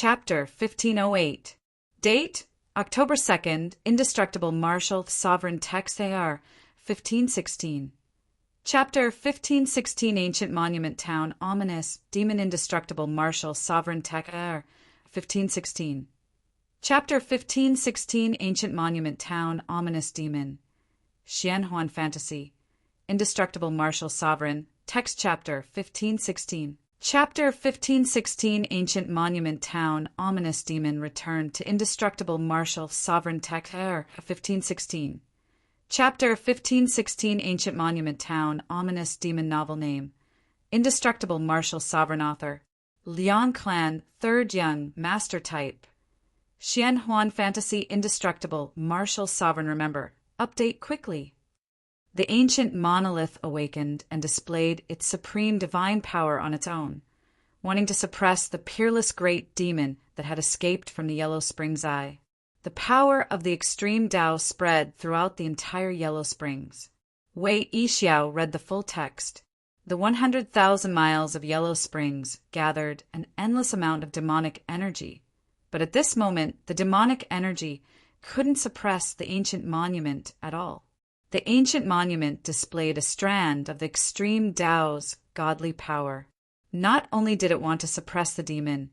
Chapter 1508. Date: October 2nd, Indestructible Martial Sovereign Text AR, 1516. Chapter 1516 Ancient Monument Town Ominous Demon Indestructible Martial Sovereign Text AR, 1516. Chapter 1516 Ancient Monument Town Ominous Demon Xianhuan Fantasy Indestructible Martial Sovereign Text Chapter 1516. Chapter 1516 Ancient Monument Town Ominous Demon Return to Indestructible Martial Sovereign Text AR, 1516. Chapter 1516 Ancient Monument Town Ominous Demon Novel Name Indestructible Martial Sovereign Author Liang Clan 3rd Young Master Type Xianhuan Fantasy Indestructible Martial Sovereign Remember Update quickly. The ancient monolith awakened and displayed its supreme divine power on its own, wanting to suppress the peerless great demon that had escaped from the Yellow Springs Eye. The power of the extreme Tao spread throughout the entire Yellow Springs. Wei Yixiao read the full text. The 100,000 miles of Yellow Springs gathered an endless amount of demonic energy, but at this moment the demonic energy couldn't suppress the ancient monument at all. The ancient monument displayed a strand of the extreme Tao's godly power. Not only did it want to suppress the demon,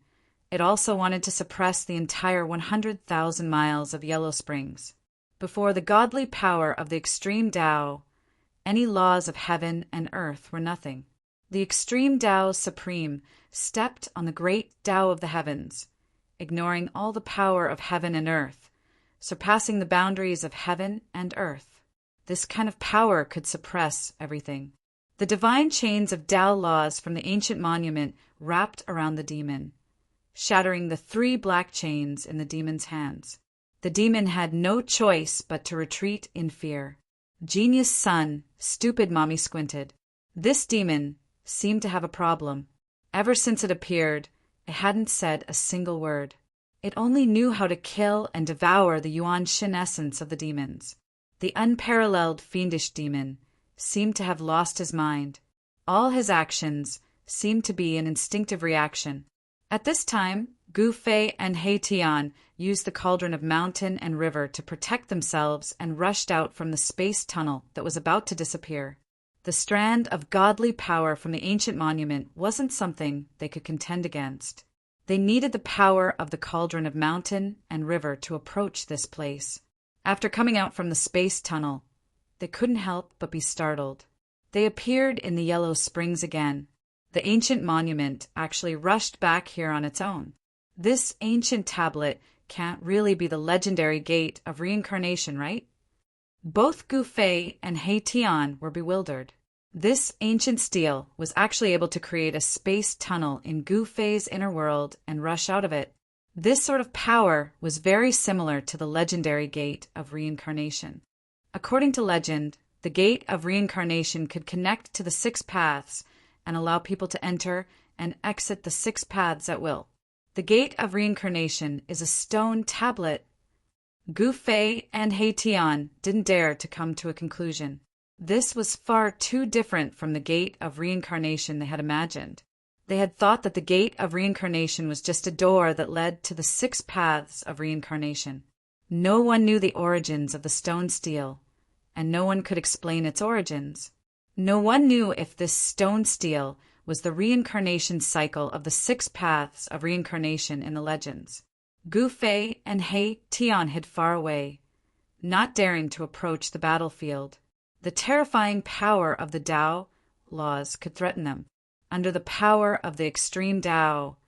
it also wanted to suppress the entire 100,000 miles of Yellow Springs. Before the godly power of the extreme Tao, any laws of heaven and earth were nothing. The extreme Tao Supreme stepped on the great Tao of the heavens, ignoring all the power of heaven and earth, surpassing the boundaries of heaven and earth. This kind of power could suppress everything. The divine chains of Tao laws from the ancient monument wrapped around the demon, shattering the 3 black chains in the demon's hands. The demon had no choice but to retreat in fear. Genius son, stupid mommy squinted. This demon seemed to have a problem. Ever since it appeared, it hadn't said a single word. It only knew how to kill and devour the Yuan Shin essence of the demons. The unparalleled fiendish demon seemed to have lost his mind. All his actions seemed to be an instinctive reaction. At this time, Gu Fei and He Tian used the cauldron of mountain and river to protect themselves and rushed out from the space tunnel that was about to disappear. The strand of godly power from the ancient monument wasn't something they could contend against. They needed the power of the cauldron of mountain and river to approach this place. After coming out from the space tunnel, they couldn't help but be startled. They appeared in the Yellow Springs again. The ancient monument actually rushed back here on its own. This ancient tablet can't really be the legendary gate of reincarnation, right? Both Gu Fei and He Tian were bewildered. This ancient stele was actually able to create a space tunnel in Gu Fei's inner world and rush out of it. This sort of power was very similar to the legendary Gate of Reincarnation. According to legend, the Gate of Reincarnation could connect to the 6 paths and allow people to enter and exit the 6 paths at will. The Gate of Reincarnation is a stone tablet. Gu Fei and He Tian didn't dare to come to a conclusion. This was far too different from the Gate of Reincarnation they had imagined. They had thought that the Gate of Reincarnation was just a door that led to the 6 paths of reincarnation. No one knew the origins of the stone stele, and no one could explain its origins. No one knew if this stone stele was the reincarnation cycle of the 6 paths of reincarnation in the legends. Gu Fei and He Tian hid far away, not daring to approach the battlefield. The terrifying power of the Tao laws could threaten them. Under the power of the extreme Tao,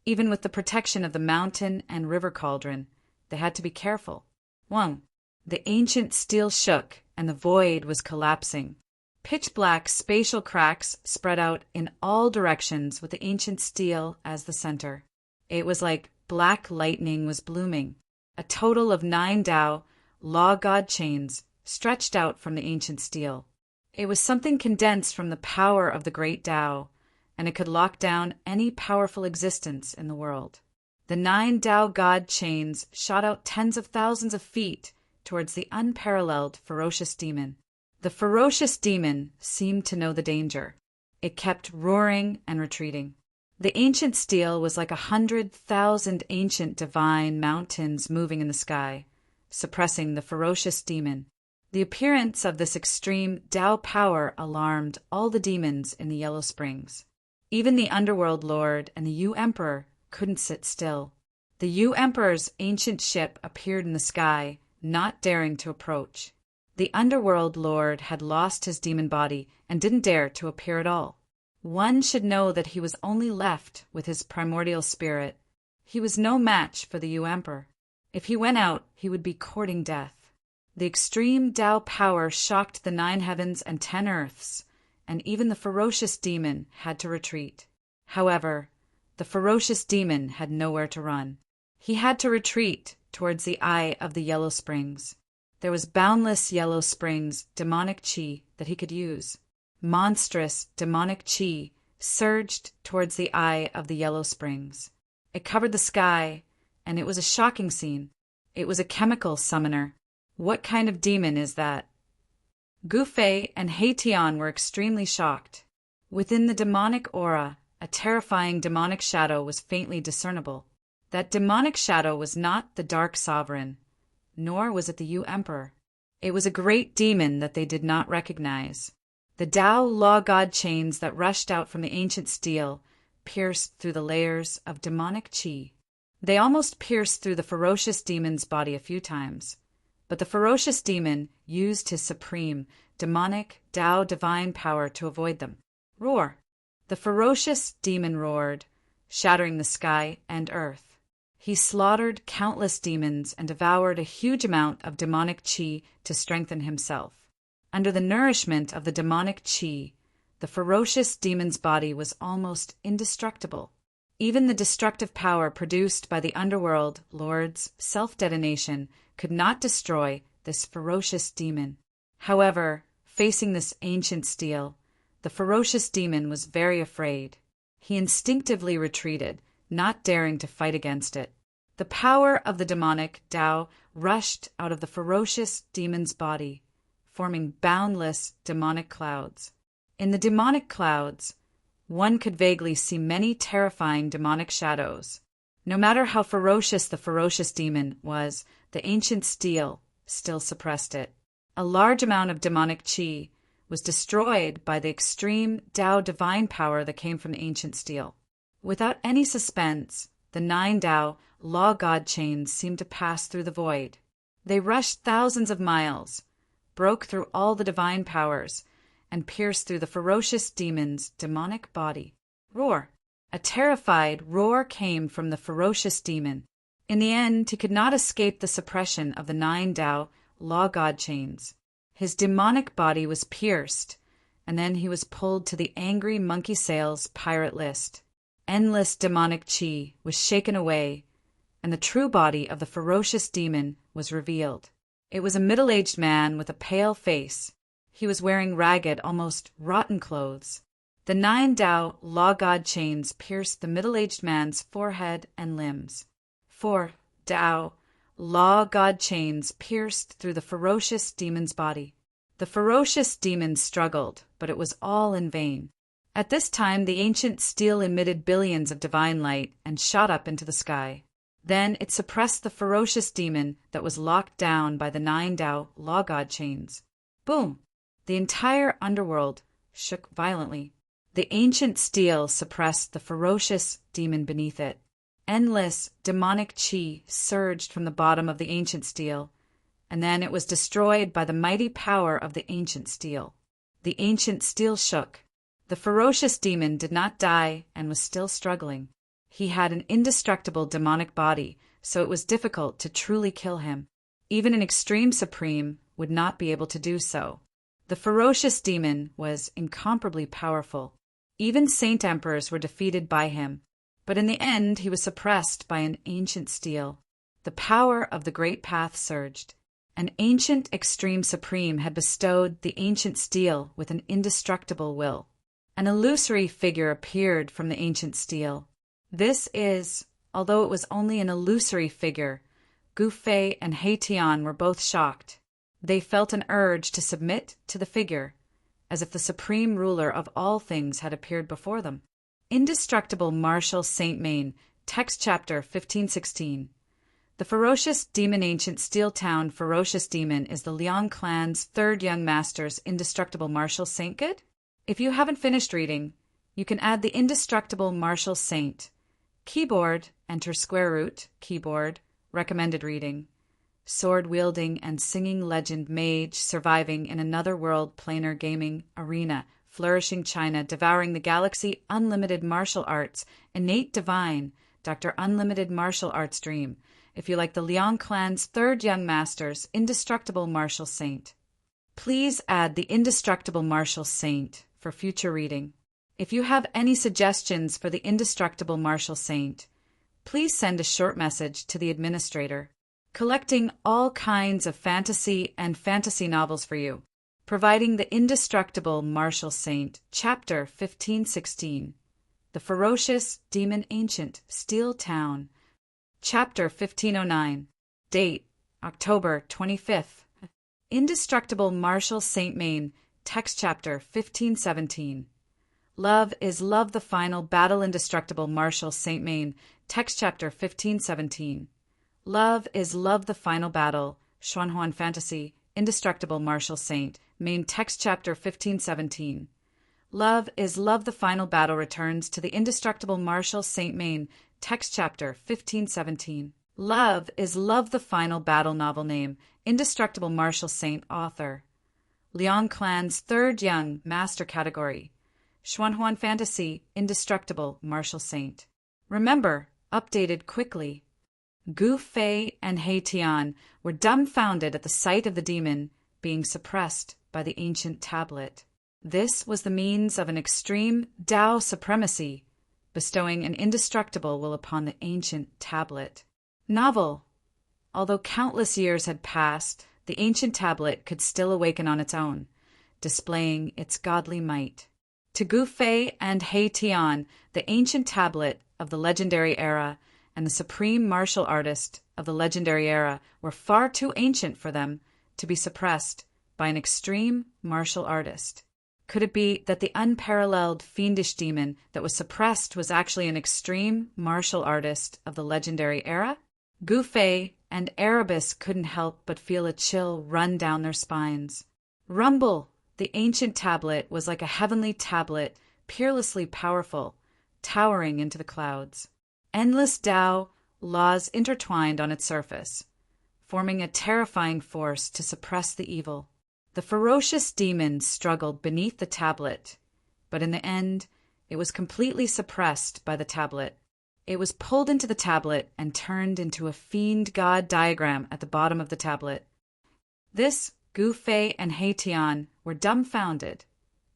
even with the protection of the mountain and river cauldron, they had to be careful. 1. The ancient stele shook, and the void was collapsing. Pitch-black spatial cracks spread out in all directions with the ancient stele as the center. It was like black lightning was blooming. A total of 9 Tao, law god chains, stretched out from the ancient stele. It was something condensed from the power of the great Tao, and it could lock down any powerful existence in the world. The 9 Tao God chains shot out tens of thousands of feet towards the unparalleled ferocious demon. The ferocious demon seemed to know the danger. It kept roaring and retreating. The ancient steel was like 100,000 ancient divine mountains moving in the sky, suppressing the ferocious demon. The appearance of this extreme Tao power alarmed all the demons in the Yellow Springs. Even the Underworld Lord and the Yu Emperor couldn't sit still. The Yu Emperor's ancient ship appeared in the sky, not daring to approach. The Underworld Lord had lost his demon body and didn't dare to appear at all. One should know that he was only left with his primordial spirit. He was no match for the Yu Emperor. If he went out, he would be courting death. The extreme Tao power shocked the 9 heavens and 10 earths, and even the ferocious demon had to retreat. However, the ferocious demon had nowhere to run. He had to retreat towards the eye of the Yellow Springs. There was boundless Yellow Springs demonic chi that he could use. Monstrous demonic chi surged towards the eye of the Yellow Springs. It covered the sky, and it was a shocking scene. It was a chemical summoner. What kind of demon is that? Gu Fei and He Tian were extremely shocked. Within the demonic aura, a terrifying demonic shadow was faintly discernible. That demonic shadow was not the Dark Sovereign, nor was it the Yu Emperor. It was a great demon that they did not recognize. The Tao Law God chains that rushed out from the ancient steel pierced through the layers of demonic chi. They almost pierced through the ferocious demon's body a few times. But the ferocious demon used his supreme, demonic, Tao divine power to avoid them. Roar! The ferocious demon roared, shattering the sky and earth. He slaughtered countless demons and devoured a huge amount of demonic chi to strengthen himself. Under the nourishment of the demonic chi, the ferocious demon's body was almost indestructible. Even the destructive power produced by the Underworld Lord's self-detonation could not destroy this ferocious demon. However, facing this ancient steel, the ferocious demon was very afraid. He instinctively retreated, not daring to fight against it. The power of the demonic Tao rushed out of the ferocious demon's body, forming boundless demonic clouds. In the demonic clouds, one could vaguely see many terrifying demonic shadows. No matter how ferocious the ferocious demon was, the ancient steel still suppressed it. A large amount of demonic chi was destroyed by the extreme Tao divine power that came from the ancient steel. Without any suspense, the 9 Tao Law God chains seemed to pass through the void. They rushed thousands of miles, broke through all the divine powers, and pierced through the ferocious demon's demonic body. Roar! A terrified roar came from the ferocious demon. In the end, he could not escape the suppression of the 9 Tao Law God chains. His demonic body was pierced, and then he was pulled to the angry monkey sails pirate list. Endless demonic chi was shaken away, and the true body of the ferocious demon was revealed. It was a middle-aged man with a pale face. He was wearing ragged, almost rotten clothes. The 9 Tao Law God chains pierced the middle-aged man's forehead and limbs. 4 Tao Law God chains pierced through the ferocious demon's body. The ferocious demon struggled, but it was all in vain. At this time, the ancient steel emitted billions of divine light and shot up into the sky. Then it suppressed the ferocious demon that was locked down by the 9 Tao Law God chains. Boom! The entire underworld shook violently. The ancient steel suppressed the ferocious demon beneath it. Endless demonic chi surged from the bottom of the ancient steel, and then it was destroyed by the mighty power of the ancient steel. The ancient steel shook. The ferocious demon did not die and was still struggling. He had an indestructible demonic body, so it was difficult to truly kill him. Even an extreme supreme would not be able to do so. The ferocious demon was incomparably powerful. Even saint emperors were defeated by him, but in the end he was suppressed by an ancient steel. The power of the great path surged. An ancient extreme supreme had bestowed the ancient steel with an indestructible will. An illusory figure appeared from the ancient steel. This is, although it was only an illusory figure, Gu Fei and He Tian were both shocked. They felt an urge to submit to the figure, as if the supreme ruler of all things had appeared before them. Indestructible Martial Saint Main, Text Chapter 1516. The ferocious demon ancient steel town ferocious demon is the Liang clan's third young master's indestructible martial saint good? If you haven't finished reading, you can add the indestructible martial saint. Keyboard, enter square root, keyboard, recommended reading. Sword-wielding and singing legend mage surviving in another world planar gaming arena, flourishing China, devouring the galaxy, unlimited martial arts, innate divine, Dr. Unlimited Martial Arts Dream. If you like the Liang clan's third young master's indestructible martial saint. Please add the indestructible martial saint for future reading. If you have any suggestions for the indestructible martial saint, please send a short message to the administrator, collecting all kinds of fantasy and fantasy novels for you, providing the indestructible martial saint, Chapter 1516, The Ferocious Demon Ancient Steel Town, Chapter 1509, date October 25th, Indestructible Martial Saint Main, Text Chapter 1517. Love is Love the Final Battle Indestructible Martial Saint Main, Text Chapter 1517. Love is Love the Final Battle, Xuanhuan Fantasy, Indestructible Martial Saint, Main Text Chapter 1517. Love is Love the Final Battle returns to the Indestructible Martial Saint Main, Text Chapter 1517. Love is Love the Final Battle novel name, Indestructible Martial Saint author. Liang clan's third young master category. Xuanhuan Fantasy, Indestructible Martial Saint. Remember, updated quickly. Gu Fei and He Tian were dumbfounded at the sight of the demon being suppressed by the ancient tablet. This was the means of an extreme Tao supremacy, bestowing an indestructible will upon the ancient tablet. Novel. Although countless years had passed, the ancient tablet could still awaken on its own, displaying its godly might. To Gu Fei and He Tian, the ancient tablet of the legendary era and the supreme martial artist of the legendary era were far too ancient for them to be suppressed by an extreme martial artist. Could it be that the unparalleled fiendish demon that was suppressed was actually an extreme martial artist of the legendary era? Gu Fei and Erebus couldn't help but feel a chill run down their spines. Rumble, the ancient tablet, was like a heavenly tablet, peerlessly powerful, towering into the clouds. Endless Tao laws intertwined on its surface, forming a terrifying force to suppress the evil. The ferocious demon struggled beneath the tablet, but in the end, it was completely suppressed by the tablet. It was pulled into the tablet and turned into a fiend god diagram at the bottom of the tablet. This, Gu Fei and He Tian were dumbfounded,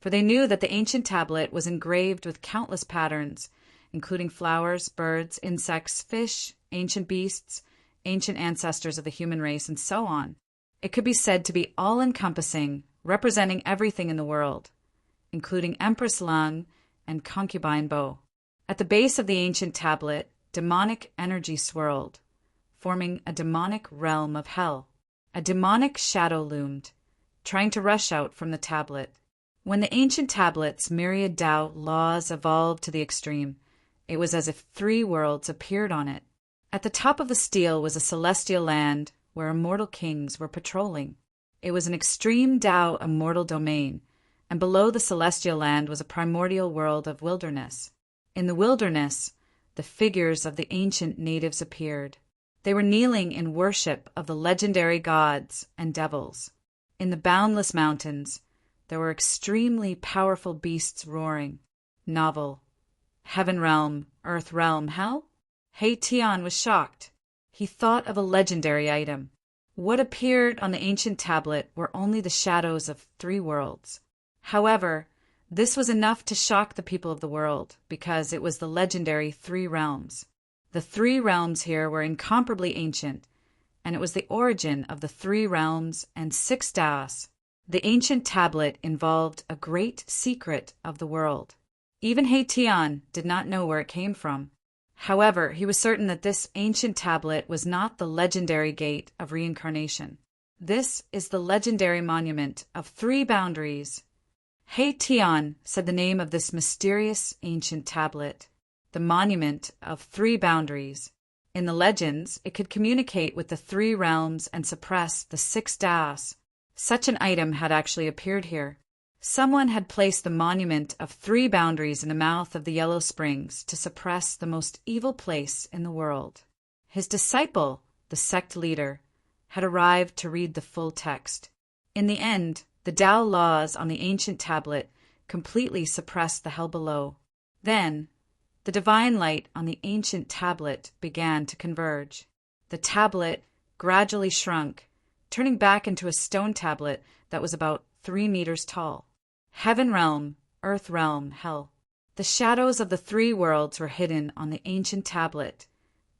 for they knew that the ancient tablet was engraved with countless patterns, including flowers, birds, insects, fish, ancient beasts, ancient ancestors of the human race, and so on. It could be said to be all-encompassing, representing everything in the world, including Empress Lung and Concubine Bo. At the base of the ancient tablet, demonic energy swirled, forming a demonic realm of hell. A demonic shadow loomed, trying to rush out from the tablet. When the ancient tablet's myriad Tao laws evolved to the extreme, it was as if three worlds appeared on it. At the top of the steel was a celestial land where immortal kings were patrolling. It was an extreme Tao immortal domain, and below the celestial land was a primordial world of wilderness. In the wilderness, the figures of the ancient natives appeared. They were kneeling in worship of the legendary gods and devils. In the boundless mountains, there were extremely powerful beasts roaring. Novel. Heaven realm, earth realm, hell? He Tian was shocked. He thought of a legendary item. What appeared on the ancient tablet were only the shadows of three worlds. However, this was enough to shock the people of the world, because it was the legendary three realms. The three realms here were incomparably ancient, and it was the origin of the three realms and six Taos. The ancient tablet involved a great secret of the world. Even He Tian did not know where it came from. However, he was certain that this ancient tablet was not the legendary gate of reincarnation. This is the legendary monument of three boundaries, He Tian said the name of this mysterious ancient tablet, the monument of 3 boundaries. In the legends, it could communicate with the 3 realms and suppress the 6 Taos. Such an item had actually appeared here. Someone had placed the monument of 3 boundaries in the mouth of the Yellow Springs to suppress the most evil place in the world. His disciple, the sect leader, had arrived to read the full text. In the end, the Tao laws on the ancient tablet completely suppressed the hell below. Then, the divine light on the ancient tablet began to converge. The tablet gradually shrunk, turning back into a stone tablet that was about 3 meters tall. Heaven realm, earth realm, hell. The shadows of the 3 worlds were hidden on the ancient tablet,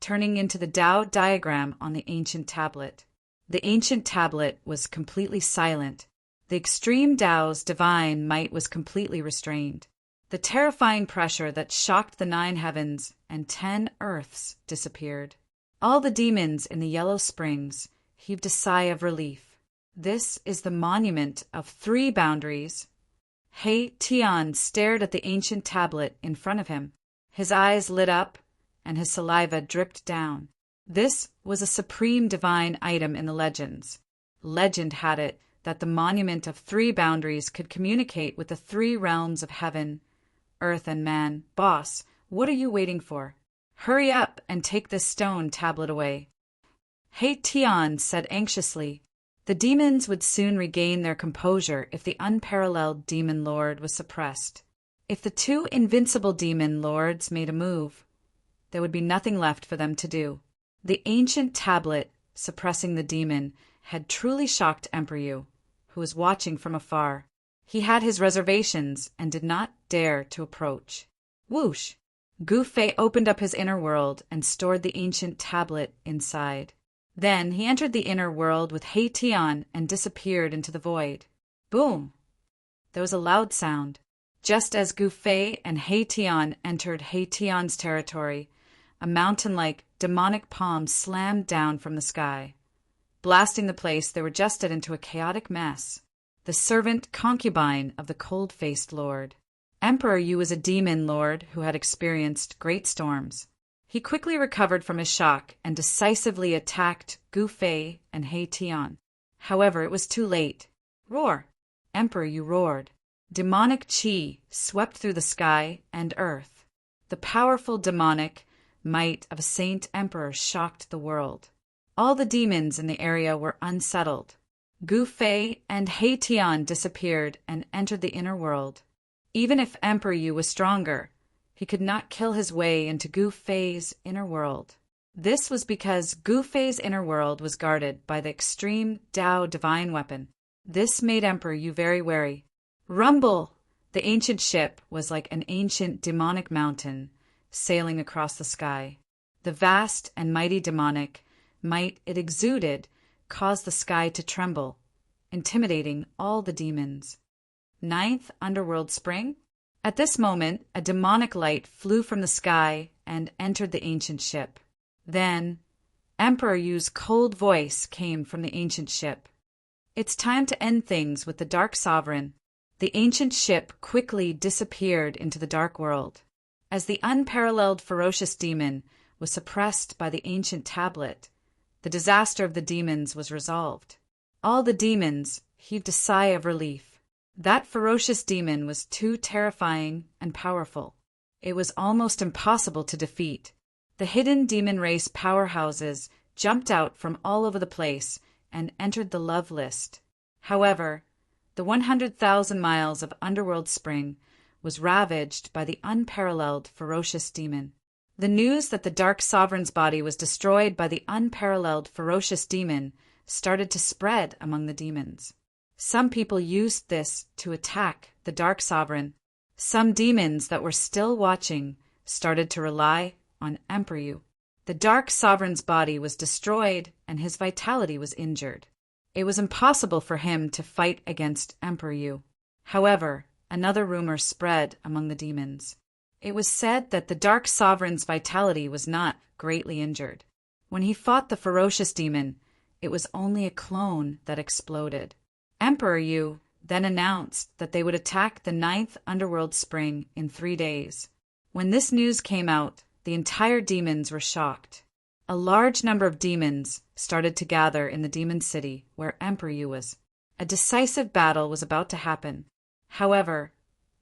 turning into the Tao diagram on the ancient tablet. The ancient tablet was completely silent. The extreme Tao's divine might was completely restrained. The terrifying pressure that shocked the 9 heavens and 10 earths disappeared. All the demons in the Yellow Springs heaved a sigh of relief. This is the monument of 3 boundaries. He Tian stared at the ancient tablet in front of him. His eyes lit up, and his saliva dripped down. This was a supreme divine item in the legends. Legend had it that the monument of 3 boundaries could communicate with the 3 realms of heaven, earth, and man. Boss, what are you waiting for? Hurry up and take this stone tablet away. He Tian said anxiously. The demons would soon regain their composure if the unparalleled demon lord was suppressed. If the 2 invincible demon lords made a move, there would be nothing left for them to do. The ancient tablet, suppressing the demon, had truly shocked Emperor Yu, who was watching from afar. He had his reservations and did not dare to approach. Whoosh! Gu Fei opened up his inner world and stored the ancient tablet inside. Then he entered the inner world with He Tian and disappeared into the void. Boom! There was a loud sound. Just as Gu Fei and He Tian entered He Tian's territory, a mountain-like demonic palm slammed down from the sky. Blasting the place, they were adjusted into a chaotic mess. The servant concubine of the cold-faced lord. Emperor Yu was a demon lord who had experienced great storms. He quickly recovered from his shock and decisively attacked Gu Fei and He Tian. However, it was too late. Roar! Emperor Yu roared. Demonic qi swept through the sky and earth. The powerful demonic might of a saint emperor shocked the world. All the demons in the area were unsettled. Gu Fei and He Tian disappeared and entered the inner world. Even if Emperor Yu was stronger, he could not kill his way into Gu Fei's inner world. This was because Gu Fei's inner world was guarded by the extreme Tao divine weapon. This made Emperor Yu very wary. Rumble! The ancient ship was like an ancient demonic mountain sailing across the sky. The vast and mighty demonic might it exuded caused the sky to tremble, intimidating all the demons. 9th Underworld Spring? At this moment, a demonic light flew from the sky and entered the ancient ship. Then, Emperor Yu's cold voice came from the ancient ship. It's time to end things with the Dark Sovereign. The ancient ship quickly disappeared into the dark world. As the unparalleled ferocious demon was suppressed by the ancient tablet, the disaster of the demons was resolved. All the demons heaved a sigh of relief. That ferocious demon was too terrifying and powerful. It was almost impossible to defeat. The hidden demon race powerhouses jumped out from all over the place and entered the love list. However, the 100,000 miles of Underworld Spring was ravaged by the unparalleled ferocious demon. The news that the Dark Sovereign's body was destroyed by the unparalleled ferocious demon started to spread among the demons. Some people used this to attack the Dark Sovereign. Some demons that were still watching started to rely on Emperor Yu. The Dark Sovereign's body was destroyed and his vitality was injured. It was impossible for him to fight against Emperor Yu. However, another rumor spread among the demons. It was said that the Dark Sovereign's vitality was not greatly injured. When he fought the ferocious demon, it was only a clone that exploded. Emperor Yu then announced that they would attack the 9th underworld spring in 3 days. When this news came out, the entire demons were shocked. A large number of demons started to gather in the demon city where Emperor Yu was. A decisive battle was about to happen. However,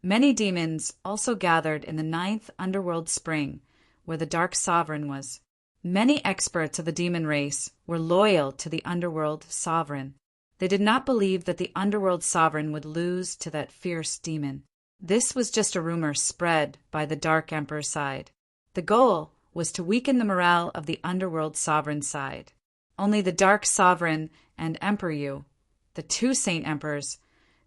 many demons also gathered in the 9th underworld spring where the Dark Sovereign was. Many experts of the demon race were loyal to the underworld sovereign. They did not believe that the underworld sovereign would lose to that fierce demon. This was just a rumor spread by the Dark Emperor's side. The goal was to weaken the morale of the underworld sovereign side. Only the Dark Sovereign and Emperor Yu, the two Saint Emperors,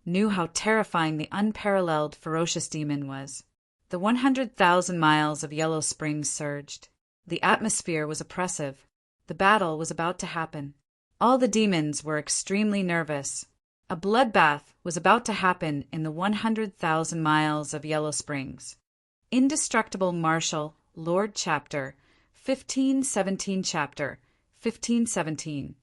knew how terrifying the unparalleled ferocious demon was. The 100,000 miles of Yellow Springs surged. The atmosphere was oppressive. The battle was about to happen. All the demons were extremely nervous. A bloodbath was about to happen in the 100,000 miles of Yellow Springs. Indestructible Martial Lord Chapter 1517 Chapter 1517.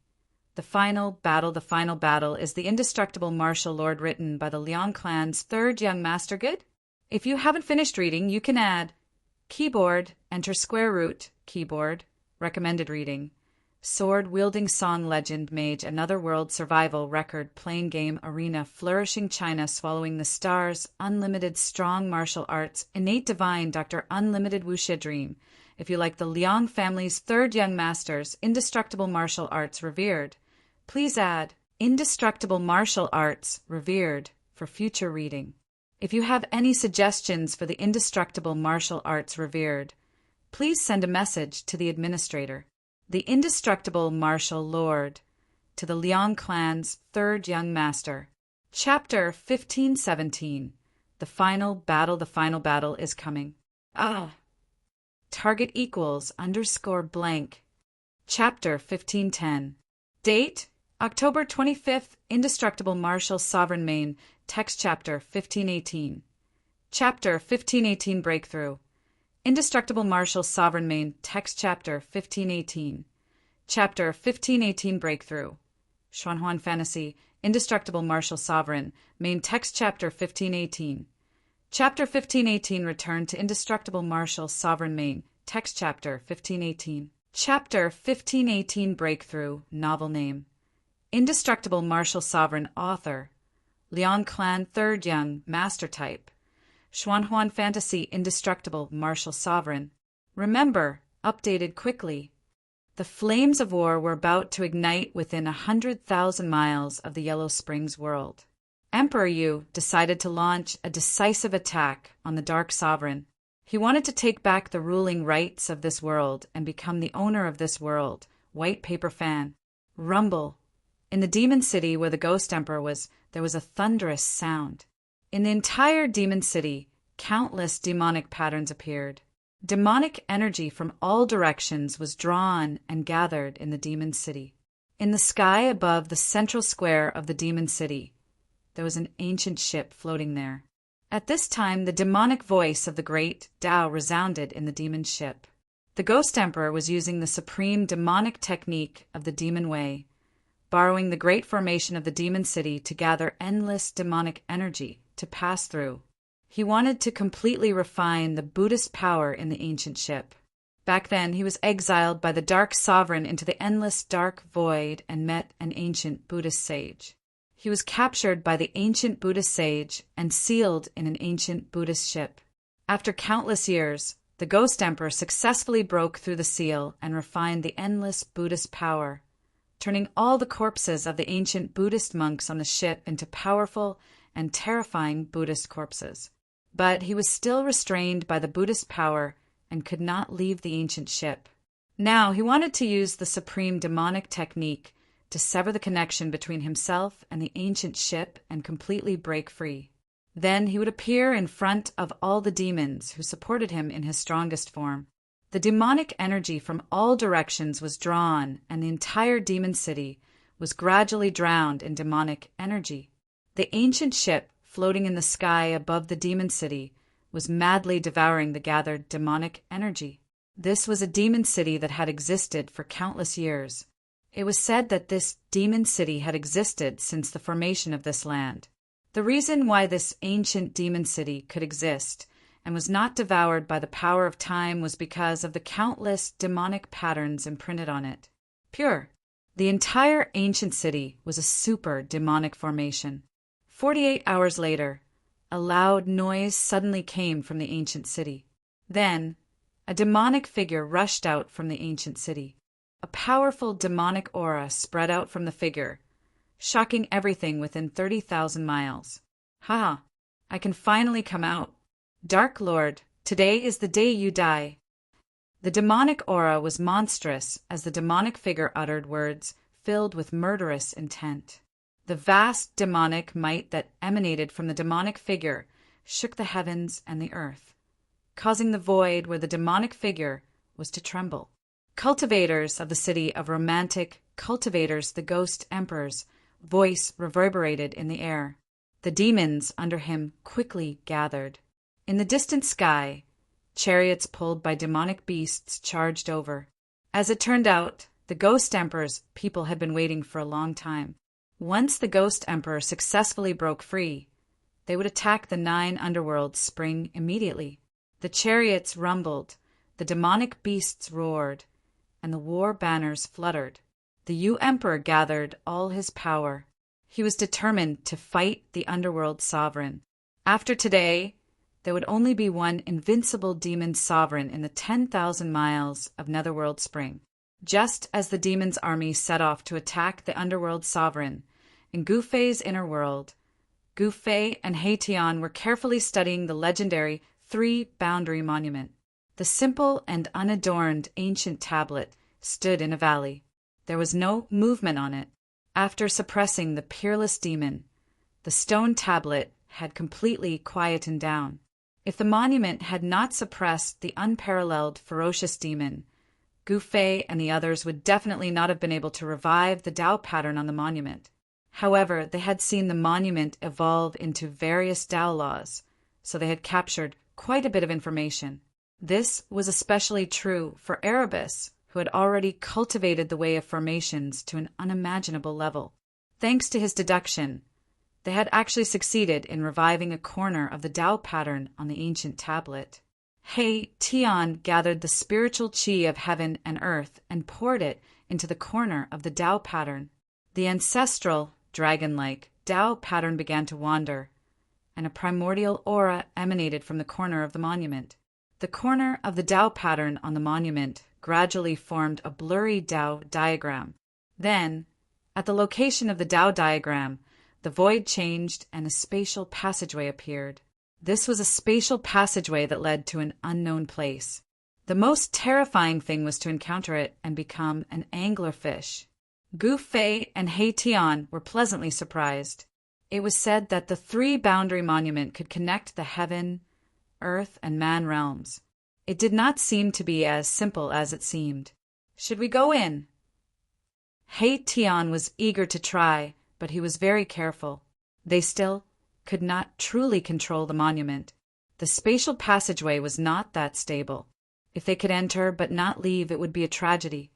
The final battle is the Indestructible Martial Lord written by the Liang clan's third young master. Good? If you haven't finished reading, you can add keyboard, enter square root, keyboard, recommended reading. Sword-wielding song legend mage another world survival record playing game arena flourishing China swallowing the stars unlimited strong martial arts innate divine Dr. Unlimited Wuxia dream. If you like the Liang family's third young masters indestructible martial arts revered, please add indestructible martial arts revered for future reading. If you have any suggestions for the indestructible martial arts revered, please send a message to the administrator. The Indestructible Martial Lord, to the Liang clan's third young master. Chapter 1517. The final battle is coming. Target equals _ blank. Chapter 1510. Date, October 25th, Indestructible Martial Sovereign Main, Text Chapter 1518. Chapter 1518 Breakthrough. Indestructible Martial Sovereign Main, Text Chapter 1518. Chapter 1518 Breakthrough. Xuanhuan Fantasy, Indestructible Martial Sovereign, Main Text Chapter 1518. Chapter 1518 Return to Indestructible Martial Sovereign Main, Text Chapter 1518. Chapter 1518 Breakthrough, Novel Name. Indestructible Martial Sovereign Author. Liang Clan Third Young Master Type. Xuanhuan Fantasy Indestructible Martial Sovereign. Remember, updated quickly. The flames of war were about to ignite within 100,000 miles of the Yellow Springs world. Emperor Yu decided to launch a decisive attack on the Dark Sovereign. He wanted to take back the ruling rights of this world and become the owner of this world. White paper fan. Rumble. In the demon city where the Ghost Emperor was, there was a thunderous sound. In the entire demon city, countless demonic patterns appeared. Demonic energy from all directions was drawn and gathered in the demon city. In the sky above the central square of the demon city, there was an ancient ship floating there. At this time, the demonic voice of the great Tao resounded in the demon ship. The Ghost Emperor was using the supreme demonic technique of the demon way, borrowing the great formation of the demon city to gather endless demonic energy to pass through. He wanted to completely refine the Buddhist power in the ancient ship. Back then, he was exiled by the Dark Sovereign into the endless dark void and met an ancient Buddhist sage. He was captured by the ancient Buddhist sage and sealed in an ancient Buddhist ship. After countless years, the Ghost Emperor successfully broke through the seal and refined the endless Buddhist power, turning all the corpses of the ancient Buddhist monks on the ship into powerful and terrifying Buddhist corpses. But he was still restrained by the Buddhist power and could not leave the ancient ship. Now he wanted to use the supreme demonic technique to sever the connection between himself and the ancient ship and completely break free. Then he would appear in front of all the demons who supported him in his strongest form. The demonic energy from all directions was drawn, and the entire demon city was gradually drowned in demonic energy. The ancient ship, floating in the sky above the demon city, was madly devouring the gathered demonic energy. This was a demon city that had existed for countless years. It was said that this demon city had existed since the formation of this land. The reason why this ancient demon city could exist and was not devoured by the power of time was because of the countless demonic patterns imprinted on it. Pure. The entire ancient city was a super demonic formation. 48 hours later, a loud noise suddenly came from the ancient city. Then, a demonic figure rushed out from the ancient city. A powerful demonic aura spread out from the figure, shocking everything within 30,000 miles. Ha! I can finally come out. Dark Lord, today is the day you die. The demonic aura was monstrous as the demonic figure uttered words filled with murderous intent. The vast demonic might that emanated from the demonic figure shook the heavens and the earth, causing the void where the demonic figure was to tremble. Cultivators of the city of romantic cultivators, the ghost emperor's voice reverberated in the air. The demons under him quickly gathered. In the distant sky, chariots pulled by demonic beasts charged over. As it turned out, the ghost emperor's people had been waiting for a long time. Once the ghost emperor successfully broke free, they would attack the 9 underworlds spring immediately. The chariots rumbled, the demonic beasts roared, and the war banners fluttered. The emperor gathered all his power. He was determined to fight the underworld sovereign. After today, there would only be one invincible demon sovereign in the 10,000 miles of Netherworld Spring. Just as the demon's army set off to attack the underworld sovereign, in Gu Fei's inner world, Gu Fei and He Tian were carefully studying the legendary 3-boundary monument. The simple and unadorned ancient tablet stood in a valley. There was no movement on it. After suppressing the peerless demon, the stone tablet had completely quietened down. If the monument had not suppressed the unparalleled ferocious demon, Gu Fei and the others would definitely not have been able to revive the Tao pattern on the monument. However, they had seen the monument evolve into various Tao laws, so they had captured quite a bit of information. This was especially true for Erebus, who had already cultivated the way of formations to an unimaginable level. Thanks to his deduction, they had actually succeeded in reviving a corner of the Tao pattern on the ancient tablet. He Tian gathered the spiritual qi of heaven and earth and poured it into the corner of the Tao pattern. The ancestral, dragon-like, Tao pattern began to wander, and a primordial aura emanated from the corner of the monument. The corner of the Tao pattern on the monument gradually formed a blurry Tao diagram. Then, at the location of the Tao diagram, the void changed and a spatial passageway appeared. This was a spatial passageway that led to an unknown place. The most terrifying thing was to encounter it and become an anglerfish. Gu Fei and He Tian were pleasantly surprised. It was said that the 3-boundary monument could connect the heaven, earth, and man realms. It did not seem to be as simple as it seemed. Should we go in? He Tian was eager to try, but he was very careful. They still could not truly control the monument. The spatial passageway was not that stable. If they could enter but not leave, it would be a tragedy.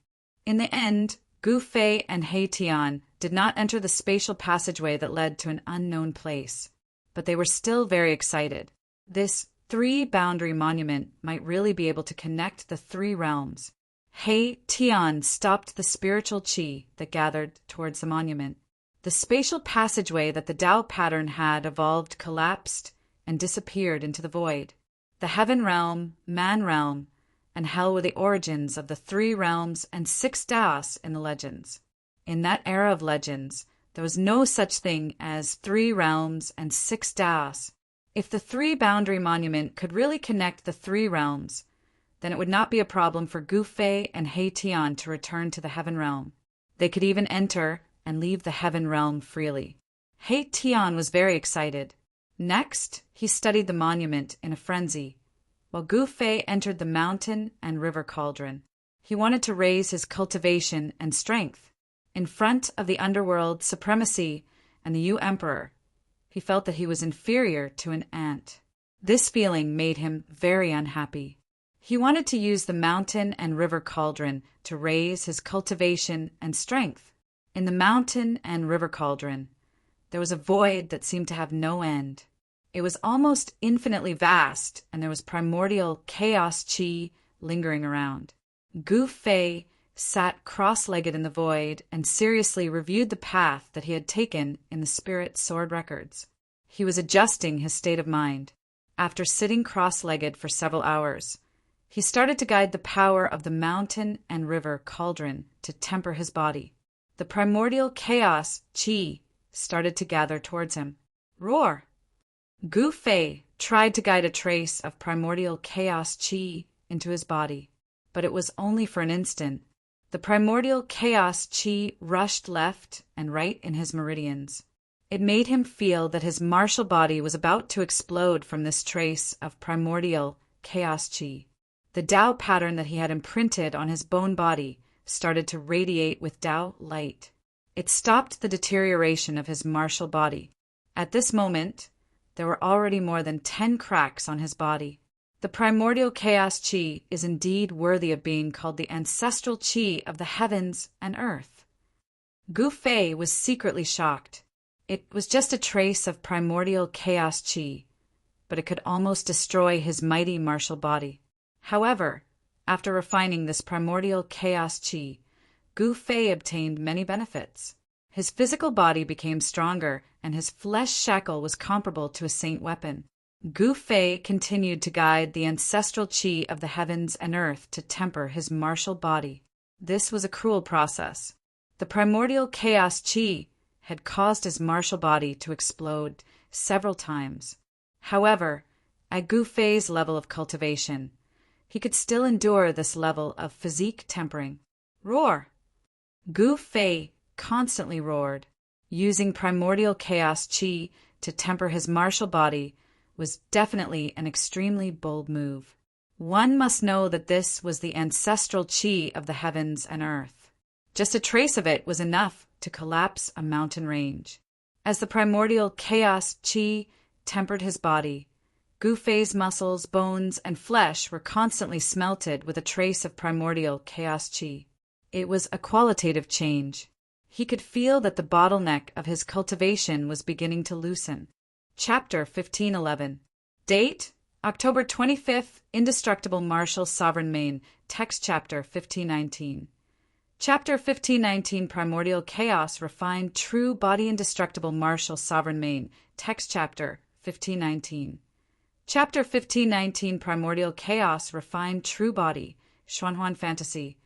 In the end, Gu Fei and He Tian did not enter the spatial passageway that led to an unknown place, but they were still very excited. This 3-boundary monument might really be able to connect the 3 realms. He Tian stopped the spiritual qi that gathered towards the monument. The spatial passageway that the Tao pattern had evolved collapsed and disappeared into the void. The heaven realm, man realm, and hell were the origins of the 3 realms and 6 Taos in the legends. In that era of legends, there was no such thing as 3 realms and 6 Taos. If the 3-boundary monument could really connect the 3 realms, then it would not be a problem for Gu Fei and He Tian to return to the heaven realm. They could even enter and leave the heaven realm freely. He Tian was very excited. Next, he studied the monument in a frenzy, while Gu Fei entered the mountain and river cauldron. He wanted to raise his cultivation and strength. In front of the underworld supremacy and the emperor, he felt that he was inferior to an ant. This feeling made him very unhappy. He wanted to use the mountain and river cauldron to raise his cultivation and strength. In the mountain and river cauldron, there was a void that seemed to have no end. It was almost infinitely vast, and there was primordial chaos chi lingering around. Gu Fei sat cross-legged in the void and seriously reviewed the path that he had taken in the spirit sword records. He was adjusting his state of mind. After sitting cross-legged for several hours, he started to guide the power of the mountain and river cauldron to temper his body. The primordial chaos chi started to gather towards him. Roar! Gu Fei tried to guide a trace of primordial chaos chi into his body, but it was only for an instant. The primordial chaos chi rushed left and right in his meridians. It made him feel that his martial body was about to explode from this trace of primordial chaos chi. The Tao pattern that he had imprinted on his bone body started to radiate with Tao light. It stopped the deterioration of his martial body. At this moment, there were already more than 10 cracks on his body. The primordial chaos chi is indeed worthy of being called the ancestral chi of the heavens and earth. Gu Fei was secretly shocked. It was just a trace of primordial chaos chi, but it could almost destroy his mighty martial body. However, after refining this primordial chaos chi, Gu Fei obtained many benefits. His physical body became stronger, and his flesh shackle was comparable to a saint weapon. Gu Fei continued to guide the ancestral chi of the heavens and earth to temper his martial body. This was a cruel process. The primordial chaos chi had caused his martial body to explode several times. However, at Gu Fei's level of cultivation, he could still endure this level of physique tempering. Roar! Gu Fei constantly roared. Using primordial chaos chi to temper his martial body was definitely an extremely bold move. One must know that this was the ancestral chi of the heavens and earth. Just a trace of it was enough to collapse a mountain range. As the primordial chaos chi tempered his body, Gu Fei's muscles, bones, and flesh were constantly smelted with a trace of primordial chaos chi. It was a qualitative change. He could feel that the bottleneck of his cultivation was beginning to loosen. Chapter 1511. Date: October 25th, Indestructible Martial Sovereign Mane. Text chapter 1519. Chapter 1519, Primordial Chaos, Refined True Body Indestructible Martial Sovereign Mane. Text chapter 1519. Chapter 1519, Primordial Chaos, Refined True Body, Xuanhuan Fantasy,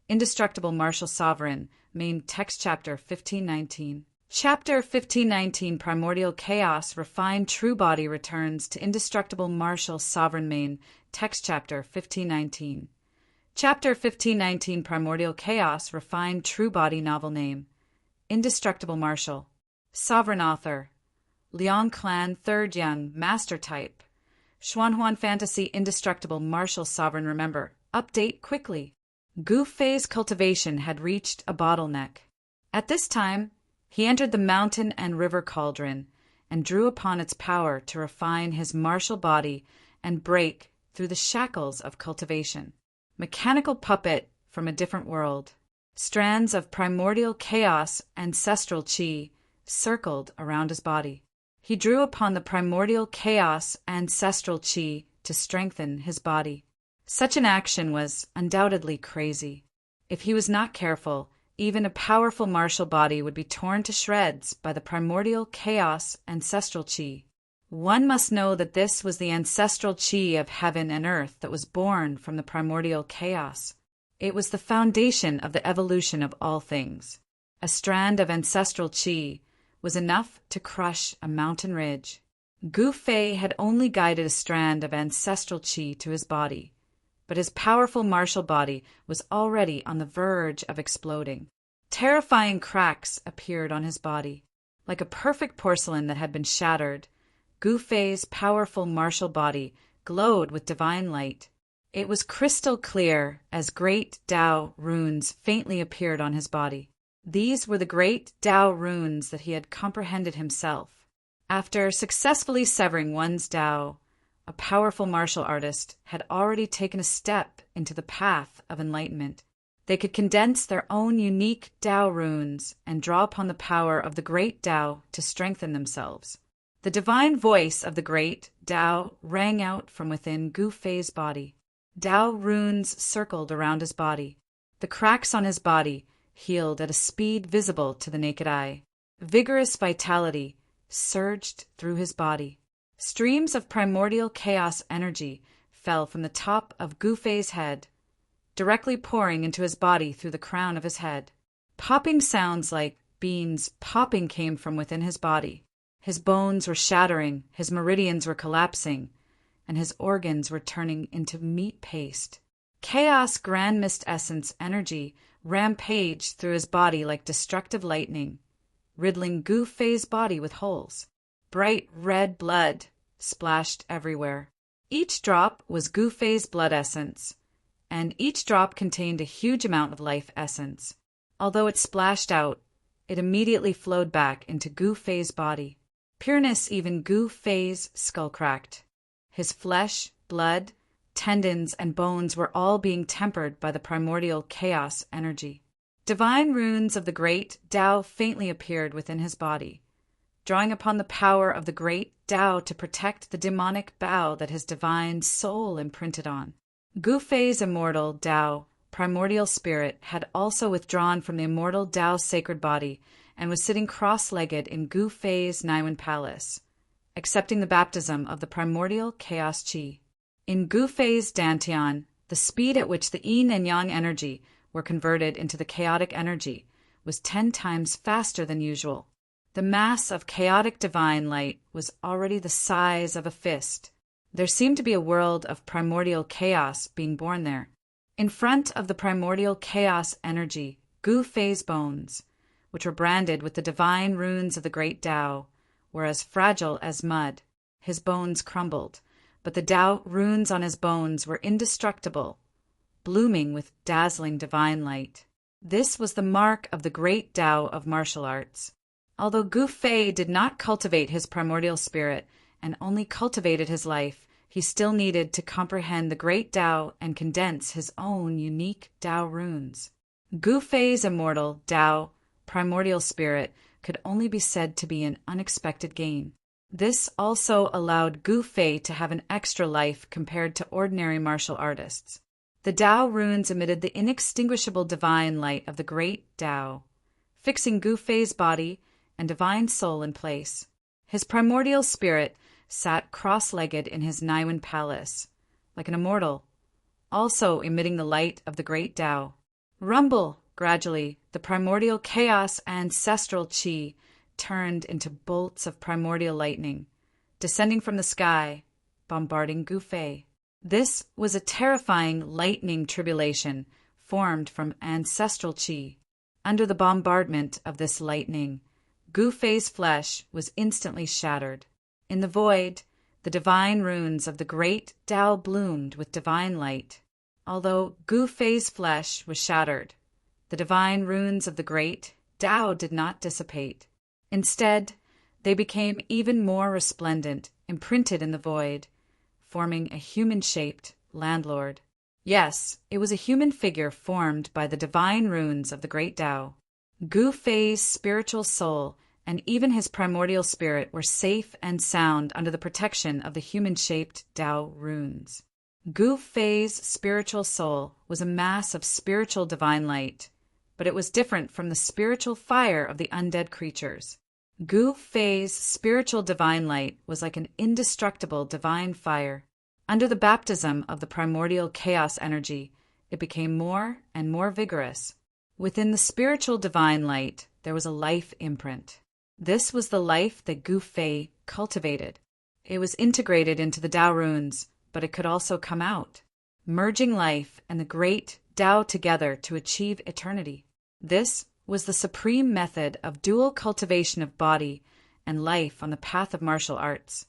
Indestructible Martial Sovereign Mane. Text chapter 1519. Chapter 1519, Primordial Chaos, Refined True Body returns to Indestructible Martial Sovereign Mane. Text chapter 1519. Chapter 1519, Primordial Chaos, Refined True Body Novel Name. Indestructible Martial. Sovereign Author. Liang Clan 3rd Young, Master Type. Xuanhuan Fantasy Indestructible Martial Sovereign. Remember, update quickly. Gu Fei's cultivation had reached a bottleneck. At this time, he entered the mountain and river cauldron and drew upon its power to refine his martial body and break through the shackles of cultivation. Mechanical puppet from a different world. Strands of primordial chaos, ancestral chi, circled around his body. He drew upon the primordial chaos, ancestral chi to strengthen his body. Such an action was undoubtedly crazy. If he was not careful, even a powerful martial body would be torn to shreds by the primordial chaos, ancestral chi. One must know that this was the ancestral chi of heaven and earth that was born from the primordial chaos. It was the foundation of the evolution of all things. A strand of ancestral chi was enough to crush a mountain ridge. Gu Fei had only guided a strand of ancestral chi to his body, but his powerful martial body was already on the verge of exploding. Terrifying cracks appeared on his body. Like a perfect porcelain that had been shattered, Gu Fei's powerful martial body glowed with divine light. It was crystal clear as great Tao runes faintly appeared on his body. These were the great Tao runes that he had comprehended himself. After successfully severing one's Tao, a powerful martial artist had already taken a step into the path of enlightenment. They could condense their own unique Tao runes and draw upon the power of the great Tao to strengthen themselves. The divine voice of the great Tao rang out from within Gu Fei's body. Tao runes circled around his body. The cracks on his body healed at a speed visible to the naked eye. Vigorous vitality surged through his body. Streams of primordial chaos energy fell from the top of Gu Fei's head, directly pouring into his body through the crown of his head. Popping sounds like beans popping came from within his body. His bones were shattering, his meridians were collapsing, and his organs were turning into meat paste. Chaos grand mist essence energy rampaged through his body like destructive lightning, riddling Gu Fei's body with holes. Bright red blood splashed everywhere. Each drop was Gu Fei's blood essence, and each drop contained a huge amount of life essence. Although it splashed out, it immediately flowed back into Gu Fei's body. Pureness even Gu Fei's skull cracked. His flesh, blood, tendons, and bones were all being tempered by the primordial chaos energy. Divine runes of the great Tao faintly appeared within his body, drawing upon the power of the great Tao to protect the demonic bow that his divine soul imprinted on. Gu Fei's immortal Tao, primordial spirit, had also withdrawn from the immortal Tao's sacred body and was sitting cross-legged in Gu Fei's Naiwen Palace, accepting the baptism of the primordial chaos chi. In Gu Fei's dantian, the speed at which the yin and yang energy were converted into the chaotic energy was 10 times faster than usual. The mass of chaotic divine light was already the size of a fist. There seemed to be a world of primordial chaos being born there. In front of the primordial chaos energy, Gu Fei's bones, which were branded with the divine runes of the great Tao, were as fragile as mud. His bones crumbled, but the Tao runes on his bones were indestructible, blooming with dazzling divine light. This was the mark of the great Tao of martial arts. Although Gu Fei did not cultivate his primordial spirit and only cultivated his life, he still needed to comprehend the great Tao and condense his own unique Tao runes. Gu Fei's immortal Tao, primordial spirit, could only be said to be an unexpected gain. This also allowed Gu Fei to have an extra life compared to ordinary martial artists. The Tao runes emitted the inextinguishable divine light of the great Tao, fixing Gu Fei's body and divine soul in place. His primordial spirit sat cross-legged in his Naiwen Palace, like an immortal, also emitting the light of the great Tao. Rumble! Gradually, the primordial chaos ancestral chi turned into bolts of primordial lightning, descending from the sky, bombarding Gu Fei. This was a terrifying lightning tribulation formed from ancestral chi. Under the bombardment of this lightning, Gu Fei's flesh was instantly shattered. In the void, the divine runes of the great Tao bloomed with divine light. Although Gu Fei's flesh was shattered, the divine runes of the great Tao did not dissipate. Instead, they became even more resplendent, imprinted in the void, forming a human-shaped landlord. Yes, it was a human figure formed by the divine runes of the great Tao. Gu Fei's spiritual soul and even his primordial spirit were safe and sound under the protection of the human-shaped Tao runes. Gu Fei's spiritual soul was a mass of spiritual divine light, but it was different from the spiritual fire of the undead creatures. Gu Fei's spiritual divine light was like an indestructible divine fire. Under the baptism of the primordial chaos energy, it became more and more vigorous. Within the spiritual divine light, there was a life imprint. This was the life that Gu Fei cultivated. It was integrated into the Tao runes, but it could also come out, merging life and the great Tao together to achieve eternity. This was the supreme method of dual cultivation of body and life on the path of martial arts.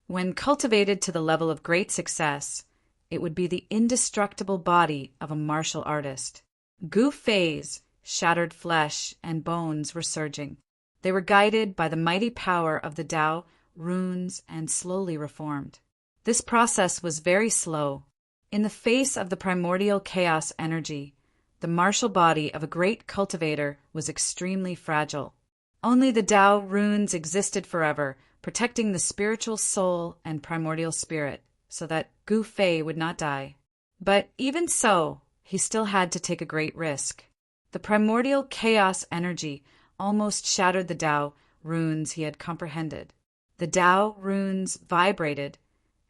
When cultivated to the level of great success, it would be the indestructible body of a martial artist. Gu Fei's shattered flesh and bones were surging. They were guided by the mighty power of the Tao runes and slowly reformed. This process was very slow. In the face of the primordial chaos energy, the martial body of a great cultivator was extremely fragile. Only the Tao runes existed forever, protecting the spiritual soul and primordial spirit, so that Gu Fei would not die. But even so, he still had to take a great risk. The primordial chaos energy almost shattered the Tao runes he had comprehended. The Tao runes vibrated,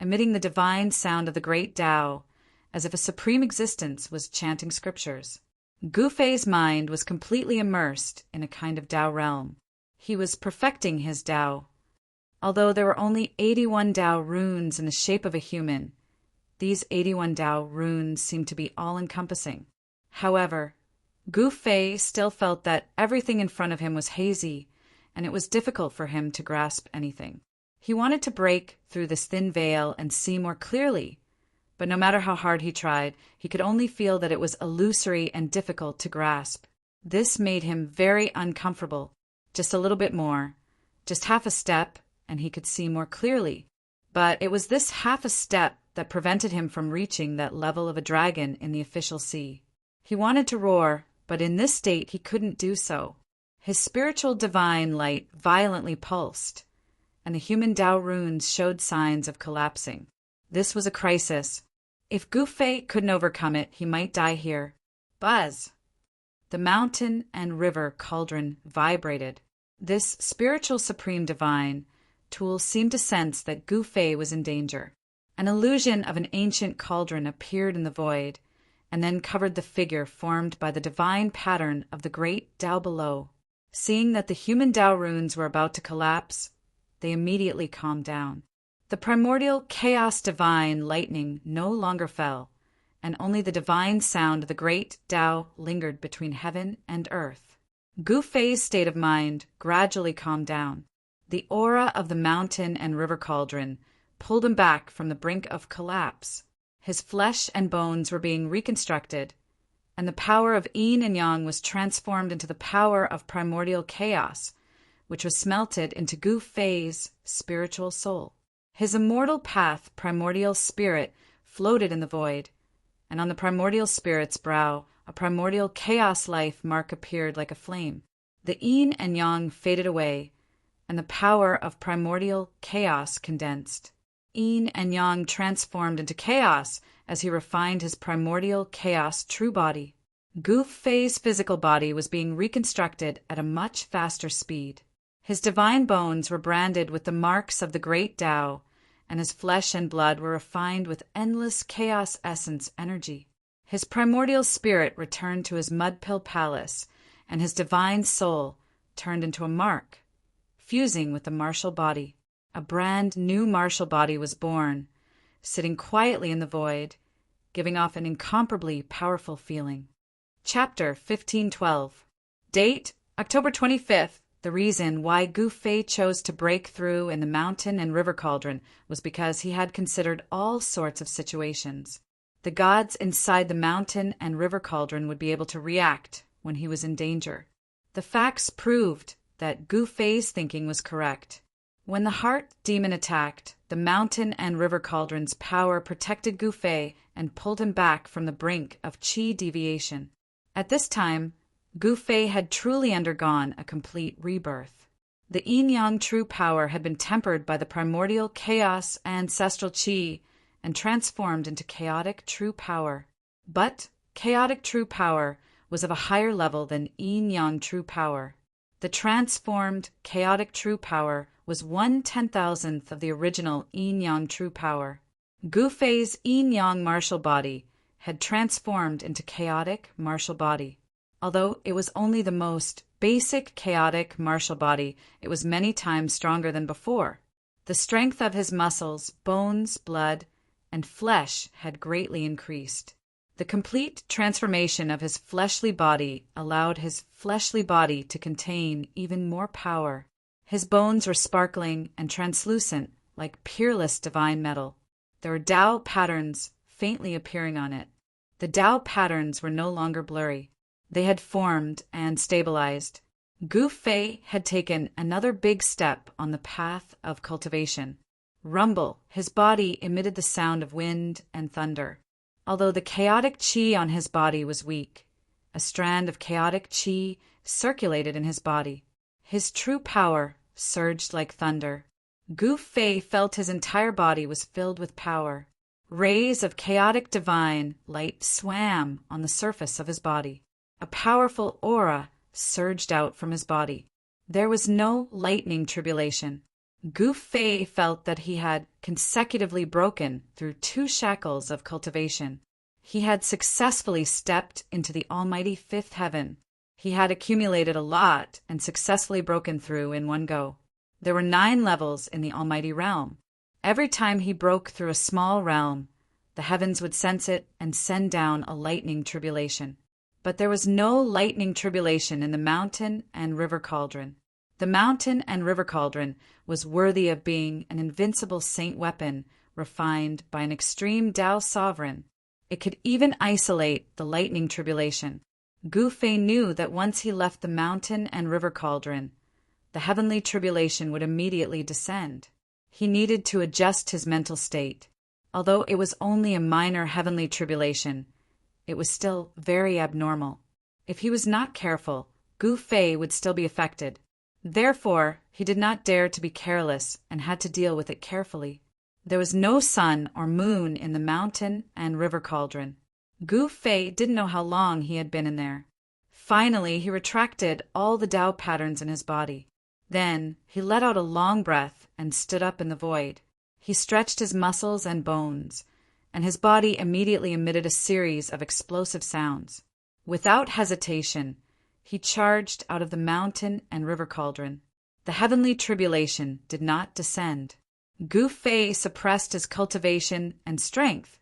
emitting the divine sound of the great Tao, as if a supreme existence was chanting scriptures. Gu Fei's mind was completely immersed in a kind of Tao realm. He was perfecting his Tao. Although there were only 81 Tao runes in the shape of a human, these 81 Tao runes seemed to be all-encompassing. However, Gu Fei still felt that everything in front of him was hazy, and it was difficult for him to grasp anything. He wanted to break through this thin veil and see more clearly, but no matter how hard he tried, he could only feel that it was illusory and difficult to grasp. This made him very uncomfortable. Just a little bit more, just half a step, and he could see more clearly. But it was this half a step that prevented him from reaching that level of a dragon in the official sea. He wanted to roar, but in this state he couldn't do so. His spiritual divine light violently pulsed, and the human Tao runes showed signs of collapsing. This was a crisis. If Gu Fei couldn't overcome it, he might die here. Buzz! The mountain and river cauldron vibrated. This spiritual supreme divine tool seemed to sense that Gu Fei was in danger. An illusion of an ancient cauldron appeared in the void, and then covered the figure formed by the divine pattern of the great Tao below. Seeing that the human Tao runes were about to collapse, they immediately calmed down. The primordial chaos divine lightning no longer fell, and only the divine sound of the great Tao lingered between heaven and earth. Gu Fei's state of mind gradually calmed down. The aura of the mountain and river cauldron pulled him back from the brink of collapse. His flesh and bones were being reconstructed, and the power of yin and yang was transformed into the power of primordial chaos, which was smelted into Gu Fei's spiritual soul. His immortal path, primordial spirit, floated in the void, and on the primordial spirit's brow, a primordial chaos life mark appeared like a flame. The yin and yang faded away, and the power of primordial chaos condensed. Yin and yang transformed into chaos as he refined his primordial chaos true body. Gu Fei's physical body was being reconstructed at a much faster speed. His divine bones were branded with the marks of the great Tao, and his flesh and blood were refined with endless chaos essence energy. His primordial spirit returned to his mud-pill palace, and his divine soul turned into a mark, fusing with the martial body. A brand new martial body was born, sitting quietly in the void, giving off an incomparably powerful feeling. Chapter 1512. Date, October 25th. The reason why Gu Fei chose to break through in the mountain and river cauldron was because he had considered all sorts of situations. The gods inside the mountain and river cauldron would be able to react when he was in danger. The facts proved that Gu Fei's thinking was correct. When the heart demon attacked, the mountain and river cauldron's power protected Gu Fei and pulled him back from the brink of qi deviation. At this time, Gu Fei had truly undergone a complete rebirth. The yin-yang true power had been tempered by the primordial chaos ancestral qi and transformed into chaotic true power. But chaotic true power was of a higher level than yin-yang true power. The transformed chaotic true power was 1/10,000th of the original yin-yang true power. Gu Fei's yin-yang martial body had transformed into chaotic martial body. Although it was only the most basic chaotic martial body, it was many times stronger than before. The strength of his muscles, bones, blood, and flesh had greatly increased. The complete transformation of his fleshly body allowed his fleshly body to contain even more power. His bones were sparkling and translucent like peerless divine metal. There were Tao patterns faintly appearing on it. The Tao patterns were no longer blurry. They had formed and stabilized. Gu Fei had taken another big step on the path of cultivation. Rumble, his body emitted the sound of wind and thunder. Although the chaotic qi on his body was weak, A strand of chaotic qi circulated in his body. His true power surged like thunder. Gu Fei felt his entire body was filled with power. Rays of chaotic divine light swam on the surface of his body. A powerful aura surged out from his body. There was no lightning tribulation. Gu Fei felt that he had consecutively broken through 2 shackles of cultivation. He had successfully stepped into the almighty 5th heaven. He had accumulated a lot and successfully broken through in one go. There were 9 levels in the almighty realm. Every time he broke through a small realm, the heavens would sense it and send down a lightning tribulation. But there was no lightning tribulation in the mountain and river cauldron. The mountain and river cauldron was worthy of being an invincible saint weapon refined by an extreme Tao sovereign. It could even isolate the lightning tribulation. Gu Fei knew that once he left the mountain and river cauldron, the heavenly tribulation would immediately descend. He needed to adjust his mental state. Although it was only a minor heavenly tribulation, it was still very abnormal. If he was not careful, Gu Fei would still be affected. Therefore, he did not dare to be careless and had to deal with it carefully. There was no sun or moon in the mountain and river cauldron. Gu Fei didn't know how long he had been in there. Finally, he retracted all the Tao patterns in his body. Then, he let out a long breath and stood up in the void. He stretched his muscles and bones, and his body immediately emitted a series of explosive sounds. Without hesitation, he charged out of the mountain and river cauldron. The heavenly tribulation did not descend. Gu Fei suppressed his cultivation and strength,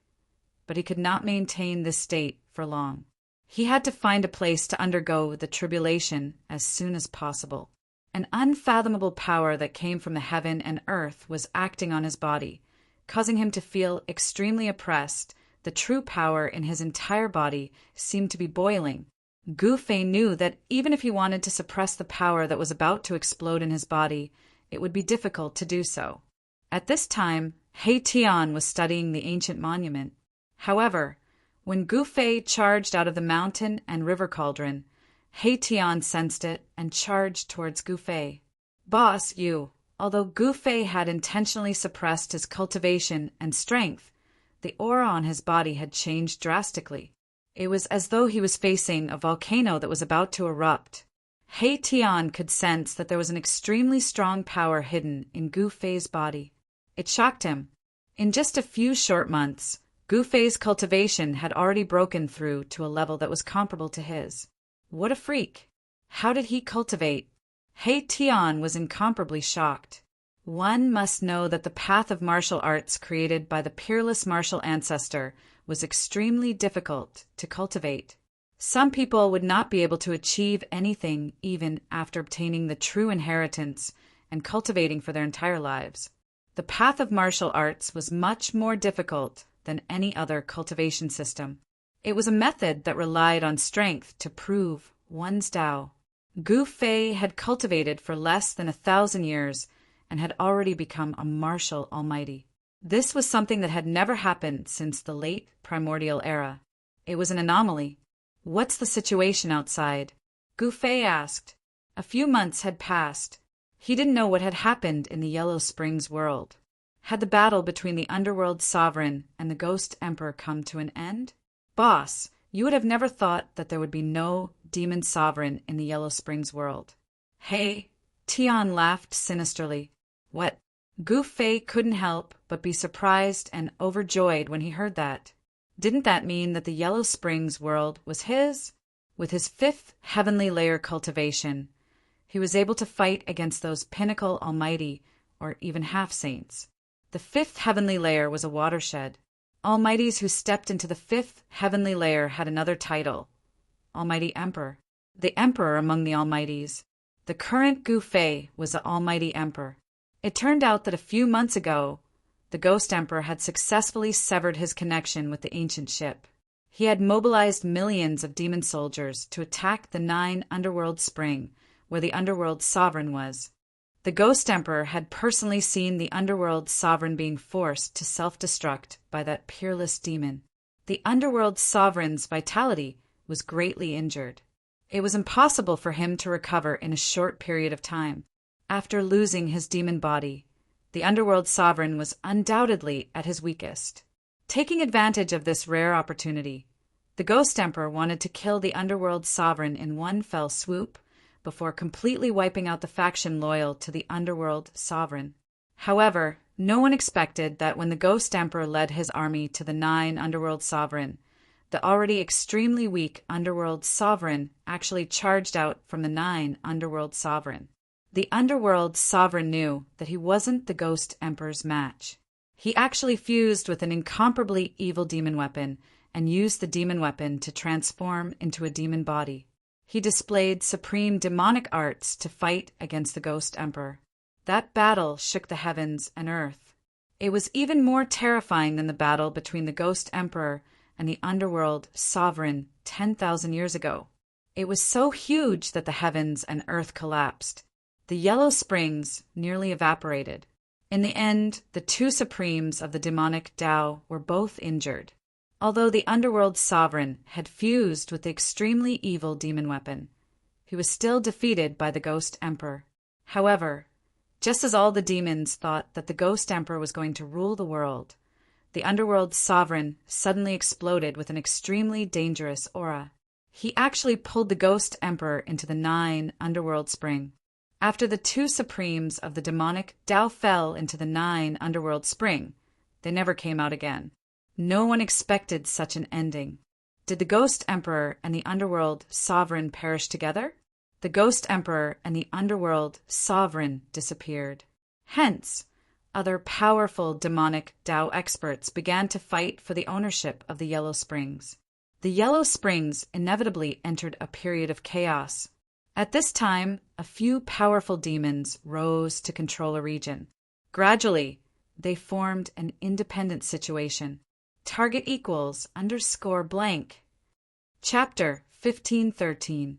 but he could not maintain this state for long. He had to find a place to undergo the tribulation as soon as possible. An unfathomable power that came from the heaven and earth was acting on his body, causing him to feel extremely oppressed. The true power in his entire body seemed to be boiling. Gu Fei knew that even if he wanted to suppress the power that was about to explode in his body, it would be difficult to do so. At this time, He Tian was studying the ancient monument. However, when Gu Fei charged out of the mountain and river cauldron, He Tian sensed it and charged towards Gu Fei. "Boss, you." Although Gu Fei had intentionally suppressed his cultivation and strength, the aura on his body had changed drastically. It was as though he was facing a volcano that was about to erupt. He Tian could sense that there was an extremely strong power hidden in Gu Fei's body. It shocked him. In just a few short months, Gu Fei's cultivation had already broken through to a level that was comparable to his. What a freak! How did he cultivate? He Tian was incomparably shocked. One must know that the path of martial arts created by the peerless martial ancestor was extremely difficult to cultivate. Some people would not be able to achieve anything even after obtaining the true inheritance and cultivating for their entire lives. The path of martial arts was much more difficult than any other cultivation system. It was a method that relied on strength to prove one's Tao. Gu Fei had cultivated for less than 1,000 years and had already become a martial almighty. This was something that had never happened since the late primordial era. It was an anomaly. "What's the situation outside?" Gu Fei asked. A few months had passed. He didn't know what had happened in the Yellow Springs world. Had the battle between the underworld sovereign and the ghost emperor come to an end? "Boss, you would have never thought that there would be no demon sovereign in the Yellow Springs world." He Tian laughed sinisterly. "What?" Gu Fei couldn't help but be surprised and overjoyed when he heard that. Didn't that mean that the Yellow Springs world was his? With his 5th heavenly layer cultivation, he was able to fight against those pinnacle almighty or even half-saints. The 5th heavenly layer was a watershed. Almighties who stepped into the 5th heavenly layer had another title, Almighty Emperor. The Emperor among the Almighties. The current Gu Fei was the Almighty Emperor. It turned out that a few months ago, the Ghost Emperor had successfully severed his connection with the ancient ship. He had mobilized millions of demon soldiers to attack the 9 underworld spring, where the underworld sovereign was. The Ghost Emperor had personally seen the underworld sovereign being forced to self-destruct by that peerless demon. The underworld sovereign's vitality was greatly injured. It was impossible for him to recover in a short period of time. After losing his demon body, the underworld sovereign was undoubtedly at his weakest. Taking advantage of this rare opportunity, the Ghost Emperor wanted to kill the underworld sovereign in one fell swoop before completely wiping out the faction loyal to the underworld sovereign. However, no one expected that when the Ghost Emperor led his army to the 9 underworld sovereign, the already extremely weak underworld sovereign actually charged out from the 9 underworld sovereign. The underworld sovereign knew that he wasn't the Ghost Emperor's match. He actually fused with an incomparably evil demon weapon and used the demon weapon to transform into a demon body. He displayed supreme demonic arts to fight against the Ghost Emperor. That battle shook the heavens and earth. It was even more terrifying than the battle between the Ghost Emperor and the underworld sovereign 10,000 years ago. It was so huge that the heavens and earth collapsed. The yellow springs nearly evaporated. In the end, the 2 supremes of the demonic Tao were both injured. Although the underworld sovereign had fused with the extremely evil demon weapon, he was still defeated by the Ghost Emperor. However, just as all the demons thought that the Ghost Emperor was going to rule the world, the underworld sovereign suddenly exploded with an extremely dangerous aura. He actually pulled the Ghost Emperor into the 9 underworld spring. After the 2 supremes of the demonic Tao fell into the 9 underworld spring, they never came out again. No one expected such an ending. Did the Ghost Emperor and the underworld sovereign perish together? The Ghost Emperor and the underworld sovereign disappeared. Hence, other powerful demonic Tao experts began to fight for the ownership of the Yellow Springs. The Yellow Springs inevitably entered a period of chaos. At this time, a few powerful demons rose to control a region. Gradually, they formed an independent situation. Target equals _blank. Chapter 1513.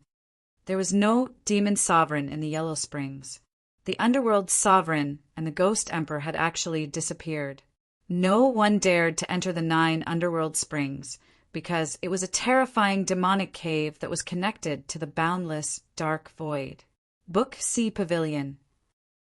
There was no demon sovereign in the Yellow Springs. The underworld sovereign and the Ghost Emperor had actually disappeared. No one dared to enter the 9 underworld springs because it was a terrifying demonic cave that was connected to the boundless dark void. Book C Pavilion.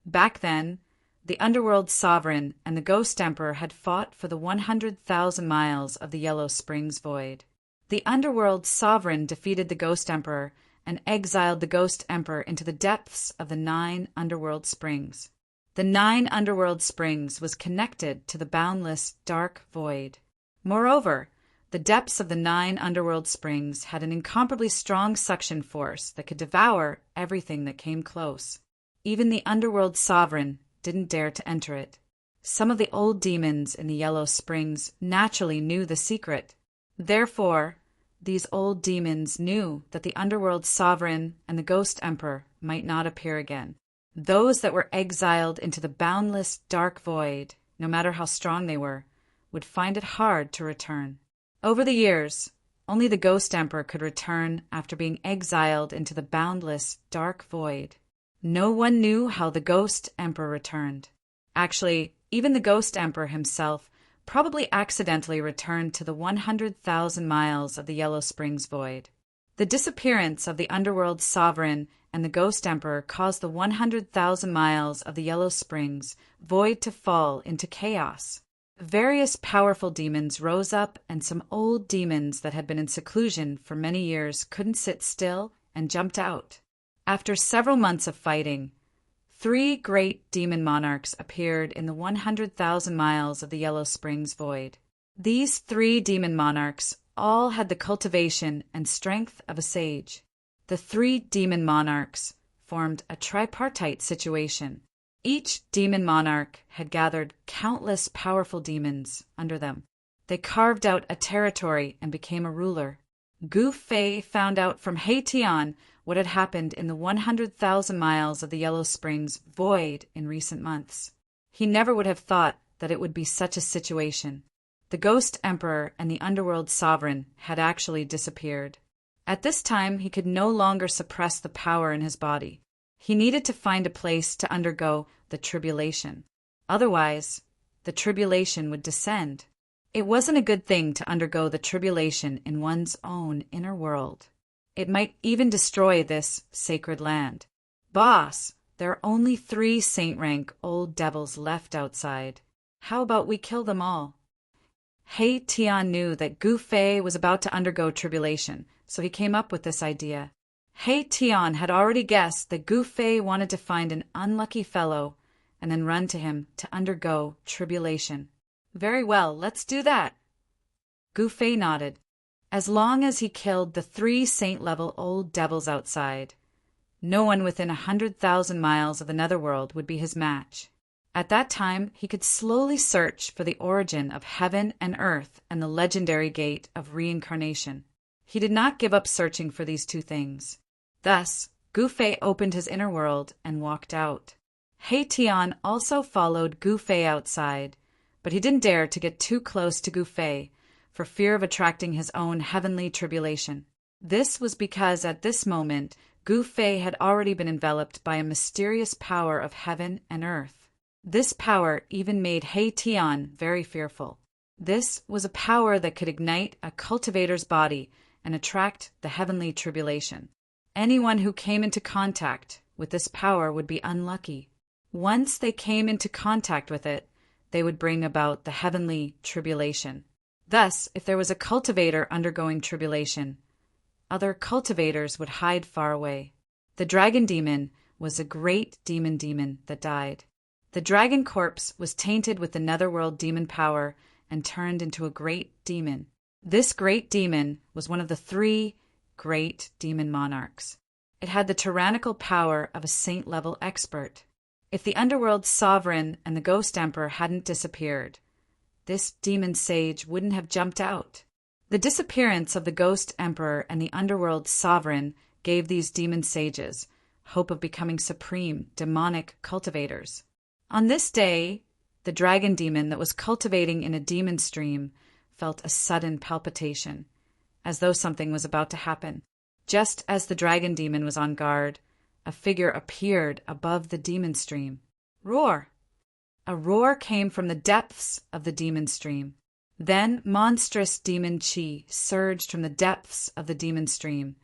Back then, the underworld sovereign and the Ghost Emperor had fought for the 100,000 miles of the Yellow Springs void. The underworld sovereign defeated the Ghost Emperor and exiled the Ghost Emperor into the depths of the 9 underworld springs. The 9 underworld springs was connected to the boundless dark void. Moreover, the depths of the 9 underworld springs had an incomparably strong suction force that could devour everything that came close. Even the underworld sovereign didn't dare to enter it. Some of the old demons in the Yellow Springs naturally knew the secret. Therefore, these old demons knew that the underworld sovereign and the Ghost Emperor might not appear again. Those that were exiled into the boundless dark void, no matter how strong they were, would find it hard to return. Over the years, only the Ghost Emperor could return after being exiled into the boundless dark void. No one knew how the Ghost Emperor returned. Actually, even the Ghost Emperor himself probably accidentally returned to the 100,000 miles of the Yellow Springs void. The disappearance of the underworld sovereign and the Ghost Emperor caused the 100,000 miles of the Yellow Springs void to fall into chaos. Various powerful demons rose up, and some old demons that had been in seclusion for many years couldn't sit still and jumped out. After several months of fighting, 3 great demon monarchs appeared in the 100,000 miles of the Yellow Springs void. These 3 demon monarchs all had the cultivation and strength of a sage. The 3 demon monarchs formed a tripartite situation. Each demon monarch had gathered countless powerful demons under them. They carved out a territory and became a ruler. Gu Fei found out from He Tian what had happened in the 100,000 miles of the Yellow Springs void in recent months. He never would have thought that it would be such a situation. The Ghost Emperor and the Underworld Sovereign had actually disappeared. At this time, he could no longer suppress the power in his body. He needed to find a place to undergo the tribulation. Otherwise, the tribulation would descend. It wasn't a good thing to undergo the tribulation in one's own inner world. It might even destroy this sacred land. Boss, there are only 3 saint-rank old devils left outside. How about we kill them all? He Tian knew that Gu Fei was about to undergo tribulation, so he came up with this idea. He Tian had already guessed that Gu Fei wanted to find an unlucky fellow and then run to him to undergo tribulation. Very well, let's do that. Gu Fei nodded. As long as he killed the 3 saint-level old devils outside, no one within 100,000 miles of the netherworld would be his match. At that time, he could slowly search for the origin of heaven and earth and the legendary gate of reincarnation. He did not give up searching for these 2 things. Thus, Gu Fei opened his inner world and walked out. He Tian also followed Gu Fei outside, but he didn't dare to get too close to Gu Fei for fear of attracting his own heavenly tribulation. This was because at this moment, Gu Fei had already been enveloped by a mysterious power of heaven and earth. This power even made He Tian very fearful. This was a power that could ignite a cultivator's body and attract the heavenly tribulation. Anyone who came into contact with this power would be unlucky. Once they came into contact with it, they would bring about the heavenly tribulation. Thus, if there was a cultivator undergoing tribulation, other cultivators would hide far away. The dragon demon was a great demon that died. The dragon corpse was tainted with the netherworld demon power and turned into a great demon. This great demon was one of the 3 great demon monarchs. It had the tyrannical power of a saint-level expert. If the underworld sovereign and the ghost emperor hadn't disappeared, this demon sage wouldn't have jumped out. The disappearance of the ghost emperor and the underworld sovereign gave these demon sages hope of becoming supreme demonic cultivators. On this day, the dragon demon that was cultivating in a demon stream felt a sudden palpitation, as though something was about to happen. Just as the dragon demon was on guard, a figure appeared above the demon stream. Roar! A roar came from the depths of the demon stream. Then monstrous demon chi surged from the depths of the demon stream,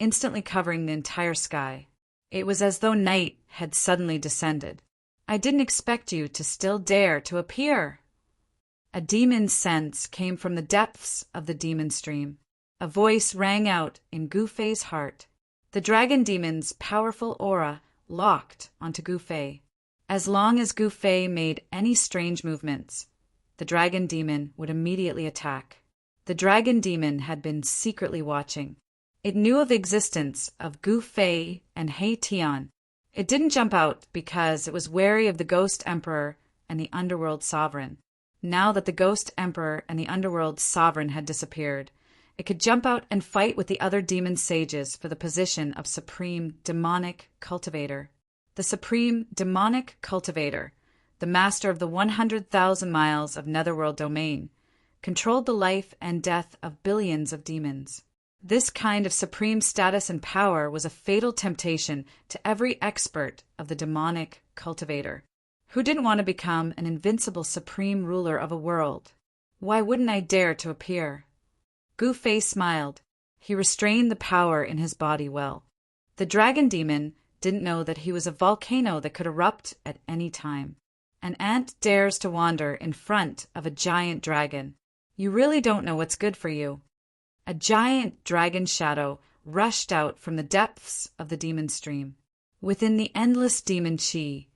instantly covering the entire sky. It was as though night had suddenly descended. I didn't expect you to still dare to appear. A demon sense came from the depths of the demon stream. A voice rang out in Gu Fei's heart. The dragon demon's powerful aura locked onto Gu Fei. As long as Gu Fei made any strange movements, the dragon demon would immediately attack. The dragon demon had been secretly watching. It knew of the existence of Gu Fei and He Tian. It didn't jump out because it was wary of the ghost emperor and the underworld sovereign. Now that the ghost emperor and the underworld sovereign had disappeared, it could jump out and fight with the other demon sages for the position of supreme demonic cultivator. The supreme demonic cultivator, the master of the 100,000 miles of netherworld domain, controlled the life and death of billions of demons. This kind of supreme status and power was a fatal temptation to every expert of the demonic cultivator. Who didn't want to become an invincible supreme ruler of a world? Why wouldn't I dare to appear? Gu Fei smiled. He restrained the power in his body well. The dragon demon didn't know that he was a volcano that could erupt at any time. An ant dares to wander in front of a giant dragon. You really don't know what's good for you. A giant dragon shadow rushed out from the depths of the demon stream. Within the endless demon chi,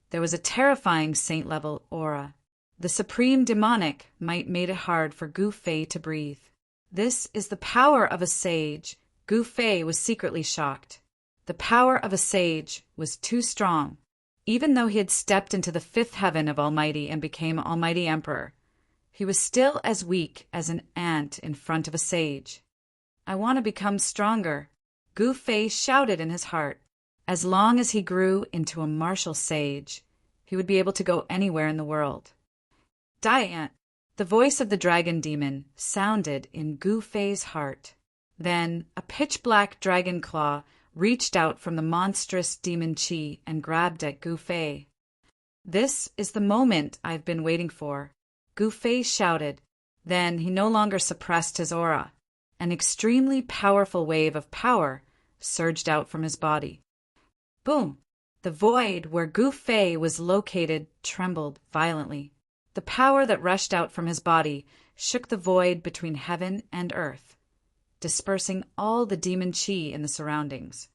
there was a terrifying saint-level aura. The supreme demonic might made it hard for Gu Fei to breathe. This is the power of a sage. Gu Fei was secretly shocked. The power of a sage was too strong. Even though he had stepped into the 5th heaven of Almighty and became Almighty Emperor, he was still as weak as an ant in front of a sage. I want to become stronger, Gu Fei shouted in his heart. As long as he grew into a martial sage, he would be able to go anywhere in the world. Die, ant! The voice of the dragon demon sounded in Gu Fei's heart. Then a pitch-black dragon claw reached out from the monstrous demon chi and grabbed at Gu Fei. This is the moment I've been waiting for, Gu Fei shouted. Then he no longer suppressed his aura. An extremely powerful wave of power surged out from his body. Boom! The void where Gu Fei was located trembled violently. The power that rushed out from his body shook the void between heaven and earth, dispersing all the demon qi in the surroundings.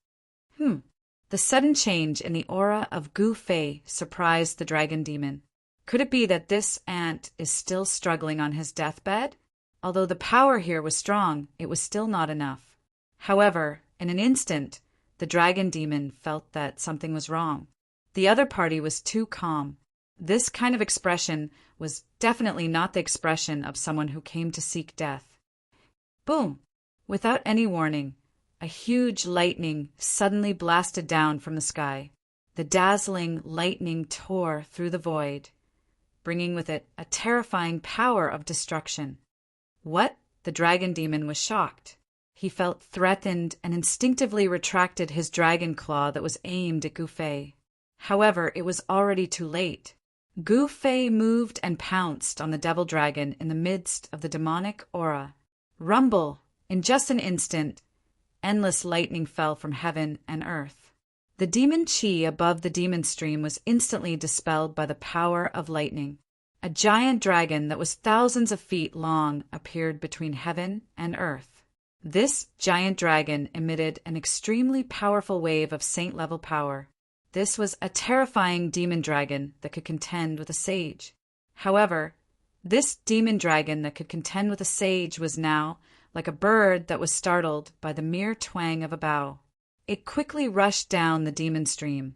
The sudden change in the aura of Gu Fei surprised the dragon demon. Could it be that this ant is still struggling on his deathbed? Although the power here was strong, it was still not enough. However, in an instant, the dragon demon felt that something was wrong. The other party was too calm. This kind of expression was definitely not the expression of someone who came to seek death. Boom! Without any warning, a huge lightning suddenly blasted down from the sky. The dazzling lightning tore through the void, bringing with it a terrifying power of destruction. What? The dragon demon was shocked. He felt threatened and instinctively retracted his dragon claw that was aimed at Gu Fei. However, it was already too late. Gu Fei moved and pounced on the devil dragon in the midst of the demonic aura. Rumble! In just an instant, endless lightning fell from heaven and earth. The demon qi above the demon stream was instantly dispelled by the power of lightning. A giant dragon that was thousands of feet long appeared between heaven and earth. This giant dragon emitted an extremely powerful wave of saint-level power. This was a terrifying demon dragon that could contend with a sage. However, this demon dragon that could contend with a sage was now like a bird that was startled by the mere twang of a bow. It quickly rushed down the demon stream,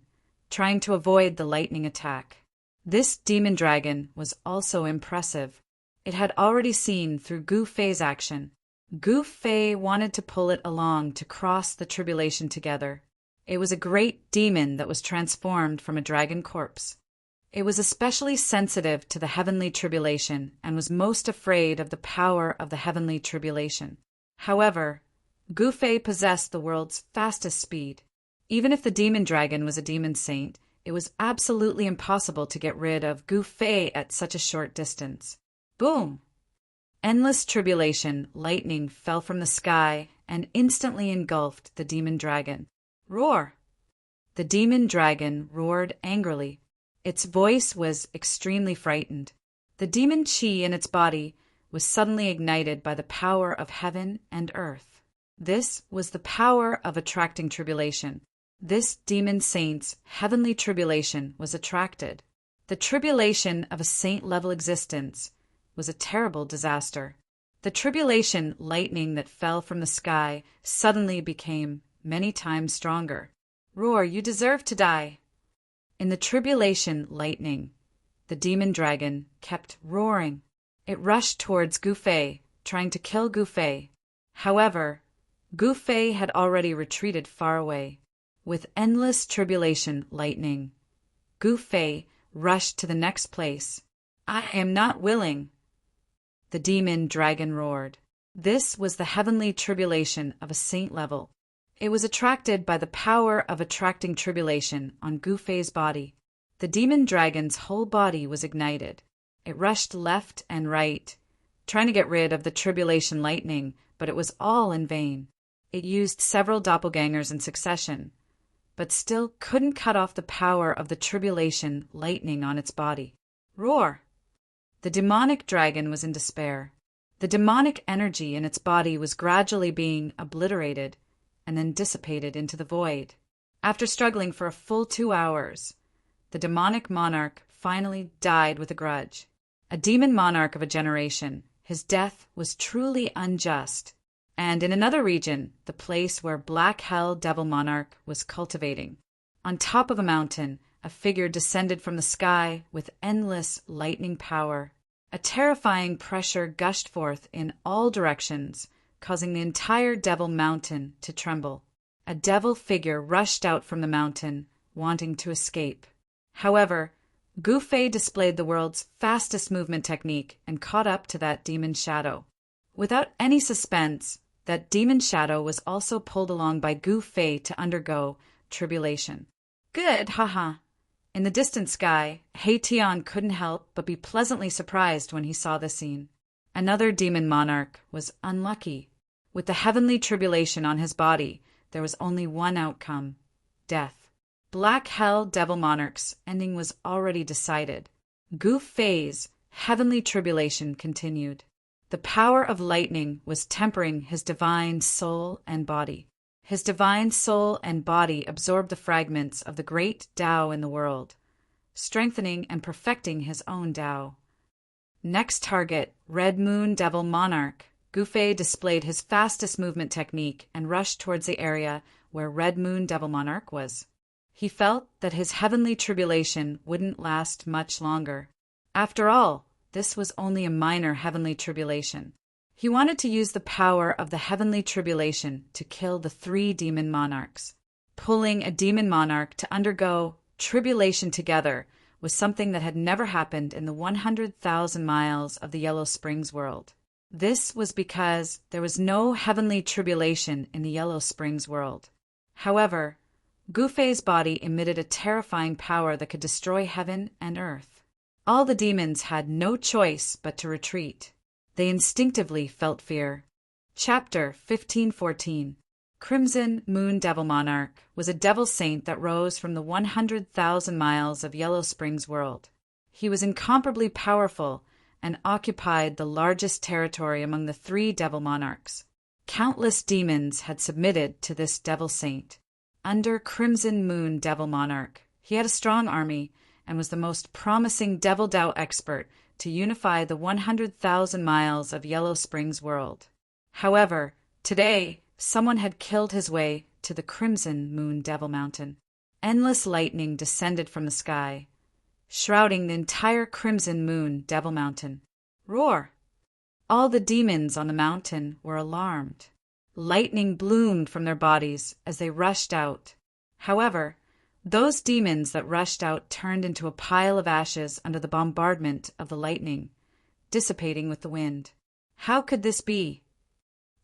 trying to avoid the lightning attack. This demon dragon was also impressive. It had already seen through Gu Fei's action. Gu Fei wanted to pull it along to cross the tribulation together. It was a great demon that was transformed from a dragon corpse. It was especially sensitive to the heavenly tribulation and was most afraid of the power of the heavenly tribulation. However, Gu Fei possessed the world's fastest speed. Even if the demon dragon was a demon saint, it was absolutely impossible to get rid of Gu Fei at such a short distance. Boom! Endless tribulation lightning fell from the sky and instantly engulfed the demon dragon. Roar! The demon dragon roared angrily. Its voice was extremely frightened. The demon qi in its body was suddenly ignited by the power of heaven and earth. This was the power of attracting tribulation. This demon saint's heavenly tribulation was attracted. The tribulation of a saint-level existence was a terrible disaster. The tribulation lightning that fell from the sky suddenly became many times stronger. Roar, you deserve to die. In the tribulation lightning, the demon dragon kept roaring. It rushed towards Gu Fei, trying to kill Gu Fei. However, Gu Fei had already retreated far away. With endless tribulation lightning, Gu Fei rushed to the next place. I am not willing. The demon dragon roared. This was the heavenly tribulation of a saint level. It was attracted by the power of attracting tribulation on Gu Fei's body. The demon dragon's whole body was ignited. It rushed left and right, trying to get rid of the tribulation lightning, but it was all in vain. It used several doppelgangers in succession, but still couldn't cut off the power of the tribulation lightning on its body. Roar! The demonic dragon was in despair. The demonic energy in its body was gradually being obliterated and then dissipated into the void. After struggling for a full 2 hours, the demonic monarch finally died with a grudge. A demon monarch of a generation, his death was truly unjust. And in another region, the place where Black Hell Devil Monarch was cultivating. On top of a mountain, a figure descended from the sky with endless lightning power. A terrifying pressure gushed forth in all directions, causing the entire Devil Mountain to tremble. A devil figure rushed out from the mountain, wanting to escape. However, Gu Fei displayed the world's fastest movement technique and caught up to that demon shadow. Without any suspense, that demon shadow was also pulled along by Gu Fei to undergo tribulation. Good, haha. In the distant sky, He Tian couldn't help but be pleasantly surprised when he saw the scene. Another demon monarch was unlucky. With the heavenly tribulation on his body, there was only one outcome: death. Black Hell devil monarch's ending was already decided. Gu Fei's heavenly tribulation continued. The power of lightning was tempering his divine soul and body. His divine soul and body absorbed the fragments of the great Tao in the world, strengthening and perfecting his own Tao. Next target, Red Moon Devil Monarch. Gu Fei displayed his fastest movement technique and rushed towards the area where Red Moon Devil Monarch was. He felt that his heavenly tribulation wouldn't last much longer. After all, this was only a minor heavenly tribulation. He wanted to use the power of the heavenly tribulation to kill the 3 demon monarchs. Pulling a demon monarch to undergo tribulation together was something that had never happened in the 100,000 miles of the Yellow Springs world. This was because there was no heavenly tribulation in the Yellow Springs world. However, Gu Fei's body emitted a terrifying power that could destroy heaven and earth. All the demons had no choice but to retreat. They instinctively felt fear. Chapter 1514. Crimson Moon Devil Monarch was a devil saint that rose from the 100,000 miles of Yellow Springs world. He was incomparably powerful and occupied the largest territory among the 3 devil monarchs. Countless demons had submitted to this devil saint. Under Crimson Moon Devil Monarch, he had a strong army and was the most promising Devil Tao expert to unify the 100,000 miles of Yellow Springs world. However, today, someone had killed his way to the Crimson Moon Devil Mountain. Endless lightning descended from the sky, shrouding the entire Crimson Moon Devil Mountain. Roar! All the demons on the mountain were alarmed. Lightning bloomed from their bodies as they rushed out. However, those demons that rushed out turned into a pile of ashes under the bombardment of the lightning, dissipating with the wind. How could this be?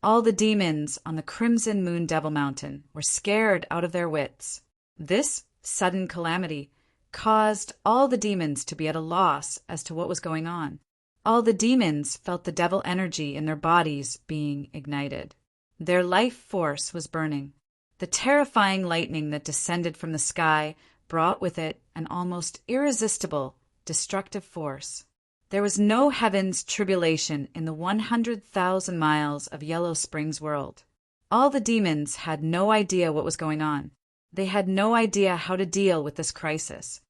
All the demons on the Crimson Moon Devil Mountain were scared out of their wits. This sudden calamity caused all the demons to be at a loss as to what was going on. All the demons felt the devil energy in their bodies being ignited. Their life force was burning. The terrifying lightning that descended from the sky brought with it an almost irresistible, destructive force. There was no heaven's tribulation in the 100,000 miles of Yellow Springs world. All the demons had no idea what was going on. They had no idea how to deal with this crisis.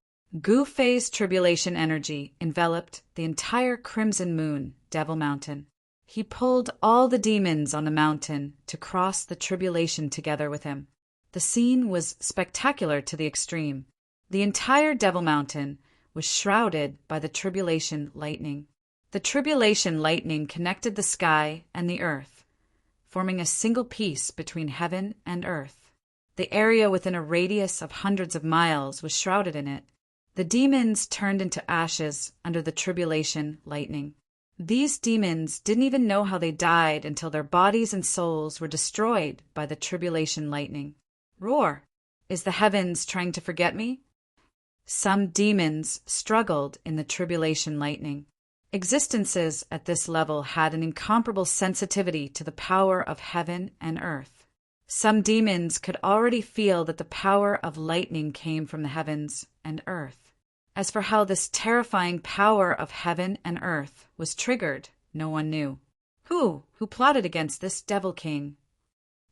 Gu Fei's tribulation energy enveloped the entire Crimson Moon Devil Mountain. He pulled all the demons on the mountain to cross the tribulation together with him. The scene was spectacular to the extreme. The entire Devil Mountain was shrouded by the tribulation lightning. The tribulation lightning connected the sky and the earth, forming a single piece between heaven and earth. The area within a radius of hundreds of miles was shrouded in it. The demons turned into ashes under the tribulation lightning. These demons didn't even know how they died until their bodies and souls were destroyed by the tribulation lightning. Roar! Is the heavens trying to forget me? Some demons struggled in the tribulation lightning. Existences at this level had an incomparable sensitivity to the power of heaven and earth. Some demons could already feel that the power of lightning came from the heavens and earth. As for how this terrifying power of heaven and earth was triggered, no one knew. Who plotted against this Devil King?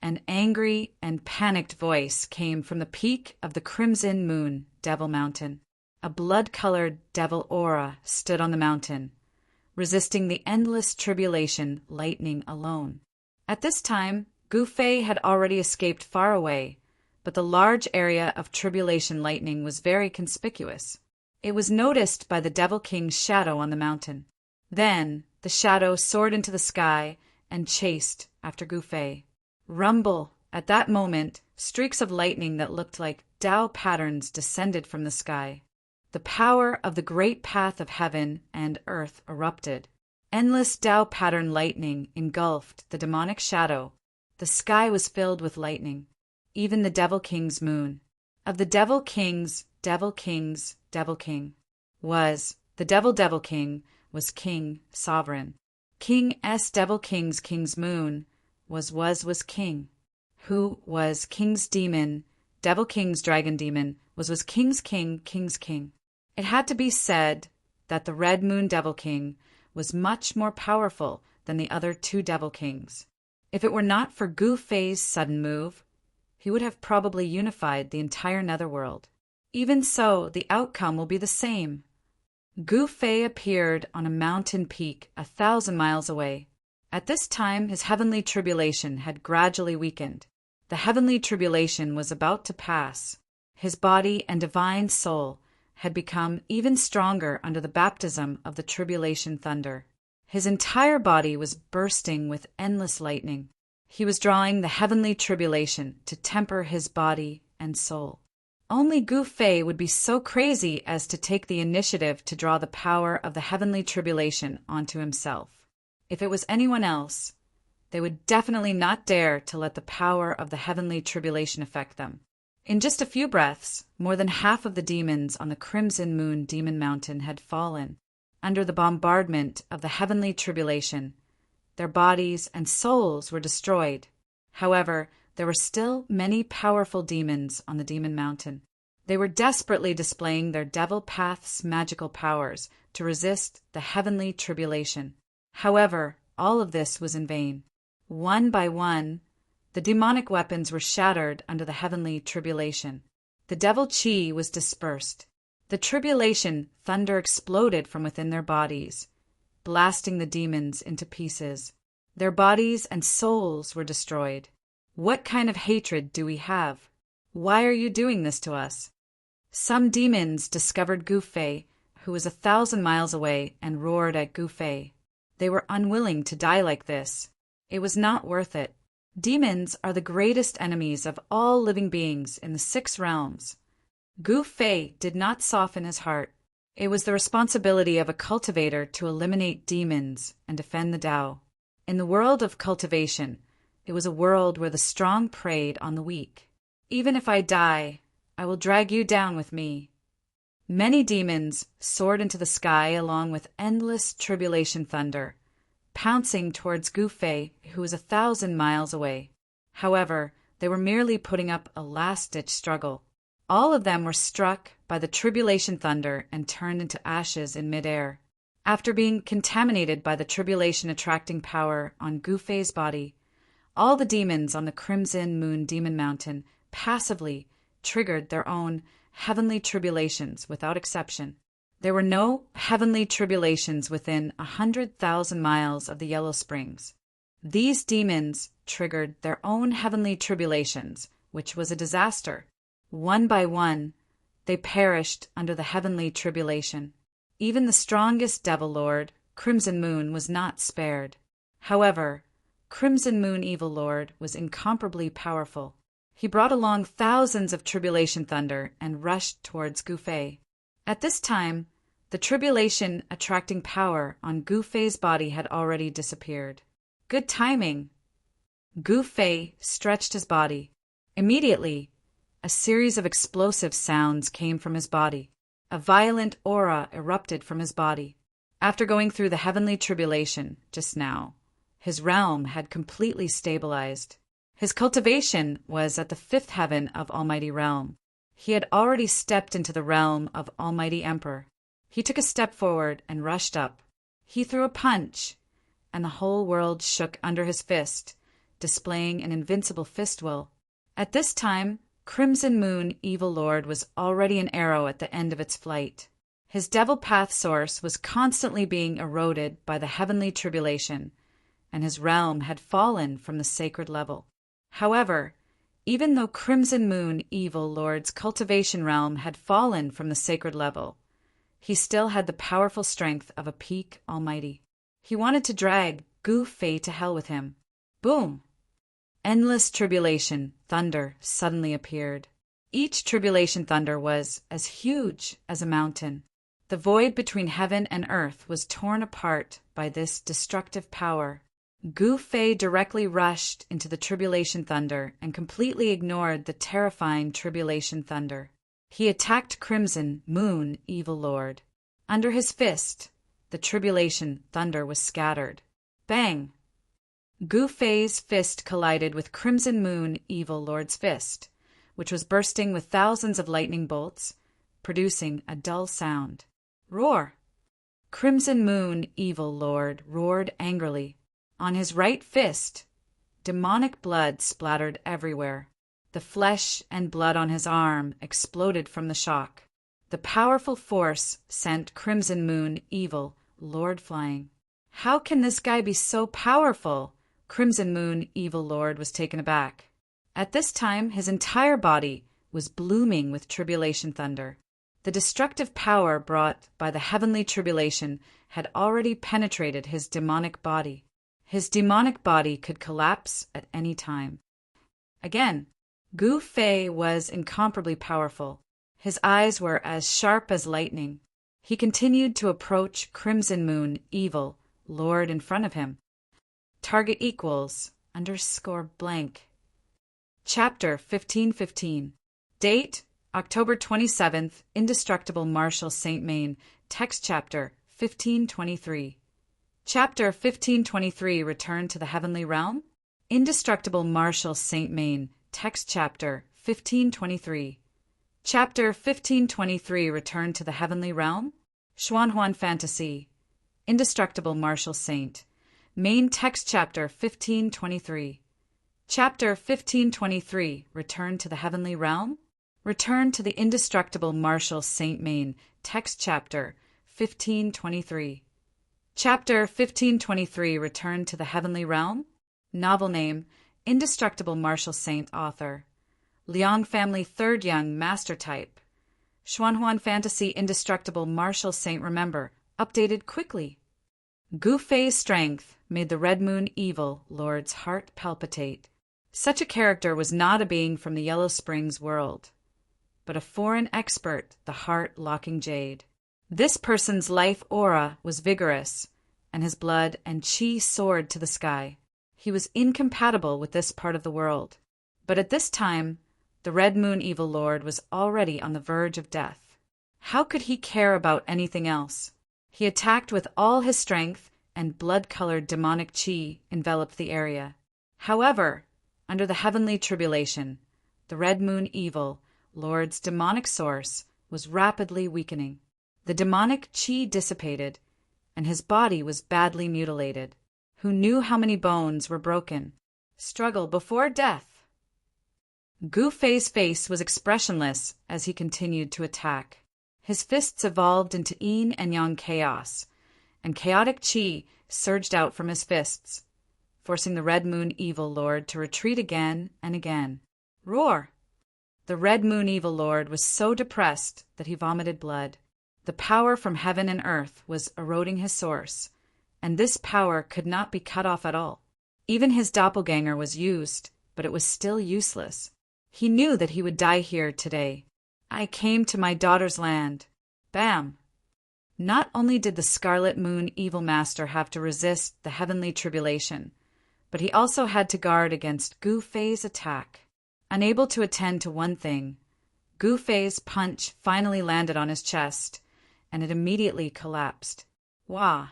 An angry and panicked voice came from the peak of the Crimson Moon Devil Mountain. A blood-colored devil aura stood on the mountain, resisting the endless tribulation lightning alone. At this time, Gu Fei had already escaped far away, but the large area of tribulation lightning was very conspicuous. It was noticed by the Devil King's shadow on the mountain. Then the shadow soared into the sky and chased after Gu Fei. Rumble! At that moment, streaks of lightning that looked like Tao patterns descended from the sky. The power of the great path of heaven and earth erupted. Endless Tao pattern lightning engulfed the demonic shadow. The sky was filled with lightning, even the Devil King's moon. Of the Devil King's Devil King's Devil King was the Devil King was King Sovereign. King S Devil King's Moon was king. Who was King's Demon, Devil King's Dragon Demon, was King's King. It had to be said that the Red Moon Devil King was much more powerful than the other two Devil Kings. If it were not for Gu Fei's sudden move, he would have probably unified the entire netherworld. Even so, the outcome will be the same. Gu Fei appeared on a mountain peak 1,000 miles away. At this time, his heavenly tribulation had gradually weakened. The heavenly tribulation was about to pass. His body and divine soul had become even stronger under the baptism of the tribulation thunder. His entire body was bursting with endless lightning. He was drawing the heavenly tribulation to temper his body and soul. Only Gu Fei would be so crazy as to take the initiative to draw the power of the heavenly tribulation onto himself. If it was anyone else, they would definitely not dare to let the power of the heavenly tribulation affect them. In just a few breaths, more than half of the demons on the Crimson Moon Demon Mountain had fallen under the bombardment of the heavenly tribulation. Their bodies and souls were destroyed. However, there were still many powerful demons on the Demon Mountain. They were desperately displaying their Devil Path's magical powers to resist the heavenly tribulation. However, all of this was in vain. One by one, the demonic weapons were shattered under the heavenly tribulation. The devil chi was dispersed. The tribulation thunder exploded from within their bodies, blasting the demons into pieces. Their bodies and souls were destroyed. What kind of hatred do we have? Why are you doing this to us? Some demons discovered Gu Fei, who was 1,000 miles away, and roared at Gu Fei. They were unwilling to die like this. It was not worth it. Demons are the greatest enemies of all living beings in the 6 realms. Gu Fei did not soften his heart. It was the responsibility of a cultivator to eliminate demons and defend the Tao. In the world of cultivation, it was a world where the strong preyed on the weak. Even if I die, I will drag you down with me. Many demons soared into the sky along with endless tribulation thunder, pouncing towards Gu Fei, who was 1,000 miles away. However, they were merely putting up a last-ditch struggle. All of them were struck by the tribulation thunder and turned into ashes in midair. After being contaminated by the tribulation attracting power on Gu Fei's body, all the demons on the Crimson Moon Demon Mountain passively triggered their own heavenly tribulations without exception. There were no heavenly tribulations within 100,000 miles of the Yellow Springs. These demons triggered their own heavenly tribulations, which was a disaster. One by one, they perished under the heavenly tribulation. Even the strongest Devil Lord, Crimson Moon, was not spared. However, Crimson Moon Evil Lord was incomparably powerful. He brought along thousands of tribulation thunder and rushed towards Gu Fei. At this time, the tribulation attracting power on Gu Fei's body had already disappeared. Good timing! Gu Fei stretched his body. Immediately, a series of explosive sounds came from his body. A violent aura erupted from his body. After going through the heavenly tribulation just now, his realm had completely stabilized. His cultivation was at the 5th heaven of Almighty Realm. He had already stepped into the realm of Almighty Emperor. He took a step forward and rushed up. He threw a punch, and the whole world shook under his fist, displaying an invincible fist will. At this time, Crimson Moon Evil Lord was already an arrow at the end of its flight. His Devil Path source was constantly being eroded by the heavenly tribulation, and his realm had fallen from the sacred level. However, even though Crimson Moon Evil Lord's cultivation realm had fallen from the sacred level, he still had the powerful strength of a peak almighty. He wanted to drag Gu Fei to hell with him. Boom! Endless tribulation thunder suddenly appeared. Each tribulation thunder was as huge as a mountain. The void between heaven and earth was torn apart by this destructive power. Gu Fei directly rushed into the tribulation thunder and completely ignored the terrifying tribulation thunder. He attacked Crimson Moon Evil Lord. Under his fist, the tribulation thunder was scattered. Bang! Gu Fei's fist collided with Crimson Moon Evil Lord's fist, which was bursting with thousands of lightning bolts, producing a dull sound. Roar! Crimson Moon Evil Lord roared angrily. On his right fist, demonic blood splattered everywhere. The flesh and blood on his arm exploded from the shock. The powerful force sent Crimson Moon Evil Lord flying. How can this guy be so powerful? Crimson Moon Evil Lord was taken aback. At this time, his entire body was blooming with tribulation thunder. The destructive power brought by the heavenly tribulation had already penetrated his demonic body. His demonic body could collapse at any time. Again, Gu Fei was incomparably powerful. His eyes were as sharp as lightning. He continued to approach Crimson Moon Evil Lord in front of him. Target equals _blank. Chapter 1515. Date October 27th. Indestructible Marshal Saint Main. Text chapter 1523. Chapter 1523. Return to the Heavenly Realm. Indestructible Marshal Saint Main. Text chapter 1523. Chapter 1523. Return to the Heavenly Realm. Xuanhuan Fantasy. Indestructible Marshal Saint Main. Text chapter 1523. Chapter 1523. Return to the Heavenly Realm. Return to the Indestructible Marshal Saint Main. Text chapter 1523. Chapter 1523. Return to the Heavenly Realm. Novel name Indestructible Marshal Saint. Author Liang Family. Third Young Master Type. Xuanhuan Fantasy. Indestructible Marshal Saint. Remember, updated quickly. Gu Fei's strength made the Red Moon Evil Lord's heart palpitate. Such a character was not a being from the Yellow Springs world, but a foreign expert, the heart-locking jade. This person's life aura was vigorous, and his blood and chi soared to the sky. He was incompatible with this part of the world. But at this time, the Red Moon Evil Lord was already on the verge of death. How could he care about anything else? He attacked with all his strength, and blood-colored demonic chi enveloped the area. However, under the heavenly tribulation, the Red Moon Evil Lord's demonic source was rapidly weakening. The demonic chi dissipated, and his body was badly mutilated. Who knew how many bones were broken? Struggle before death. Gu Fei's face was expressionless as he continued to attack. His fists evolved into yin and yang chaos, and chaotic chi surged out from his fists, forcing the Red Moon Evil Lord to retreat again and again. Roar! The Red Moon Evil Lord was so depressed that he vomited blood. The power from heaven and earth was eroding his source, and this power could not be cut off at all. Even his doppelganger was used, but it was still useless. He knew that he would die here today. I came to my daughter's land. Bam! Not only did the Scarlet Moon Evil Master have to resist the heavenly tribulation, but he also had to guard against Gu Fei's attack. Unable to attend to one thing, Gu Fei's punch finally landed on his chest, and it immediately collapsed. Wah!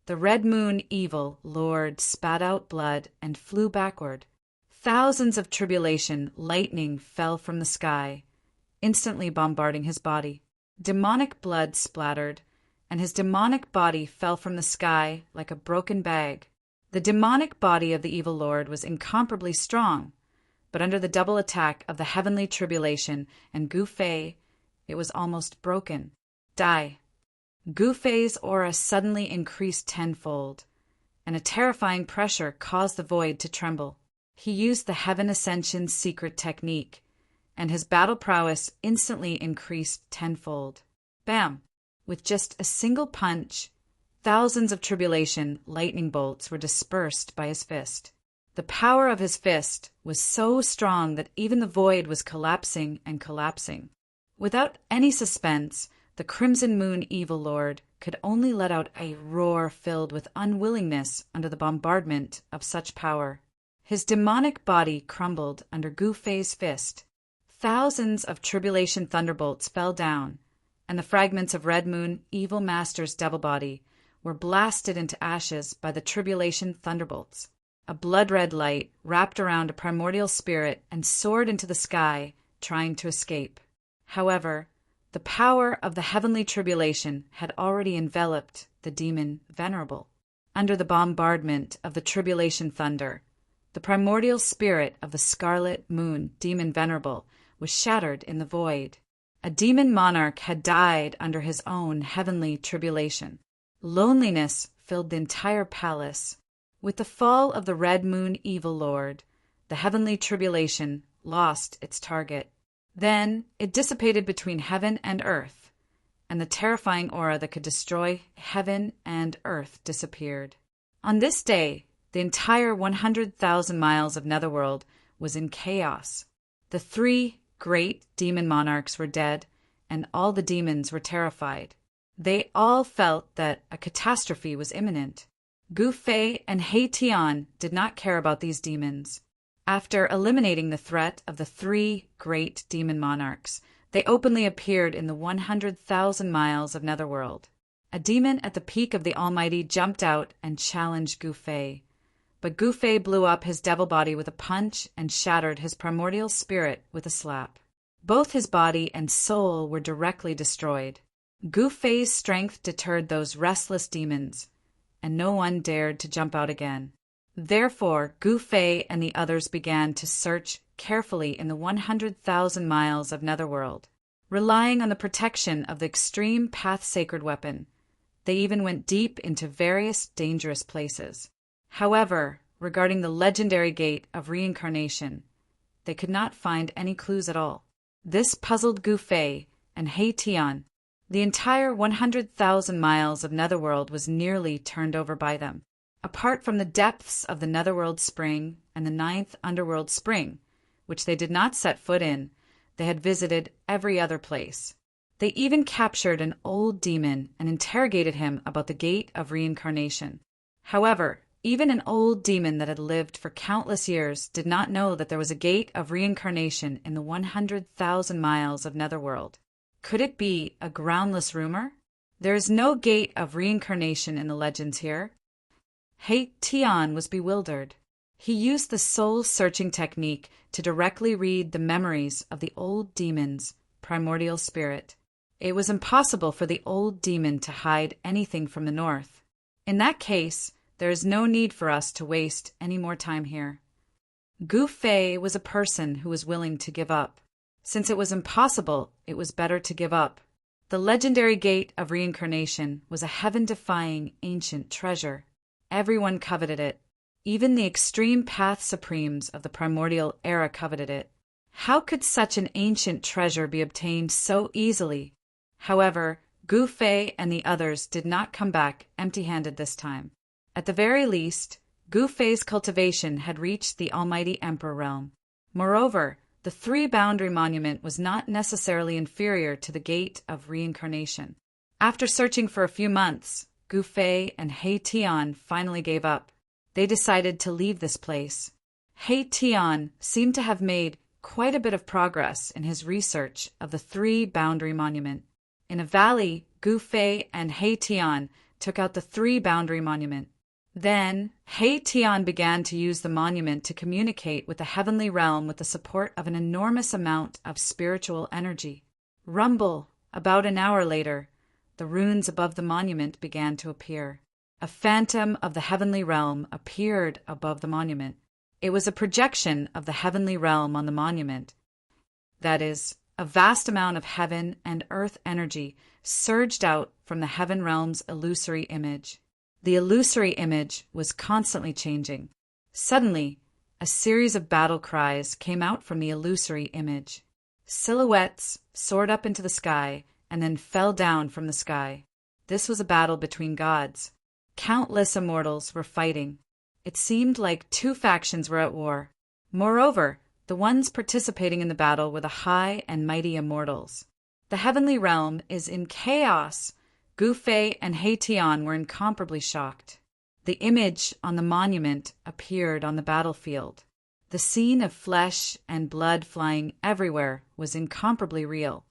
The Red Moon Evil Lord spat out blood and flew backward. Thousands of tribulation lightning fell from the sky, instantly bombarding his body. Demonic blood splattered, and his demonic body fell from the sky like a broken bag. The demonic body of the Evil Lord was incomparably strong, but under the double attack of the heavenly tribulation and Gu Fei, it was almost broken. Die! Gu Fei's aura suddenly increased tenfold, and a terrifying pressure caused the void to tremble. He used the Heaven Ascension secret technique, and his battle prowess instantly increased tenfold. Bam! With just a single punch, thousands of tribulation lightning bolts were dispersed by his fist. The power of his fist was so strong that even the void was collapsing and collapsing. Without any suspense, the Crimson Moon Evil Lord could only let out a roar filled with unwillingness under the bombardment of such power. His demonic body crumbled under Gu Fei's fist. Thousands of tribulation thunderbolts fell down, and the fragments of Red Moon Evil Master's devil body were blasted into ashes by the tribulation thunderbolts. A blood-red light wrapped around a primordial spirit and soared into the sky, trying to escape. However, the power of the heavenly tribulation had already enveloped the demon Venerable. Under the bombardment of the tribulation thunder, the primordial spirit of the scarlet moon demon Venerable was shattered in the void. A demon monarch had died under his own heavenly tribulation. Loneliness filled the entire palace. With the fall of the red moon evil lord, the heavenly tribulation lost its target. Then it dissipated between heaven and earth, and the terrifying aura that could destroy heaven and earth disappeared. On this day, the entire 100,000 miles of Netherworld was in chaos. The 3 great demon monarchs were dead, and all the demons were terrified. They all felt that a catastrophe was imminent. Gu Fei and He Tian did not care about these demons. After eliminating the threat of the 3 great demon monarchs, they openly appeared in the 100,000 miles of Netherworld. A demon at the peak of the Almighty jumped out and challenged Gu Fei. But Gu Fei blew up his devil body with a punch and shattered his primordial spirit with a slap. Both his body and soul were directly destroyed. Gu Fei's strength deterred those restless demons, and no one dared to jump out again. Therefore, Gu Fei and the others began to search carefully in the 100,000 miles of Netherworld. Relying on the protection of the extreme path sacred weapon, they even went deep into various dangerous places. However, regarding the legendary gate of reincarnation, they could not find any clues at all. This puzzled Gu Fei and He Tian. The entire 100,000 miles of Netherworld was nearly turned over by them. Apart from the depths of the Netherworld Spring and the 9th Underworld Spring, which they did not set foot in, they had visited every other place. They even captured an old demon and interrogated him about the gate of reincarnation. However, even an old demon that had lived for countless years did not know that there was a gate of reincarnation in the 100,000 miles of Netherworld. Could it be a groundless rumor? There is no gate of reincarnation in the legends here. He Tian was bewildered. He used the soul-searching technique to directly read the memories of the old demon's primordial spirit. It was impossible for the old demon to hide anything from the north. In that case, there is no need for us to waste any more time here. Gu Fei was a person who was willing to give up. Since it was impossible, it was better to give up. The legendary gate of reincarnation was a heaven-defying ancient treasure. Everyone coveted it. Even the extreme path supremes of the primordial era coveted it. How could such an ancient treasure be obtained so easily? However, Gu Fei and the others did not come back empty-handed this time. At the very least, Gu Fei's cultivation had reached the Almighty Emperor realm. Moreover, the 3-boundary monument was not necessarily inferior to the gate of reincarnation. After searching for a few months, Gu Fei and He Tian finally gave up. They decided to leave this place. He Tian seemed to have made quite a bit of progress in his research of the 3-boundary monument. In a valley, Gu Fei and He Tian took out the 3-boundary monument. Then, He Tian began to use the monument to communicate with the heavenly realm with the support of an enormous amount of spiritual energy. Rumble! About an hour later, the runes above the monument began to appear. A phantom of the heavenly realm appeared above the monument. It was a projection of the heavenly realm on the monument. That is, a vast amount of heaven and earth energy surged out from the heaven realm's illusory image. The illusory image was constantly changing. Suddenly, a series of battle cries came out from the illusory image. Silhouettes soared up into the sky and then fell down from the sky. This was a battle between gods. Countless immortals were fighting. It seemed like 2 factions were at war. Moreover, the ones participating in the battle were the high and mighty immortals. The heavenly realm is in chaos. Gu Fei and He Tian were incomparably shocked. The image on the monument appeared on the battlefield. The scene of flesh and blood flying everywhere was incomparably real.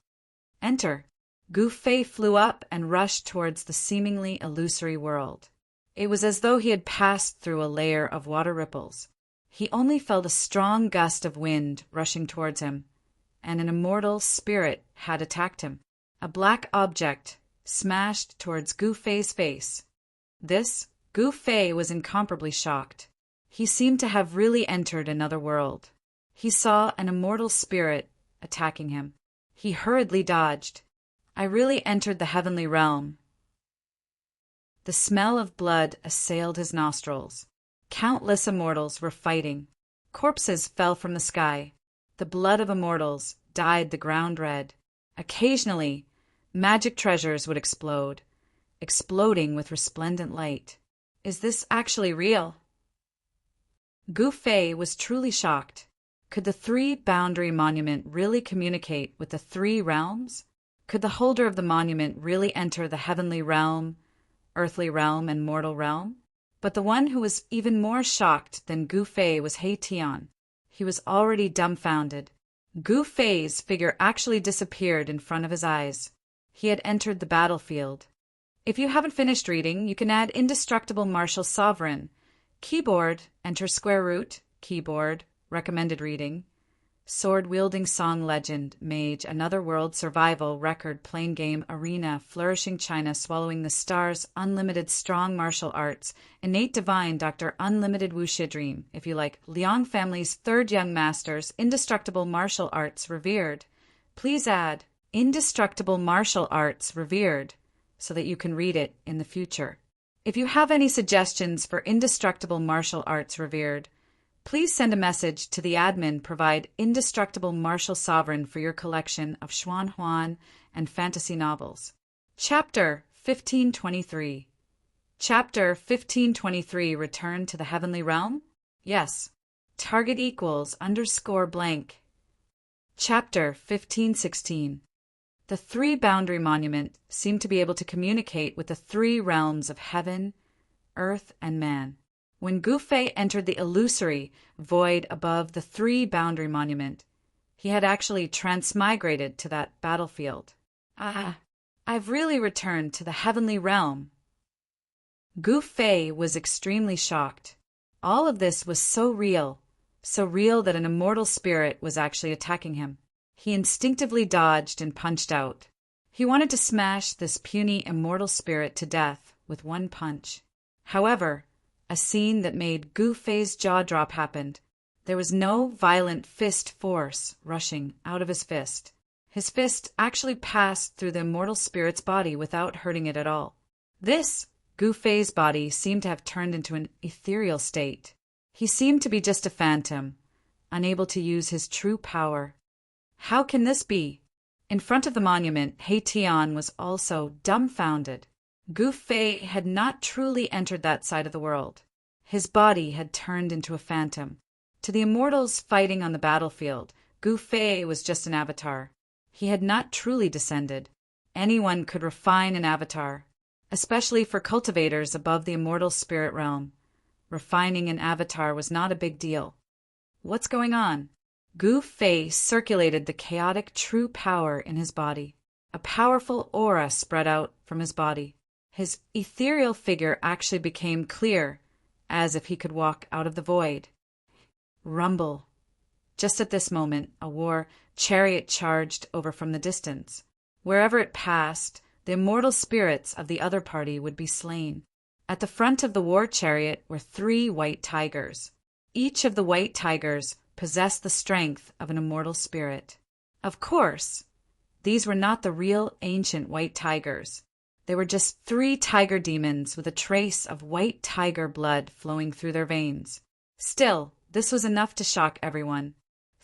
Enter. Gu Fei flew up and rushed towards the seemingly illusory world. It was as though he had passed through a layer of water ripples. He only felt a strong gust of wind rushing towards him, and an immortal spirit had attacked him. A black object smashed towards Gu Fei's face. Gu Fei was incomparably shocked. He seemed to have really entered another world. He saw an immortal spirit attacking him. He hurriedly dodged. I really entered the heavenly realm. The smell of blood assailed his nostrils. Countless immortals were fighting. Corpses fell from the sky. The blood of immortals dyed the ground red. Occasionally, magic treasures would explode, exploding with resplendent light. Is this actually real? Gu Fei was truly shocked. Could the three-boundary monument really communicate with the three realms? Could the holder of the monument really enter the heavenly realm, earthly realm, and mortal realm? But the one who was even more shocked than Gu Fei was He Tian. He was already dumbfounded. Gu Fei's figure actually disappeared in front of his eyes. He had entered the battlefield. If you haven't finished reading, you can add Indestructible Martial Sovereign. Keyboard, enter square root, keyboard, recommended reading. Sword-wielding song legend, mage, another world survival, record, plain game, arena, flourishing China, swallowing the stars, unlimited strong martial arts, innate divine, Dr. Unlimited Wuxia dream, if you like, Liang family's third young masters, indestructible martial arts, revered. Please add indestructible martial arts, revered, so that you can read it in the future. If you have any suggestions for indestructible martial arts, revered, please send a message to the admin. Provide Indestructible Martial Sovereign for your collection of Xuan Huan and fantasy novels. Chapter 1523. Chapter 1523. Return to the Heavenly Realm? Yes. Target equals _blank. Chapter 1516. The three-boundary monument seemed to be able to communicate with the three realms of heaven, earth, and man. When Gu Fei entered the illusory void above the three-boundary monument, he had actually transmigrated to that battlefield. I've really returned to the heavenly realm. Gu Fei was extremely shocked. All of this was so real that an immortal spirit was actually attacking him. He instinctively dodged and punched out. He wanted to smash this puny immortal spirit to death with one punch. However, a scene that made Gu Fei's jaw drop happened. There was no violent fist force rushing out of his fist. His fist actually passed through the immortal spirit's body without hurting it at all. Gu Fei's body seemed to have turned into an ethereal state. He seemed to be just a phantom, unable to use his true power. How can this be? In front of the monument, He Tian was also dumbfounded. Gu Fei had not truly entered that side of the world. His body had turned into a phantom. To the immortals fighting on the battlefield, Gu Fei was just an avatar. He had not truly descended. Anyone could refine an avatar, especially for cultivators above the immortal spirit realm. Refining an avatar was not a big deal. What's going on? Gu Fei circulated the chaotic true power in his body. A powerful aura spread out from his body. His ethereal figure actually became clear, as if he could walk out of the void. Rumble. Just at this moment, a war chariot charged over from the distance. Wherever it passed, the immortal spirits of the other party would be slain. At the front of the war chariot were 3 white tigers. Each of the white tigers possessed the strength of an immortal spirit. Of course, these were not the real ancient white tigers. They were just 3 tiger demons with a trace of white tiger blood flowing through their veins. Still, this was enough to shock everyone.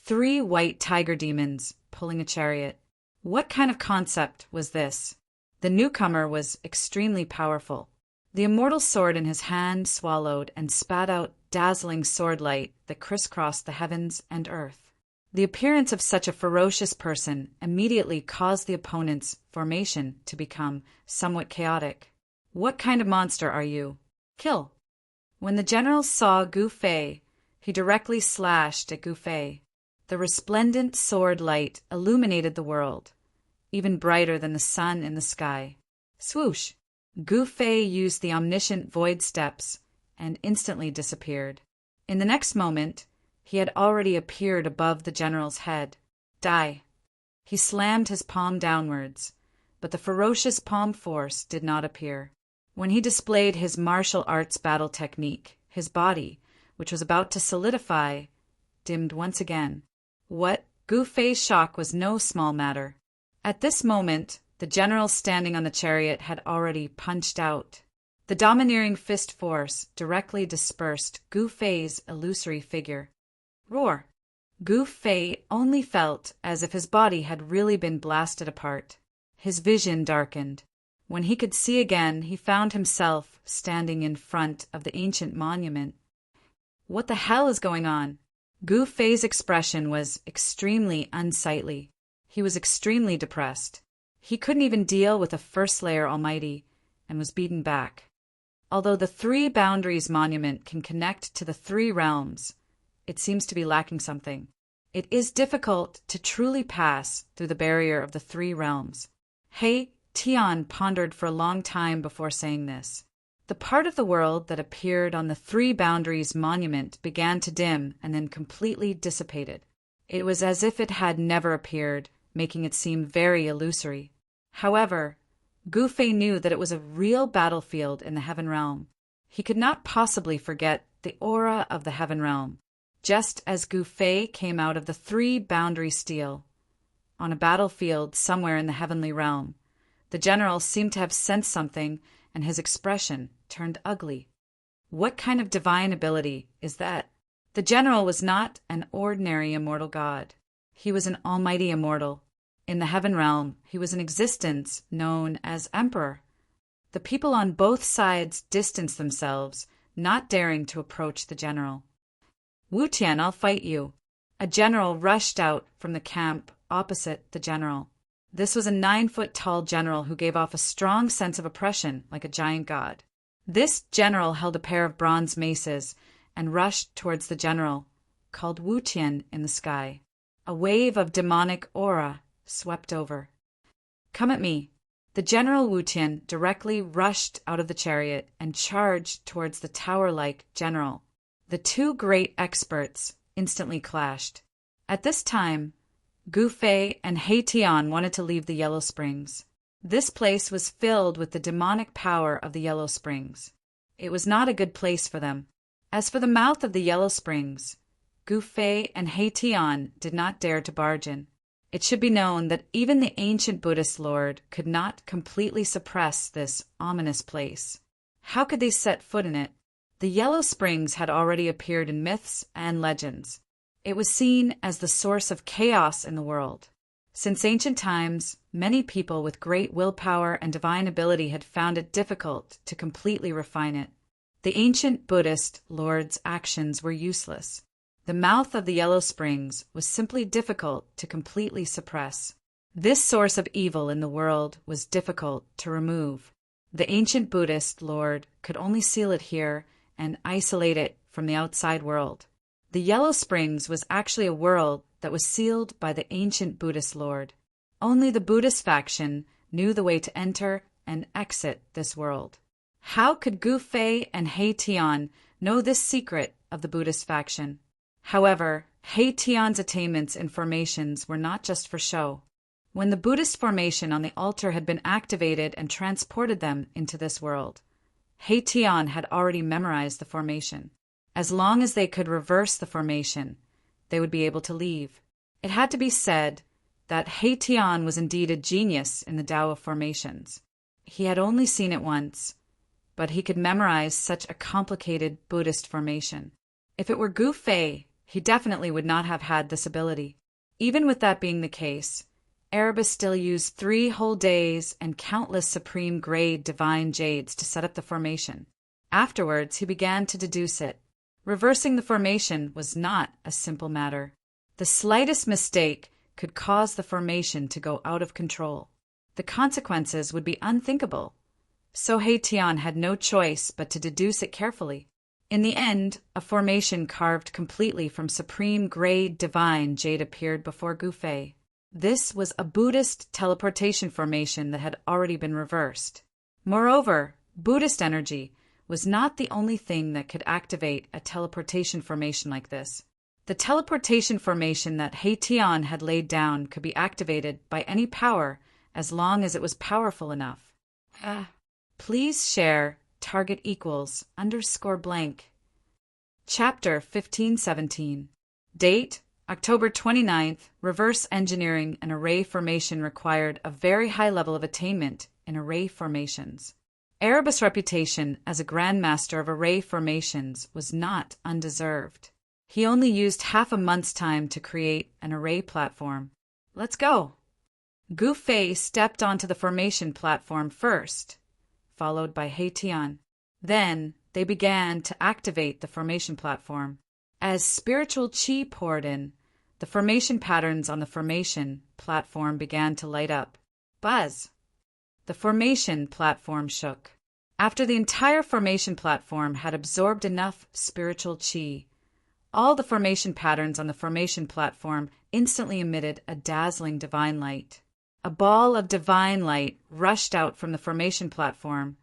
3 white tiger demons pulling a chariot. What kind of concept was this? The newcomer was extremely powerful. The immortal sword in his hand swallowed and spat out dazzling sword light that crisscrossed the heavens and earth. The appearance of such a ferocious person immediately caused the opponent's formation to become somewhat chaotic. What kind of monster are you? Kill. When the general saw Gu Fei, he directly slashed at Gu Fei. The resplendent sword light illuminated the world. even brighter than the sun in the sky. Swoosh! Gu Fei used the omniscient void steps and instantly disappeared. In the next moment, he had already appeared above the general's head. Die! He slammed his palm downwards, but the ferocious palm force did not appear. When he displayed his martial arts battle technique, his body, which was about to solidify, dimmed once again. What? Gu Fei's shock was no small matter. At this moment, the general standing on the chariot had already punched out. The domineering fist force directly dispersed Gu Fei's illusory figure. Roar! Gu Fei only felt as if his body had really been blasted apart. His vision darkened. When he could see again, he found himself standing in front of the ancient monument. What the hell is going on? Gu Fei's expression was extremely unsightly. He was extremely depressed. He couldn't even deal with a First Layer Almighty and was beaten back. Although the Three Boundaries monument can connect to the three realms, it seems to be lacking something. It is difficult to truly pass through the barrier of the three realms. He Tian pondered for a long time before saying this. The part of the world that appeared on the Three Boundaries monument began to dim and then completely dissipated. It was as if it had never appeared, making it seem very illusory. However, Gu Fei knew that it was a real battlefield in the Heaven Realm. He could not possibly forget the aura of the Heaven Realm. Just as Gu Fei came out of the Three Boundary Steel, on a battlefield somewhere in the Heavenly Realm, the general seemed to have sensed something, and his expression turned ugly. What kind of divine ability is that? The general was not an ordinary immortal god. He was an almighty immortal. In the Heaven Realm, he was an existence known as Emperor. The people on both sides distanced themselves, not daring to approach the general. Wu Tian, I'll fight you. A general rushed out from the camp opposite the general. This was a 9-foot-tall general who gave off a strong sense of oppression, like a giant god. This general held a pair of bronze maces and rushed towards the general, called Wu Tian in the sky. A wave of demonic aura swept over. Come at me. The general Wu Tian directly rushed out of the chariot and charged towards the tower-like general. The two great experts instantly clashed. At this time, Gu Fei and He Tian wanted to leave the Yellow Springs. This place was filled with the demonic power of the Yellow Springs. It was not a good place for them. As for the mouth of the Yellow Springs, Gu Fei and He Tian did not dare to barge in. It should be known that even the ancient Buddhist lord could not completely suppress this ominous place. How could they set foot in it? The Yellow Springs had already appeared in myths and legends. It was seen as the source of chaos in the world. Since ancient times, many people with great willpower and divine ability had found it difficult to completely refine it. The ancient Buddhist lord's actions were useless. The mouth of the Yellow Springs was simply difficult to completely suppress. This source of evil in the world was difficult to remove. The ancient Buddhist lord could only seal it here and isolate it from the outside world. The Yellow Springs was actually a world that was sealed by the ancient Buddhist lord. Only the Buddhist faction knew the way to enter and exit this world. How could Gu Fei and He Tian know this secret of the Buddhist faction? However, He Tian's attainments and formations were not just for show. When the Buddhist formation on the altar had been activated and transported them into this world, He Tian had already memorized the formation. As long as they could reverse the formation, they would be able to leave. It had to be said that He Tian was indeed a genius in the Tao of formations. He had only seen it once, but he could memorize such a complicated Buddhist formation. If it were Gu Fei, he definitely would not have had this ability. Even with that being the case, Erebus still used 3 whole days and countless supreme-grade divine jades to set up the formation. Afterwards, he began to deduce it. Reversing the formation was not a simple matter. The slightest mistake could cause the formation to go out of control. The consequences would be unthinkable. So He Tian had no choice but to deduce it carefully. In the end, a formation carved completely from supreme grade divine jade appeared before Gu Fei. This was a Buddhist teleportation formation that had already been reversed. Moreover, Buddhist energy was not the only thing that could activate a teleportation formation like this. The teleportation formation that Haitian had laid down could be activated by any power as long as it was powerful enough. Please share target equals _blank. Chapter 1517. Date, October 29th. Reverse engineering an array formation required a very high level of attainment in array formations. Erebus' reputation as a grandmaster of array formations was not undeserved. He only used half a month's time to create an array platform. Let's go! Gu Fei stepped onto the formation platform first, followed by Haitian. Then they began to activate the formation platform. As spiritual chi poured in, the formation patterns on the formation platform began to light up. Buzz! The formation platform shook. After the entire formation platform had absorbed enough spiritual chi, all the formation patterns on the formation platform instantly emitted a dazzling divine light. A ball of divine light rushed out from the formation platform,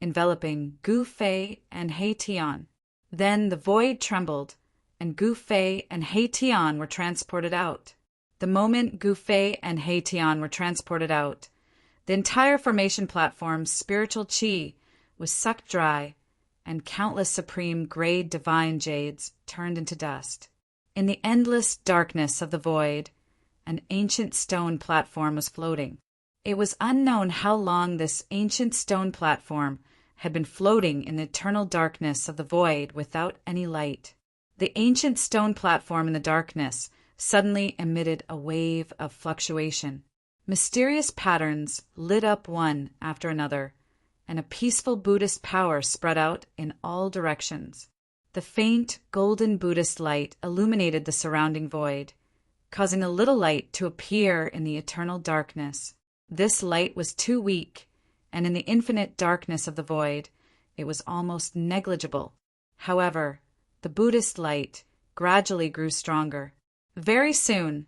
enveloping Gu Fei and Haitian. Then the void trembled, and Gu Fei and Haitian were transported out. The moment Gu Fei and Haitian were transported out, the entire formation platform's spiritual chi was sucked dry, and countless supreme grade divine jades turned into dust. In the endless darkness of the void, an ancient stone platform was floating. It was unknown how long this ancient stone platform had been floating in the eternal darkness of the void without any light. The ancient stone platform in the darkness suddenly emitted a wave of fluctuation. Mysterious patterns lit up one after another, and a peaceful Buddhist power spread out in all directions. The faint, golden Buddhist light illuminated the surrounding void, causing a little light to appear in the eternal darkness. This light was too weak, and in the infinite darkness of the void, it was almost negligible. However, the Buddhist light gradually grew stronger. Very soon,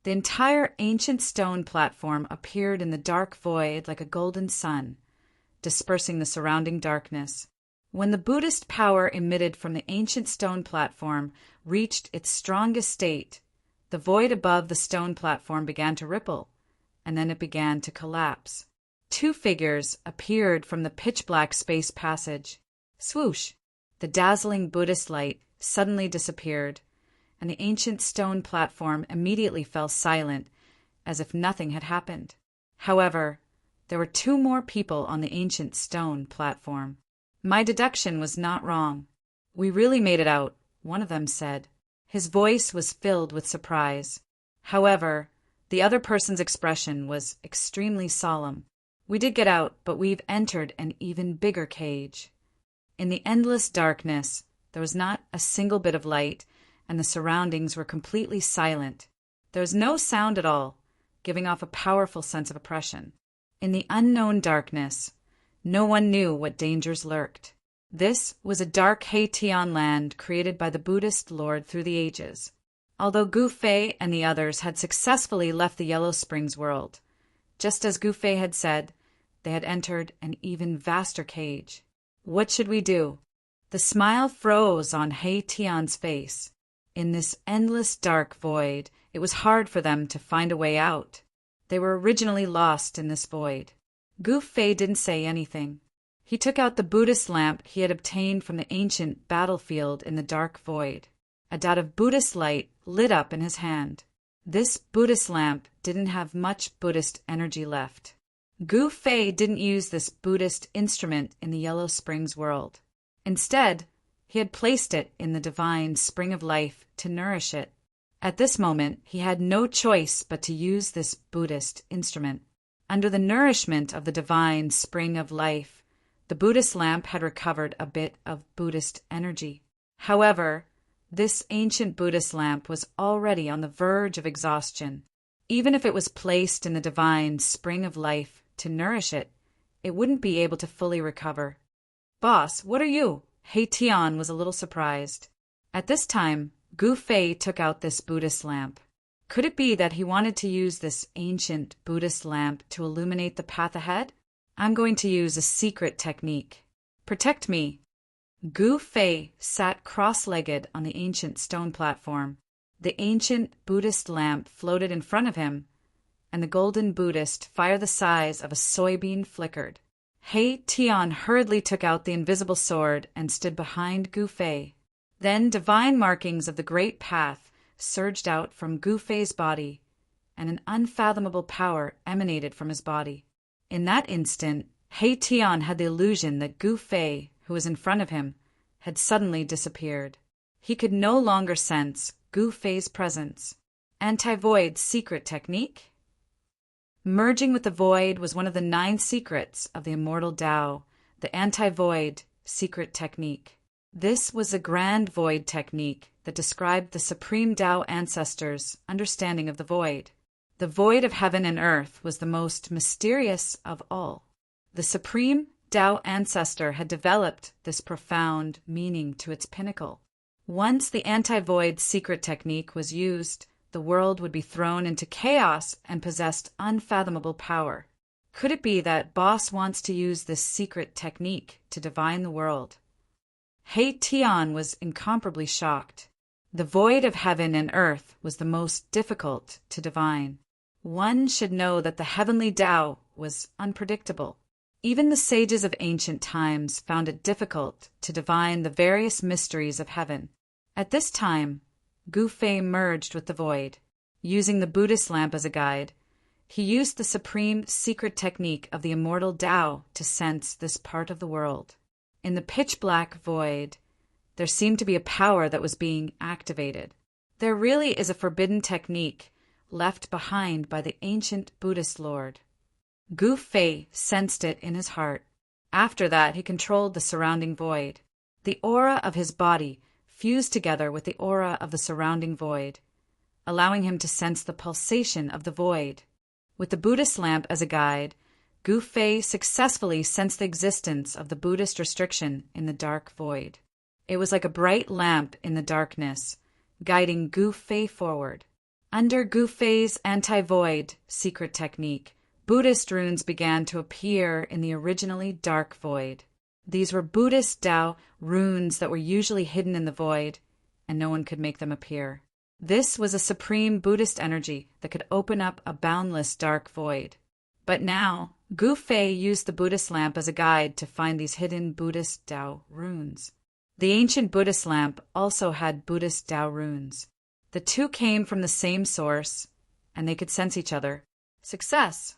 the entire ancient stone platform appeared in the dark void like a golden sun, dispersing the surrounding darkness. When the Buddhist power emitted from the ancient stone platform reached its strongest state, the void above the stone platform began to ripple, and then it began to collapse. Two figures appeared from the pitch-black space passage. Swoosh! The dazzling Buddhist light suddenly disappeared, and the ancient stone platform immediately fell silent, as if nothing had happened. However, there were two more people on the ancient stone platform. My deduction was not wrong. We really made it out, one of them said. His voice was filled with surprise. However, the other person's expression was extremely solemn. We did get out, but we've entered an even bigger cage. In the endless darkness, there was not a single bit of light, and the surroundings were completely silent. There was no sound at all, giving off a powerful sense of oppression. In the unknown darkness, no one knew what dangers lurked. This was a dark Haitian land created by the Buddhist Lord through the ages. Although Gu Fei and the others had successfully left the Yellow Springs world, just as Gu Fei had said, they had entered an even vaster cage. What should we do? The smile froze on Haitian's face. In this endless dark void, it was hard for them to find a way out. They were originally lost in this void. Gu Fei didn't say anything. He took out the Buddhist lamp he had obtained from the ancient battlefield in the dark void. A dot of Buddhist light lit up in his hand. This Buddhist lamp didn't have much Buddhist energy left. Gu Fei didn't use this Buddhist instrument in the Yellow Springs world. Instead, he had placed it in the divine spring of life to nourish it. At this moment, he had no choice but to use this Buddhist instrument. Under the nourishment of the divine spring of life, the Buddhist lamp had recovered a bit of Buddhist energy. However, this ancient Buddhist lamp was already on the verge of exhaustion. Even if it was placed in the divine spring of life to nourish it, it wouldn't be able to fully recover. "Boss, what are you?" Haitian was a little surprised. At this time, Gu Fei took out this Buddhist lamp. Could it be that he wanted to use this ancient Buddhist lamp to illuminate the path ahead? I'm going to use a secret technique. Protect me. Gu Fei sat cross-legged on the ancient stone platform. The ancient Buddhist lamp floated in front of him, and the golden Buddhist fire the size of a soybean flickered. He Tian hurriedly took out the invisible sword and stood behind Gu Fei. Then divine markings of the great path surged out from Gu Fei's body, and an unfathomable power emanated from his body. In that instant, He Tian had the illusion that Gu Fei, who was in front of him, had suddenly disappeared. He could no longer sense Gu Fei's presence. Anti-void secret technique? Merging with the void was one of the 9 secrets of the immortal Tao, the anti-void secret technique. This was a grand void technique that described the supreme Tao ancestors' understanding of the void. The void of heaven and earth was the most mysterious of all. The supreme Tao ancestor had developed this profound meaning to its pinnacle. Once the anti-void secret technique was used, the world would be thrown into chaos and possessed unfathomable power. Could it be that Boss wants to use this secret technique to divine the world? He Tian was incomparably shocked. The void of heaven and earth was the most difficult to divine. One should know that the heavenly Tao was unpredictable. Even the sages of ancient times found it difficult to divine the various mysteries of heaven. At this time, Gu Fei merged with the void. Using the Buddhist lamp as a guide, he used the supreme secret technique of the immortal Tao to sense this part of the world. In the pitch-black void, there seemed to be a power that was being activated. There really is a forbidden technique left behind by the ancient Buddhist lord. Gu Fei sensed it in his heart. After that, he controlled the surrounding void. The aura of his body fused together with the aura of the surrounding void, allowing him to sense the pulsation of the void. With the Buddhist lamp as a guide, Gu Fei successfully sensed the existence of the Buddhist restriction in the dark void. It was like a bright lamp in the darkness, guiding Gu Fei forward. Under Gu Fei's anti-void secret technique, Buddhist runes began to appear in the originally dark void. These were Buddhist Tao runes that were usually hidden in the void, and no one could make them appear. This was a supreme Buddhist energy that could open up a boundless dark void. But now, Gu Fei used the Buddhist lamp as a guide to find these hidden Buddhist Tao runes. The ancient Buddhist lamp also had Buddhist Tao runes. The two came from the same source, and they could sense each other. Success!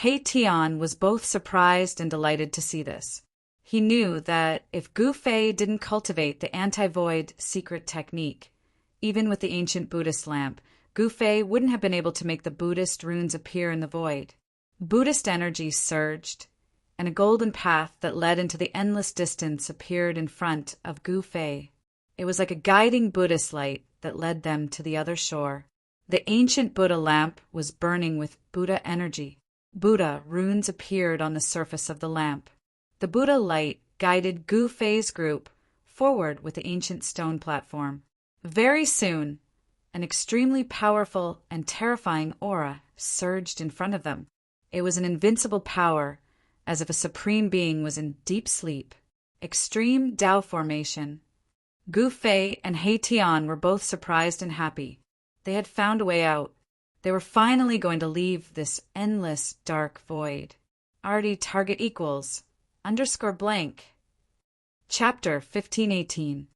He Tian was both surprised and delighted to see this. He knew that if Gu Fei didn't cultivate the anti-void secret technique, even with the ancient Buddhist lamp, Gu Fei wouldn't have been able to make the Buddhist runes appear in the void. Buddhist energy surged, and a golden path that led into the endless distance appeared in front of Gu Fei. It was like a guiding Buddhist light that led them to the other shore. The ancient Buddha lamp was burning with Buddha energy. Buddha runes appeared on the surface of the lamp. The Buddha light guided Gu Fei's group forward with the ancient stone platform. Very soon, an extremely powerful and terrifying aura surged in front of them. It was an invincible power, as if a supreme being was in deep sleep. Extreme Tao formation. Gu Fei and He Tian were both surprised and happy. They had found a way out. They were finally going to leave this endless dark void. RD target equals _blank. Chapter 1518.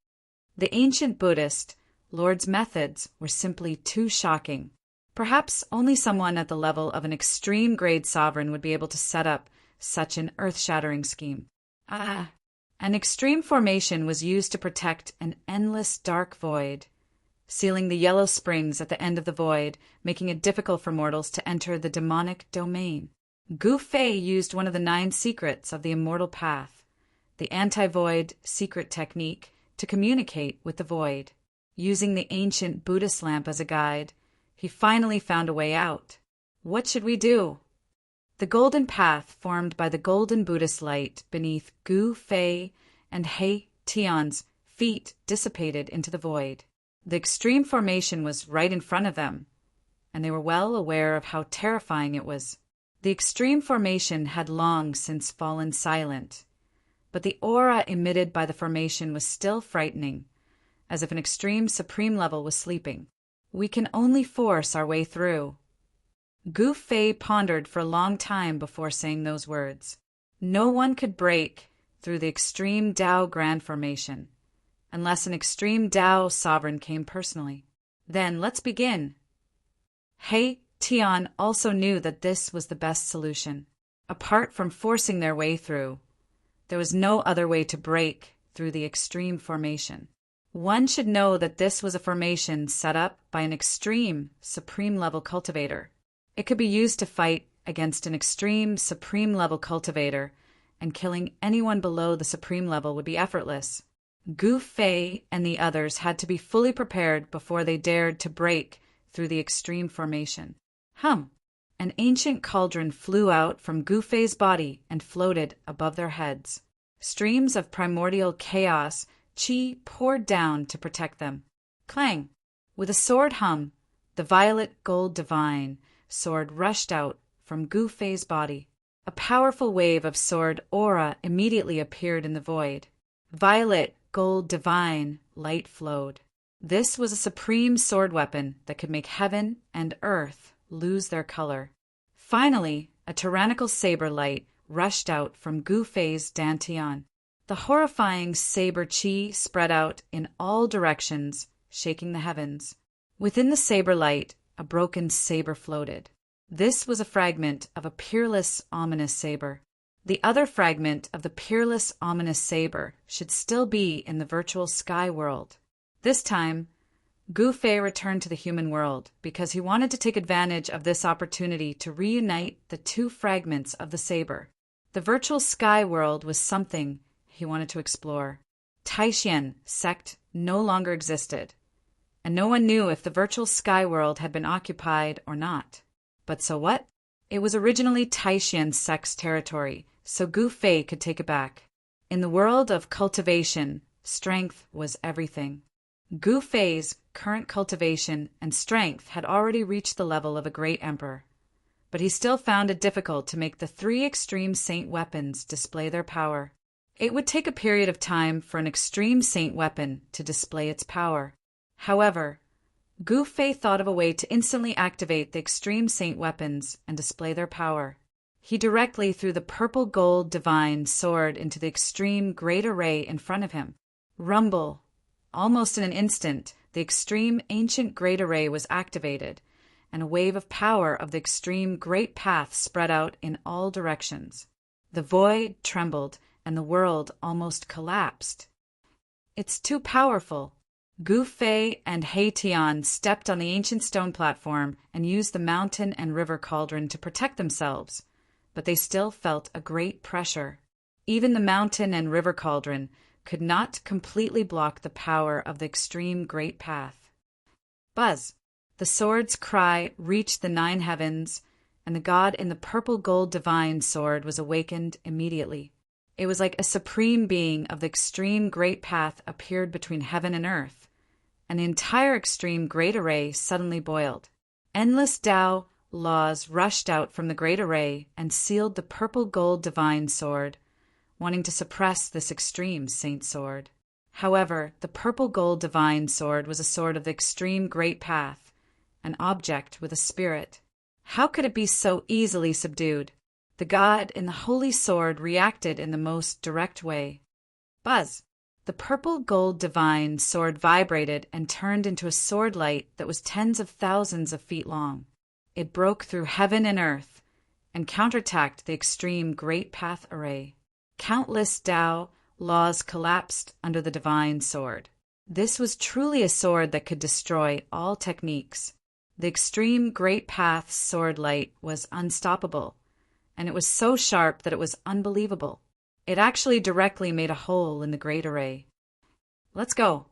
The ancient Buddhist Lord's methods were simply too shocking. Perhaps only someone at the level of an extreme grade sovereign would be able to set up such an earth-shattering scheme. An extreme formation was used to protect an endless dark void, sealing the yellow springs at the end of the void, making it difficult for mortals to enter the demonic domain. Gu Fei used one of the 9 secrets of the immortal path, the anti-void secret technique, to communicate with the void. Using the ancient Buddhist lamp as a guide, he finally found a way out. What should we do? The golden path formed by the golden Buddhist light beneath Gu Fei and He Tian's feet dissipated into the void. The extreme formation was right in front of them, and they were well aware of how terrifying it was. The extreme formation had long since fallen silent, but the aura emitted by the formation was still frightening, as if an extreme supreme level was sleeping. We can only force our way through. Gu Fei pondered for a long time before saying those words. No one could break through the extreme Tao Grand Formation, unless an extreme Tao sovereign came personally. Then let's begin. He Tian also knew that this was the best solution. Apart from forcing their way through, there was no other way to break through the extreme formation. One should know that this was a formation set up by an extreme supreme level cultivator. It could be used to fight against an extreme supreme level cultivator, and killing anyone below the supreme level would be effortless. Gu Fei and the others had to be fully prepared before they dared to break through the extreme formation. An ancient cauldron flew out from Gu Fei's body and floated above their heads. Streams of primordial chaos qi poured down to protect them. Clang! With a sword hum, the violet gold divine sword rushed out from Gu Fei's body. A powerful wave of sword aura immediately appeared in the void. Violet gold divine light flowed. This was a supreme sword weapon that could make heaven and earth lose their color. Finally, a tyrannical saber light rushed out from Gu Fei's dantian. The horrifying saber qi spread out in all directions, shaking the heavens. Within the saber light, a broken saber floated. This was a fragment of a peerless, ominous saber. The other fragment of the peerless, ominous saber should still be in the virtual sky world. This time, Gu Fei returned to the human world because he wanted to take advantage of this opportunity to reunite the two fragments of the saber. The virtual sky world was something he wanted to explore. Taishan sect no longer existed, and no one knew if the virtual sky world had been occupied or not. But so what? It was originally Taishan sect's territory, so Gu Fei could take it back. In the world of cultivation, strength was everything. Gu Fei's current cultivation and strength had already reached the level of a great emperor, but he still found it difficult to make the three extreme saint weapons display their power. It would take a period of time for an extreme saint weapon to display its power. However, Gu Fei thought of a way to instantly activate the extreme saint weapons and display their power. He directly threw the purple gold divine sword into the extreme great array in front of him. Rumble! Almost in an instant, the extreme ancient great array was activated, and a wave of power of the extreme great path spread out in all directions. The void trembled, and the world almost collapsed. It's too powerful. Gu Fei and He Tian stepped on the ancient stone platform and used the mountain and river cauldron to protect themselves, but they still felt a great pressure. Even the mountain and river cauldron could not completely block the power of the extreme great path. Buzz! The sword's cry reached the 9 heavens, and the god in the purple gold divine sword was awakened immediately. It was like a supreme being of the extreme great path appeared between heaven and earth, and the entire extreme great array suddenly boiled. Endless Tao laws rushed out from the great array and sealed the purple gold divine sword, wanting to suppress this extreme saint sword. However, the purple gold divine sword was a sword of the extreme great path, an object with a spirit. How could it be so easily subdued? The god in the holy sword reacted in the most direct way. Buzz! The purple gold divine sword vibrated and turned into a sword light that was tens of thousands of feet long. It broke through heaven and earth and counterattacked the extreme great path array. Countless Tao laws collapsed under the divine sword. This was truly a sword that could destroy all techniques. The extreme great path's sword light was unstoppable, and it was so sharp that it was unbelievable. It actually directly made a hole in the great array. Let's go.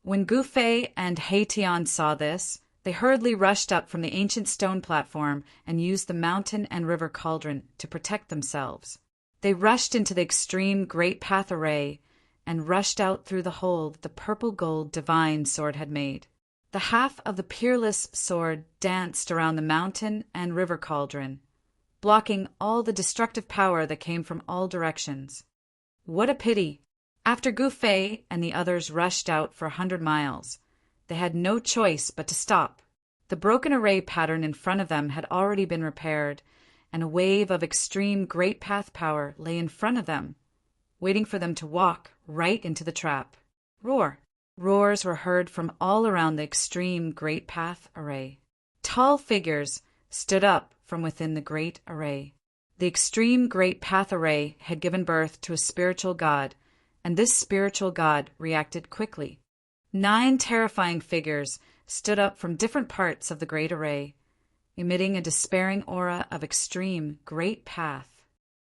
When Gu Fei and He Tian saw this, they hurriedly rushed up from the ancient stone platform and used the mountain and river cauldron to protect themselves. They rushed into the extreme great path array and rushed out through the hole that the purple gold divine sword had made. The half of the peerless sword danced around the mountain and river cauldron, blocking all the destructive power that came from all directions. What a pity! After Gu Fei and the others rushed out for 100 miles, they had no choice but to stop. The broken array pattern in front of them had already been repaired, and a wave of extreme Great Path power lay in front of them, waiting for them to walk right into the trap. Roar! Roars were heard from all around the extreme Great Path array. Tall figures stood up from within the Great Array. The extreme Great Path array had given birth to a spiritual god, and this spiritual god reacted quickly. 9 terrifying figures stood up from different parts of the Great Array, emitting a despairing aura of extreme Great Path.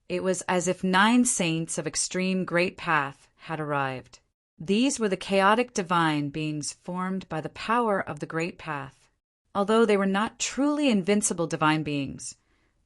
It was as if 9 saints of extreme Great Path had arrived. These were the chaotic divine beings formed by the power of the Great Path. Although they were not truly invincible divine beings,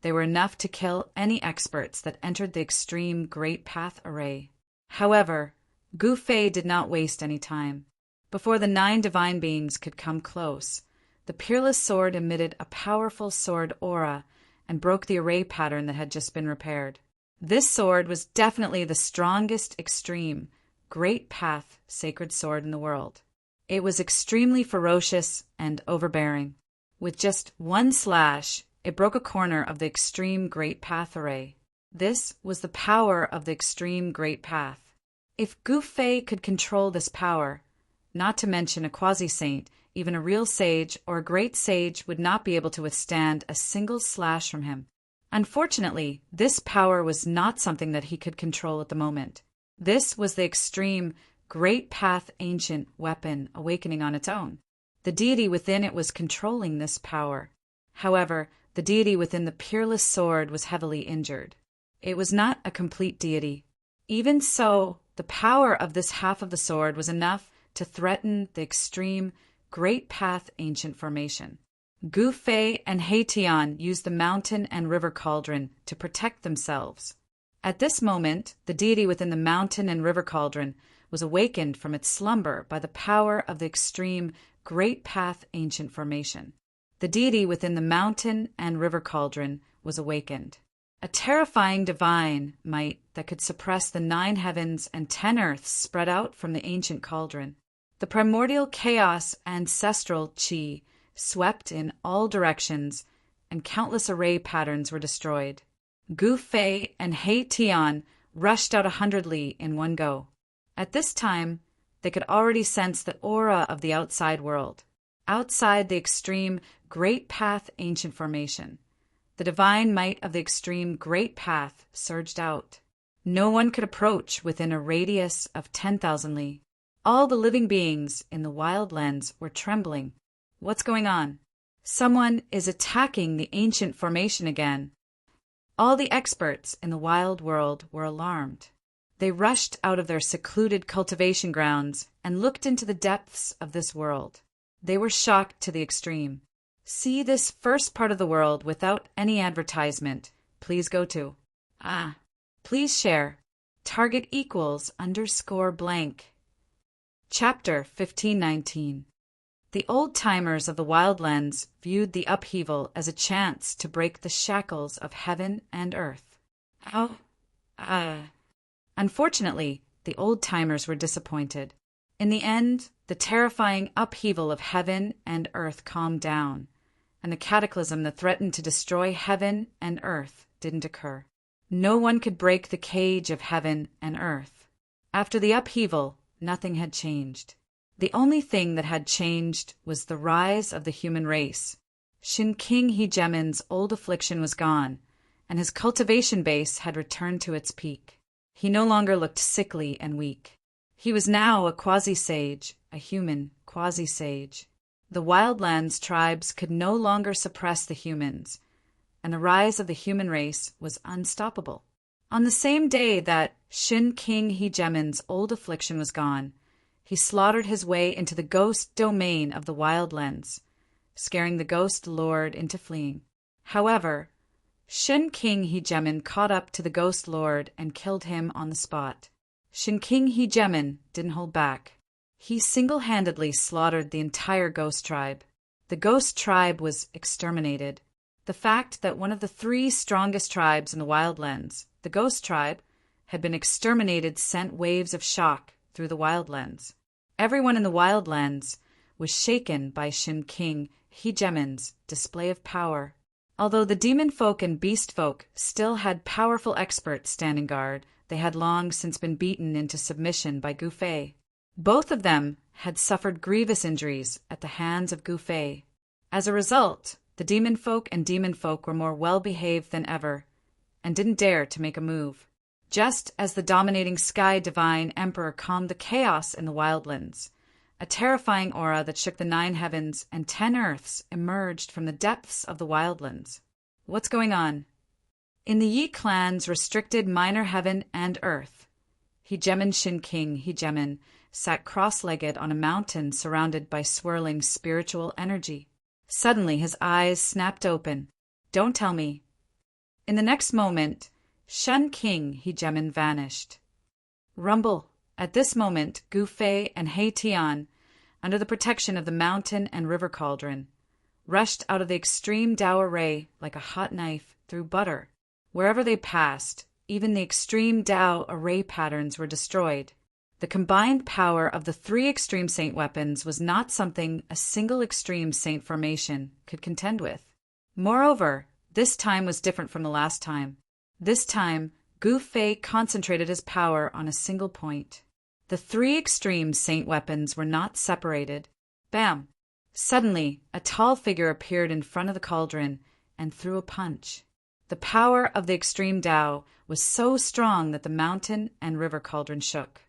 they were enough to kill any experts that entered the extreme Great Path array. However, Gu Fei did not waste any time. Before the 9 divine beings could come close, the peerless sword emitted a powerful sword aura and broke the array pattern that had just been repaired. This sword was definitely the strongest extreme Great Path sacred sword in the world. It was extremely ferocious and overbearing. With just one slash, it broke a corner of the extreme Great Path array. This was the power of the extreme Great Path. If Gu Fei could control this power, not to mention a quasi-saint, even a real sage or a great sage would not be able to withstand a single slash from him. Unfortunately, this power was not something that he could control at the moment. This was the extreme Great Path ancient weapon awakening on its own. The deity within it was controlling this power. However, the deity within the peerless sword was heavily injured. It was not a complete deity. Even so, the power of this half of the sword was enough to threaten the extreme Great Path ancient formation. Gu Fei and He Tian used the mountain and river cauldron to protect themselves. At this moment, the deity within the mountain and river cauldron was awakened from its slumber by the power of the extreme Great Path ancient formation. The deity within the mountain and river cauldron was awakened. A terrifying divine might that could suppress the 9 heavens and 10 earths spread out from the ancient cauldron. The primordial chaos ancestral qi swept in all directions, and countless array patterns were destroyed. Gu Fei and He Tian rushed out 100 li in one go. At this time, they could already sense the aura of the outside world. Outside the extreme Great Path ancient formation, the divine might of the extreme Great Path surged out. No one could approach within a radius of 10,000 li. All the living beings in the wild lands were trembling. What's going on? Someone is attacking the ancient formation again. All the experts in the wild world were alarmed. They rushed out of their secluded cultivation grounds and looked into the depths of this world. They were shocked to the extreme. See this first part of the world without any advertisement. Please go to. Please share. Target equals _blank. Chapter 1519. The old-timers of the wildlands viewed the upheaval as a chance to break the shackles of heaven and earth. Unfortunately, the old-timers were disappointed. In the end, the terrifying upheaval of heaven and earth calmed down, and the cataclysm that threatened to destroy heaven and earth didn't occur. No one could break the cage of heaven and earth. After the upheaval, nothing had changed. The only thing that had changed was the rise of the human race. Shin King Hegemon's old affliction was gone, and his cultivation base had returned to its peak. He no longer looked sickly and weak. He was now a quasi-sage, a human quasi-sage. The wildlands tribes could no longer suppress the humans, and the rise of the human race was unstoppable. On the same day that Shin King Hegemon's old affliction was gone, he slaughtered his way into the ghost domain of the wildlands, scaring the ghost lord into fleeing. However, Shin King Hegemon caught up to the ghost lord and killed him on the spot. Shin King Hegemon didn't hold back. He single-handedly slaughtered the entire ghost tribe. The ghost tribe was exterminated. The fact that one of the 3 strongest tribes in the Wildlands, the ghost tribe, had been exterminated sent waves of shock through the Wildlands. Everyone in the Wildlands was shaken by Shin King Heejemin's display of power. Although the demon folk and beast folk still had powerful experts standing guard, they had long since been beaten into submission by Gu Fei. Both of them had suffered grievous injuries at the hands of Gu Fei. As a result, the demon folk were more well-behaved than ever, and didn't dare to make a move. Just as the dominating Sky Divine Emperor calmed the chaos in the Wildlands, a terrifying aura that shook the 9 heavens and 10 earths emerged from the depths of the Wildlands. What's going on? In the Yi clan's restricted minor heaven and earth, Heejemin Shin King Heejemin sat cross-legged on a mountain surrounded by swirling spiritual energy. Suddenly his eyes snapped open. Don't tell me. In the next moment, Shin King Heejemin vanished. Rumble. At this moment, Gu Fei and He Tian, under the protection of the mountain and river cauldron, rushed out of the extreme Tao array like a hot knife through butter. Wherever they passed, even the extreme Tao array patterns were destroyed. The combined power of the 3 extreme saint weapons was not something a single extreme saint formation could contend with. Moreover, this time was different from the last time. This time, Gu Fei concentrated his power on a single point. The 3 extreme saint weapons were not separated. Bam! Suddenly, a tall figure appeared in front of the cauldron and threw a punch. The power of the extreme Tao was so strong that the mountain and river cauldron shook.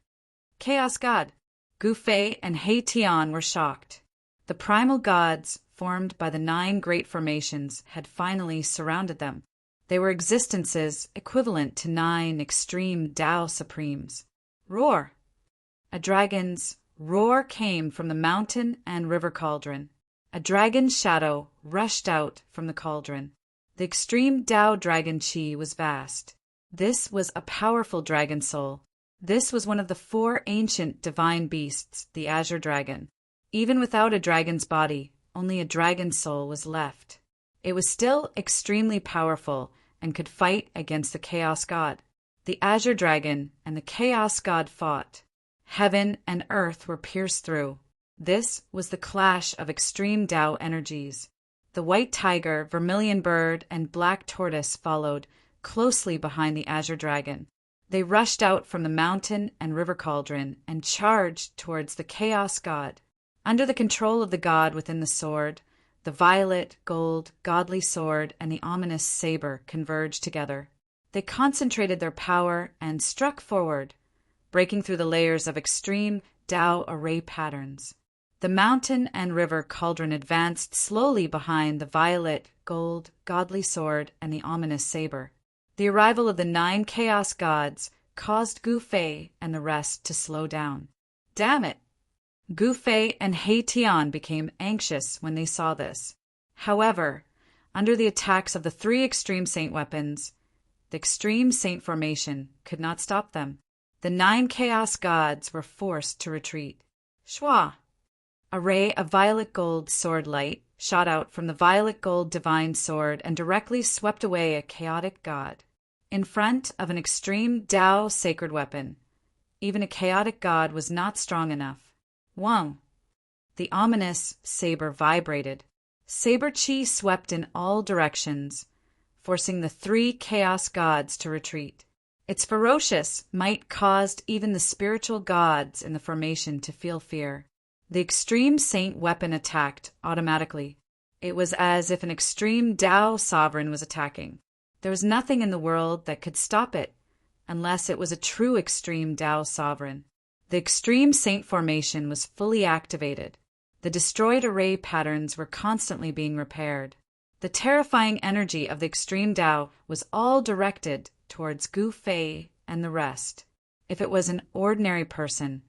Chaos God! Gu Fei and He Tian were shocked. The primal gods, formed by the 9 great formations, had finally surrounded them. They were existences equivalent to 9 extreme Tao supremes. Roar! A dragon's roar came from the mountain and river cauldron. A dragon's shadow rushed out from the cauldron. The extreme Tao dragon chi was vast. This was a powerful dragon soul. This was one of the 4 ancient divine beasts, the Azure Dragon. Even without a dragon's body, only a dragon soul was left. It was still extremely powerful and could fight against the Chaos God. The Azure Dragon and the Chaos God fought. Heaven and earth were pierced through. This was the clash of extreme Tao energies. The white tiger, vermilion bird, and black tortoise followed, closely behind the Azure Dragon. They rushed out from the mountain and river cauldron and charged towards the Chaos God. Under the control of the god within the sword, the violet, gold, godly sword and the ominous saber converged together. They concentrated their power and struck forward, breaking through the layers of extreme Tao array patterns. The mountain and river cauldron advanced slowly behind the violet, gold, godly sword and the ominous saber. The arrival of the 9 chaos gods caused Gu Fei and the rest to slow down. Damn it! Gu Fei and He Tian became anxious when they saw this. However, under the attacks of the 3 extreme saint weapons, the extreme saint formation could not stop them. The 9 chaos gods were forced to retreat. Shwa! A ray of violet gold sword light shot out from the violet gold divine sword and directly swept away a chaotic god. In front of an extreme Tao sacred weapon, even a chaotic god was not strong enough. Wang! The ominous saber vibrated. Saber chi swept in all directions, forcing the 3 chaos gods to retreat. Its ferocious might caused even the spiritual gods in the formation to feel fear. The extreme saint weapon attacked automatically. It was as if an extreme Tao sovereign was attacking. There was nothing in the world that could stop it, unless it was a true extreme Tao sovereign. The extreme saint formation was fully activated. The destroyed array patterns were constantly being repaired. The terrifying energy of the extreme Tao was all directed towards Gu Fei and the rest. If it was an ordinary person,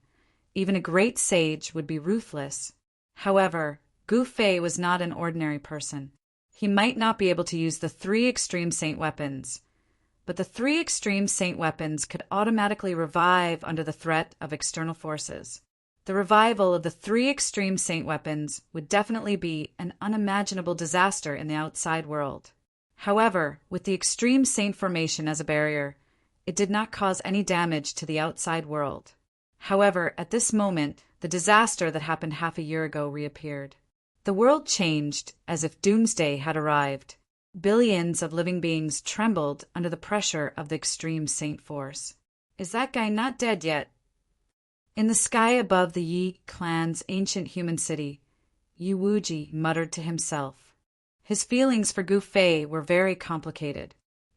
even a great sage would be ruthless. However, Gu Fei was not an ordinary person. He might not be able to use the 3 extreme saint weapons, but the 3 extreme saint weapons could automatically revive under the threat of external forces. The revival of the three extreme saint weapons would definitely be an unimaginable disaster in the outside world. However, with the extreme saint formation as a barrier, it did not cause any damage to the outside world. However, at this moment, the disaster that happened half a year ago reappeared. The world changed as if doomsday had arrived. Billions of living beings trembled under the pressure of the extreme saint force. Is that guy not dead yet? In the sky above the Yi clan's ancient human city, Yi Wuji muttered to himself. His feelings for Gu Fei were very complicated.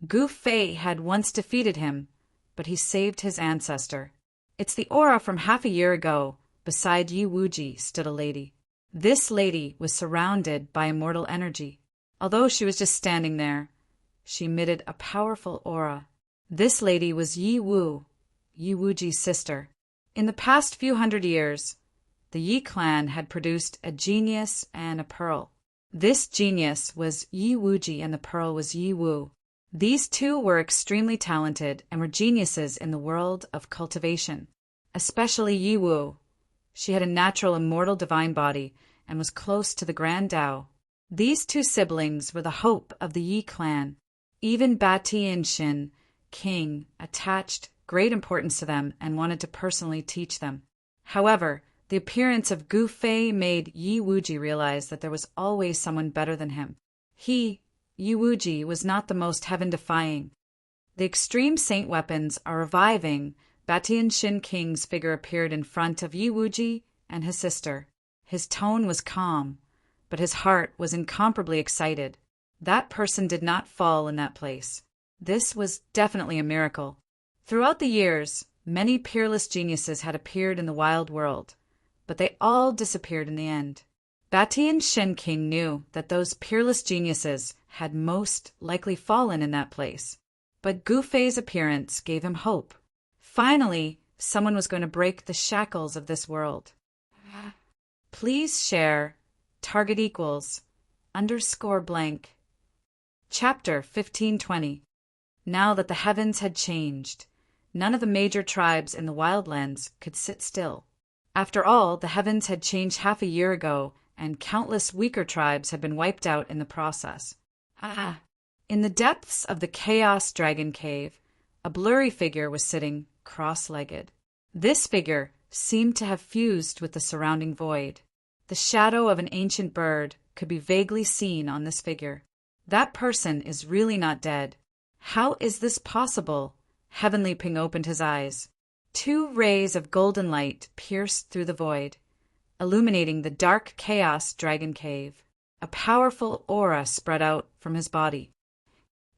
Gu Fei had once defeated him, but he saved his ancestor. It's the aura from half a year ago. Beside Yi Wuji stood a lady. This lady was surrounded by immortal energy. Although she was just standing there, she emitted a powerful aura. This lady was Yi Wu, Yi Wuji's sister. In the past few hundred years, the Yi clan had produced a genius and a pearl. This genius was Yi Wuji and the pearl was Yi Wu. These two were extremely talented and were geniuses in the world of cultivation, especially Yi Wu. She had a natural immortal divine body and was close to the Grand Tao. These two siblings were the hope of the Yi clan. Even Batianshin, king, attached great importance to them and wanted to personally teach them. However, the appearance of Gu Fei made Yi Wuji realize that there was always someone better than him. He, Yi Wuji, was not the most heaven-defying. The extreme saint weapons are reviving. Batianshin King's figure appeared in front of Yi Wuji and his sister. His tone was calm, but his heart was incomparably excited. That person did not fall in that place. This was definitely a miracle. Throughout the years, many peerless geniuses had appeared in the wild world, but they all disappeared in the end. Batianshin King knew that those peerless geniuses had most likely fallen in that place, but Gu Fei's appearance gave him hope. Finally, someone was going to break the shackles of this world. Please share target equals _blank. Chapter 1520. Now that the heavens had changed, none of the major tribes in the wildlands could sit still. After all, the heavens had changed half a year ago, and countless weaker tribes had been wiped out in the process. In the depths of the Chaos Dragon Cave, a blurry figure was sitting cross-legged. This figure seemed to have fused with the surrounding void. The shadow of an ancient bird could be vaguely seen on this figure. That person is really not dead. How is this possible? Heavenly Ping opened his eyes. Two rays of golden light pierced through the void, illuminating the dark Chaos Dragon Cave. A powerful aura spread out from his body.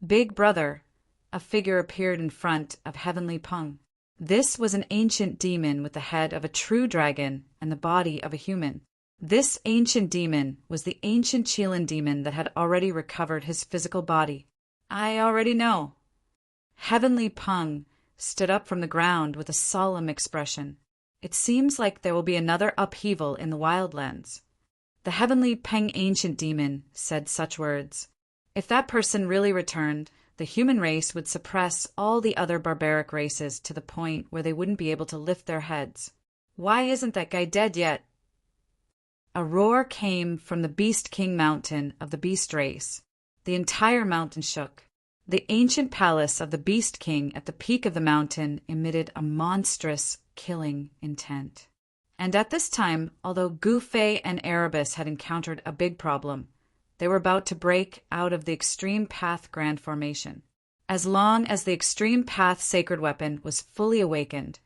Big Brother, a figure appeared in front of Heavenly Peng. This was an ancient demon with the head of a true dragon and the body of a human. This ancient demon was the ancient Qilin demon that had already recovered his physical body. I already know. Heavenly Peng stood up from the ground with a solemn expression. It seems like there will be another upheaval in the wildlands. The Heavenly Peng ancient demon said such words. If that person really returned, the human race would suppress all the other barbaric races to the point where they wouldn't be able to lift their heads. Why isn't that guy dead yet? A roar came from the Beast King mountain of the beast race. The entire mountain shook. The ancient palace of the Beast King at the peak of the mountain emitted a monstrous killing intent. And at this time, although Gu Fei and Erebus had encountered a big problem, they were about to break out of the Extreme Path Grand Formation. As long as the Extreme Path Sacred Weapon was fully awakened,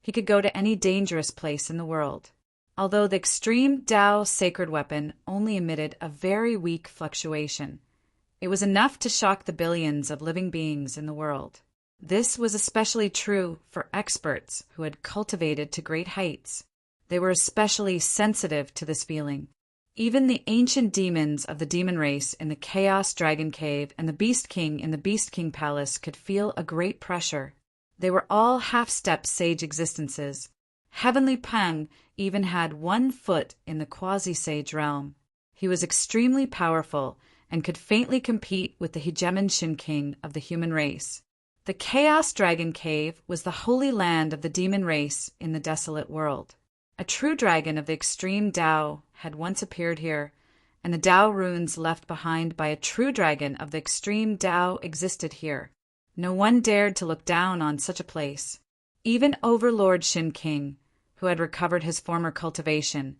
he could go to any dangerous place in the world. Although the Extreme Tao Sacred Weapon only emitted a very weak fluctuation, it was enough to shock the billions of living beings in the world. This was especially true for experts who had cultivated to great heights. They were especially sensitive to this feeling. Even the ancient demons of the demon race in the Chaos Dragon Cave and the Beast King in the Beast King Palace could feel a great pressure. They were all half-step sage existences. Heavenly Peng even had 1 foot in the quasi-sage realm. He was extremely powerful and could faintly compete with the Hegemon Shin King of the human race. The Chaos Dragon Cave was the holy land of the demon race in the desolate world. A true dragon of the extreme Tao had once appeared here, and the Tao runes left behind by a true dragon of the extreme Tao existed here. No one dared to look down on such a place. Even Overlord Shin King, who had recovered his former cultivation,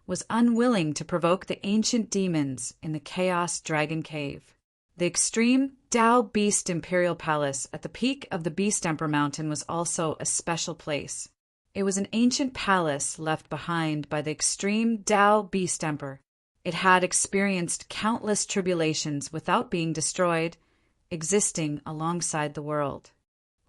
was unwilling to provoke the ancient demons in the Chaos Dragon Cave. The extreme Tao Beast Imperial Palace at the peak of the Beast Emperor Mountain was also a special place. It was an ancient palace left behind by the extreme Tao Beast Emperor. It had experienced countless tribulations without being destroyed, existing alongside the world.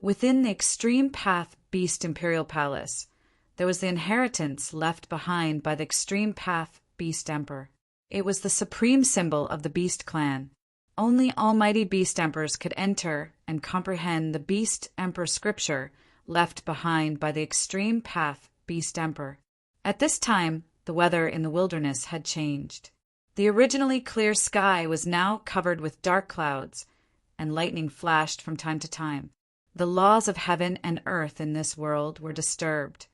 Within the Extreme Path Beast Imperial Palace, there was the inheritance left behind by the Extreme Path Beast Emperor. It was the supreme symbol of the Beast Clan. Only almighty Beast Emperors could enter and comprehend the Beast Emperor scripture left behind by the Extreme Path Beast Emperor. At this time, the weather in the wilderness had changed. The originally clear sky was now covered with dark clouds, and lightning flashed from time to time. The laws of heaven and earth in this world were disturbed,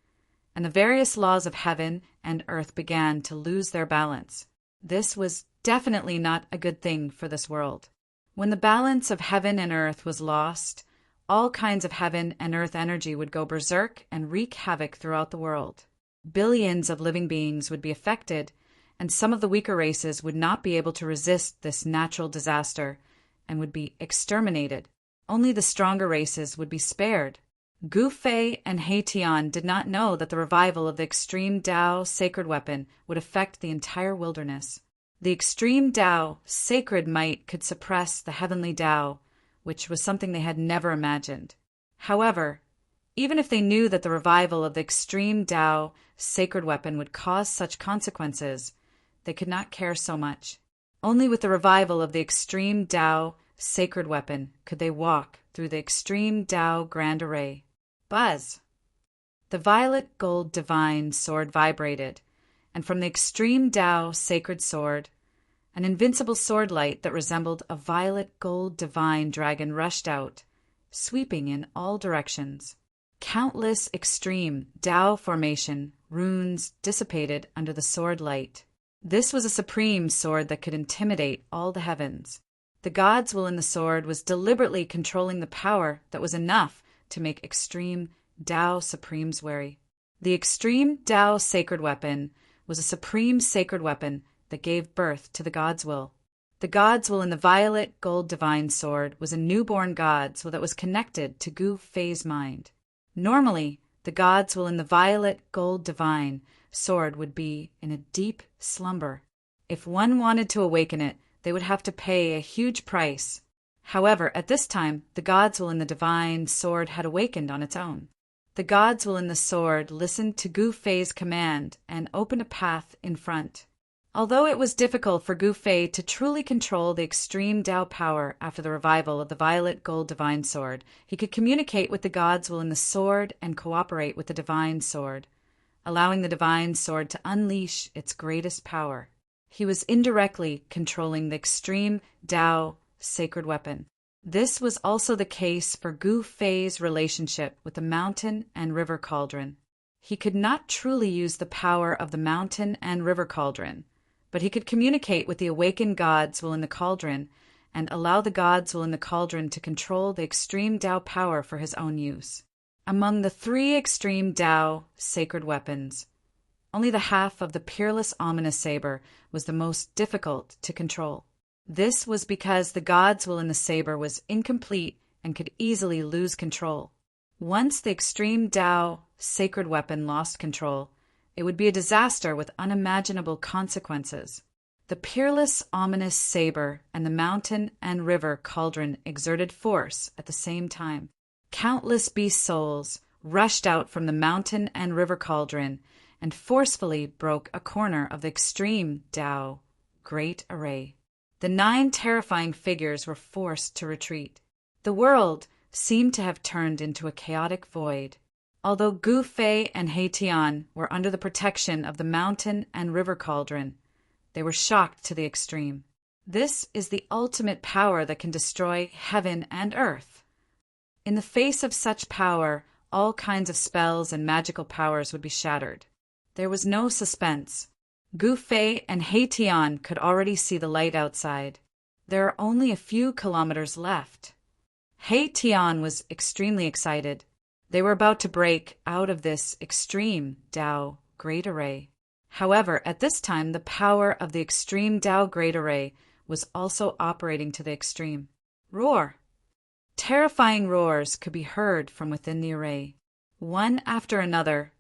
and the various laws of heaven and earth began to lose their balance. This was definitely not a good thing for this world. When the balance of heaven and earth was lost, all kinds of heaven and earth energy would go berserk and wreak havoc throughout the world. Billions of living beings would be affected, and some of the weaker races would not be able to resist this natural disaster and would be exterminated. Only the stronger races would be spared. Gu Fei and He Tian did not know that the revival of the extreme Tao sacred weapon would affect the entire wilderness. The extreme Tao sacred might could suppress the heavenly Tao, which was something they had never imagined. However, even if they knew that the revival of the extreme Tao sacred weapon would cause such consequences, they could not care so much. Only with the revival of the extreme Tao sacred weapon could they walk through the extreme Tao grand array. Buzz! The violet gold divine sword vibrated, and from the extreme Tao sacred sword, an invincible sword light that resembled a violet gold divine dragon rushed out, sweeping in all directions. Countless extreme Tao formation runes dissipated under the sword light. This was a supreme sword that could intimidate all the heavens. The God's will in the sword was deliberately controlling the power that was enough to make extreme Tao Supremes wary. The extreme Tao sacred weapon was a supreme sacred weapon that gave birth to the God's will. The God's will in the violet gold divine sword was a newborn God's will that was connected to Gu Fei's mind. Normally, the God's will in the violet gold divine sword would be in a deep slumber. If one wanted to awaken it, they would have to pay a huge price. However, at this time, the God's will in the divine sword had awakened on its own. The God's will in the sword listened to Gu Fei's command and opened a path in front. Although it was difficult for Gu Fei to truly control the extreme Tao power after the revival of the violet gold divine sword, he could communicate with the God's will in the sword and cooperate with the divine sword, allowing the divine sword to unleash its greatest power. He was indirectly controlling the extreme Tao sacred weapon. This was also the case for Gu Fei's relationship with the mountain and river cauldron. He could not truly use the power of the mountain and river cauldron, but he could communicate with the awakened God's will in the cauldron and allow the God's will in the cauldron to control the extreme Tao power for his own use. Among the 3 extreme Tao sacred weapons, only the half of the peerless ominous saber was the most difficult to control. This was because the God's will in the saber was incomplete and could easily lose control. Once the extreme Tao sacred weapon lost control, it would be a disaster with unimaginable consequences. The peerless ominous saber and the mountain and river cauldron exerted force at the same time. Countless beast souls rushed out from the mountain and river cauldron and forcefully broke a corner of the extreme Tao great array. The 9 terrifying figures were forced to retreat. The world seemed to have turned into a chaotic void. Although Gu Fei and He Tian were under the protection of the mountain and river cauldron, they were shocked to the extreme. This is the ultimate power that can destroy heaven and earth. In the face of such power, all kinds of spells and magical powers would be shattered. There was no suspense. Gu Fei and He Tian could already see the light outside. There are only a few kilometers left. He Tian was extremely excited. They were about to break out of this extreme Tao Great Array. However, at this time, the power of the extreme Tao Great Array was also operating to the extreme. Roar! Terrifying roars could be heard from within the array. One after another,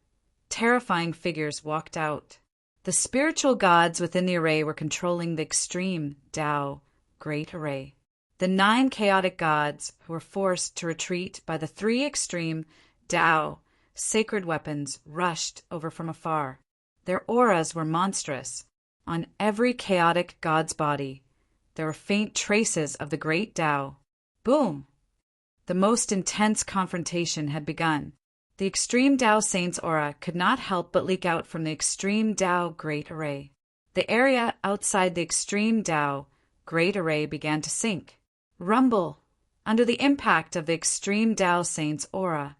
terrifying figures walked out. The spiritual gods within the array were controlling the extreme Tao Great Array. The 9 chaotic gods who were forced to retreat by the 3 extreme Tao sacred weapons rushed over from afar. Their auras were monstrous. On every chaotic god's body, there were faint traces of the great Tao. Boom! The most intense confrontation had begun. The extreme Tao Saint's aura could not help but leak out from the extreme Tao Great Array. The area outside the extreme Tao Great Array began to sink. Rumble! Under the impact of the extreme Tao Saint's aura,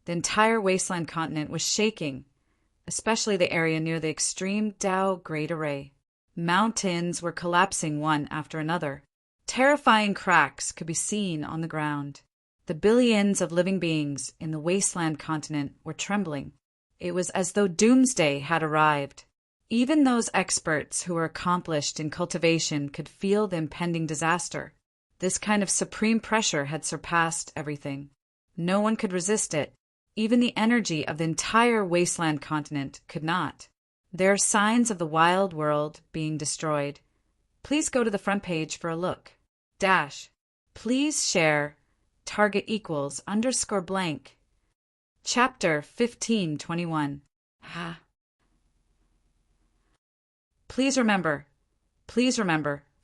the entire wasteland continent was shaking, especially the area near the extreme Tao Great Array. Mountains were collapsing one after another. Terrifying cracks could be seen on the ground. The billions of living beings in the wasteland continent were trembling. It was as though doomsday had arrived. Even those experts who were accomplished in cultivation could feel the impending disaster. This kind of supreme pressure had surpassed everything. No one could resist it. Even the energy of the entire wasteland continent could not. There are signs of the wild world being destroyed. Please go to the front page for a look. Please share target equals _blank. Chapter 1521. Please remember,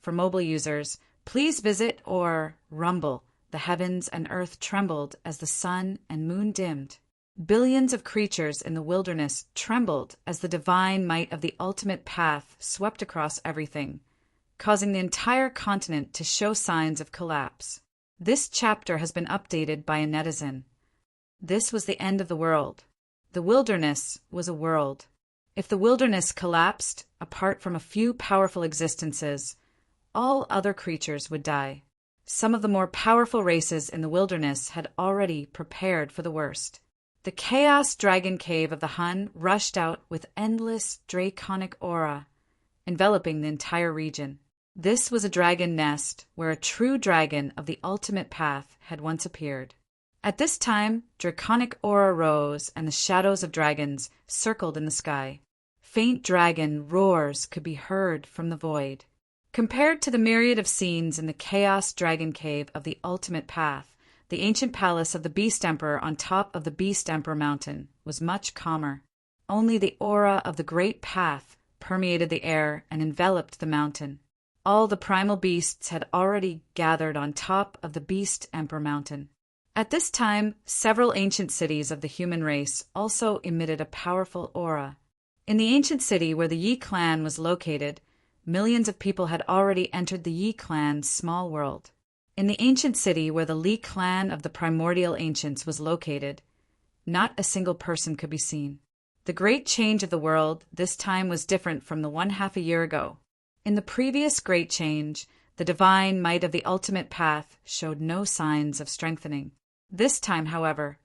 for mobile users, please visit or rumble. The heavens and earth trembled as the sun and moon dimmed. Billions of creatures in the wilderness trembled as the divine might of the ultimate path swept across everything, causing the entire continent to show signs of collapse. This chapter has been updated by a netizen. This was the end of the world. The wilderness was a world. If the wilderness collapsed, apart from a few powerful existences, all other creatures would die. Some of the more powerful races in the wilderness had already prepared for the worst. The Chaos Dragon Cave of the Hun rushed out with endless draconic aura, enveloping the entire region. This was a dragon nest where a true dragon of the ultimate path had once appeared. At this time, draconic aura rose and the shadows of dragons circled in the sky. Faint dragon roars could be heard from the void. Compared to the myriad of scenes in the Chaos Dragon Cave of the ultimate path, the ancient palace of the Beast Emperor on top of the Beast Emperor Mountain was much calmer. Only the aura of the great path permeated the air and enveloped the mountain. All the primal beasts had already gathered on top of the Beast Emperor Mountain. At this time, several ancient cities of the human race also emitted a powerful aura. In the ancient city where the Yi clan was located, millions of people had already entered the Yi clan's small world. In the ancient city where the Li clan of the primordial ancients was located, not a single person could be seen. The great change of the world this time was different from the 1/2 a year ago. In the previous great change, the divine might of the ultimate path showed no signs of strengthening. This time, however,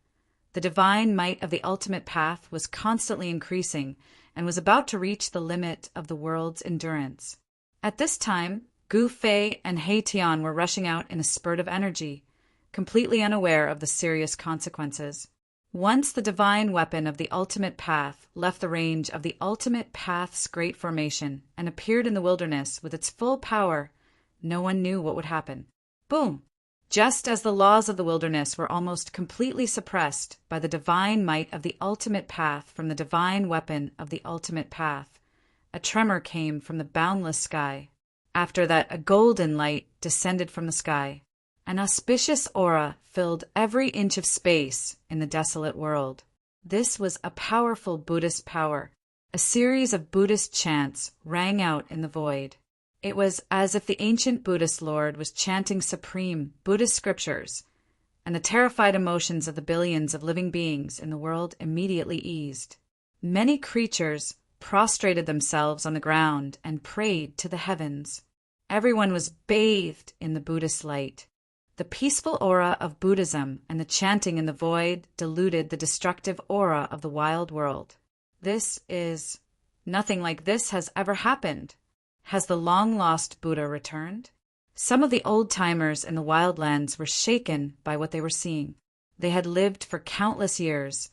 the divine might of the ultimate path was constantly increasing and was about to reach the limit of the world's endurance. At this time, Gu Fei and He Tian were rushing out in a spurt of energy, completely unaware of the serious consequences. Once the divine weapon of the ultimate path left the range of the ultimate path's great formation and appeared in the wilderness with its full power, no one knew what would happen. Boom! Just as the laws of the wilderness were almost completely suppressed by the divine might of the ultimate path from the divine weapon of the ultimate path, a tremor came from the boundless sky. After that, a golden light descended from the sky. An auspicious aura filled every inch of space in the desolate world. This was a powerful Buddhist power. A series of Buddhist chants rang out in the void. It was as if the ancient Buddhist Lord was chanting supreme Buddhist scriptures, and the terrified emotions of the billions of living beings in the world immediately eased. Many creatures prostrated themselves on the ground and prayed to the heavens. Everyone was bathed in the Buddhist light. The peaceful aura of Buddhism and the chanting in the void diluted the destructive aura of the wild world. Nothing like this has ever happened. Has the long-lost Buddha returned? Some of the old-timers in the wildlands were shaken by what they were seeing. They had lived for countless years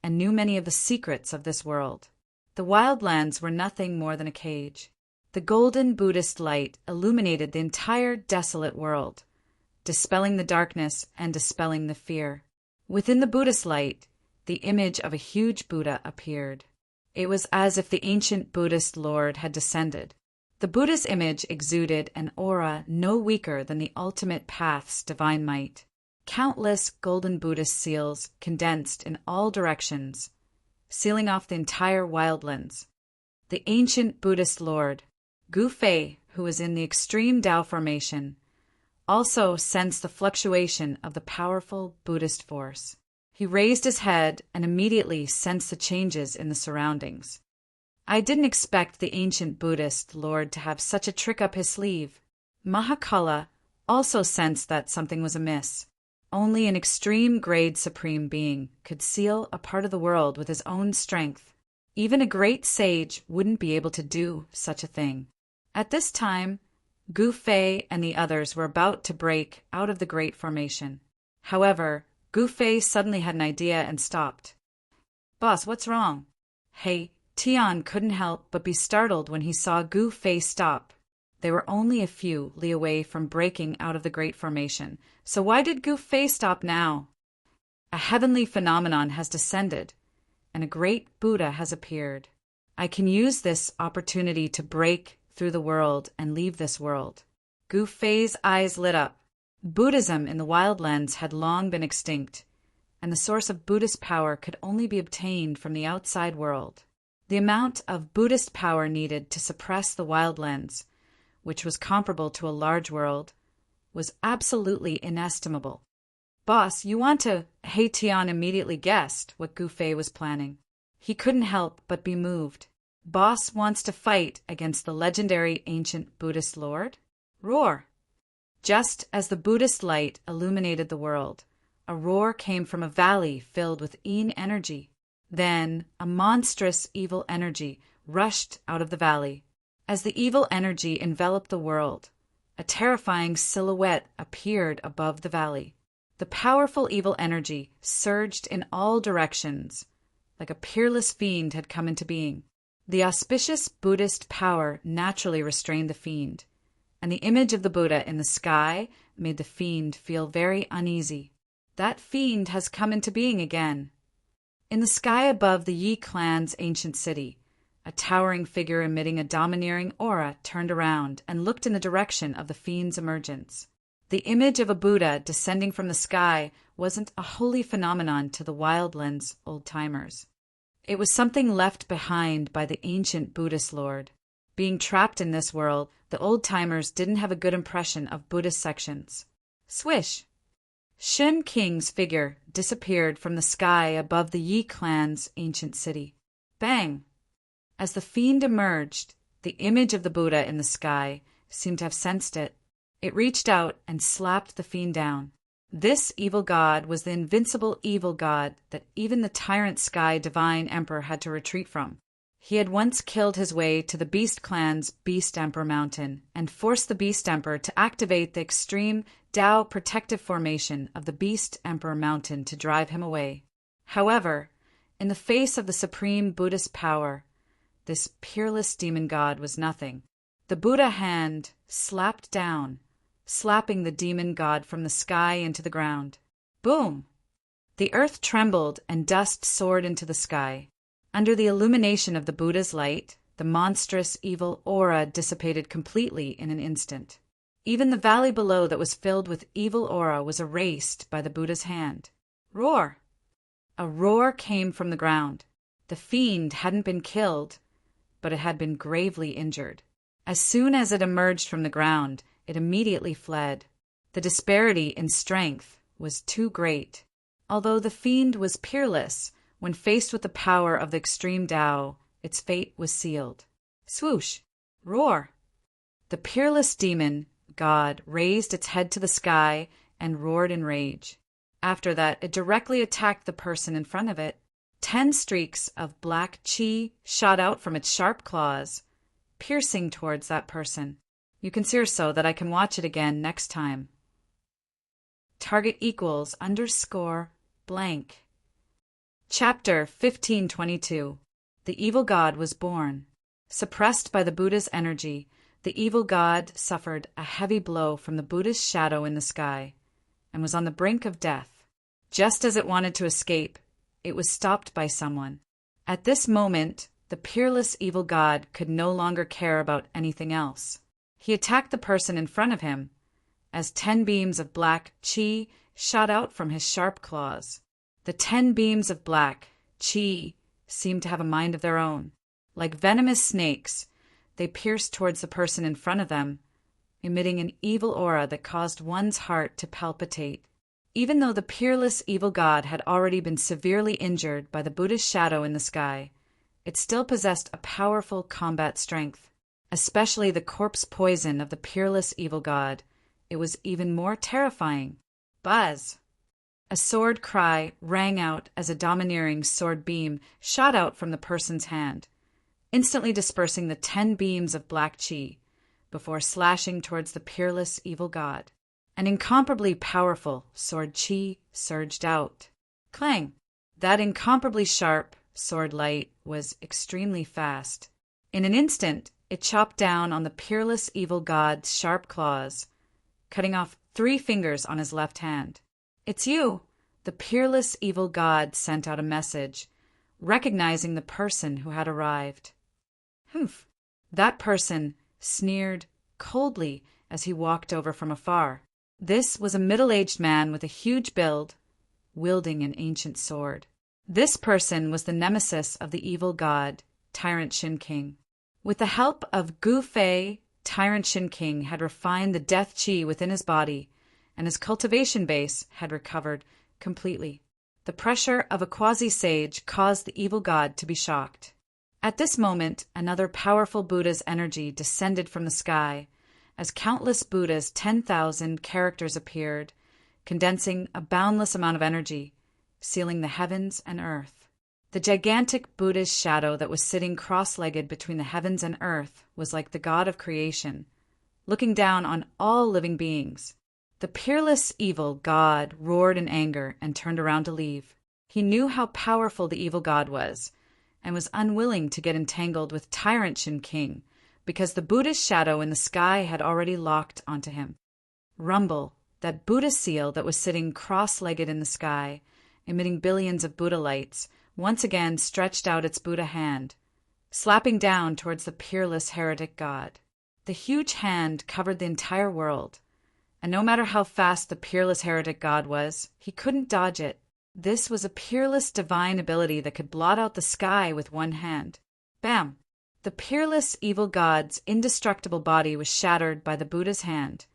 and knew many of the secrets of this world. The wildlands were nothing more than a cage. The golden Buddhist light illuminated the entire desolate world, dispelling the darkness and dispelling the fear. Within the Buddhist light, the image of a huge Buddha appeared. It was as if the ancient Buddhist Lord had descended. The Buddha's image exuded an aura no weaker than the ultimate path's divine might. Countless golden Buddhist seals condensed in all directions, sealing off the entire wildlands. The ancient Buddhist Lord, Gu Fei, who was in the extreme Tao formation, also sensed the fluctuation of the powerful Buddhist force. He raised his head and immediately sensed the changes in the surroundings. I didn't expect the ancient Buddhist Lord to have such a trick up his sleeve. Mahakala also sensed that something was amiss. Only an extreme grade supreme being could seal a part of the world with his own strength. Even a great sage wouldn't be able to do such a thing. At this time, Gu Fei and the others were about to break out of the Great Formation. However, Gu Fei suddenly had an idea and stopped. "Boss, what's wrong?" Hey, Tian couldn't help but be startled when he saw Gu Fei stop. They were only a few li away from breaking out of the Great Formation, so why did Gu Fei stop now? A heavenly phenomenon has descended, and a great Buddha has appeared. I can use this opportunity to break through the world and leave this world. Gu Fei's eyes lit up. Buddhism in the wildlands had long been extinct, and the source of Buddhist power could only be obtained from the outside world. The amount of Buddhist power needed to suppress the wildlands, which was comparable to a large world, was absolutely inestimable. "Boss, you want to—" He Tian immediately guessed what Gu Fei was planning. He couldn't help but be moved. Boss wants to fight against the legendary ancient Buddhist Lord? Roar! Just as the Buddhist light illuminated the world, a roar came from a valley filled with yin energy. Then a monstrous evil energy rushed out of the valley. As the evil energy enveloped the world, a terrifying silhouette appeared above the valley. The powerful evil energy surged in all directions, like a peerless fiend had come into being. The auspicious Buddhist power naturally restrained the fiend, and the image of the Buddha in the sky made the fiend feel very uneasy. That fiend has come into being again. In the sky above the Yi clan's ancient city, a towering figure emitting a domineering aura turned around and looked in the direction of the fiend's emergence. The image of a Buddha descending from the sky wasn't a holy phenomenon to the wildlands old-timers. It was something left behind by the ancient Buddhist Lord. Being trapped in this world, the old-timers didn't have a good impression of Buddhist sections. Swish! Shen Qing's figure disappeared from the sky above the Yi clan's ancient city. Bang! As the fiend emerged, the image of the Buddha in the sky seemed to have sensed it. It reached out and slapped the fiend down. This evil god was the invincible evil god that even the tyrant sky divine emperor had to retreat from. He had once killed his way to the Beast Clan's Beast Emperor Mountain and forced the Beast Emperor to activate the extreme Tao protective formation of the Beast Emperor Mountain to drive him away. However, in the face of the supreme Buddhist power, this peerless demon god was nothing. The Buddha hand slapped down, slapping the demon god from the sky into the ground. Boom! The earth trembled and dust soared into the sky. Under the illumination of the Buddha's light, the monstrous evil aura dissipated completely in an instant. Even the valley below that was filled with evil aura was erased by the Buddha's hand. Roar! A roar came from the ground. The fiend hadn't been killed, but it had been gravely injured. As soon as it emerged from the ground, it immediately fled. The disparity in strength was too great. Although the fiend was peerless, When faced with the power of the extreme Tao, its fate was sealed. Swoosh! Roar! The peerless demon, God, raised its head to the sky and roared in rage. After that, it directly attacked the person in front of it. 10 streaks of black chi shot out from its sharp claws, piercing towards that person. You can sear so that I can watch it again next time. Target equals _ blank. Chapter 1522. The evil god was born. Suppressed by the Buddha's energy, the evil god suffered a heavy blow from the Buddha's shadow in the sky and was on the brink of death. Just as it wanted to escape, it was stopped by someone. At this moment, the peerless evil god could no longer care about anything else. He attacked the person in front of him as 10 beams of black chi shot out from his sharp claws. The 10 beams of black chi seemed to have a mind of their own. Like venomous snakes, they pierced towards the person in front of them, emitting an evil aura that caused one's heart to palpitate. Even though the peerless evil god had already been severely injured by the Buddha's shadow in the sky, it still possessed a powerful combat strength. Especially the corpse poison of the peerless evil god. It was even more terrifying. Buzz! A sword cry rang out as a domineering sword beam shot out from the person's hand, instantly dispersing the 10 beams of black chi before slashing towards the peerless evil god. An incomparably powerful sword chi surged out. Clang! That incomparably sharp sword light was extremely fast. In an instant, it chopped down on the peerless evil god's sharp claws, cutting off 3 fingers on his left hand. "It's you!" The peerless evil god sent out a message, recognizing the person who had arrived. Humph! That person sneered coldly as he walked over from afar. This was a middle-aged man with a huge build, wielding an ancient sword. This person was the nemesis of the evil god, Tyrant Shin King. With the help of Gu Fei, Tyrant Shin King had refined the death chi within his body, and his cultivation base had recovered completely. The pressure of a quasi-sage caused the evil god to be shocked. At this moment, another powerful Buddha's energy descended from the sky, as countless Buddha's 10,000 characters appeared, condensing a boundless amount of energy, sealing the heavens and earth. The gigantic Buddha's shadow that was sitting cross-legged between the heavens and earth was like the god of creation, looking down on all living beings. The peerless evil god roared in anger and turned around to leave. He knew how powerful the evil god was, and was unwilling to get entangled with Tyrant Shin King, because the Buddha's shadow in the sky had already locked onto him. Rumble, that Buddha seal that was sitting cross-legged in the sky, emitting billions of Buddha lights, once again stretched out its Buddha hand, slapping down towards the peerless heretic god. The huge hand covered the entire world, and no matter how fast the peerless heretic god was, he couldn't dodge it. This was a peerless divine ability that could blot out the sky with one hand. Bam! The peerless evil god's indestructible body was shattered by the Buddha's hand,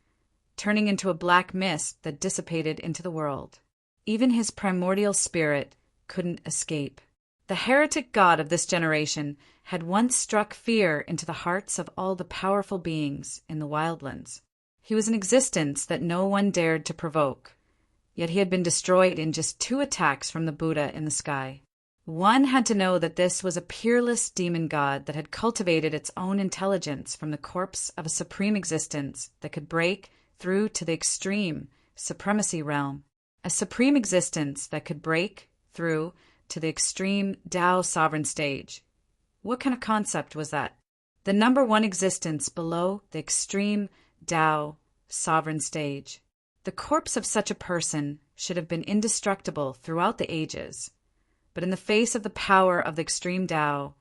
turning into a black mist that dissipated into the world. Even his primordial spirit couldn't escape. The heretic god of this generation had once struck fear into the hearts of all the powerful beings in the wildlands. He was an existence that no one dared to provoke, yet he had been destroyed in just 2 attacks from the Buddha in the sky. One had to know that this was a peerless demon god that had cultivated its own intelligence from the corpse of a supreme existence that could break through to the extreme supremacy realm. A supreme existence that could break through to the extreme Tao sovereign stage. What kind of concept was that? The number 1 existence below the extreme Tao sovereign stage. The corpse of such a person should have been indestructible throughout the ages, but in the face of the power of the extreme Tao,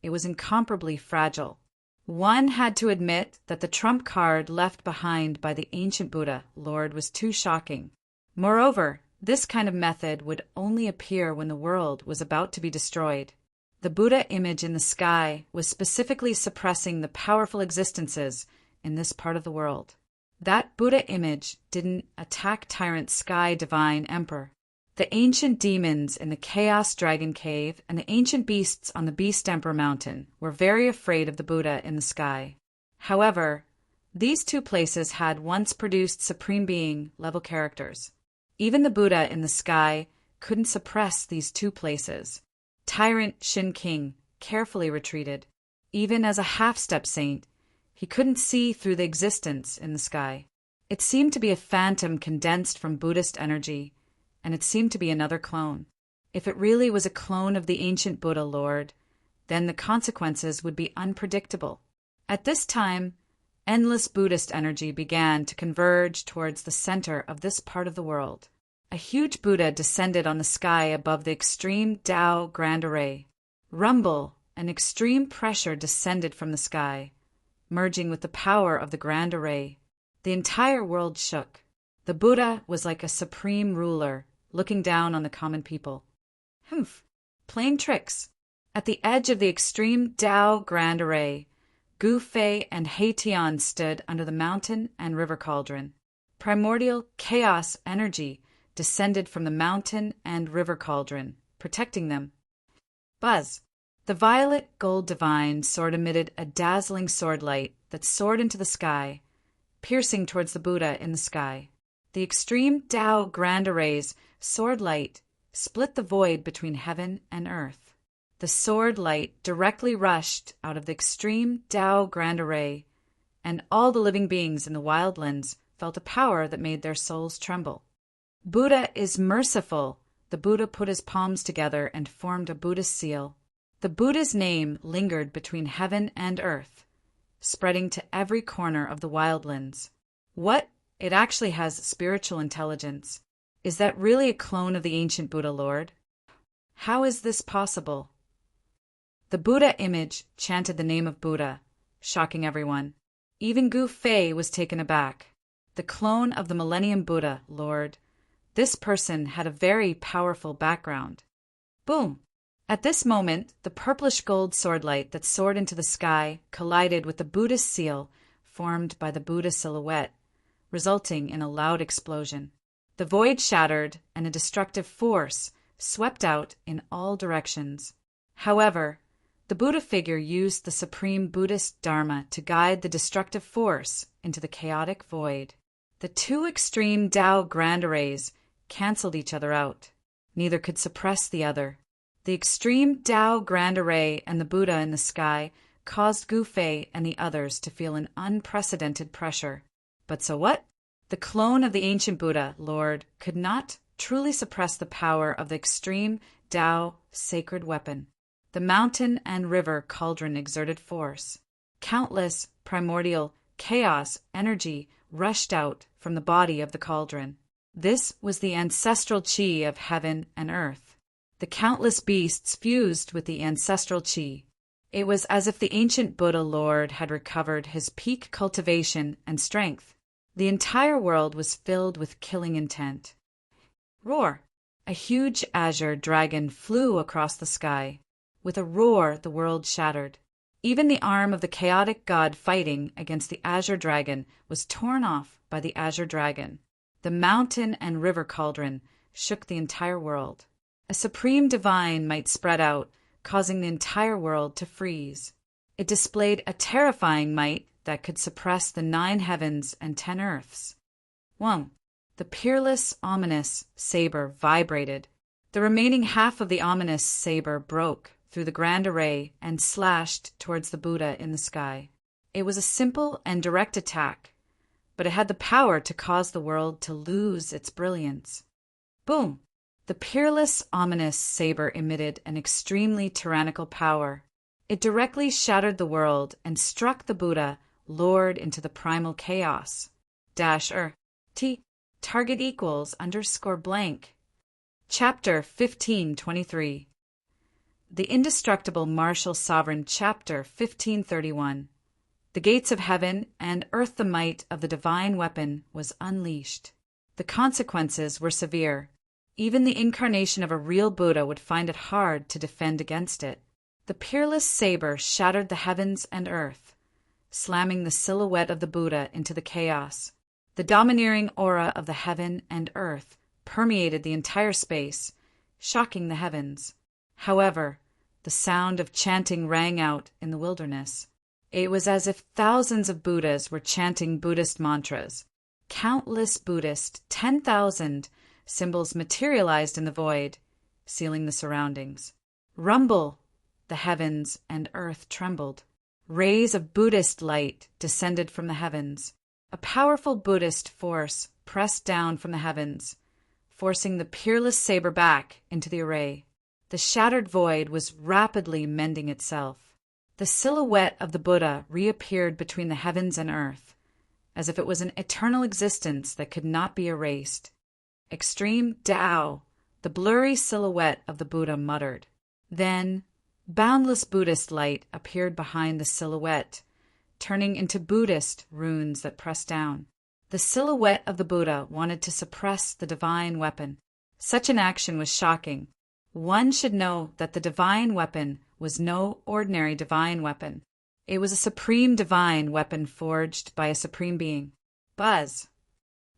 it was incomparably fragile. One had to admit that the trump card left behind by the ancient Buddha Lord was too shocking. Moreover, this kind of method would only appear when the world was about to be destroyed. The Buddha image in the sky was specifically suppressing the powerful existences in this part of the world. That Buddha image didn't attack Tyrant Sky Divine Emperor. The ancient demons in the Chaos Dragon Cave and the ancient beasts on the Beast Emperor Mountain were very afraid of the Buddha in the sky. However, these two places had once produced Supreme Being level characters. Even the Buddha in the sky couldn't suppress these two places. Tyrant Shin King carefully retreated. Even as a half-step saint, he couldn't see through the existence in the sky. It seemed to be a phantom condensed from Buddhist energy, and it seemed to be another clone. If it really was a clone of the ancient Buddha Lord, then the consequences would be unpredictable. At this time, endless Buddhist energy began to converge towards the center of this part of the world. A huge Buddha descended on the sky above the extreme Tao Grand Array. Rumble and extreme pressure descended from the sky, merging with the power of the Grand Array. The entire world shook. The Buddha was like a supreme ruler, looking down on the common people. Playing tricks. At the edge of the extreme Tao Grand Array, Gu Fei and He Tian stood under the mountain and river cauldron. Primordial chaos energy descended from the mountain and river cauldron, protecting them. Buzz. The violet gold divine sword emitted a dazzling sword light that soared into the sky, piercing towards the Buddha in the sky. The extreme Tao Grand Array's sword light split the void between heaven and earth. The sword light directly rushed out of the extreme Tao Grand Array, and all the living beings in the wildlands felt a power that made their souls tremble. Buddha is merciful. The Buddha put his palms together and formed a Buddhist seal. The Buddha's name lingered between heaven and earth, spreading to every corner of the wildlands. What? It actually has spiritual intelligence. Is that really a clone of the ancient Buddha Lord? How is this possible? The Buddha image chanted the name of Buddha, shocking everyone. Even Gu Fei was taken aback. The clone of the Millennium Buddha Lord. This person had a very powerful background. Boom! At this moment, the purplish gold sword light that soared into the sky collided with the Buddhist seal formed by the Buddha silhouette, resulting in a loud explosion. The void shattered and a destructive force swept out in all directions. However, the Buddha figure used the supreme Buddhist Dharma to guide the destructive force into the chaotic void. The two extreme Tao Grand Arrays cancelled each other out. Neither could suppress the other. The extreme Tao Grand Array and the Buddha in the sky caused Gu Fei and the others to feel an unprecedented pressure. But so what? The clone of the ancient Buddha Lord could not truly suppress the power of the extreme Tao sacred weapon. The mountain and river cauldron exerted force. Countless primordial chaos energy rushed out from the body of the cauldron. This was the ancestral chi of heaven and earth. The countless beasts fused with the ancestral chi. It was as if the ancient Buddha Lord had recovered his peak cultivation and strength. The entire world was filled with killing intent. Roar! A huge azure dragon flew across the sky. With a roar, the world shattered. Even the arm of the chaotic god fighting against the azure dragon was torn off by the azure dragon. The mountain and river cauldron shook the entire world. A supreme divine might spread out, causing the entire world to freeze. It displayed a terrifying might that could suppress the 9 heavens and 10 earths. 1. The peerless, ominous saber vibrated. The remaining half of the ominous saber broke through the grand array and slashed towards the Buddha in the sky. It was a simple and direct attack, but it had the power to cause the world to lose its brilliance. Boom! The peerless, ominous saber emitted an extremely tyrannical power. It directly shattered the world and struck the Buddha Lord into the primal chaos. T. Target equals _blank. Chapter 1523. The Indestructible Martial Sovereign. Chapter 1531. The gates of heaven and earth, the might of the divine weapon was unleashed. The consequences were severe. Even the incarnation of a real Buddha would find it hard to defend against it. The peerless saber shattered the heavens and earth, slamming the silhouette of the Buddha into the chaos. The domineering aura of the heaven and earth permeated the entire space, shocking the heavens. However, the sound of chanting rang out in the wilderness. It was as if thousands of Buddhas were chanting Buddhist mantras. Countless Buddhist, 10,000 symbols materialized in the void, sealing the surroundings. Rumble! The heavens and earth trembled. Rays of Buddhist light descended from the heavens. A powerful Buddhist force pressed down from the heavens, forcing the peerless saber back into the array. The shattered void was rapidly mending itself. The silhouette of the Buddha reappeared between the heavens and earth, as if it was an eternal existence that could not be erased. Extreme Tao, the blurry silhouette of the Buddha muttered. Then, boundless Buddhist light appeared behind the silhouette, turning into Buddhist runes that pressed down. The silhouette of the Buddha wanted to suppress the divine weapon. Such an action was shocking. One should know that the divine weapon was no ordinary divine weapon. It was a supreme divine weapon forged by a supreme being. Buzz!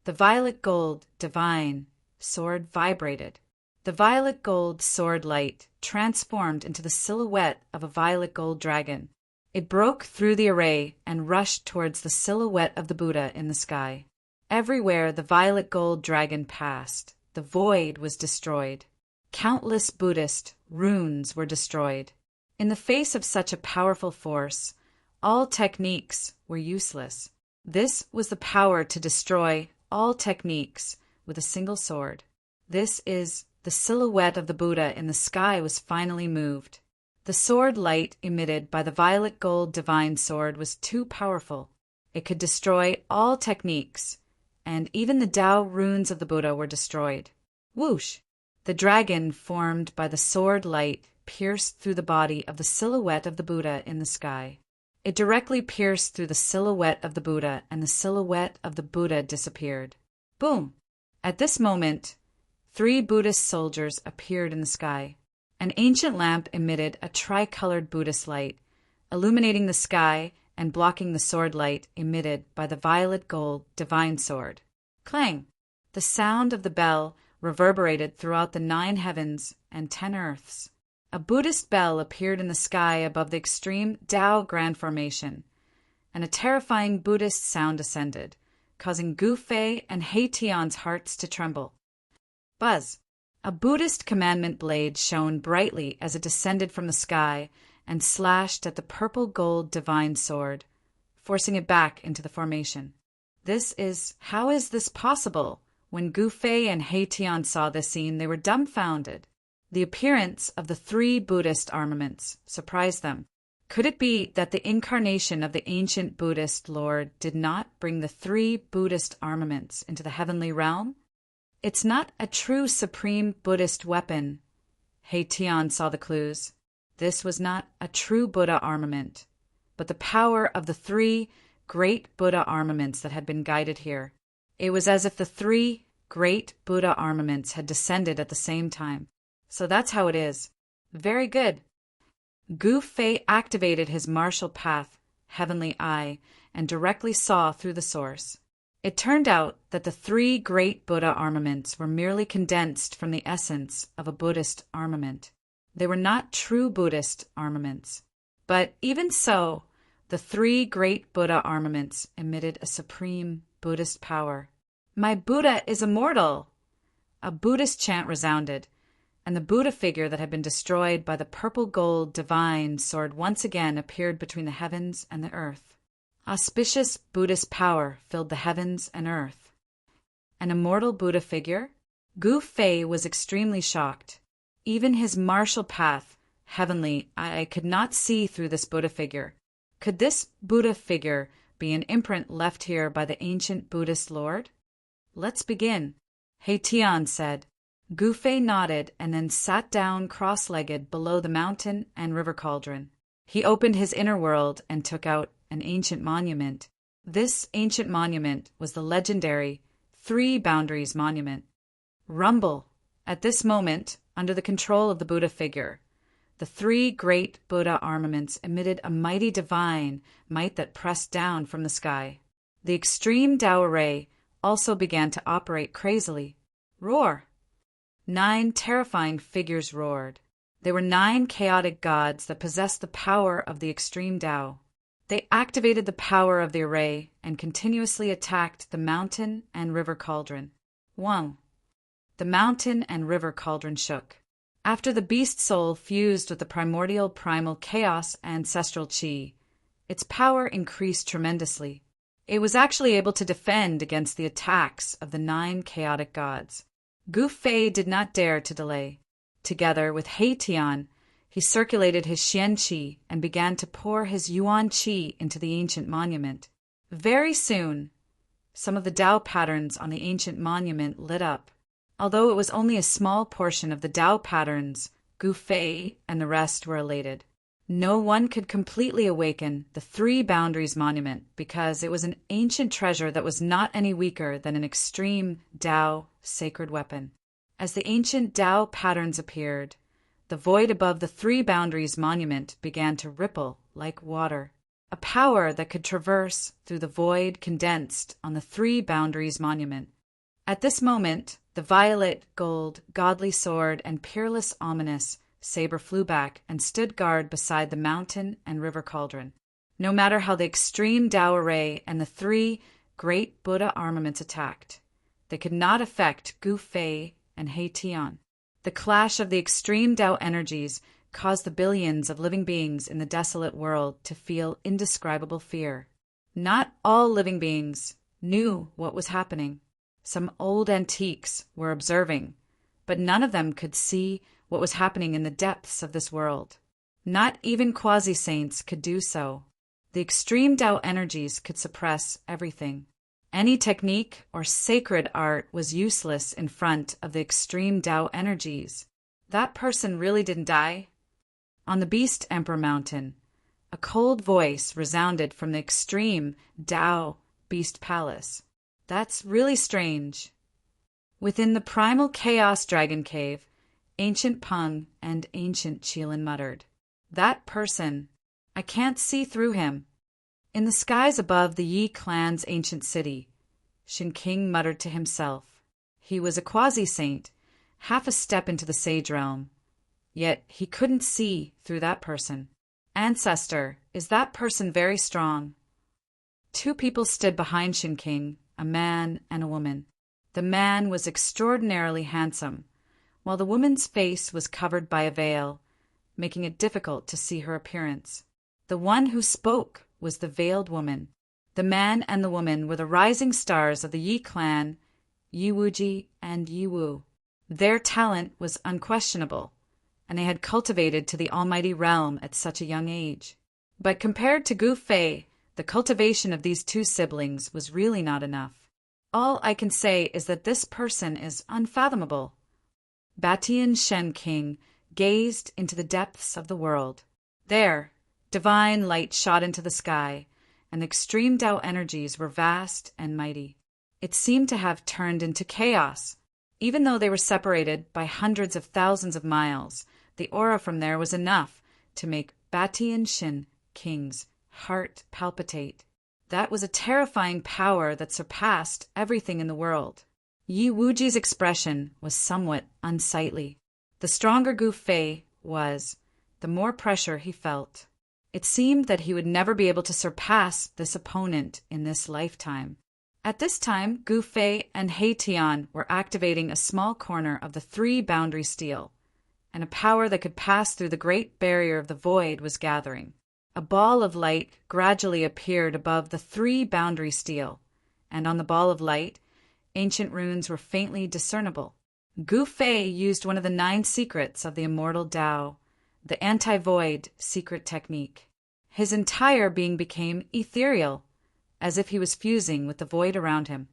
The violet gold divine sword vibrated. The violet gold sword light transformed into the silhouette of a violet gold dragon. It broke through the array and rushed towards the silhouette of the Buddha in the sky. Everywhere the violet gold dragon passed, the void was destroyed. Countless Buddhist runes were destroyed. In the face of such a powerful force, all techniques were useless. This was the power to destroy all techniques with a single sword. This is the silhouette of the Buddha in the sky was finally moved. The sword light emitted by the violet gold divine sword was too powerful. It could destroy all techniques, and even the Tao runes of the Buddha were destroyed. Whoosh! The dragon formed by the sword light pierced through the body of the silhouette of the Buddha in the sky. It directly pierced through the silhouette of the Buddha, and the silhouette of the Buddha disappeared. Boom! At this moment, 3 Buddhist soldiers appeared in the sky. An ancient lamp emitted a tricolored Buddhist light, illuminating the sky and blocking the sword light emitted by the violet gold divine sword. Clang! The sound of the bell reverberated throughout the 9 heavens and 10 earths. A Buddhist bell appeared in the sky above the extreme Tao Grand Formation, and a terrifying Buddhist sound ascended, causing Gu Fei and He Tian's hearts to tremble. Buzz! A Buddhist commandment blade shone brightly as it descended from the sky and slashed at the purple gold divine sword, forcing it back into the formation. How is this possible? When Gu Fei and He Tian saw this scene, they were dumbfounded. The appearance of the 3 Buddhist armaments surprised them. Could it be that the incarnation of the ancient Buddhist Lord did not bring the 3 Buddhist armaments into the heavenly realm? It's not a true supreme Buddhist weapon. He Tian saw the clues. This was not a true Buddha armament, but the power of the 3 great Buddha armaments that had been guided here. It was as if the 3 great Buddha armaments had descended at the same time. So that's how it is. Very good. Gu Fei activated his martial path, heavenly eye, and directly saw through the source. It turned out that the 3 great Buddha armaments were merely condensed from the essence of a Buddhist armament. They were not true Buddhist armaments. But even so, the 3 great Buddha armaments emitted a supreme Buddhist power. My Buddha is immortal! A Buddhist chant resounded, and the Buddha figure that had been destroyed by the purple gold divine sword once again appeared between the heavens and the earth. Auspicious Buddhist power filled the heavens and earth. An immortal Buddha figure? Gu Fei was extremely shocked. Even his martial path, heavenly, I could not see through this Buddha figure. Could this Buddha figure be an imprint left here by the ancient Buddhist Lord? Let's begin. He Tian said. Gu Fei nodded and then sat down cross-legged below the mountain and river cauldron. He opened his inner world and took out an ancient monument. This ancient monument was the legendary 3 Boundaries Monument. Rumble! At this moment, under the control of the Buddha figure, the 3 great Buddha armaments emitted a mighty divine might that pressed down from the sky. The extreme Tao array also began to operate crazily. Roar! 9 terrifying figures roared. They were 9 chaotic gods that possessed the power of the extreme Tao. They activated the power of the array and continuously attacked the mountain and river cauldron. 1. The mountain and river cauldron shook. After the beast soul fused with the primordial primal chaos ancestral chi, its power increased tremendously. It was actually able to defend against the attacks of the 9 chaotic gods. Gu Fei did not dare to delay. Together with He Tian, he circulated his Xian Qi and began to pour his Yuan Qi into the ancient monument. Very soon, some of the Tao patterns on the ancient monument lit up. Although it was only a small portion of the Tao patterns, Gu Fei and the rest were elated. No one could completely awaken the 3 Boundaries monument because it was an ancient treasure that was not any weaker than an extreme Tao sacred weapon. As the ancient Tao patterns appeared, the void above the 3 Boundaries monument began to ripple like water. A power that could traverse through the void condensed on the 3 Boundaries monument. At this moment, the violet, gold, godly sword, and peerless, ominous saber flew back and stood guard beside the mountain and river cauldron. No matter how the extreme Tao array and the 3 great Buddha armaments attacked, they could not affect Gu Fei and He Tian. The clash of the extreme Tao energies caused the billions of living beings in the desolate world to feel indescribable fear. Not all living beings knew what was happening. Some old antiques were observing, but none of them could see what was happening in the depths of this world. Not even quasi-saints could do so. The extreme Tao energies could suppress everything. Any technique or sacred art was useless in front of the extreme Tao energies. That person really didn't die. On the Beast Emperor Mountain, a cold voice resounded from the extreme Tao Beast Palace. That's really strange. Within the primal Chaos Dragon Cave, Ancient Peng and Ancient Qilin muttered, "That person, I can't see through him." In the skies above the Yi clan's ancient city, Shin King muttered to himself. He was a quasi-saint, half a step into the sage realm, yet he couldn't see through that person. Ancestor, is that person very strong? 2 people stood behind Shin King, a man and a woman. The man was extraordinarily handsome, while the woman's face was covered by a veil, making it difficult to see her appearance. The one who spoke was the veiled woman. The man and the woman were the rising stars of the Yi clan, Yi Wuji and Yi Wu. Their talent was unquestionable, and they had cultivated to the almighty realm at such a young age. But compared to Gu Fei, the cultivation of these 2 siblings was really not enough. All I can say is that this person is unfathomable. Batian Shen King gazed into the depths of the world. There, divine light shot into the sky, and the extreme Tao energies were vast and mighty. It seemed to have turned into chaos. Even though they were separated by hundreds of thousands of miles, the aura from there was enough to make Batian Shen King's heart palpitate. That was a terrifying power that surpassed everything in the world. Yi Wuji's expression was somewhat unsightly. The stronger Gu Fei was, the more pressure he felt. It seemed that he would never be able to surpass this opponent in this lifetime. At this time, Gu Fei and He Tian were activating a small corner of the 3 Boundary Steel, and a power that could pass through the great barrier of the void was gathering. A ball of light gradually appeared above the 3 Boundary Steel, and on the ball of light, ancient runes were faintly discernible. Gu Fei used one of the 9 secrets of the immortal Tao, the anti-void secret technique. His entire being became ethereal, as if he was fusing with the void around him.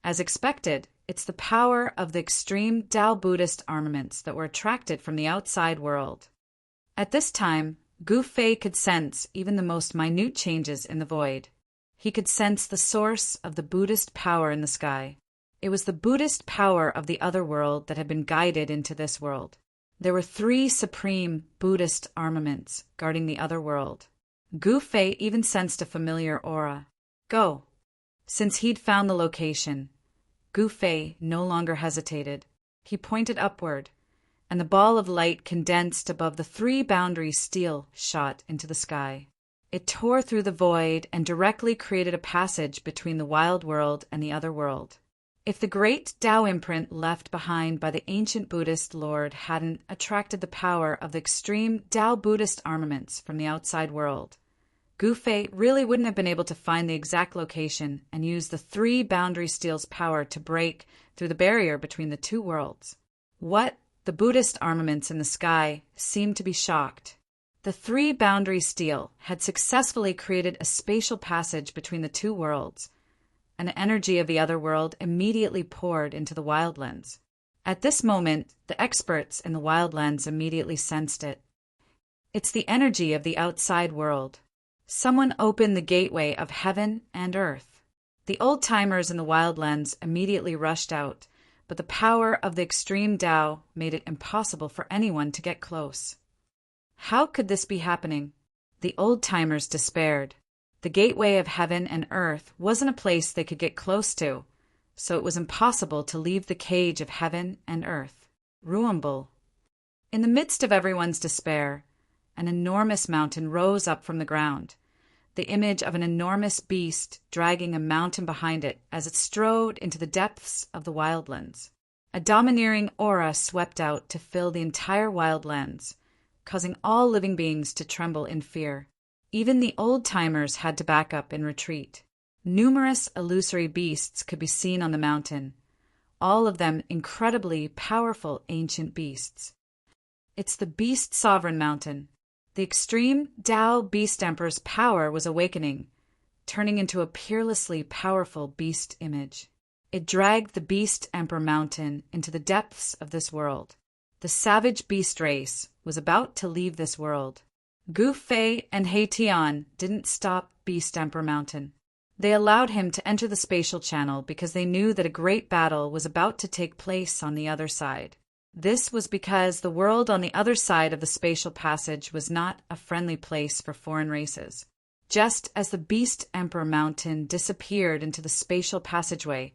As expected, it's the power of the extreme Tao Buddhist armaments that were attracted from the outside world. At this time, Gu Fei could sense even the most minute changes in the void. He could sense the source of the Buddhist power in the sky. It was the Buddhist power of the other world that had been guided into this world. There were 3 supreme Buddhist armaments guarding the other world. Gu Fei even sensed a familiar aura. Go. Since he'd found the location, Gu Fei no longer hesitated. He pointed upward, and the ball of light condensed above the 3-boundary steel shot into the sky. It tore through the void and directly created a passage between the wild world and the other world. If the great Tao imprint left behind by the ancient Buddhist lord hadn't attracted the power of the extreme Tao Buddhist armaments from the outside world, Gu Fei really wouldn't have been able to find the exact location and use the 3-boundary steel's power to break through the barrier between the two worlds. What? The Buddhist armaments in the sky seemed to be shocked. The 3-boundary steel had successfully created a spatial passage between the two worlds, and the energy of the other world immediately poured into the wildlands. At this moment, the experts in the wildlands immediately sensed it. It's the energy of the outside world. Someone opened the gateway of heaven and earth. The old-timers in the wildlands immediately rushed out, but the power of the extreme Tao made it impossible for anyone to get close. How could this be happening? The old-timers despaired. The gateway of heaven and earth wasn't a place they could get close to, so it was impossible to leave the cage of heaven and earth. Venerable. In the midst of everyone's despair, an enormous mountain rose up from the ground, the image of an enormous beast dragging a mountain behind it as it strode into the depths of the wildlands. A domineering aura swept out to fill the entire wildlands, causing all living beings to tremble in fear. Even the old-timers had to back up and retreat. Numerous illusory beasts could be seen on the mountain, all of them incredibly powerful ancient beasts. It's the Beast Sovereign Mountain. The extreme Tao Beast Emperor's power was awakening, turning into a peerlessly powerful beast image. It dragged the Beast Emperor Mountain into the depths of this world. The savage beast race was about to leave this world. Gu Fei and He Tian didn't stop Beast Emperor Mountain. They allowed him to enter the spatial channel because they knew that a great battle was about to take place on the other side. This was because the world on the other side of the spatial passage was not a friendly place for foreign races. Just as the Beast Emperor Mountain disappeared into the spatial passageway,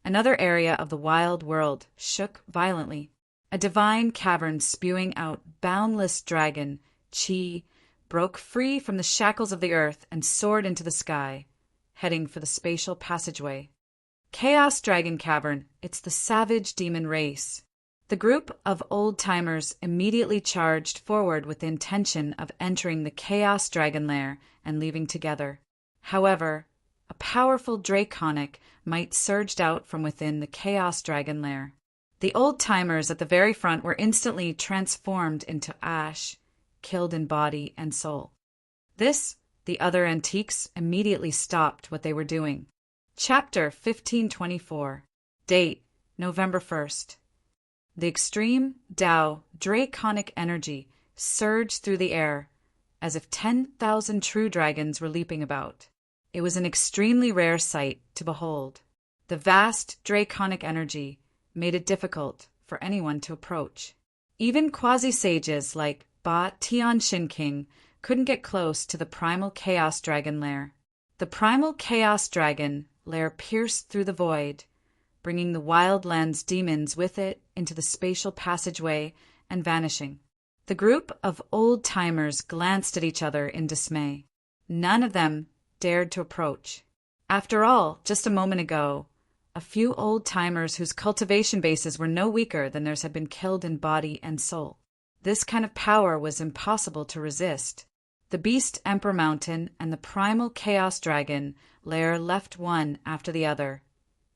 another area of the wild world shook violently. A divine cavern spewing out boundless dragon, Qi, broke free from the shackles of the earth and soared into the sky, heading for the spatial passageway. Chaos Dragon Cavern, it's the savage demon race. The group of old-timers immediately charged forward with the intention of entering the Chaos Dragon Lair and leaving together. However, a powerful draconic might surged out from within the Chaos Dragon Lair. The old-timers at the very front were instantly transformed into ash, killed in body and soul. This, the other antiques immediately stopped what they were doing. Chapter 1524. Date, November 1st. The extreme Tao draconic energy surged through the air as if 10,000 true dragons were leaping about. It was an extremely rare sight to behold. The vast draconic energy made it difficult for anyone to approach. Even quasi-sages like Ba Tian Shin King couldn't get close to the primal Chaos Dragon Lair. The primal Chaos Dragon Lair pierced through the void, bringing the wildlands demons with it into the spatial passageway and vanishing. The group of old-timers glanced at each other in dismay. None of them dared to approach. After all, just a moment ago, a few old-timers whose cultivation bases were no weaker than theirs had been killed in body and soul. This kind of power was impossible to resist. The Beast Emperor Mountain and the primal Chaos Dragon Lair left one after the other,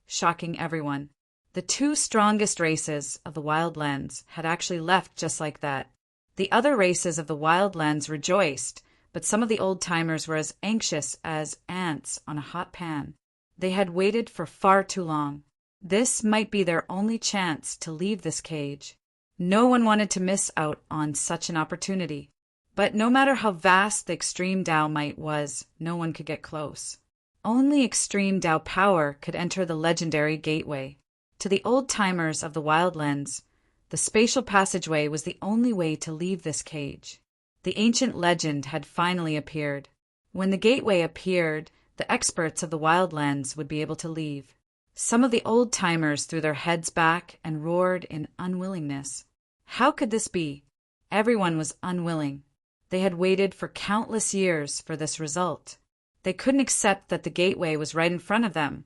shocking everyone. The two strongest races of the wildlands had actually left just like that. The other races of the wildlands rejoiced, but some of the old-timers were as anxious as ants on a hot pan. They had waited for far too long. This might be their only chance to leave this cage. No one wanted to miss out on such an opportunity. But no matter how vast the extreme Tao might was, no one could get close. Only extreme Tao power could enter the legendary gateway. To the old-timers of the wildlands, the spatial passageway was the only way to leave this cage. The ancient legend had finally appeared. When the gateway appeared, the experts of the wildlands would be able to leave. Some of the old-timers threw their heads back and roared in unwillingness. How could this be? Everyone was unwilling. They had waited for countless years for this result. They couldn't accept that the gateway was right in front of them,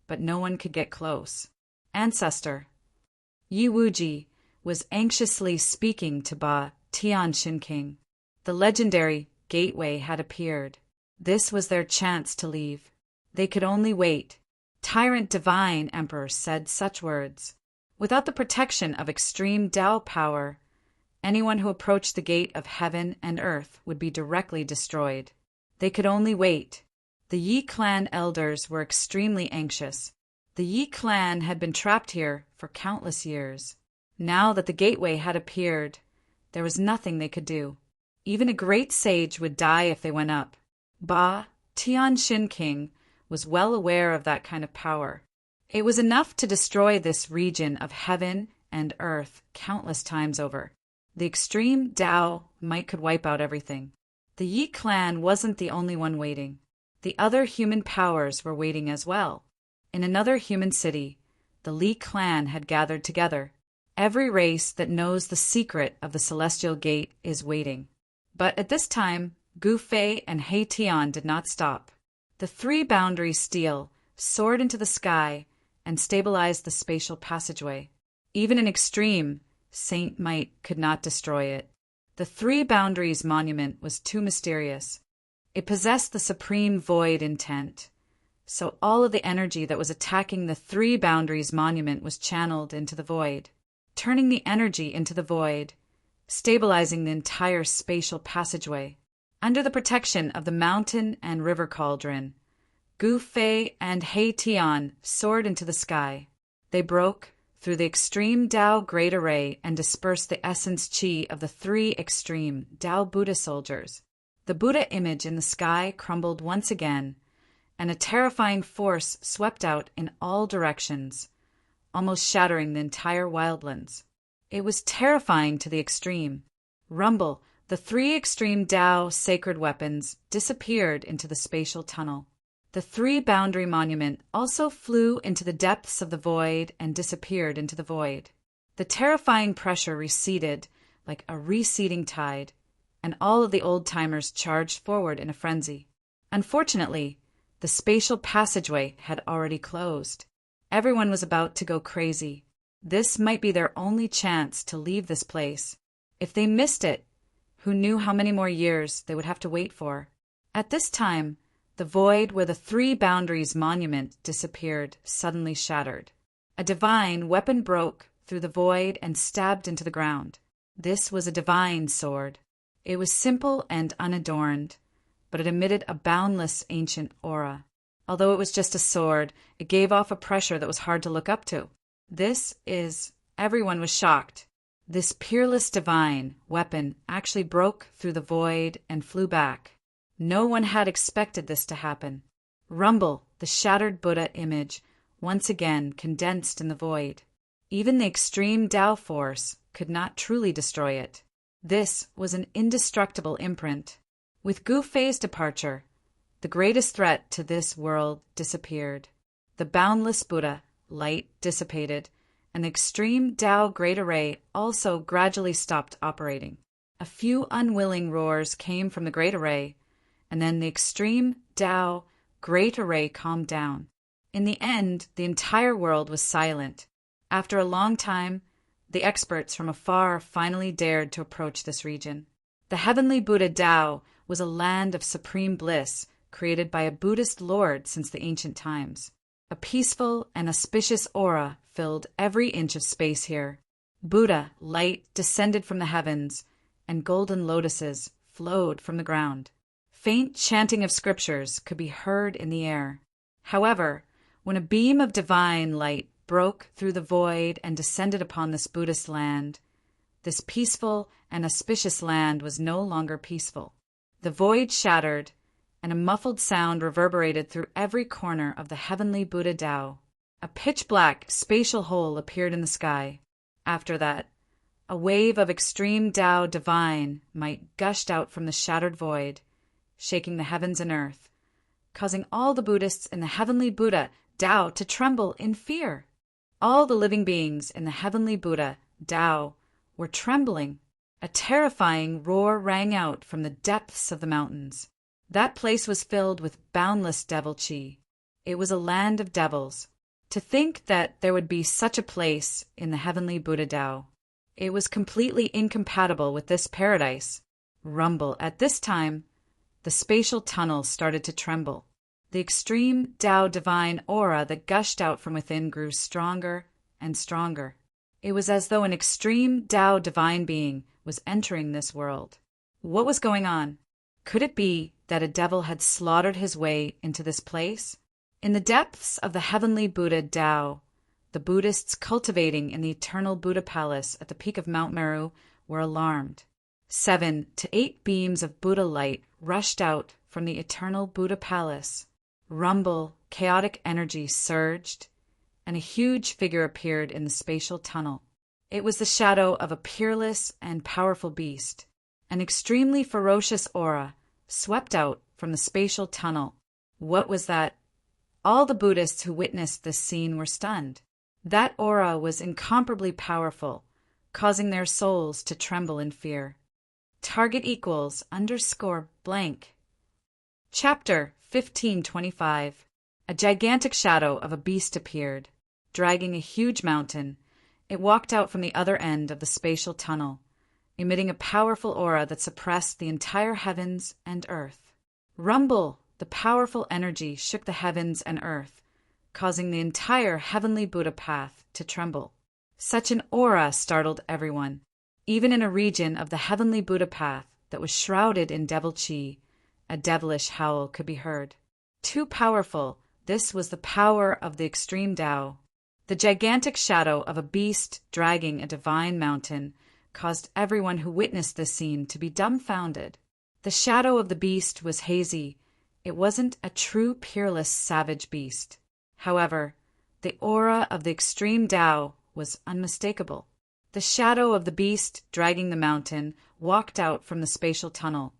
but no one could get close. Ancestor Yi Wuji was anxiously speaking to Ba Tian Shin King. The legendary gateway had appeared. This was their chance to leave. They could only wait. Tyrant Divine Emperor said such words. Without the protection of extreme Tao power, anyone who approached the gate of heaven and earth would be directly destroyed. They could only wait. The Yi clan elders were extremely anxious. The Yi clan had been trapped here for countless years. Now that the gateway had appeared, there was nothing they could do. Even a great sage would die if they went up. Ba Tian Shin King was well aware of that kind of power. It was enough to destroy this region of heaven and earth countless times over. The extreme Tao might could wipe out everything. The Yi clan wasn't the only one waiting. The other human powers were waiting as well. In another human city, the Li clan had gathered together. Every race that knows the secret of the celestial gate is waiting. But at this time, Gu Fei and He Tian did not stop. The three-boundary steel soared into the sky and stabilized the spatial passageway. Even in extreme, Saint Might could not destroy it. The Three Boundaries Monument was too mysterious. It possessed the supreme void intent. So all of the energy that was attacking the Three Boundaries Monument was channeled into the void, turning the energy into the void, stabilizing the entire spatial passageway. Under the protection of the mountain and river cauldron, Gu Fei and He Tian soared into the sky. They broke through the extreme Tao Great Array and dispersed the essence Qi of the three extreme Tao Buddha soldiers. The Buddha image in the sky crumbled once again, and a terrifying force swept out in all directions, almost shattering the entire wildlands. It was terrifying to the extreme. Rumble, the three extreme Tao sacred weapons, disappeared into the spatial tunnel. The three-boundary monument also flew into the depths of the void and disappeared into the void. The terrifying pressure receded like a receding tide, and all of the old-timers charged forward in a frenzy. Unfortunately, the spatial passageway had already closed. Everyone was about to go crazy. This might be their only chance to leave this place. If they missed it, who knew how many more years they would have to wait for? At this time, the void where the Three Boundaries Monument disappeared suddenly shattered. A divine weapon broke through the void and stabbed into the ground. This was a divine sword. It was simple and unadorned, but it emitted a boundless ancient aura. Although it was just a sword, it gave off a pressure that was hard to look up to. Everyone was shocked. This peerless divine weapon actually broke through the void and flew back. No one had expected this to happen. Rumble, the shattered Buddha image, once again condensed in the void. Even the extreme Tao force could not truly destroy it. This was an indestructible imprint. With Gu Fei's departure, the greatest threat to this world disappeared. The boundless Buddha light dissipated, and the extreme Tao Great Array also gradually stopped operating. A few unwilling roars came from the Great Array, and then the extreme Tao Great Array calmed down. In the end, the entire world was silent. After a long time, the experts from afar finally dared to approach this region. The heavenly Buddha Tao was a land of supreme bliss created by a Buddhist lord since the ancient times. A peaceful and auspicious aura filled every inch of space here. Buddha light descended from the heavens, and golden lotuses flowed from the ground. Faint chanting of scriptures could be heard in the air. However, when a beam of divine light broke through the void and descended upon this Buddhist land, this peaceful and auspicious land was no longer peaceful. The void shattered, and a muffled sound reverberated through every corner of the heavenly Buddha Tao. A pitch-black spatial hole appeared in the sky. After that, a wave of extreme Tao divine might gushed out from the shattered void, shaking the heavens and earth, causing all the Buddhists in the heavenly Buddha Tao to tremble in fear. All the living beings in the heavenly Buddha, Tao, were trembling. A terrifying roar rang out from the depths of the mountains. That place was filled with boundless devil chi. It was a land of devils. To think that there would be such a place in the heavenly Buddha Tao. It was completely incompatible with this paradise. Rumble. At this time, the spatial tunnel started to tremble. The extreme Tao divine aura that gushed out from within grew stronger and stronger. It was as though an extreme Tao divine being was entering this world. What was going on? Could it be that a devil had slaughtered his way into this place? In the depths of the heavenly Buddha Tao, the Buddhists cultivating in the eternal Buddha palace at the peak of Mount Meru were alarmed. 7 to 8 beams of Buddha light rushed out from the eternal Buddha palace. Rumble, chaotic energy surged, and a huge figure appeared in the spatial tunnel. It was the shadow of a peerless and powerful beast. An extremely ferocious aura swept out from the spatial tunnel. What was that? All the Buddhists who witnessed this scene were stunned. That aura was incomparably powerful, causing their souls to tremble in fear. Target equals _blank. Chapter 1525. A gigantic shadow of a beast appeared, dragging a huge mountain. It walked out from the other end of the spatial tunnel, emitting a powerful aura that suppressed the entire heavens and earth. Rumble! The powerful energy shook the heavens and earth, causing the entire heavenly Buddha path to tremble. Such an aura startled everyone. Even in a region of the heavenly Buddha path that was shrouded in devil chi, a devilish howl could be heard. Too powerful, this was the power of the extreme Tao. The gigantic shadow of a beast dragging a divine mountain caused everyone who witnessed this scene to be dumbfounded. The shadow of the beast was hazy. It wasn't a true peerless savage beast. However, the aura of the extreme Tao was unmistakable. The shadow of the beast dragging the mountain walked out from the spatial tunnel,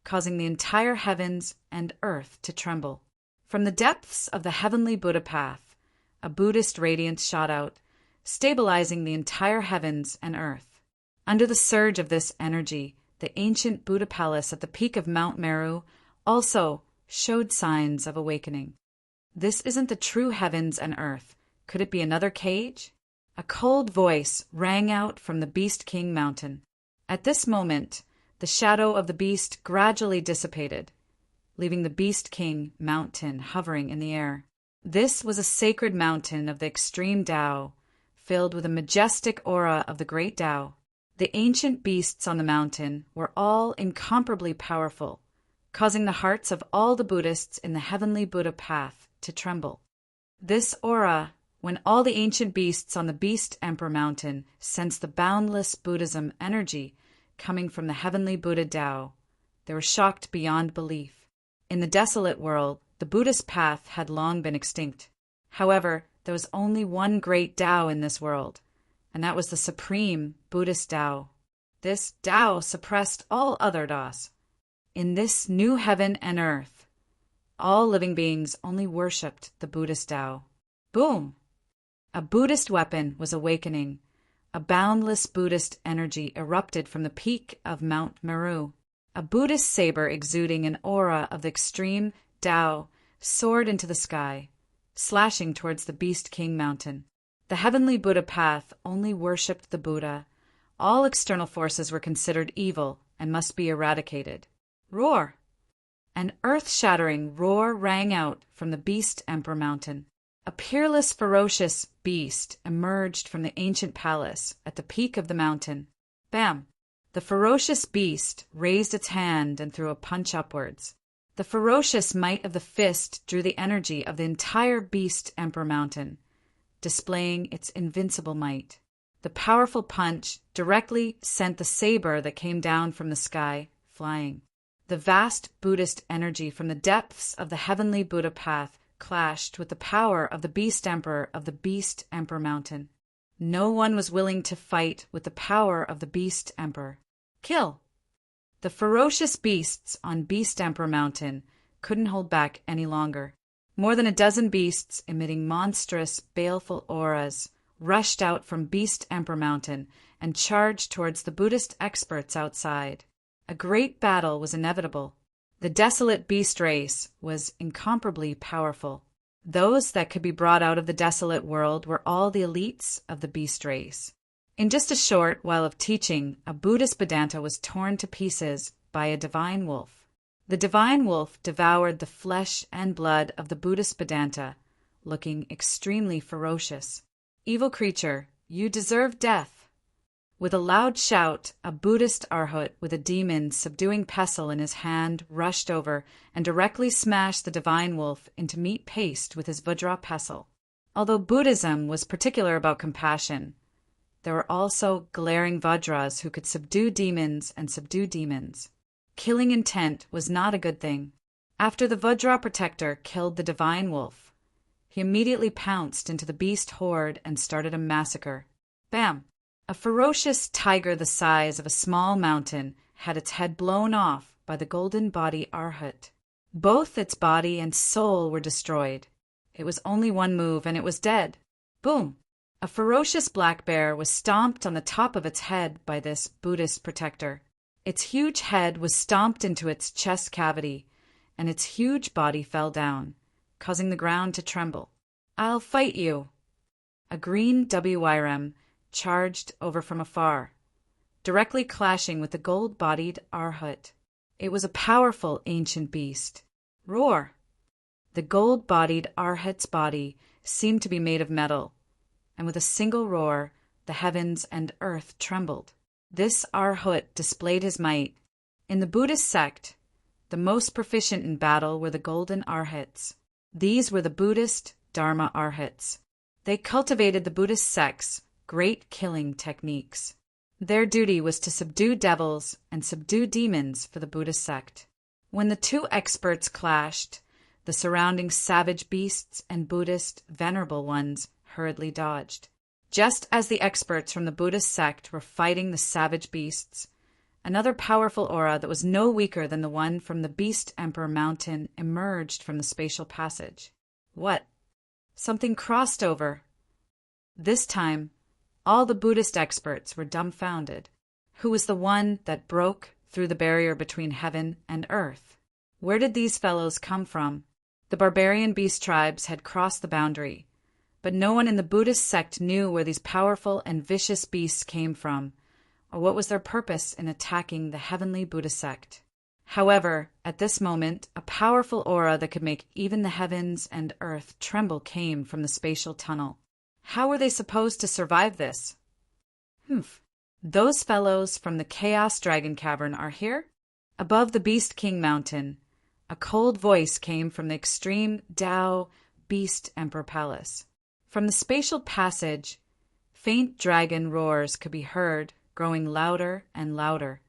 causing the entire heavens and earth to tremble. From the depths of the heavenly Buddha path, a Buddhist radiance shot out, stabilizing the entire heavens and earth. Under the surge of this energy, the ancient Buddha palace at the peak of Mount Meru also showed signs of awakening. This isn't the true heavens and earth. Could it be another cage? A cold voice rang out from the Beast King mountain. At this moment, the shadow of the beast gradually dissipated, leaving the Beast King mountain hovering in the air. This was a sacred mountain of the extreme Tao, filled with a majestic aura of the great Tao. The ancient beasts on the mountain were all incomparably powerful, causing the hearts of all the Buddhists in the heavenly Buddha path to tremble. This aura, when all the ancient beasts on the Beast Emperor Mountain sensed the boundless Buddhism energy coming from the heavenly Buddha Tao, they were shocked beyond belief. In the desolate world, the Buddhist path had long been extinct. However, there was only one great Tao in this world, and that was the supreme Buddhist Tao. This Tao suppressed all other Taos. In this new heaven and earth, all living beings only worshipped the Buddhist Tao. Boom! A Buddhist weapon was awakening. A boundless Buddhist energy erupted from the peak of Mount Meru. A Buddhist saber exuding an aura of the extreme Tao soared into the sky, slashing towards the Beast King mountain. The heavenly Buddha path only worshipped the Buddha. All external forces were considered evil and must be eradicated. Roar! An earth-shattering roar rang out from the Beast Emperor mountain. A peerless, ferocious beast emerged from the ancient palace at the peak of the mountain. Bam! The ferocious beast raised its hand and threw a punch upwards. The ferocious might of the fist drew the energy of the entire Beast Emperor mountain, displaying its invincible might. The powerful punch directly sent the saber that came down from the sky flying. The vast Buddhist energy from the depths of the heavenly Buddha path clashed with the power of the Beast Emperor of the Beast Emperor Mountain. No one was willing to fight with the power of the Beast Emperor. Kill! The ferocious beasts on Beast Emperor Mountain couldn't hold back any longer. More than a dozen beasts emitting monstrous, baleful auras rushed out from Beast Emperor Mountain and charged towards the Buddhist experts outside. A great battle was inevitable. The desolate beast race was incomparably powerful. Those that could be brought out of the desolate world were all the elites of the beast race. In just a short while of teaching, a Buddhist Vedanta was torn to pieces by a divine wolf. The divine wolf devoured the flesh and blood of the Buddhist Vedanta, looking extremely ferocious. "Evil creature, you deserve death." With a loud shout, a Buddhist Arhat with a demon subduing pestle in his hand rushed over and directly smashed the divine wolf into meat paste with his Vajra pestle. Although Buddhism was particular about compassion, there were also glaring Vajras who could subdue demons and subdue demons. Killing intent was not a good thing. After the Vajra protector killed the divine wolf, he immediately pounced into the beast horde and started a massacre. Bam! A ferocious tiger the size of a small mountain had its head blown off by the golden body Arhat. Both its body and soul were destroyed. It was only one move and it was dead. Boom! A ferocious black bear was stomped on the top of its head by this Buddhist protector. Its huge head was stomped into its chest cavity, and its huge body fell down, causing the ground to tremble. "I'll fight you." A green WYRM charged over from afar, directly clashing with the gold-bodied Arhat. It was a powerful ancient beast. Roar! The gold-bodied Arhat's body seemed to be made of metal, and with a single roar, the heavens and earth trembled. This Arhat displayed his might. In the Buddhist sect, the most proficient in battle were the golden Arhats. These were the Buddhist Dharma Arhats. They cultivated the Buddhist sect's great killing techniques. Their duty was to subdue devils and subdue demons for the Buddhist sect. When the two experts clashed, the surrounding savage beasts and Buddhist venerable ones hurriedly dodged. Just as the experts from the Buddhist sect were fighting the savage beasts, another powerful aura that was no weaker than the one from the Beast Emperor Mountain emerged from the spatial passage. What? Something crossed over. This time, all the Buddhist experts were dumbfounded. Who was the one that broke through the barrier between heaven and earth? Where did these fellows come from? The barbarian beast tribes had crossed the boundary, but no one in the Buddhist sect knew where these powerful and vicious beasts came from, or what was their purpose in attacking the heavenly Buddha sect. However, at this moment, a powerful aura that could make even the heavens and earth tremble came from the spatial tunnel. How were they supposed to survive this? Those fellows from the Chaos Dragon Cavern are here? Above the Beast King Mountain, a cold voice came from the extreme Tao Beast Emperor Palace. From the spatial passage, faint dragon roars could be heard, growing louder and louder.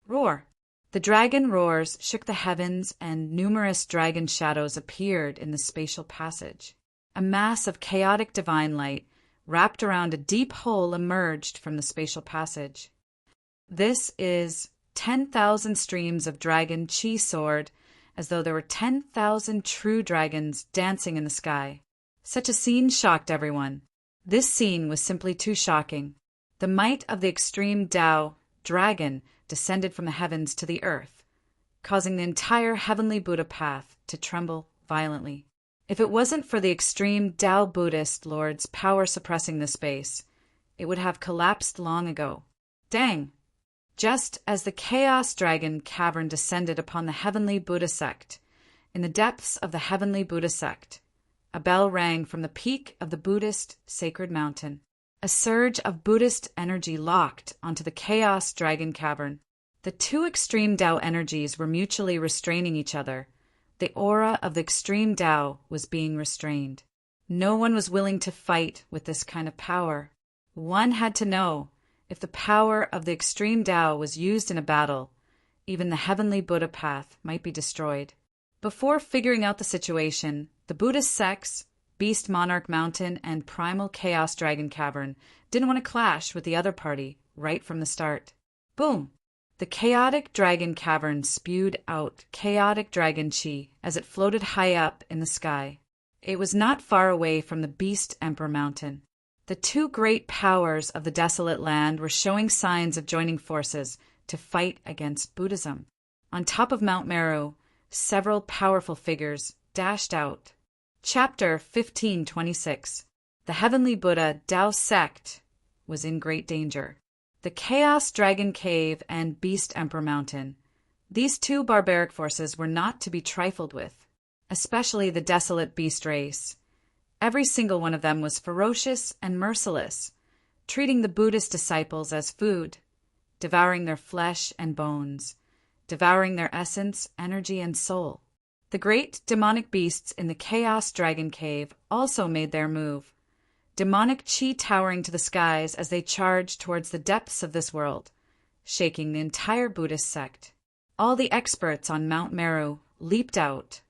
Roar! The dragon roars shook the heavens, and numerous dragon shadows appeared in the spatial passage. A mass of chaotic divine light wrapped around a deep hole emerged from the spatial passage. This is 10,000 streams of dragon chi soared, as though there were 10,000 true dragons dancing in the sky. Such a scene shocked everyone. This scene was simply too shocking. The might of the extreme Tao dragon descended from the heavens to the earth, causing the entire heavenly Buddha path to tremble violently. If it wasn't for the extreme Tao Buddhist lord's power suppressing the space, it would have collapsed long ago. Dang! Just as the Chaos Dragon Cavern descended upon the heavenly Buddha sect, in the depths of the heavenly Buddha sect, a bell rang from the peak of the Buddhist sacred mountain. A surge of Buddhist energy locked onto the Chaos Dragon Cavern. The two extreme Tao energies were mutually restraining each other. The aura of the extreme Tao was being restrained. No one was willing to fight with this kind of power. One had to know, if the power of the extreme Tao was used in a battle, even the heavenly Buddha path might be destroyed. Before figuring out the situation, the Buddhist sects, Beast Monarch Mountain, and Primal Chaos Dragon Cavern didn't want to clash with the other party right from the start. Boom! The chaotic dragon cavern spewed out chaotic dragon chi as it floated high up in the sky. It was not far away from the Beast Emperor Mountain. The two great powers of the desolate land were showing signs of joining forces to fight against Buddhism. On top of Mount Meru, several powerful figures dashed out. Chapter 1526. The Heavenly Buddha Tao sect was in great danger. The Chaos Dragon Cave and Beast Emperor Mountain. These two barbaric forces were not to be trifled with, especially the desolate beast race. Every single one of them was ferocious and merciless, treating the Buddhist disciples as food, devouring their flesh and bones, devouring their essence, energy, and soul. The great demonic beasts in the Chaos Dragon Cave also made their move, demonic chi towering to the skies as they charged towards the depths of this world, shaking the entire Buddhist sect. All the experts on Mount Meru leaped out,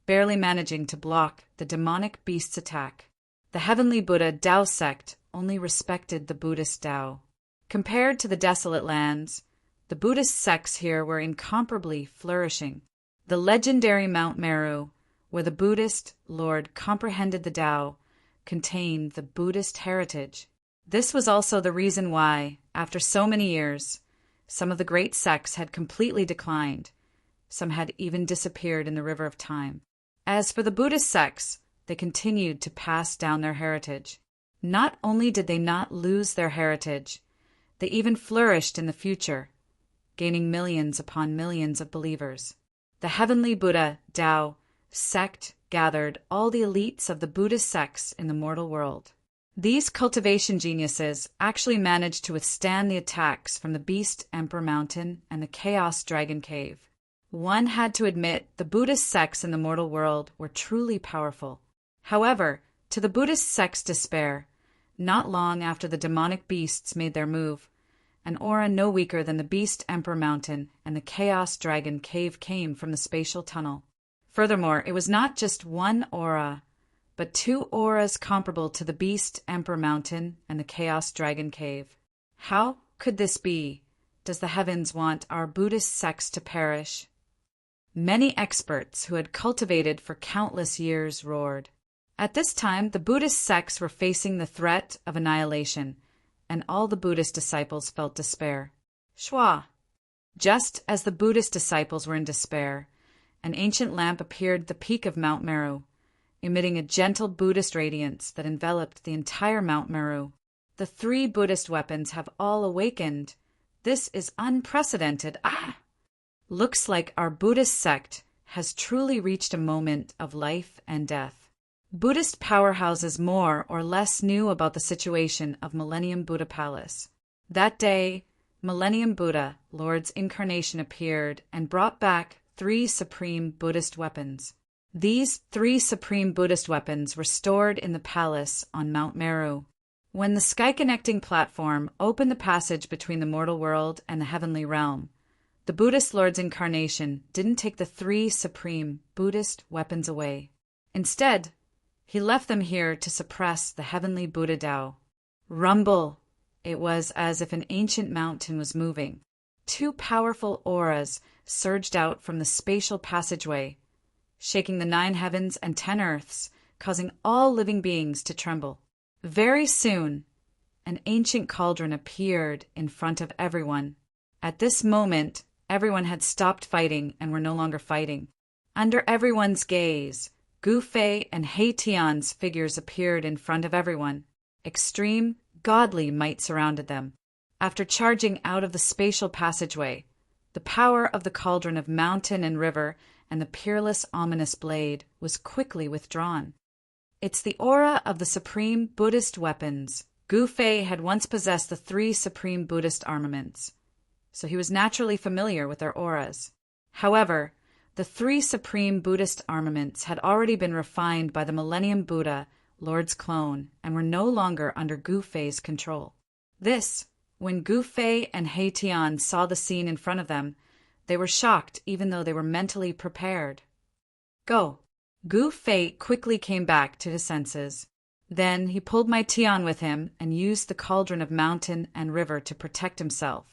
barely managing to block the demonic beast's attack. The Heavenly Buddha Tao sect only respected the Buddhist Tao. Compared to the desolate lands, the Buddhist sects here were incomparably flourishing. The legendary Mount Meru, where the Buddhist Lord comprehended the Tao, contained the Buddhist heritage. This was also the reason why, after so many years, some of the great sects had completely declined. Some had even disappeared in the river of time. As for the Buddhist sects, they continued to pass down their heritage. Not only did they not lose their heritage, they even flourished in the future, gaining millions upon millions of believers. The Heavenly Buddha Tao sect gathered all the elites of the Buddhist sects in the mortal world. These cultivation geniuses actually managed to withstand the attacks from the Beast Emperor Mountain and the Chaos Dragon Cave. One had to admit the Buddhist sects in the mortal world were truly powerful. However, to the Buddhist sect's despair, not long after the demonic beasts made their move, an aura no weaker than the Beast Emperor Mountain and the Chaos Dragon Cave came from the spatial tunnel. Furthermore, it was not just one aura, but two auras comparable to the Beast Emperor Mountain and the Chaos Dragon Cave. How could this be? Does the heavens want our Buddhist sects to perish? Many experts who had cultivated for countless years roared. At this time, the Buddhist sects were facing the threat of annihilation, and all the Buddhist disciples felt despair. Shwa! Just as the Buddhist disciples were in despair, an ancient lamp appeared at the peak of Mount Meru, emitting a gentle Buddhist radiance that enveloped the entire Mount Meru. The three Buddhist weapons have all awakened. This is unprecedented. Looks like our Buddhist sect has truly reached a moment of life and death. Buddhist powerhouses more or less knew about the situation of Millennium Buddha Palace. That day, Millennium Buddha, Lord's incarnation, appeared and brought back 3 supreme Buddhist weapons. These 3 supreme Buddhist weapons were stored in the palace on Mount Meru. When the sky-connecting platform opened the passage between the mortal world and the heavenly realm, the Buddhist Lord's incarnation didn't take the 3 supreme Buddhist weapons away. Instead, he left them here to suppress the heavenly Buddha Tao. Rumble! It was as if an ancient mountain was moving. 2 powerful auras surged out from the spatial passageway, shaking the 9 heavens and 10 earths, causing all living beings to tremble. Very soon, an ancient cauldron appeared in front of everyone. At this moment, everyone had stopped fighting and were no longer fighting. Under everyone's gaze, Gu Fei and He Tian's figures appeared in front of everyone. Extreme, godly might surrounded them. After charging out of the spatial passageway, the power of the cauldron of mountain and river and the peerless ominous blade was quickly withdrawn. It's the aura of the supreme Buddhist weapons. Gu Fei had once possessed the 3 supreme Buddhist armaments, so he was naturally familiar with their auras. However, the 3 supreme Buddhist armaments had already been refined by the Millennium Buddha, Lord's clone, and were no longer under Gu Fei's control. When Gu Fei and He Tian saw the scene in front of them, they were shocked even though they were mentally prepared. Go! Gu Fei quickly came back to his senses. Then he pulled my Tian with him and used the cauldron of mountain and river to protect himself.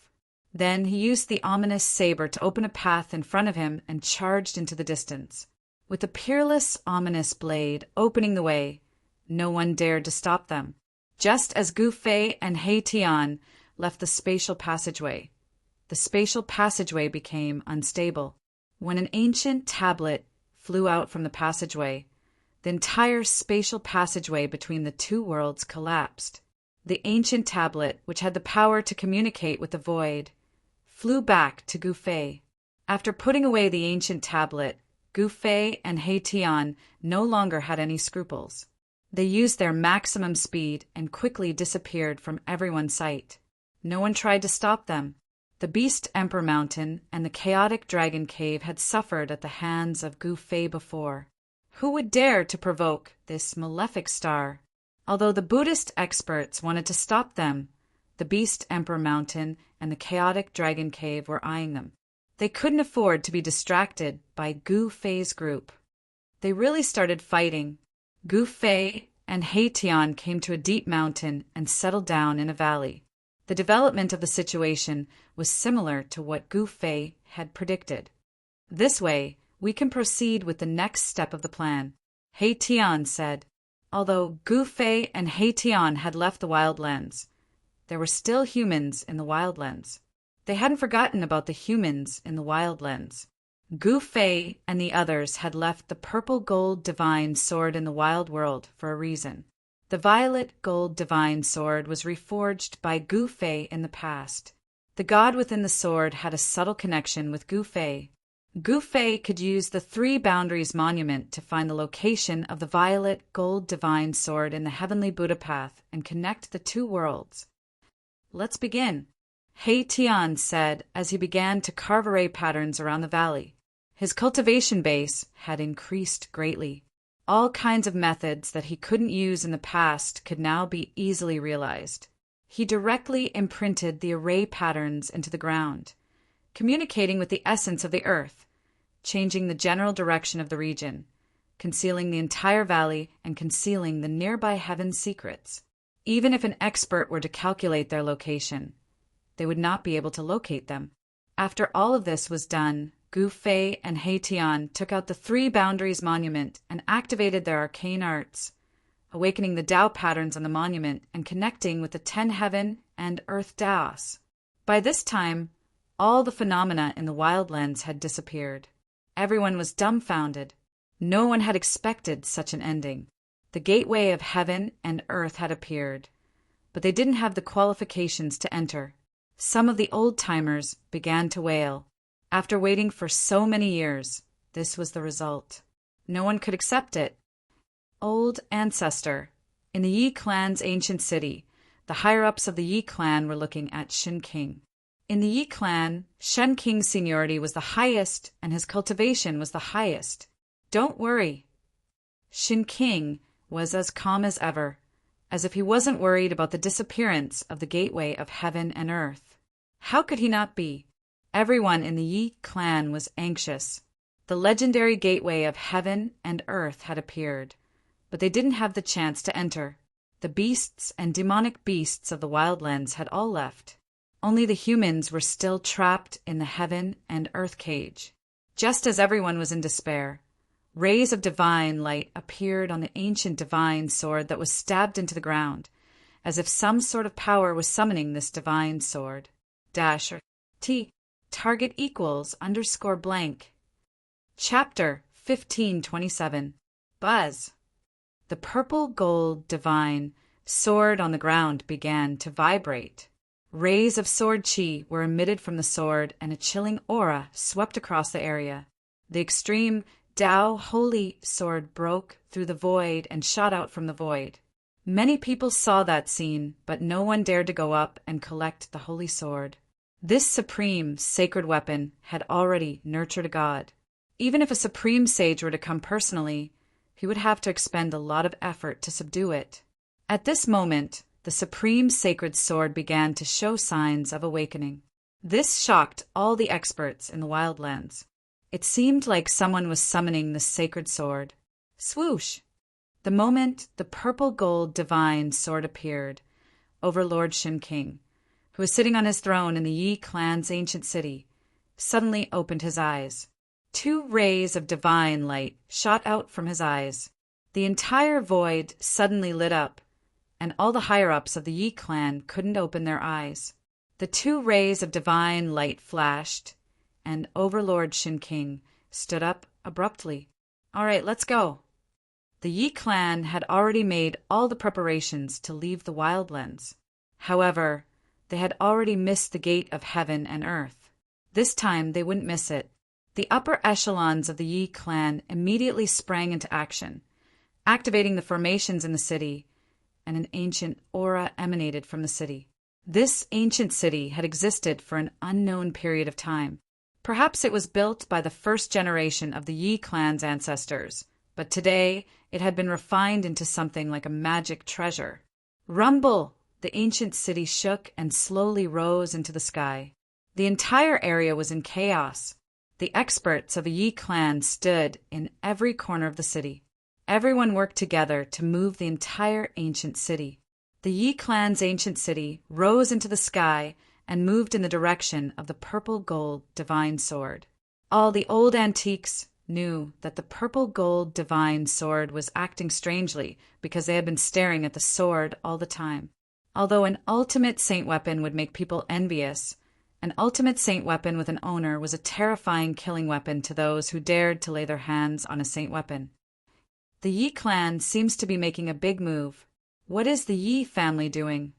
Then he used the ominous saber to open a path in front of him and charged into the distance. with the peerless, ominous blade opening the way. No one dared to stop them. Just as Gu Fei and He Tian left the spatial passageway, the spatial passageway became unstable. When an ancient tablet flew out from the passageway, the entire spatial passageway between the two worlds collapsed. The ancient tablet, which had the power to communicate with the void, flew back to Gu Fei. After putting away the ancient tablet, Gu Fei and He Tian no longer had any scruples. They used their maximum speed and quickly disappeared from everyone's sight. No one tried to stop them. The Beast Emperor Mountain and the chaotic Dragon Cave had suffered at the hands of Gu Fei before. Who would dare to provoke this malefic star? Although the Buddhist experts wanted to stop them, the Beast Emperor Mountain and the chaotic Dragon Cave were eyeing them. They couldn't afford to be distracted by Gu Fei's group. They really started fighting. Gu Fei and He Tian came to a deep mountain and settled down in a valley. The development of the situation was similar to what Gu Fei had predicted. This way, we can proceed with the next step of the plan, He Tian said. Although Gu Fei and He Tian had left the Wildlands, there were still humans in the Wildlands. They hadn't forgotten about the humans in the Wildlands. Gu Fei and the others had left the purple gold divine sword in the wild world for a reason. The violet gold divine sword was reforged by Gu Fei in the past. The god within the sword had a subtle connection with Gu Fei. Gu Fei could use the Three Boundaries Monument to find the location of the violet gold divine sword in the heavenly Buddha path and connect the two worlds. Let's begin, He Tian said as he began to carve array patterns around the valley. His cultivation base had increased greatly. All kinds of methods that he couldn't use in the past could now be easily realized. He directly imprinted the array patterns into the ground, communicating with the essence of the earth, changing the general direction of the region, concealing the entire valley and concealing the nearby heaven's secrets. Even if an expert were to calculate their location, they would not be able to locate them. After all of this was done, Gu Fei and He Tian took out the Three Boundaries Monument and activated their arcane arts, awakening the Tao patterns on the monument and connecting with the 10 heaven and earth Taos. By this time, all the phenomena in the wildlands had disappeared. Everyone was dumbfounded. No one had expected such an ending. The gateway of heaven and earth had appeared, but they didn't have the qualifications to enter. Some of the old-timers began to wail. After waiting for so many years, this was the result. No one could accept it. Old ancestor. In the Yi clan's ancient city, the higher-ups of the Yi clan were looking at Shen King. In the Yi clan, Shen King's seniority was the highest and his cultivation was the highest. Don't worry. Shen King was as calm as ever, as if he wasn't worried about the disappearance of the gateway of heaven and earth. How could he not be? Everyone in the Yi clan was anxious. The legendary gateway of heaven and earth had appeared, but they didn't have the chance to enter. The beasts and demonic beasts of the wildlands had all left. Only the humans were still trapped in the heaven and earth cage. Just as everyone was in despair, rays of divine light appeared on the ancient divine sword that was stabbed into the ground, as if some sort of power was summoning this divine sword. T. Target equals _ blank. Chapter 1527. Buzz. The purple gold divine sword on the ground began to vibrate. Rays of sword chi were emitted from the sword and a chilling aura swept across the area. The extreme Tao holy sword broke through the void and shot out from the void. Many people saw that scene, but no one dared to go up and collect the holy sword. This supreme, sacred weapon had already nurtured a god. Even if a supreme sage were to come personally, he would have to expend a lot of effort to subdue it. At this moment, the supreme sacred sword began to show signs of awakening. This shocked all the experts in the wildlands. It seemed like someone was summoning the sacred sword. Swoosh! The moment the purple gold divine sword appeared, Overlord Shen King, who was sitting on his throne in the Yi clan's ancient city, suddenly opened his eyes. 2 rays of divine light shot out from his eyes. The entire void suddenly lit up, and all the higher-ups of the Yi clan couldn't open their eyes. The 2 rays of divine light flashed, and Overlord Shin King stood up abruptly. "All right, let's go." The Yi clan had already made all the preparations to leave the Wildlands. However, they had already missed the gate of heaven and earth. This time they wouldn't miss it. The upper echelons of the Yi clan immediately sprang into action, activating the formations in the city, and an ancient aura emanated from the city. This ancient city had existed for an unknown period of time. Perhaps it was built by the first generation of the Yi clan's ancestors, but today it had been refined into something like a magic treasure. Rumble! The ancient city shook and slowly rose into the sky. The entire area was in chaos. The experts of the Yi clan stood in every corner of the city. Everyone worked together to move the entire ancient city. The Yi clan's ancient city rose into the sky and moved in the direction of the purple-gold divine sword. All the old antiques knew that the purple-gold divine sword was acting strangely because they had been staring at the sword all the time. Although an ultimate saint weapon would make people envious, an ultimate saint weapon with an owner was a terrifying killing weapon to those who dared to lay their hands on a saint weapon. The Yi clan seems to be making a big move. What is the Yi family doing?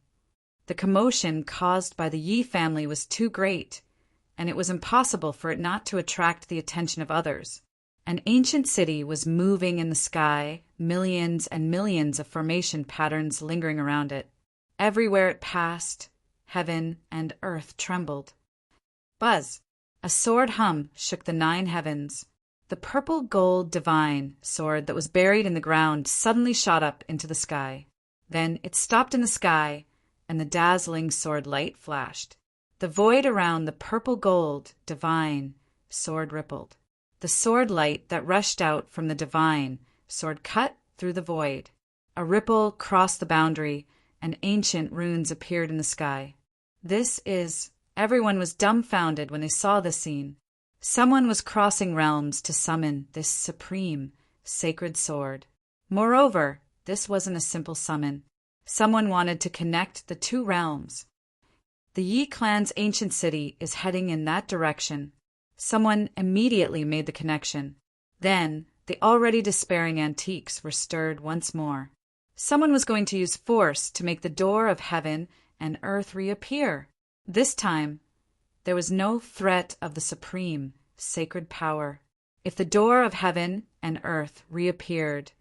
The commotion caused by the Yi family was too great, and it was impossible for it not to attract the attention of others. An ancient city was moving in the sky, millions and millions of formation patterns lingering around it. Everywhere it passed, heaven and earth trembled. Buzz! A sword hum shook the 9 heavens. The purple-gold divine sword that was buried in the ground suddenly shot up into the sky. Then it stopped in the sky, and the dazzling sword light flashed. The void around the purple-gold divine sword rippled. The sword light that rushed out from the divine sword cut through the void. A ripple crossed the boundary, and ancient runes appeared in the sky. Everyone was dumbfounded when they saw this scene. Someone was crossing realms to summon this supreme, sacred sword. Moreover, this wasn't a simple summon. Someone wanted to connect the 2 realms. The Yi clan's ancient city is heading in that direction. Someone immediately made the connection. Then, the already despairing antiques were stirred once more. Someone was going to use force to make the door of heaven and earth reappear. This time, there was no threat of the supreme, sacred power. If the door of heaven and earth reappeared,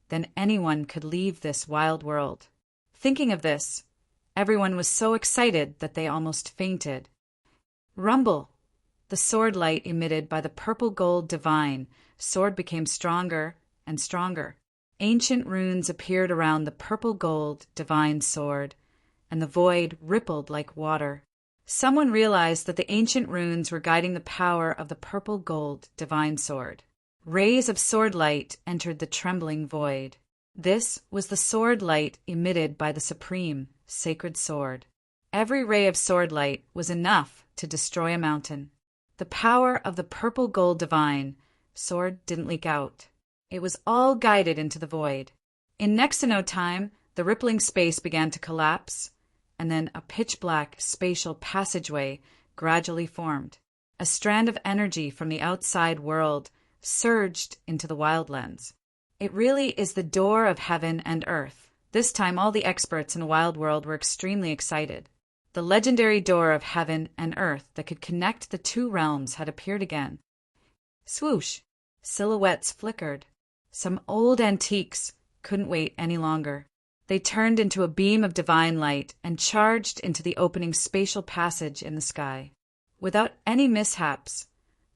then anyone could leave this wild world. Thinking of this, everyone was so excited that they almost fainted. Rumble! The sword light emitted by the purple-gold divine sword became stronger and stronger. Ancient runes appeared around the purple-gold divine sword, and the void rippled like water. Someone realized that the ancient runes were guiding the power of the purple-gold divine sword. Rays of sword light entered the trembling void. This was the sword light emitted by the supreme, sacred sword. Every ray of sword light was enough to destroy a mountain. The power of the purple-gold divine sword didn't leak out. It was all guided into the void. In next to no time, the rippling space began to collapse, and then a pitch-black spatial passageway gradually formed. A strand of energy from the outside world surged into the Wildlands. It really is the door of heaven and earth. This time all the experts in the wild world were extremely excited. The legendary door of heaven and earth that could connect the 2 realms had appeared again. Swoosh! Silhouettes flickered. Some old antiques couldn't wait any longer. They turned into a beam of divine light and charged into the opening spatial passage in the sky. Without any mishaps,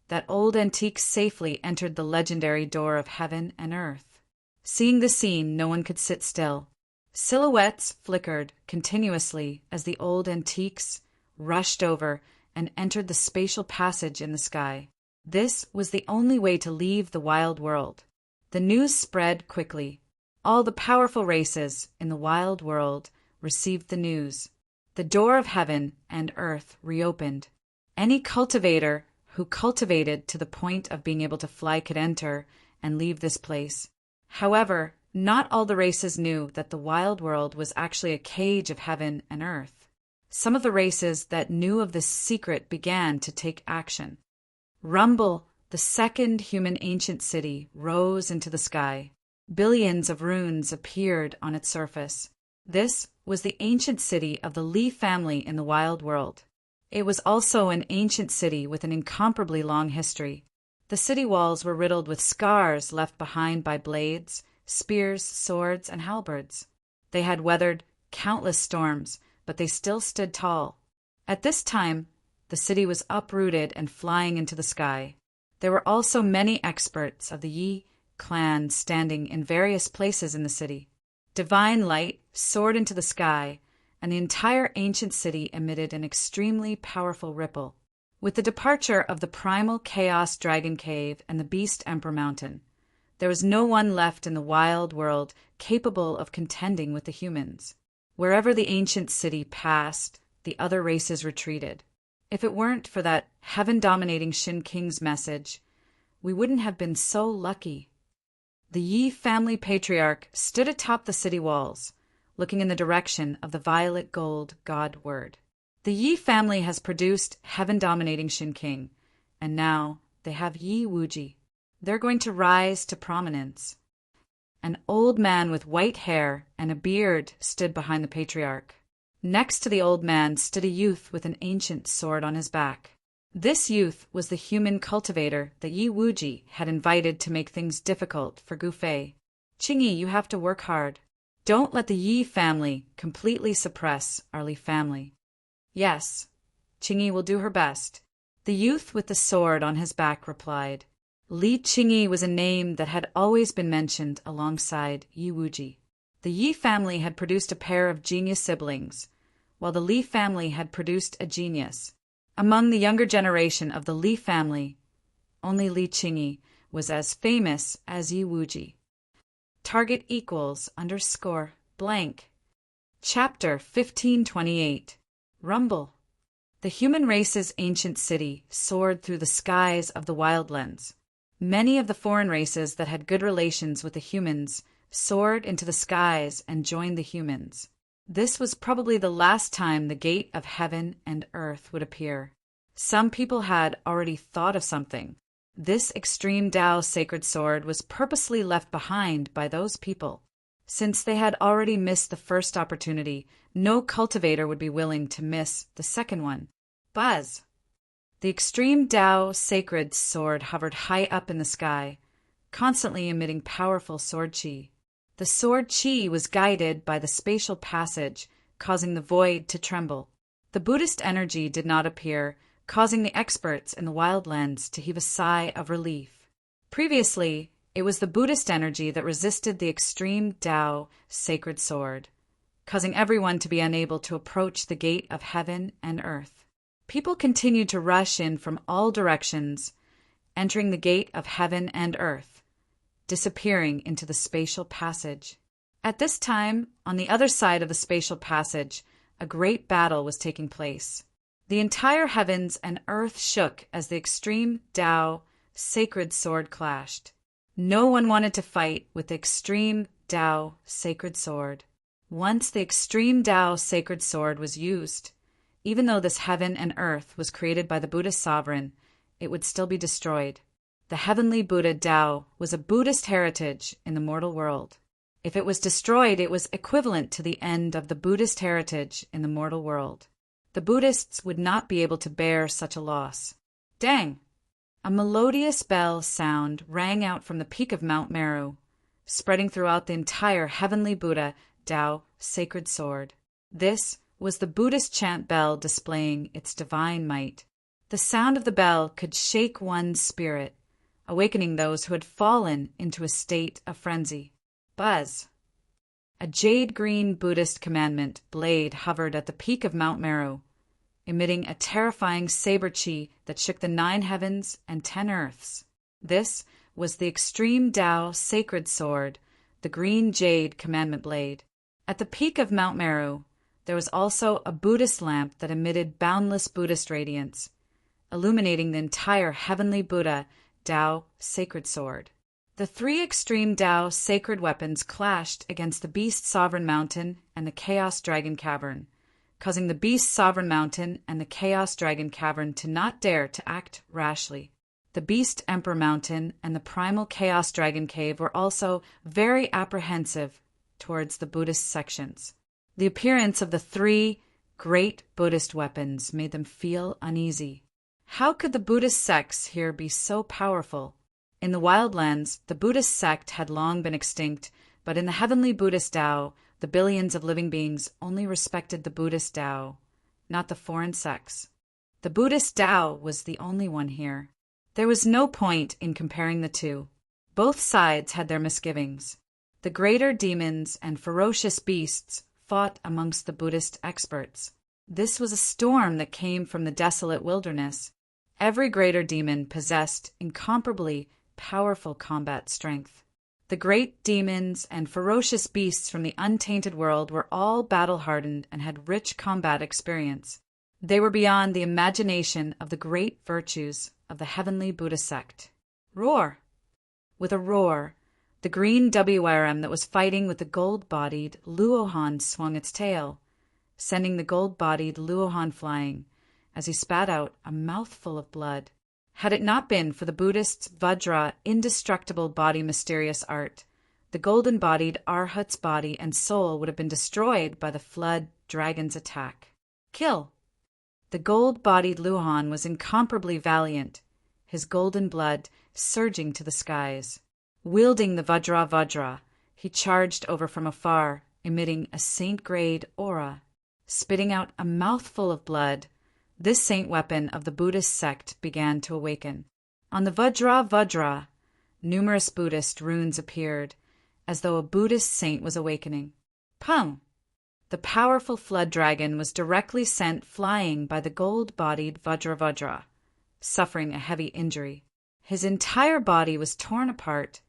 that old antique safely entered the legendary door of heaven and earth. Seeing the scene, no one could sit still. Silhouettes flickered continuously as the old antiques rushed over and entered the spatial passage in the sky. This was the only way to leave the wild world. The news spread quickly. All the powerful races in the wild world received the news. The door of heaven and earth reopened. Any cultivator who cultivated to the point of being able to fly could enter and leave this place. However, not all the races knew that the wild world was actually a cage of heaven and earth. Some of the races that knew of this secret began to take action. Rumble, the second human ancient city, rose into the sky. Billions of runes appeared on its surface. This was the ancient city of the Li family in the wild world. It was also an ancient city with an incomparably long history. The city walls were riddled with scars left behind by blades, spears, swords, and halberds. They had weathered countless storms, but they still stood tall. At this time, the city was uprooted and flying into the sky. There were also many experts of the Yi clan standing in various places in the city. Divine light soared into the sky, and the entire ancient city emitted an extremely powerful ripple. With the departure of the primal chaos dragon cave and the beast emperor mountain, there was no one left in the wild world capable of contending with the humans. Wherever the ancient city passed, the other races retreated. If it weren't for that heaven-dominating Shin King's message, we wouldn't have been so lucky. The Yi family patriarch stood atop the city walls, looking in the direction of the violet gold god word. The Yi family has produced heaven-dominating Shin King, and now they have Yi Wuji. They're going to rise to prominence. An old man with white hair and a beard stood behind the patriarch. Next to the old man stood a youth with an ancient sword on his back. This youth was the human cultivator that Yi Wuji had invited to make things difficult for Gu Fei. Qingyi, you have to work hard. Don't let the Yi family completely suppress our Li family. Yes, Qingyi will do her best. The youth with the sword on his back replied. Li Qingyi was a name that had always been mentioned alongside Yi Wuji. The Yi family had produced a pair of genius siblings, while the Li family had produced a genius. Among the younger generation of the Li family, only Li Qingyi was as famous as Yi Wuji. Target =_blank. Chapter 1528. Rumble. The human race's ancient city soared through the skies of the wildlands. Many of the foreign races that had good relations with the humans soared into the skies and joined the humans. This was probably the last time the gate of heaven and earth would appear. Some people had already thought of something. This extreme Tao sacred sword was purposely left behind by those people. Since they had already missed the first opportunity, no cultivator would be willing to miss the second one. Buzz! The extreme Tao sacred sword hovered high up in the sky, constantly emitting powerful sword chi. The sword chi was guided by the spatial passage, causing the void to tremble. The Buddhist energy did not appear, causing the experts in the wildlands to heave a sigh of relief. Previously, it was the Buddhist energy that resisted the extreme Tao sacred sword, causing everyone to be unable to approach the gate of heaven and earth. People continued to rush in from all directions, entering the gate of heaven and earth, disappearing into the spatial passage. At this time, on the other side of the spatial passage, a great battle was taking place. The entire heavens and earth shook as the extreme Tao sacred sword clashed. No one wanted to fight with the extreme Tao sacred sword. Once the extreme Tao sacred sword was used, even though this heaven and earth was created by the Buddhist sovereign, it would still be destroyed. The heavenly Buddha Tao was a Buddhist heritage in the mortal world. If it was destroyed, it was equivalent to the end of the Buddhist heritage in the mortal world. The Buddhists would not be able to bear such a loss. Dang! A melodious bell sound rang out from the peak of Mount Meru, spreading throughout the entire heavenly Buddha Tao sacred sword. This was the Buddhist chant bell displaying its divine might. The sound of the bell could shake one's spirit, awakening those who had fallen into a state of frenzy. Buzz! A jade-green Buddhist commandment blade hovered at the peak of Mount Meru, emitting a terrifying saber chi that shook the 9 heavens and 10 earths. This was the extreme Tao sacred sword, the green jade commandment blade. At the peak of Mount Meru, there was also a Buddhist lamp that emitted boundless Buddhist radiance, illuminating the entire heavenly Buddha Tao sacred sword. The three extreme Tao sacred weapons clashed against the Beast Sovereign Mountain and the Chaos Dragon Cavern, causing the Beast Sovereign Mountain and the Chaos Dragon Cavern to not dare to act rashly. The Beast Emperor Mountain and the Primal Chaos Dragon Cave were also very apprehensive towards the Buddhist sections. The appearance of the three great Buddhist weapons made them feel uneasy. How could the Buddhist sects here be so powerful? In the wildlands, the Buddhist sect had long been extinct, but in the heavenly Buddhist Tao, the billions of living beings only respected the Buddhist Tao, not the foreign sects. The Buddhist Tao was the only one here. There was no point in comparing the two. Both sides had their misgivings. The greater demons and ferocious beasts fought amongst the Buddhist experts. This was a storm that came from the desolate wilderness. Every greater demon possessed incomparably powerful combat strength. The great demons and ferocious beasts from the untainted world were all battle-hardened and had rich combat experience. They were beyond the imagination of the great virtues of the heavenly Buddha sect. Roar! With a roar, the green WRM that was fighting with the gold-bodied Luohan swung its tail, sending the gold-bodied Luohan flying as he spat out a mouthful of blood. Had it not been for the Buddhist's Vajra indestructible body mysterious art, the golden-bodied Arhat's body and soul would have been destroyed by the flood dragon's attack. Kill! The gold-bodied Luohan was incomparably valiant, his golden blood surging to the skies. Wielding the Vajra, he charged over from afar, emitting a saint-grade aura. Spitting out a mouthful of blood, this saint weapon of the Buddhist sect began to awaken. On the Vajra, numerous Buddhist runes appeared, as though a Buddhist saint was awakening. Pum! The powerful flood dragon was directly sent flying by the gold-bodied Vajra, suffering a heavy injury. His entire body was torn apart,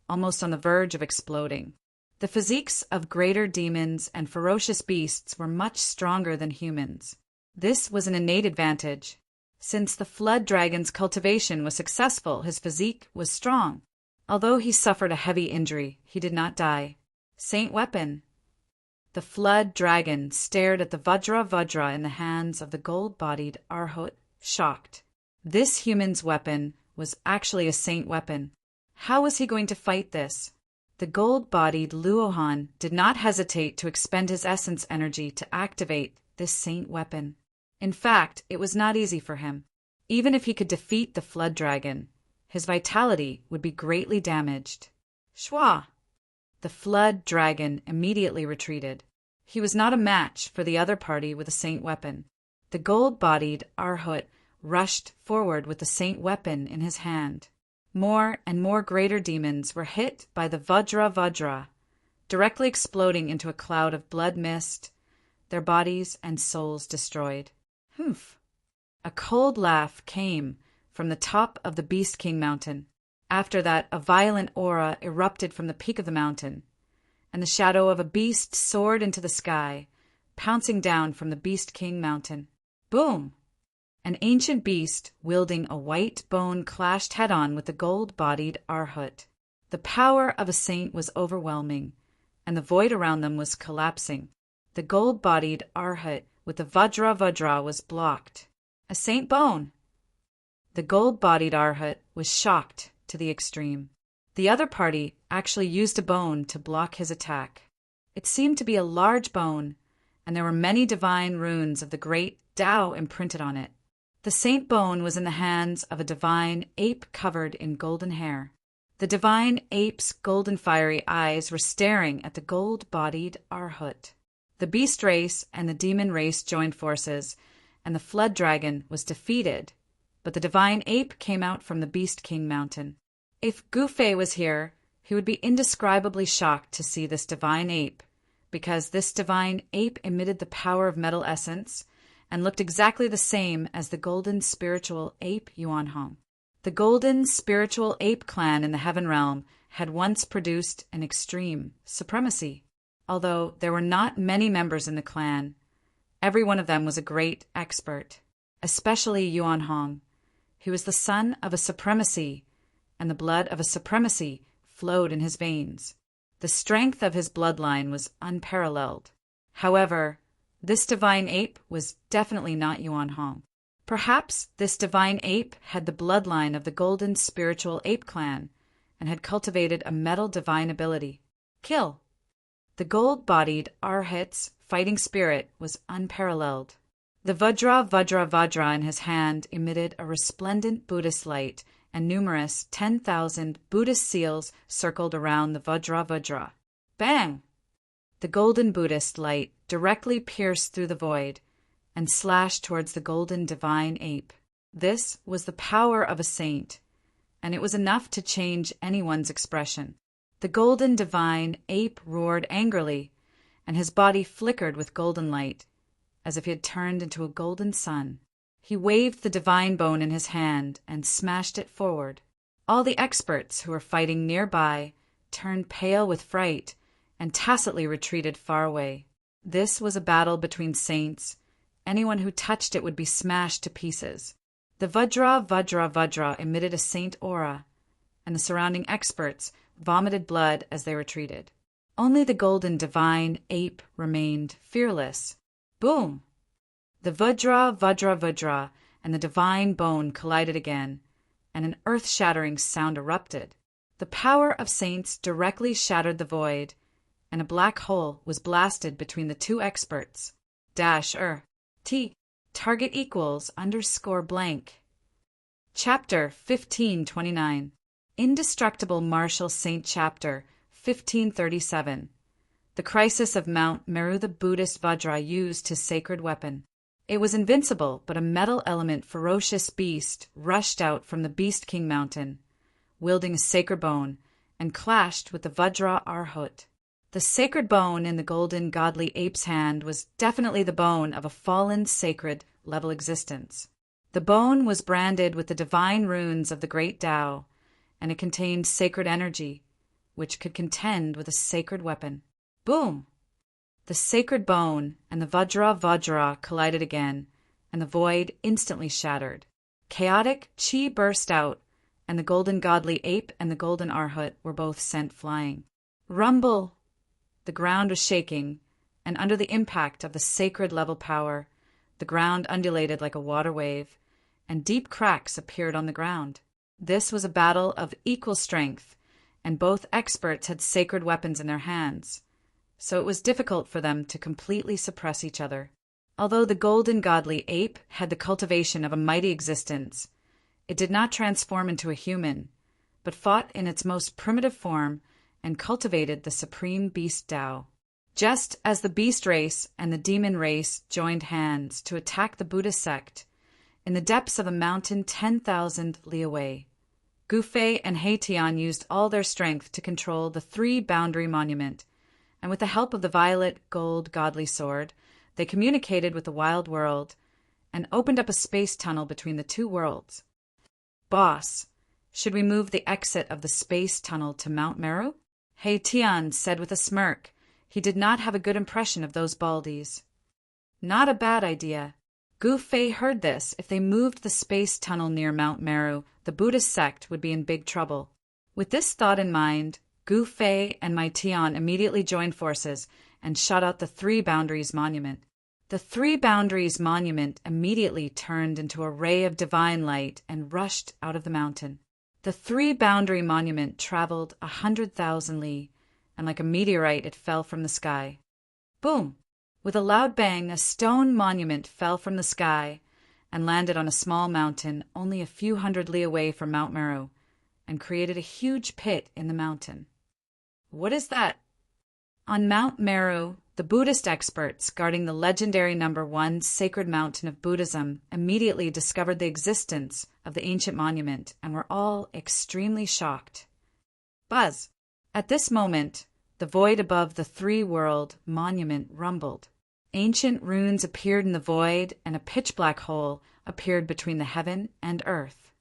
almost on the verge of exploding. The physiques of greater demons and ferocious beasts were much stronger than humans. This was an innate advantage. Since the flood dragon's cultivation was successful, his physique was strong. Although he suffered a heavy injury, he did not die. Saint weapon. The flood dragon stared at the Vajra in the hands of the gold-bodied Arhat, shocked. This human's weapon was actually a saint weapon. How was he going to fight this? The gold-bodied Luohan did not hesitate to expend his essence energy to activate this saint weapon. In fact, it was not easy for him. Even if he could defeat the flood dragon, his vitality would be greatly damaged. Shwa! The flood dragon immediately retreated. He was not a match for the other party with a saint weapon. The gold-bodied Arhat rushed forward with the saint weapon in his hand. More and more greater demons were hit by the Vajra, directly exploding into a cloud of blood mist, their bodies and souls destroyed. Humph! A cold laugh came from the top of the Beast King Mountain. After that, a violent aura erupted from the peak of the mountain, and the shadow of a beast soared into the sky, pouncing down from the Beast King Mountain. Boom! An ancient beast wielding a white bone clashed head-on with the gold-bodied Arhat. The power of a saint was overwhelming, and the void around them was collapsing. The gold-bodied Arhat with the Vajra was blocked. A saint bone! The gold-bodied Arhat was shocked to the extreme. The other party actually used a bone to block his attack. It seemed to be a large bone, and there were many divine runes of the great Tao imprinted on it. The saint bone was in the hands of a divine ape covered in golden hair. The divine ape's golden fiery eyes were staring at the gold-bodied Arhat. The beast race and the demon race joined forces, and the flood dragon was defeated, but the divine ape came out from the Beast King Mountain. If Gufei was here, he would be indescribably shocked to see this divine ape, because this divine ape emitted the power of metal essence and looked exactly the same as the golden spiritual ape Yuanhong. The golden spiritual ape clan in the heaven realm had once produced an extreme supremacy. Although there were not many members in the clan, every one of them was a great expert. especially Yuan Hong. He was the son of a supremacy, and the blood of a supremacy flowed in his veins. The strength of his bloodline was unparalleled. However, this divine ape was definitely not Yuan Hong. Perhaps this divine ape had the bloodline of the golden spiritual ape clan and had cultivated a metal divine ability. Kill. The gold-bodied Arhat's fighting spirit was unparalleled. The Vajra in his hand emitted a resplendent Buddhist light, and numerous 10,000 Buddhist seals circled around the Vajra. Bang! The golden Buddhist light directly pierced through the void and slashed towards the golden divine ape. This was the power of a saint, and it was enough to change anyone's expression. The golden divine ape roared angrily, and his body flickered with golden light, as if he had turned into a golden sun. He waved the divine bone in his hand and smashed it forward. All the experts who were fighting nearby turned pale with fright and tacitly retreated far away. This was a battle between saints. Anyone who touched it would be smashed to pieces. The Vajra emitted a saint aura, and the surrounding experts vomited blood as they retreated. Only the golden divine ape remained fearless. Boom! The Vajra, and the divine bone collided again, and an earth-shattering sound erupted. The power of saints directly shattered the void, and a black hole was blasted between the two experts. T. Target equals _blank. Chapter 1529. Indestructible Martial Saint Chapter 1537. The crisis of Mount Meru. The Buddhist Vajra used his sacred weapon. It was invincible, but a metal element ferocious beast rushed out from the Beast King Mountain, wielding a sacred bone, and clashed with the Vajra Arhat. The sacred bone in the golden godly ape's hand was definitely the bone of a fallen sacred level existence. The bone was branded with the divine runes of the great Tao, and it contained sacred energy, which could contend with a sacred weapon. Boom! The sacred bone and the Vajra collided again, and the void instantly shattered. Chaotic chi burst out, and the golden godly ape and the golden Arhat were both sent flying. Rumble! The ground was shaking, and under the impact of the sacred level power, the ground undulated like a water wave, and deep cracks appeared on the ground. This was a battle of equal strength, and both experts had sacred weapons in their hands, so it was difficult for them to completely suppress each other. Although the golden godly ape had the cultivation of a mighty existence, it did not transform into a human, but fought in its most primitive form and cultivated the supreme beast Tao. Just as the beast race and the demon race joined hands to attack the Buddhist sect in the depths of a mountain 10,000 li away, Gu Fei and He Tian used all their strength to control the three-boundary monument, and with the help of the violet gold godly sword, they communicated with the wild world and opened up a space tunnel between the two worlds. Boss, should we move the exit of the space tunnel to Mount Meru? He Tian said with a smirk. He did not have a good impression of those baldies. Not a bad idea. Gu Fei heard this. If they moved the space tunnel near Mount Meru, the Buddhist sect would be in big trouble. With this thought in mind, Gu Fei and Mai Tian immediately joined forces and shot out the Three Boundaries Monument. The Three Boundaries Monument immediately turned into a ray of divine light and rushed out of the mountain. The Three-Boundary Monument traveled 100,000 li, and like a meteorite it fell from the sky. Boom! With a loud bang, a stone monument fell from the sky and landed on a small mountain only a few hundred li away from Mount Meru, and created a huge pit in the mountain. What is that? On Mount Meru, the Buddhist experts guarding the legendary number 1 sacred mountain of Buddhism immediately discovered the existence of the ancient monument and were all extremely shocked. Buzz! At this moment, the void above the three-world monument rumbled. Ancient runes appeared in the void, and a pitch-black hole appeared between the heaven and earth.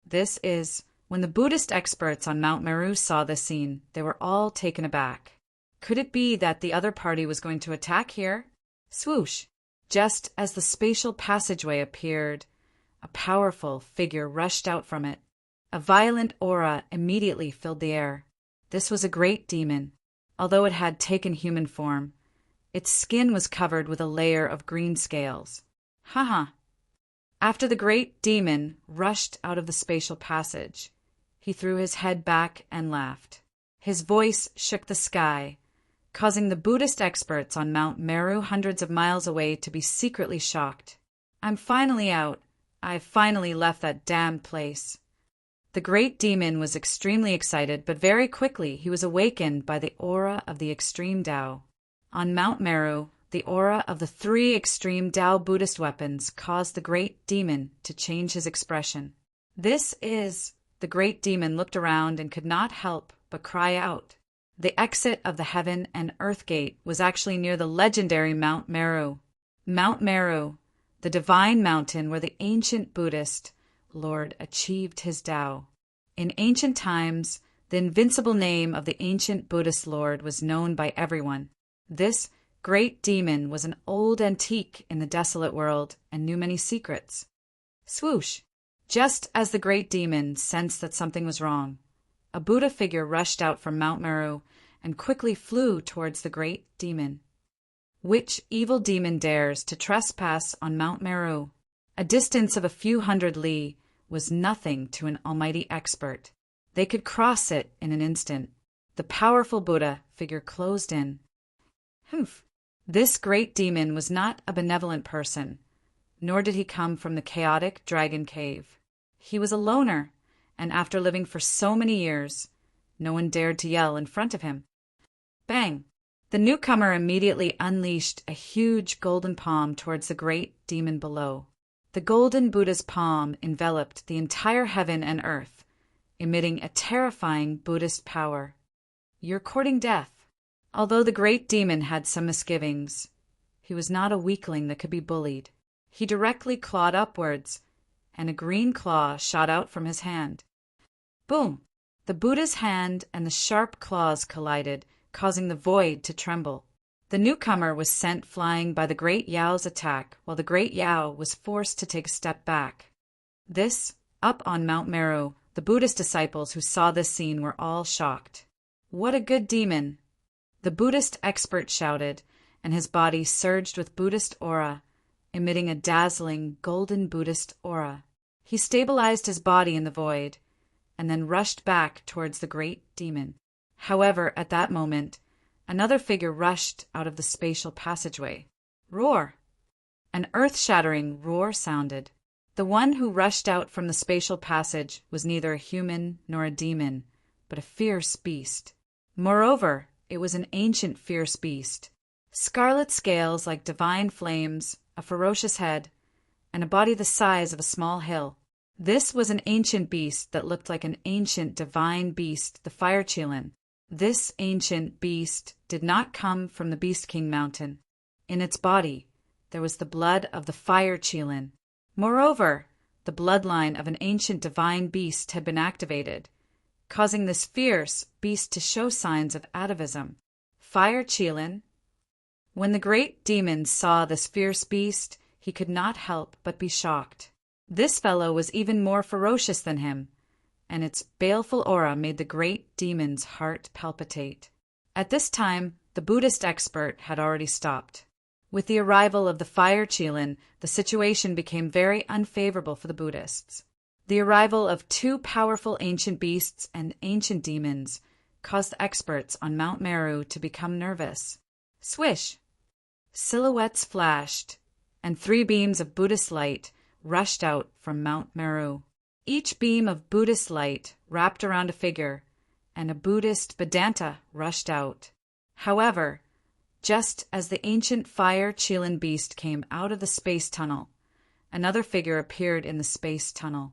This is when the Buddhist experts on Mount Meru saw this scene, they were all taken aback. Could it be that the other party was going to attack here? Swoosh! Just as the spatial passageway appeared, a powerful figure rushed out from it. A violent aura immediately filled the air. This was a great demon. Although it had taken human form, its skin was covered with a layer of green scales. Haha! After the great demon rushed out of the spatial passage, he threw his head back and laughed. His voice shook the sky, causing the Buddhist experts on Mount Meru hundreds of miles away to be secretly shocked. I'm finally out. I've finally left that damned place. The great demon was extremely excited, but very quickly he was awakened by the aura of the extreme Tao. On Mount Meru, the aura of the 3 extreme Tao Buddhist weapons caused the great demon to change his expression. The great demon looked around and could not help but cry out. The exit of the heaven and earth gate was actually near the legendary Mount Meru. Mount Meru, the divine mountain where the ancient Buddhist Lord achieved his Tao. In ancient times, the invincible name of the ancient Buddhist Lord was known by everyone. This great demon was an old antique in the desolate world and knew many secrets. Swoosh! Just as the great demon sensed that something was wrong, a Buddha figure rushed out from Mount Meru and quickly flew towards the great demon. Which evil demon dares to trespass on Mount Meru? A distance of a few hundred li was nothing to an almighty expert. They could cross it in an instant. The powerful Buddha figure closed in. Humph! This great demon was not a benevolent person, nor did he come from the chaotic dragon cave. He was a loner, and after living for so many years, no one dared to yell in front of him. Bang! The newcomer immediately unleashed a huge golden palm towards the great demon below. The golden Buddha's palm enveloped the entire heaven and earth, emitting a terrifying Buddhist power. You're courting death. Although the great demon had some misgivings, he was not a weakling that could be bullied. He directly clawed upwards, and a green claw shot out from his hand. Boom! The Buddha's hand and the sharp claws collided, causing the void to tremble. The newcomer was sent flying by the great Yao's attack, while the great Yao was forced to take a step back. Up on Mount Meru, the Buddhist disciples who saw this scene were all shocked. What a good demon! The Buddhist expert shouted, and his body surged with Buddhist aura, emitting a dazzling golden Buddhist aura. He stabilized his body in the void, and then rushed back towards the great demon. However, at that moment, another figure rushed out of the spatial passageway. Roar! An earth-shattering roar sounded. The one who rushed out from the spatial passage was neither a human nor a demon, but a fierce beast. Moreover, it was an ancient fierce beast. Scarlet scales like divine flames, a ferocious head, and a body the size of a small hill. This was an ancient beast that looked like an ancient divine beast, the Fire Chilin. This ancient beast did not come from the Beast King mountain. In its body, there was the blood of the Fire Chilin. Moreover, the bloodline of an ancient divine beast had been activated, causing this fierce beast to show signs of atavism. Fire Chilin. When the great demon saw this fierce beast, he could not help but be shocked. This fellow was even more ferocious than him, and its baleful aura made the great demon's heart palpitate. At this time, the Buddhist expert had already stopped. With the arrival of the Fire Chilin, the situation became very unfavorable for the Buddhists. The arrival of 2 powerful ancient beasts and ancient demons caused the experts on Mount Meru to become nervous. Swish! Silhouettes flashed, and 3 beams of Buddhist light rushed out from Mount Meru. Each beam of Buddhist light wrapped around a figure, and a Buddhist Vedanta rushed out. However, just as the ancient Fire Chilin beast came out of the space tunnel, another figure appeared in the space tunnel.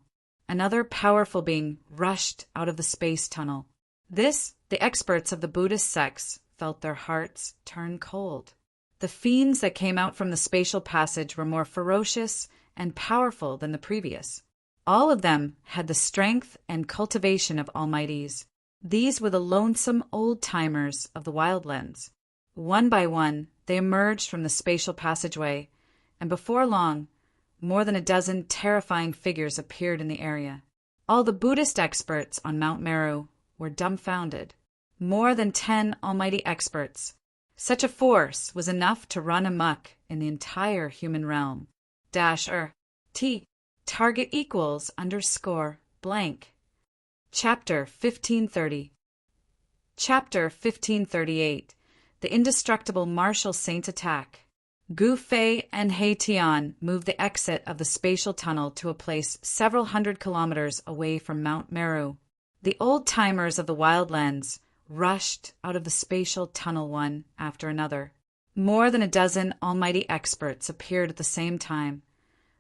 Another powerful being rushed out of the space tunnel. The experts of the Buddhist sects felt their hearts turn cold. The fiends that came out from the spatial passage were more ferocious and powerful than the previous. All of them had the strength and cultivation of almighties. These were the lonesome old-timers of the wildlands. One by one, they emerged from the spatial passageway and before long, more than a dozen terrifying figures appeared in the area. All the Buddhist experts on Mount Meru were dumbfounded. More than 10 almighty experts. Such a force was enough to run amok in the entire human realm. T. Target equals _blank. Chapter 1530. Chapter 1538. The Indestructible Martial Saints Attack. Gu Fei and He Tian moved the exit of the spatial tunnel to a place several hundred kilometers away from Mount Meru. The old-timers of the wildlands rushed out of the spatial tunnel one after another. More than a dozen almighty experts appeared at the same time,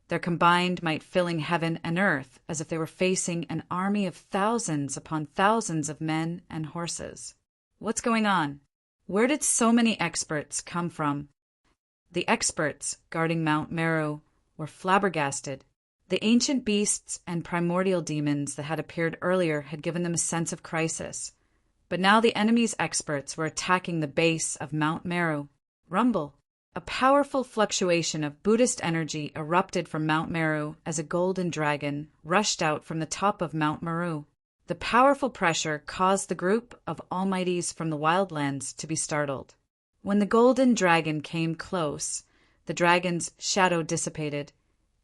their combined might filling heaven and earth as if they were facing an army of thousands upon thousands of men and horses. What's going on? Where did so many experts come from? The experts guarding Mount Meru were flabbergasted. The ancient beasts and primordial demons that had appeared earlier had given them a sense of crisis. But now the enemy's experts were attacking the base of Mount Meru. Rumble. A powerful fluctuation of Buddhist energy erupted from Mount Meru as a golden dragon rushed out from the top of Mount Meru. The powerful pressure caused the group of almighties from the wildlands to be startled. When the golden dragon came close, the dragon's shadow dissipated,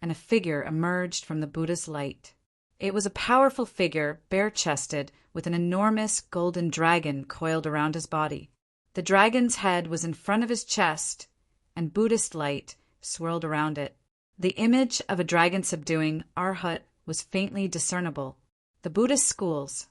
and a figure emerged from the Buddha's light. It was a powerful figure, bare-chested, with an enormous golden dragon coiled around his body. The dragon's head was in front of his chest, and Buddhist light swirled around it. The image of a dragon subduing Arhat was faintly discernible. The Buddhist schools.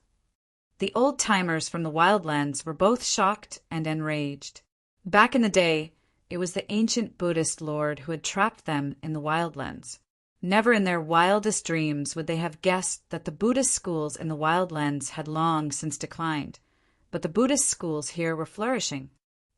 The old-timers from the wildlands were both shocked and enraged. Back in the day, it was the ancient Buddhist lord who had trapped them in the wildlands. Never in their wildest dreams would they have guessed that the Buddhist schools in the wildlands had long since declined, but the Buddhist schools here were flourishing.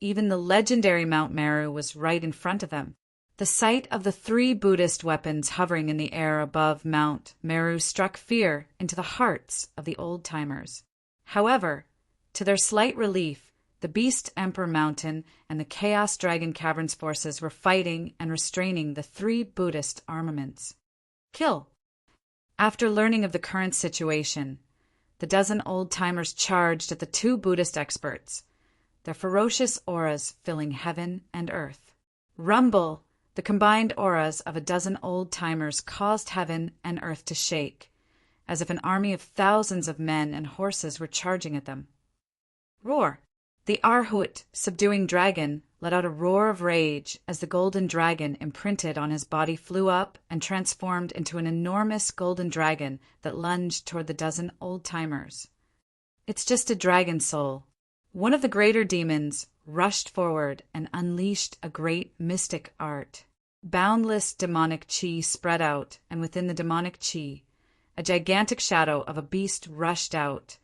Even the legendary Mount Meru was right in front of them. The sight of the 3 Buddhist weapons hovering in the air above Mount Meru struck fear into the hearts of the old-timers. However, to their slight relief, the Beast Emperor Mountain and the Chaos Dragon Cavern's forces were fighting and restraining the 3 Buddhist armaments. Kill. After learning of the current situation, the dozen old-timers charged at the 2 Buddhist experts, their ferocious auras filling heaven and earth. Rumble. The combined auras of a dozen old-timers caused heaven and earth to shake, as if an army of thousands of men and horses were charging at them. Roar. The Arhat, subduing dragon, let out a roar of rage as the golden dragon imprinted on his body flew up and transformed into an enormous golden dragon that lunged toward the dozen old-timers. It's just a dragon soul. One of the greater demons rushed forward and unleashed a great mystic art. Boundless demonic chi spread out, and within the demonic chi, a gigantic shadow of a beast rushed out,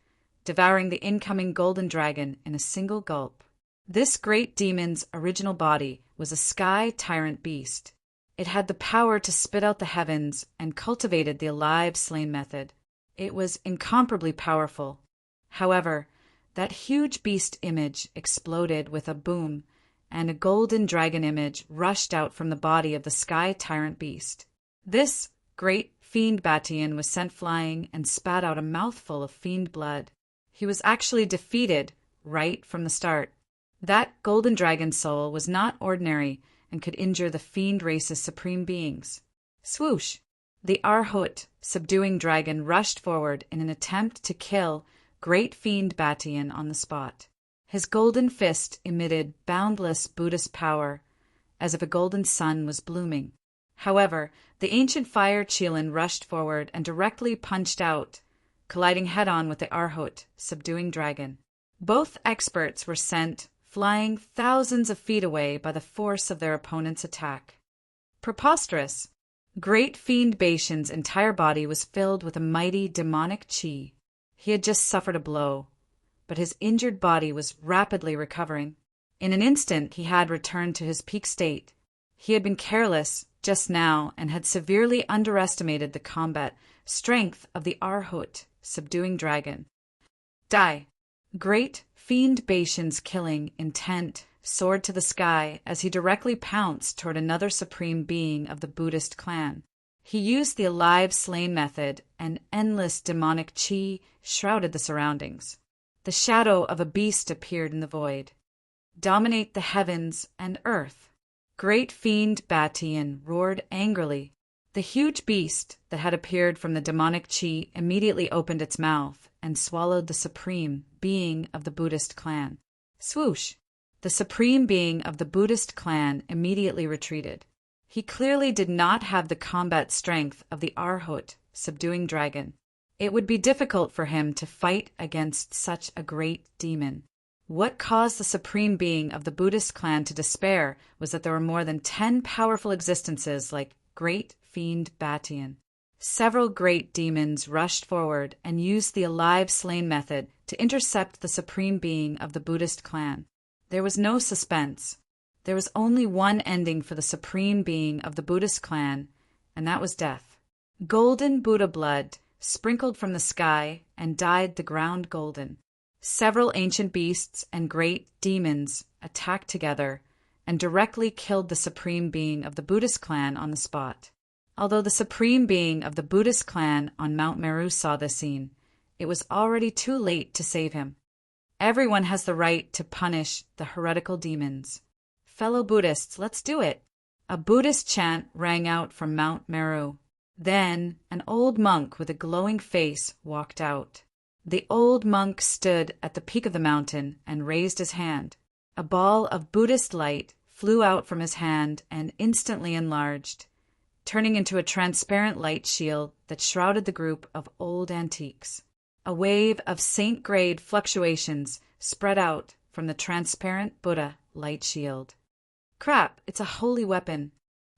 devouring the incoming golden dragon in a single gulp. This great demon's original body was a sky tyrant beast. It had the power to spit out the heavens and cultivated the alive slain method. It was incomparably powerful. However, that huge beast image exploded with a boom, and a golden dragon image rushed out from the body of the sky tyrant beast. This great fiend Batian was sent flying and spat out a mouthful of fiend blood. He was actually defeated right from the start. That golden dragon soul was not ordinary and could injure the fiend race's supreme beings. Swoosh! The Arhat, subduing dragon, rushed forward in an attempt to kill great fiend Batian on the spot. His golden fist emitted boundless Buddhist power, as if a golden sun was blooming. However, the ancient fire Qilin rushed forward and directly punched out, colliding head-on with the Arhat, subduing dragon. Both experts were sent flying thousands of feet away by the force of their opponent's attack. Preposterous! Great fiend Batian's entire body was filled with a mighty demonic chi. He had just suffered a blow, but his injured body was rapidly recovering. In an instant he had returned to his peak state. He had been careless just now and had severely underestimated the combat strength of the Arhat, subduing dragon. Die! Great fiend Batian's killing intent soared to the sky as he directly pounced toward another supreme being of the Buddhist clan. He used the alive slain method, and endless demonic chi shrouded the surroundings. The shadow of a beast appeared in the void. Dominate the heavens and earth. Great fiend Batian roared angrily. The huge beast that had appeared from the demonic chi immediately opened its mouth and swallowed the supreme being of the Buddhist clan. Swoosh! The supreme being of the Buddhist clan immediately retreated. He clearly did not have the combat strength of the Arhut, subduing dragon. It would be difficult for him to fight against such a great demon. What caused the supreme being of the Buddhist clan to despair was that there were more than 10 powerful existences like Great Fiend Batian. Several great demons rushed forward and used the alive slain method to intercept the supreme being of the Buddhist clan. There was no suspense. There was only one ending for the supreme being of the Buddhist clan, and that was death. Golden Buddha blood sprinkled from the sky and dyed the ground golden. Several ancient beasts and great demons attacked together and directly killed the supreme being of the Buddhist clan on the spot. Although the supreme being of the Buddhist clan on Mount Meru saw this scene, it was already too late to save him. Everyone has the right to punish the heretical demons. Fellow Buddhists, let's do it. A Buddhist chant rang out from Mount Meru. Then an old monk with a glowing face walked out. The old monk stood at the peak of the mountain and raised his hand. A ball of Buddhist light flew out from his hand and instantly enlarged, turning into a transparent light shield that shrouded the group of old antiques. A wave of saint-grade fluctuations spread out from the transparent Buddha light shield. Crap, it's a holy weapon.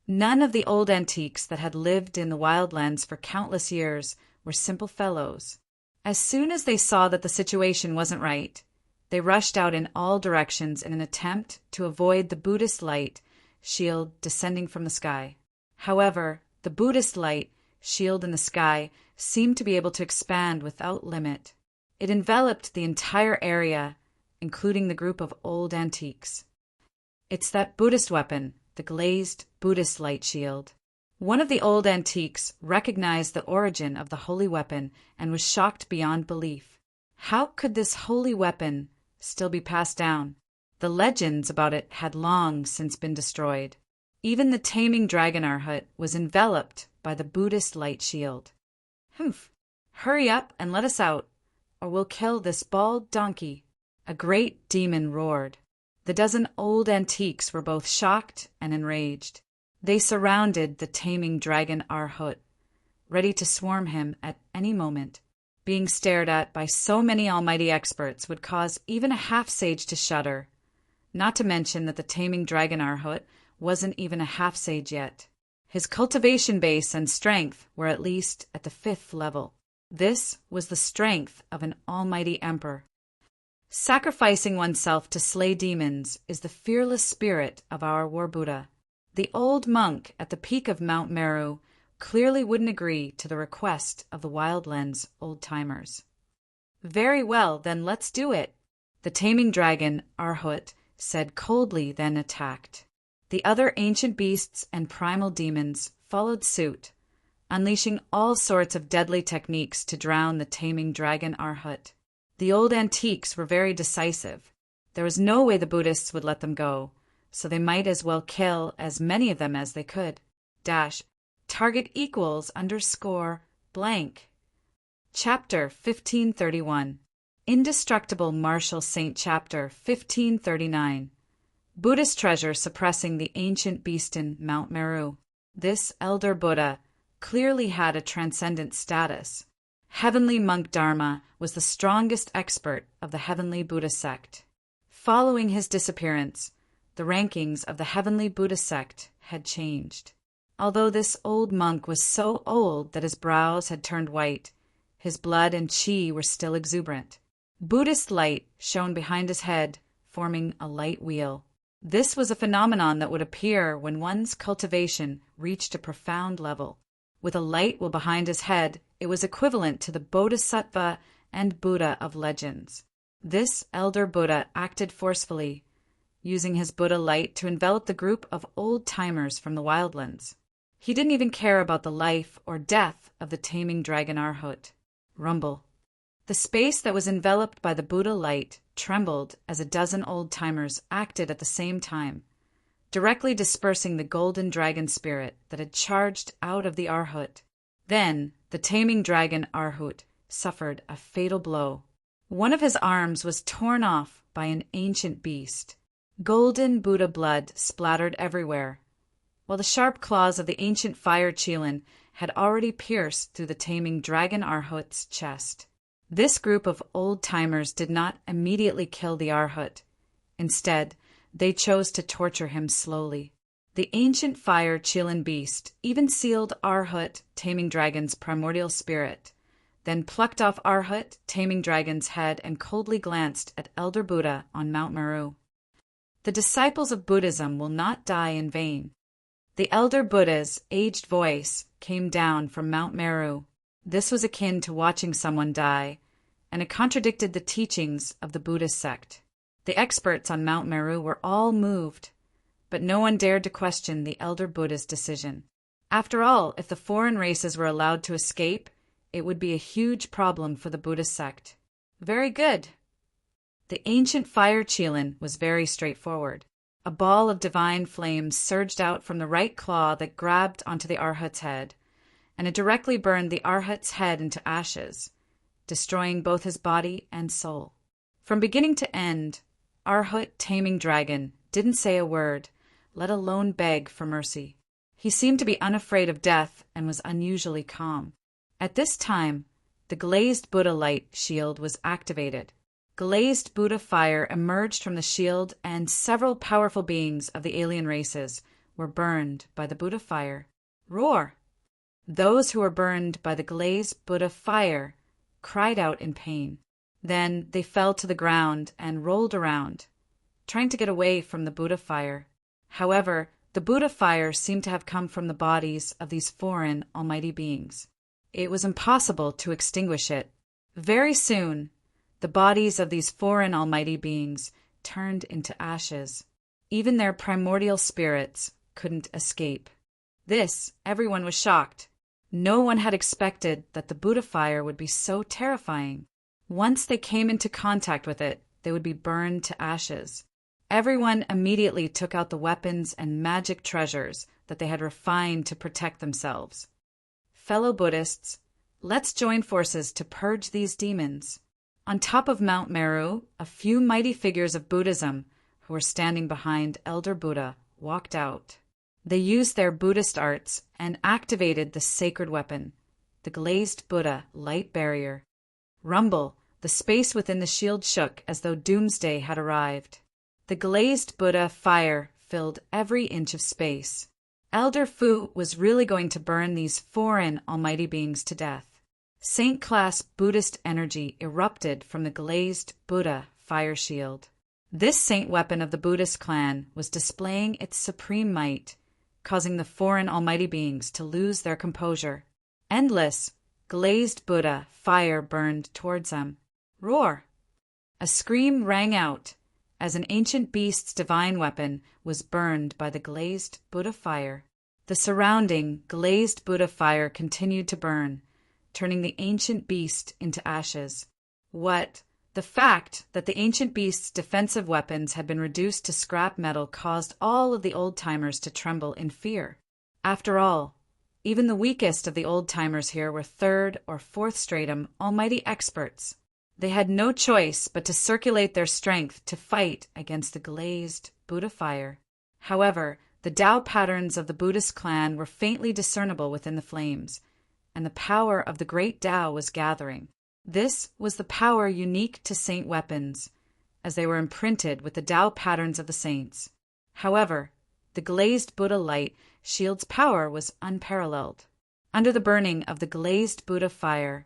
None of the old antiques that had lived in the wildlands for countless years were simple fellows. As soon as they saw that the situation wasn't right, they rushed out in all directions in an attempt to avoid the Buddhist light shield descending from the sky. However, the Buddhist light shield in the sky seemed to be able to expand without limit. It enveloped the entire area, including the group of old antiques. It's that Buddhist weapon, the glazed Buddhist light shield. One of the old antiques recognized the origin of the holy weapon and was shocked beyond belief. How could this holy weapon still be passed down? The legends about it had long since been destroyed. Even the taming dragon Arhut was enveloped by the Buddhist light shield. Humph! Hurry up and let us out, or we'll kill this bald donkey. A great demon roared. The dozen old antiques were both shocked and enraged. They surrounded the taming dragon Arhut, ready to swarm him at any moment. Being stared at by so many almighty experts would cause even a half-sage to shudder, not to mention that the taming dragon Arhut wasn't even a half-sage yet. His cultivation base and strength were at least at the 5th level. This was the strength of an almighty emperor. Sacrificing oneself to slay demons is the fearless spirit of our War Buddha. The old monk at the peak of Mount Meru clearly wouldn't agree to the request of the Wildlands old-timers. Very well, then let's do it, the taming dragon Arhut said coldly, then attacked. The other ancient beasts and primal demons followed suit, unleashing all sorts of deadly techniques to drown the taming dragon Arhut. The old antiques were very decisive. There was no way the Buddhists would let them go, so they might as well kill as many of them as they could. Target equals blank. Chapter 1531. Indestructible Martial Saint Chapter 1539. Buddhist treasure suppressing the ancient beast in Mount Meru. This elder Buddha clearly had a transcendent status. Heavenly Monk Dharma was the strongest expert of the Heavenly Buddha sect. Following his disappearance, the rankings of the Heavenly Buddha sect had changed. Although this old monk was so old that his brows had turned white, his blood and chi were still exuberant. Buddhist light shone behind his head, forming a light wheel. This was a phenomenon that would appear when one's cultivation reached a profound level. With a light wheel behind his head, it was equivalent to the Bodhisattva and Buddha of legends. This elder Buddha acted forcefully, using his Buddha light to envelop the group of old-timers from the wildlands. He didn't even care about the life or death of the taming dragon Arhut. Rumble. The space that was enveloped by the Buddha light trembled as a dozen old-timers acted at the same time, directly dispersing the golden dragon spirit that had charged out of the Arhut. Then, the taming dragon Arhut suffered a fatal blow. One of his arms was torn off by an ancient beast. Golden Buddha blood splattered everywhere, while the sharp claws of the ancient fire Qilin had already pierced through the taming dragon Arhut's chest. This group of old-timers did not immediately kill the Arhut. Instead, they chose to torture him slowly. The ancient fire Qilin beast even sealed Arhut, taming dragon's primordial spirit, then plucked off Arhut, taming dragon's head, and coldly glanced at Elder Buddha on Mount Meru. The disciples of Buddhism will not die in vain. The Elder Buddha's aged voice came down from Mount Meru. This was akin to watching someone die, and it contradicted the teachings of the Buddhist sect. The experts on Mount Meru were all moved, but no one dared to question the Elder Buddha's decision. After all, if the foreign races were allowed to escape, it would be a huge problem for the Buddhist sect. Very good. The ancient fire Qilin was very straightforward. A ball of divine flame surged out from the right claw that grabbed onto the Arhut's head, and it directly burned the Arhut's head into ashes, destroying both his body and soul. From beginning to end, Arhut, taming dragon, didn't say a word, let alone beg for mercy. He seemed to be unafraid of death and was unusually calm. At this time, the glazed Buddha light shield was activated. Glazed Buddha fire emerged from the shield, and several powerful beings of the alien races were burned by the Buddha fire. Roar! Those who were burned by the glazed Buddha fire cried out in pain. Then they fell to the ground and rolled around, trying to get away from the Buddha fire. However, the Buddha fire seemed to have come from the bodies of these foreign almighty beings. It was impossible to extinguish it. Very soon, the bodies of these foreign almighty beings turned into ashes. Even their primordial spirits couldn't escape. This, everyone was shocked. No one had expected that the Buddha fire would be so terrifying. Once they came into contact with it, they would be burned to ashes. Everyone immediately took out the weapons and magic treasures that they had refined to protect themselves. Fellow Buddhists, let's join forces to purge these demons. On top of Mount Meru, a few mighty figures of Buddhism who were standing behind Elder Buddha walked out. They used their Buddhist arts and activated the sacred weapon, the glazed Buddha light barrier. Rumble, the space within the shield shook as though doomsday had arrived. The glazed Buddha fire filled every inch of space. Elder Fu was really going to burn these foreign almighty beings to death. Saint-class Buddhist energy erupted from the glazed Buddha fire shield. This saint weapon of the Buddhist clan was displaying its supreme might, causing the foreign almighty beings to lose their composure. Endless, glazed Buddha fire burned towards them. Roar! A scream rang out as an ancient beast's divine weapon was burned by the glazed Buddha fire. The surrounding glazed Buddha fire continued to burn, turning the ancient beast into ashes. What? The fact that the ancient beast's defensive weapons had been reduced to scrap metal caused all of the old-timers to tremble in fear. After all, even the weakest of the old-timers here were third or fourth stratum almighty experts. They had no choice but to circulate their strength to fight against the glazed Buddha fire. However, the Tao patterns of the Buddhist clan were faintly discernible within the flames, and the power of the great Tao was gathering. This was the power unique to saint weapons, as they were imprinted with the Tao patterns of the saints. However, the glazed Buddha light shield's power was unparalleled. Under the burning of the glazed Buddha fire,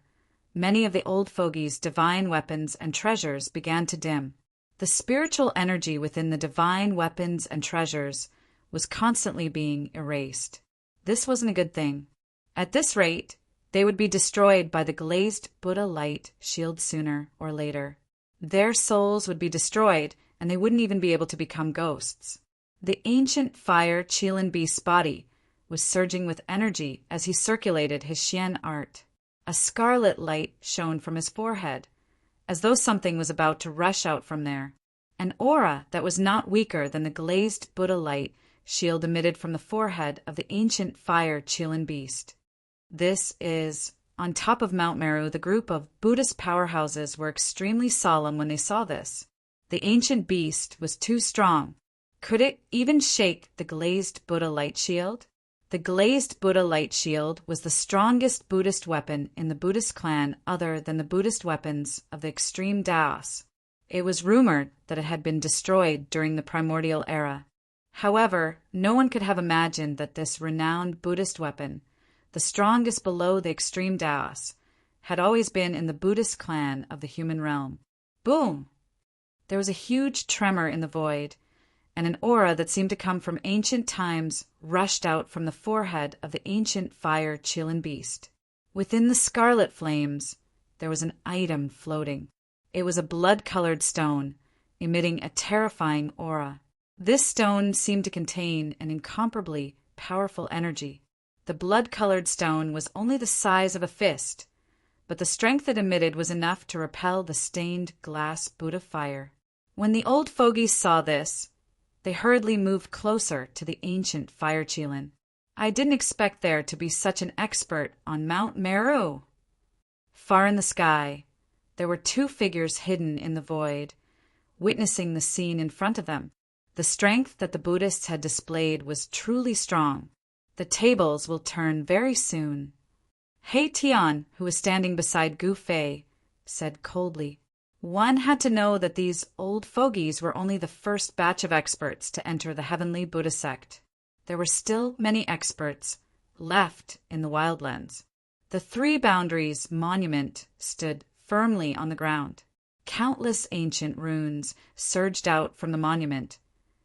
many of the old fogies' divine weapons and treasures began to dim. The spiritual energy within the divine weapons and treasures was constantly being erased. This wasn't a good thing. At this rate, they would be destroyed by the glazed Buddha light shield sooner or later. Their souls would be destroyed, and they wouldn't even be able to become ghosts. The ancient fire Qilin beast's body was surging with energy as he circulated his Xian art. A scarlet light shone from his forehead, as though something was about to rush out from there. An aura that was not weaker than the glazed Buddha light shield emitted from the forehead of the ancient fire Qilin beast. This is... On top of Mount Meru, the group of Buddhist powerhouses were extremely solemn when they saw this. The ancient beast was too strong. Could it even shake the glazed Buddha light shield? The glazed Buddha light shield was the strongest Buddhist weapon in the Buddhist clan other than the Buddhist weapons of the extreme Daos. It was rumored that it had been destroyed during the primordial era. However, no one could have imagined that this renowned Buddhist weapon, the strongest below the extreme Daos, had always been in the Buddhist clan of the human realm. Boom! There was a huge tremor in the void, and an aura that seemed to come from ancient times rushed out from the forehead of the ancient fire Qilin beast. Within the scarlet flames, there was an item floating. It was a blood-colored stone, emitting a terrifying aura. This stone seemed to contain an incomparably powerful energy. The blood-colored stone was only the size of a fist, but the strength it emitted was enough to repel the stained glass Buddha fire. When the old fogies saw this, they hurriedly moved closer to the ancient fire Qilin. I didn't expect there to be such an expert on Mount Meru. Far in the sky, there were two figures hidden in the void, witnessing the scene in front of them. The strength that the Buddhists had displayed was truly strong. The tables will turn very soon. He Tian, who was standing beside Gu Fei, said coldly, "One had to know that these old fogies were only the first batch of experts to enter the heavenly Buddha sect. There were still many experts left in the Wildlands." The Three Boundaries monument stood firmly on the ground. Countless ancient runes surged out from the monument,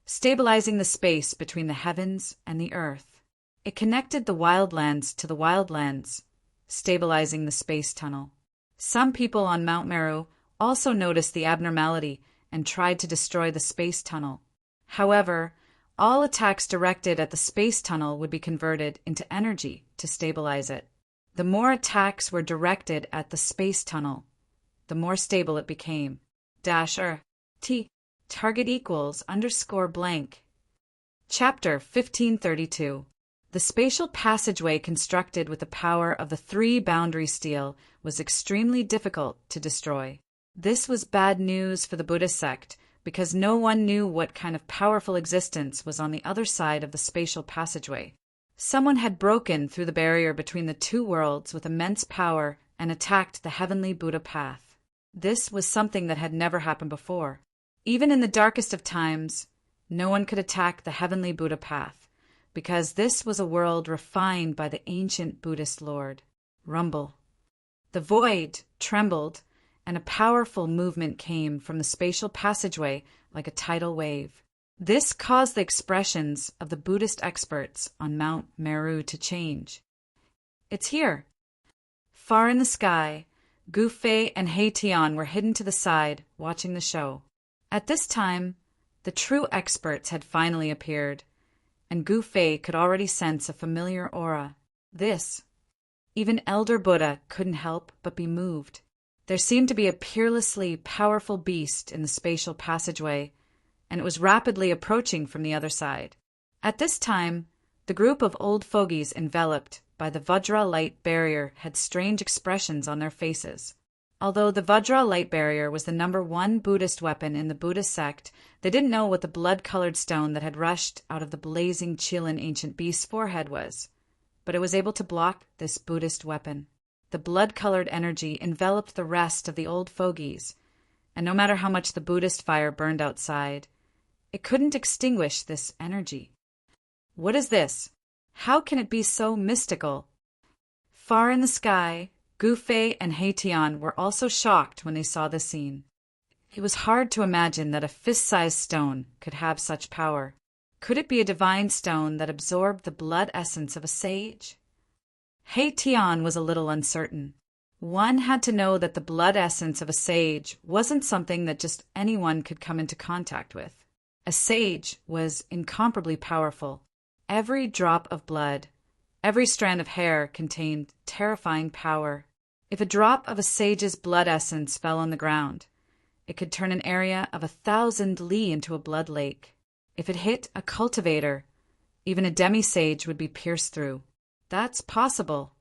stabilizing the space between the heavens and the earth. It connected the Wildlands to the Wildlands, stabilizing the space tunnel. Some people on Mount Meru also noticed the abnormality and tried to destroy the space tunnel. However, all attacks directed at the space tunnel would be converted into energy to stabilize it. The more attacks were directed at the space tunnel, the more stable it became. T. Target equals _blank. Chapter 1532. The spatial passageway constructed with the power of the Three Boundary Steel was extremely difficult to destroy. This was bad news for the Buddha sect because no one knew what kind of powerful existence was on the other side of the spatial passageway. Someone had broken through the barrier between the two worlds with immense power and attacked the heavenly Buddha path. This was something that had never happened before. Even in the darkest of times, no one could attack the heavenly Buddha path, because this was a world refined by the ancient Buddhist Lord. Rumble. The void trembled, and a powerful movement came from the spatial passageway like a tidal wave. This caused the expressions of the Buddhist experts on Mount Meru to change. "It's here." Far in the sky, Gu Fei and He Tian were hidden to the side, watching the show. At this time, the true experts had finally appeared, and Gu Fei could already sense a familiar aura. Even Elder Buddha couldn't help but be moved. There seemed to be a peerlessly powerful beast in the spatial passageway, and it was rapidly approaching from the other side. At this time, the group of old fogies enveloped by the Vajra light barrier had strange expressions on their faces. Although the Vajra light barrier was the #1 Buddhist weapon in the Buddha sect, they didn't know what the blood-colored stone that had rushed out of the blazing Qilin ancient beast's forehead was, but it was able to block this Buddhist weapon. The blood-colored energy enveloped the rest of the old fogies, and no matter how much the Buddhist fire burned outside, it couldn't extinguish this energy. What is this? How can it be so mystical? Far in the sky, Gu Fei and He Tian were also shocked when they saw the scene. It was hard to imagine that a fist-sized stone could have such power. Could it be a divine stone that absorbed the blood essence of a sage? He Tian was a little uncertain. One had to know that the blood essence of a sage wasn't something that just anyone could come into contact with. A sage was incomparably powerful. Every drop of blood, every strand of hair contained terrifying power. If a drop of a sage's blood essence fell on the ground, it could turn an area of 1,000 li into a blood lake. If it hit a cultivator, even a demi-sage would be pierced through. That's possible.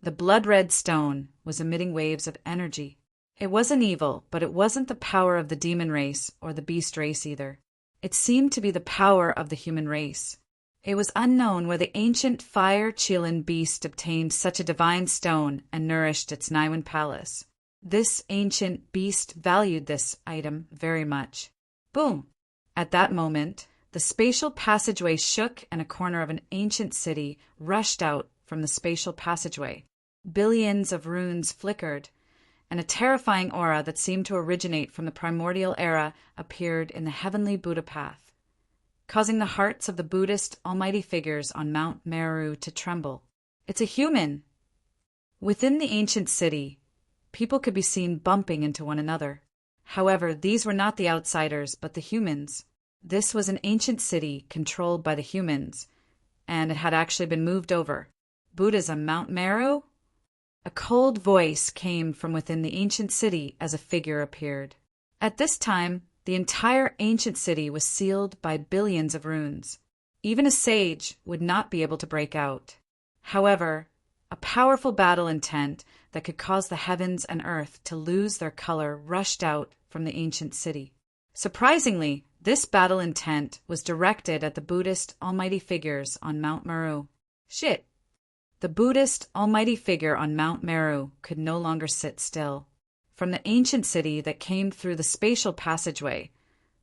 The blood-red stone was emitting waves of energy. It wasn't evil, but it wasn't the power of the demon race or the beast race either. It seemed to be the power of the human race. It was unknown where the ancient fire Qilin beast obtained such a divine stone and nourished its Niwen palace. This ancient beast valued this item very much. Boom! At that moment, the spatial passageway shook and a corner of an ancient city rushed out from the spatial passageway. Billions of runes flickered, and a terrifying aura that seemed to originate from the primordial era appeared in the heavenly Buddha path, causing the hearts of the Buddhist almighty figures on Mount Meru to tremble. It's a human! Within the ancient city, people could be seen bumping into one another. However, these were not the outsiders, but the humans. This was an ancient city controlled by the humans, and it had actually been moved over. Buddhism, Mount Meru? A cold voice came from within the ancient city as a figure appeared. At this time, the entire ancient city was sealed by billions of runes. Even a sage would not be able to break out. However, a powerful battle intent that could cause the heavens and earth to lose their color rushed out from the ancient city. Surprisingly, this battle intent was directed at the Buddhist almighty figures on Mount Meru. Shit! The Buddhist almighty figure on Mount Meru could no longer sit still. From the ancient city that came through the spatial passageway,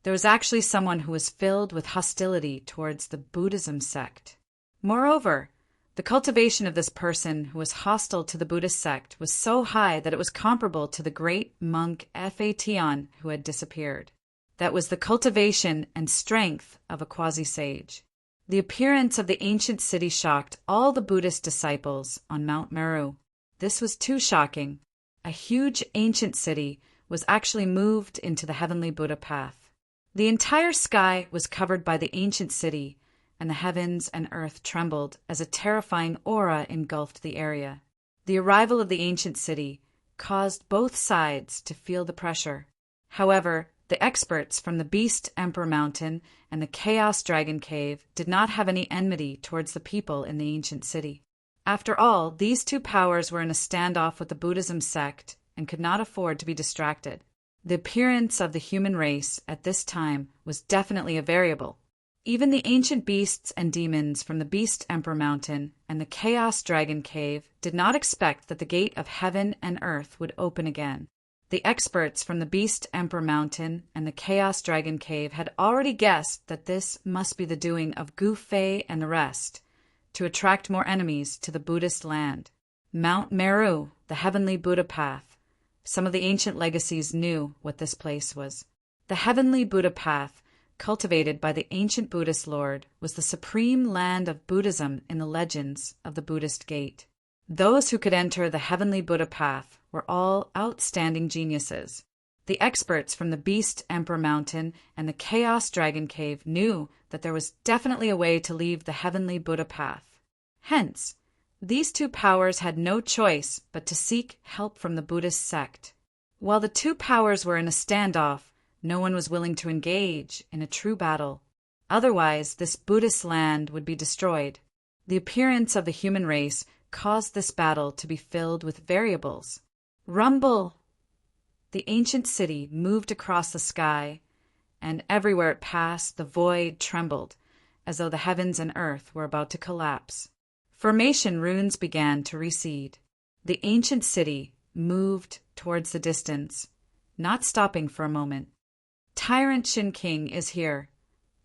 there was actually someone who was filled with hostility towards the Buddhism sect. Moreover, the cultivation of this person who was hostile to the Buddhist sect was so high that it was comparable to the great monk Fa Tian who had disappeared. That was the cultivation and strength of a quasi-sage. The appearance of the ancient city shocked all the Buddhist disciples on Mount Meru. This was too shocking. A huge ancient city was actually moved into the heavenly Buddha path. The entire sky was covered by the ancient city, and the heavens and earth trembled as a terrifying aura engulfed the area. The arrival of the ancient city caused both sides to feel the pressure. However, the experts from the Beast Emperor Mountain and the Chaos Dragon Cave did not have any enmity towards the people in the ancient city. After all, these two powers were in a standoff with the Buddhism sect and could not afford to be distracted. The appearance of the human race at this time was definitely a variable. Even the ancient beasts and demons from the Beast Emperor Mountain and the Chaos Dragon Cave did not expect that the gate of heaven and earth would open again. The experts from the Beast Emperor Mountain and the Chaos Dragon Cave had already guessed that this must be the doing of Gu Fei and the rest, to attract more enemies to the Buddhist land. Mount Meru, the heavenly Buddha path. Some of the ancient legacies knew what this place was. The heavenly Buddha path, cultivated by the ancient Buddhist lord, was the supreme land of Buddhism in the legends of the Buddhist gate. Those who could enter the heavenly Buddha path were all outstanding geniuses. The experts from the Beast Emperor Mountain and the Chaos Dragon Cave knew that there was definitely a way to leave the heavenly Buddha path. Hence, these two powers had no choice but to seek help from the Buddhist sect. While the two powers were in a standoff, no one was willing to engage in a true battle. Otherwise, this Buddhist land would be destroyed. The appearance of the human race caused this battle to be filled with variables. Rumble! The ancient city moved across the sky, and everywhere it passed, the void trembled, as though the heavens and earth were about to collapse. Formation runes began to recede. The ancient city moved towards the distance, not stopping for a moment. Tyrant Shin King is here.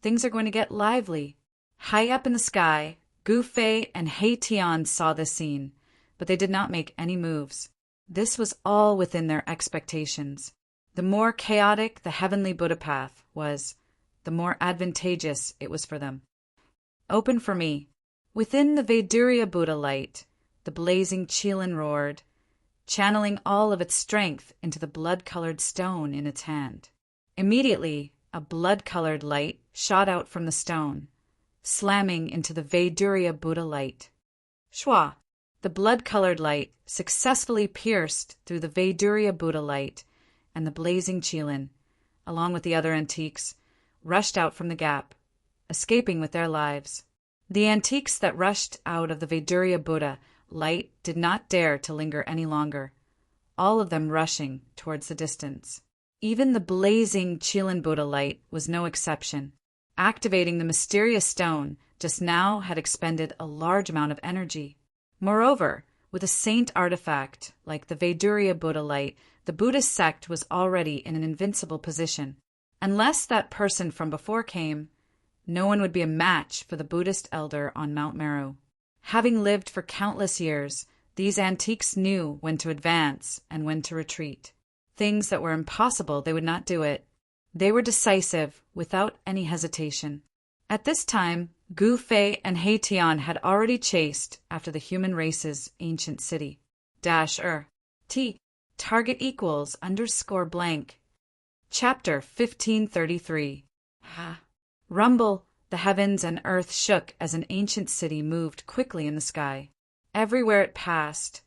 Things are going to get lively. High up in the sky, Gu Fei and He Tian saw this scene, but they did not make any moves. This was all within their expectations. The more chaotic the heavenly Buddha path was, the more advantageous it was for them. Open for me. Within the Vaidurya Buddha light, the blazing Qilin roared, channeling all of its strength into the blood-colored stone in its hand. Immediately, a blood-colored light shot out from the stone, slamming into the Vaidurya Buddha light. Shwa! The blood-colored light successfully pierced through the Vaidurya Buddha light, and the blazing Qilin, along with the other antiques, rushed out from the gap, escaping with their lives. The antiques that rushed out of the Vaidurya Buddha light did not dare to linger any longer, all of them rushing towards the distance. Even the blazing Qilin Buddha light was no exception. Activating the mysterious stone just now had expended a large amount of energy. Moreover, with a saint artifact like the Vaidurya Buddha light, the Buddhist sect was already in an invincible position. Unless that person from before came, no one would be a match for the Buddhist elder on Mount Meru. Having lived for countless years, these antiques knew when to advance and when to retreat. Things that were impossible, they would not do it. They were decisive, without any hesitation. At this time, Gu Fei and He Tian had already chased after the human race's ancient city. T. Target equals _blank. Chapter 1533. Rumble, the heavens and earth shook as an ancient city moved quickly in the sky. Everywhere it passed,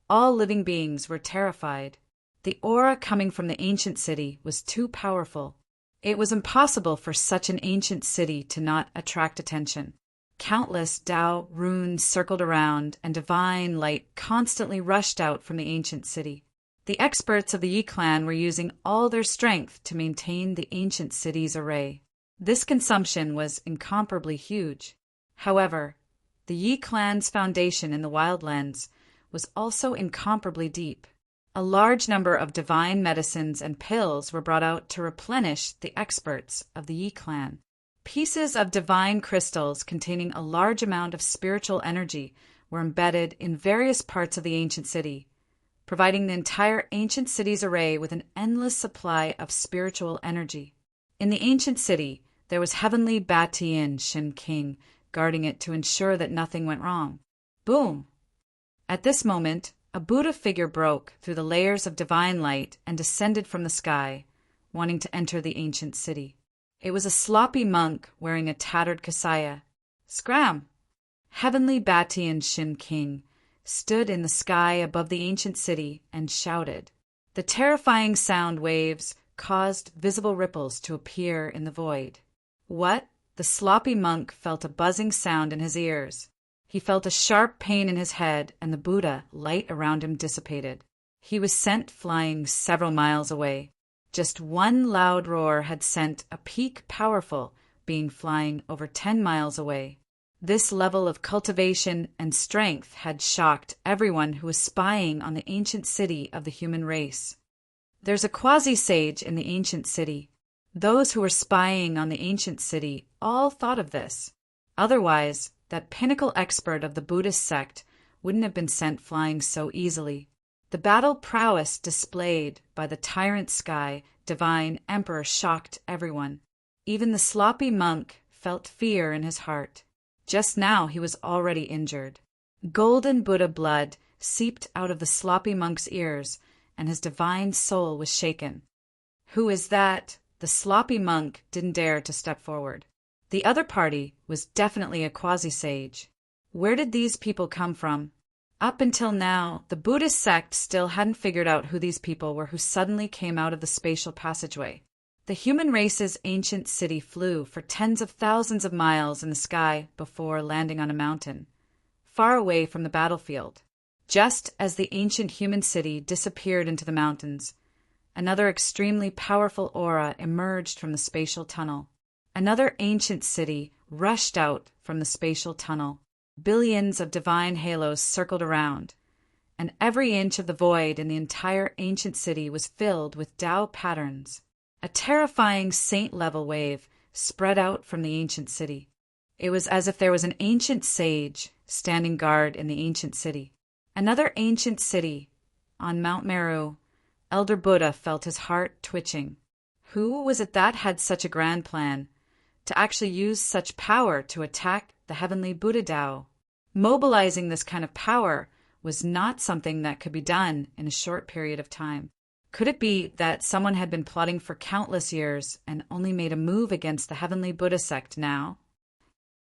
all living beings were terrified. The aura coming from the ancient city was too powerful. It was impossible for such an ancient city to not attract attention. Countless Tao runes circled around, and divine light constantly rushed out from the ancient city. The experts of the Yi clan were using all their strength to maintain the ancient city's array. This consumption was incomparably huge. However, the Yi clan's foundation in the Wildlands was also incomparably deep. A large number of divine medicines and pills were brought out to replenish the experts of the Yi clan. Pieces of divine crystals containing a large amount of spiritual energy were embedded in various parts of the ancient city, providing the entire ancient city's array with an endless supply of spiritual energy. In the ancient city, there was heavenly Batian Shin King guarding it to ensure that nothing went wrong. Boom! At this moment, a Buddha figure broke through the layers of divine light and descended from the sky, wanting to enter the ancient city. It was a sloppy monk wearing a tattered kasaya. Scram! Heavenly Batian Shin King stood in the sky above the ancient city and shouted. The terrifying sound waves caused visible ripples to appear in the void. What? The sloppy monk felt a buzzing sound in his ears. He felt a sharp pain in his head, and the Buddha light around him dissipated. He was sent flying several miles away. Just one loud roar had sent a peak powerful being flying over 10 miles away. This level of cultivation and strength had shocked everyone who was spying on the ancient city of the human race. There's a quasi-sage in the ancient city. Those who were spying on the ancient city all thought of this. Otherwise, that pinnacle expert of the Buddhist sect wouldn't have been sent flying so easily. The battle prowess displayed by the tyrant sky divine emperor shocked everyone. Even the sloppy monk felt fear in his heart. Just now he was already injured. Golden Buddha blood seeped out of the sloppy monk's ears, and his divine soul was shaken. Who is that? The sloppy monk didn't dare to step forward. The other party was definitely a quasi-sage. Where did these people come from? Up until now, the Buddhist sect still hadn't figured out who these people were who suddenly came out of the spatial passageway. The human race's ancient city flew for tens of thousands of miles in the sky before landing on a mountain, far away from the battlefield. Just as the ancient human city disappeared into the mountains, another extremely powerful aura emerged from the spatial tunnel. Another ancient city rushed out from the spatial tunnel. Billions of divine halos circled around, and every inch of the void in the entire ancient city was filled with Tao patterns. A terrifying saint-level wave spread out from the ancient city. It was as if there was an ancient sage standing guard in the ancient city. Another ancient city. On Mount Meru, Elder Buddha felt his heart twitching. Who was it that had such a grand plan, to actually use such power to attack the heavenly Buddha Tao? Mobilizing this kind of power was not something that could be done in a short period of time. Could it be that someone had been plotting for countless years and only made a move against the heavenly Buddha sect now?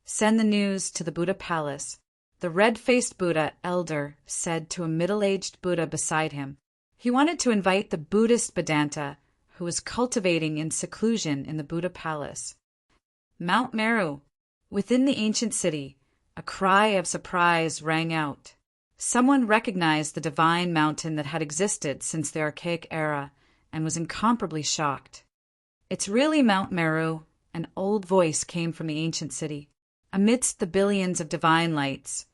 Send the news to the Buddha palace. The red-faced Buddha elder said to a middle-aged Buddha beside him. He wanted to invite the Buddhist Vedanta, who was cultivating in seclusion in the Buddha palace. Mount Meru. Within the ancient city, a cry of surprise rang out. Someone recognized the divine mountain that had existed since the archaic era and was incomparably shocked. "It's really Mount Meru," an old voice came from the ancient city. Amidst the billions of divine lights,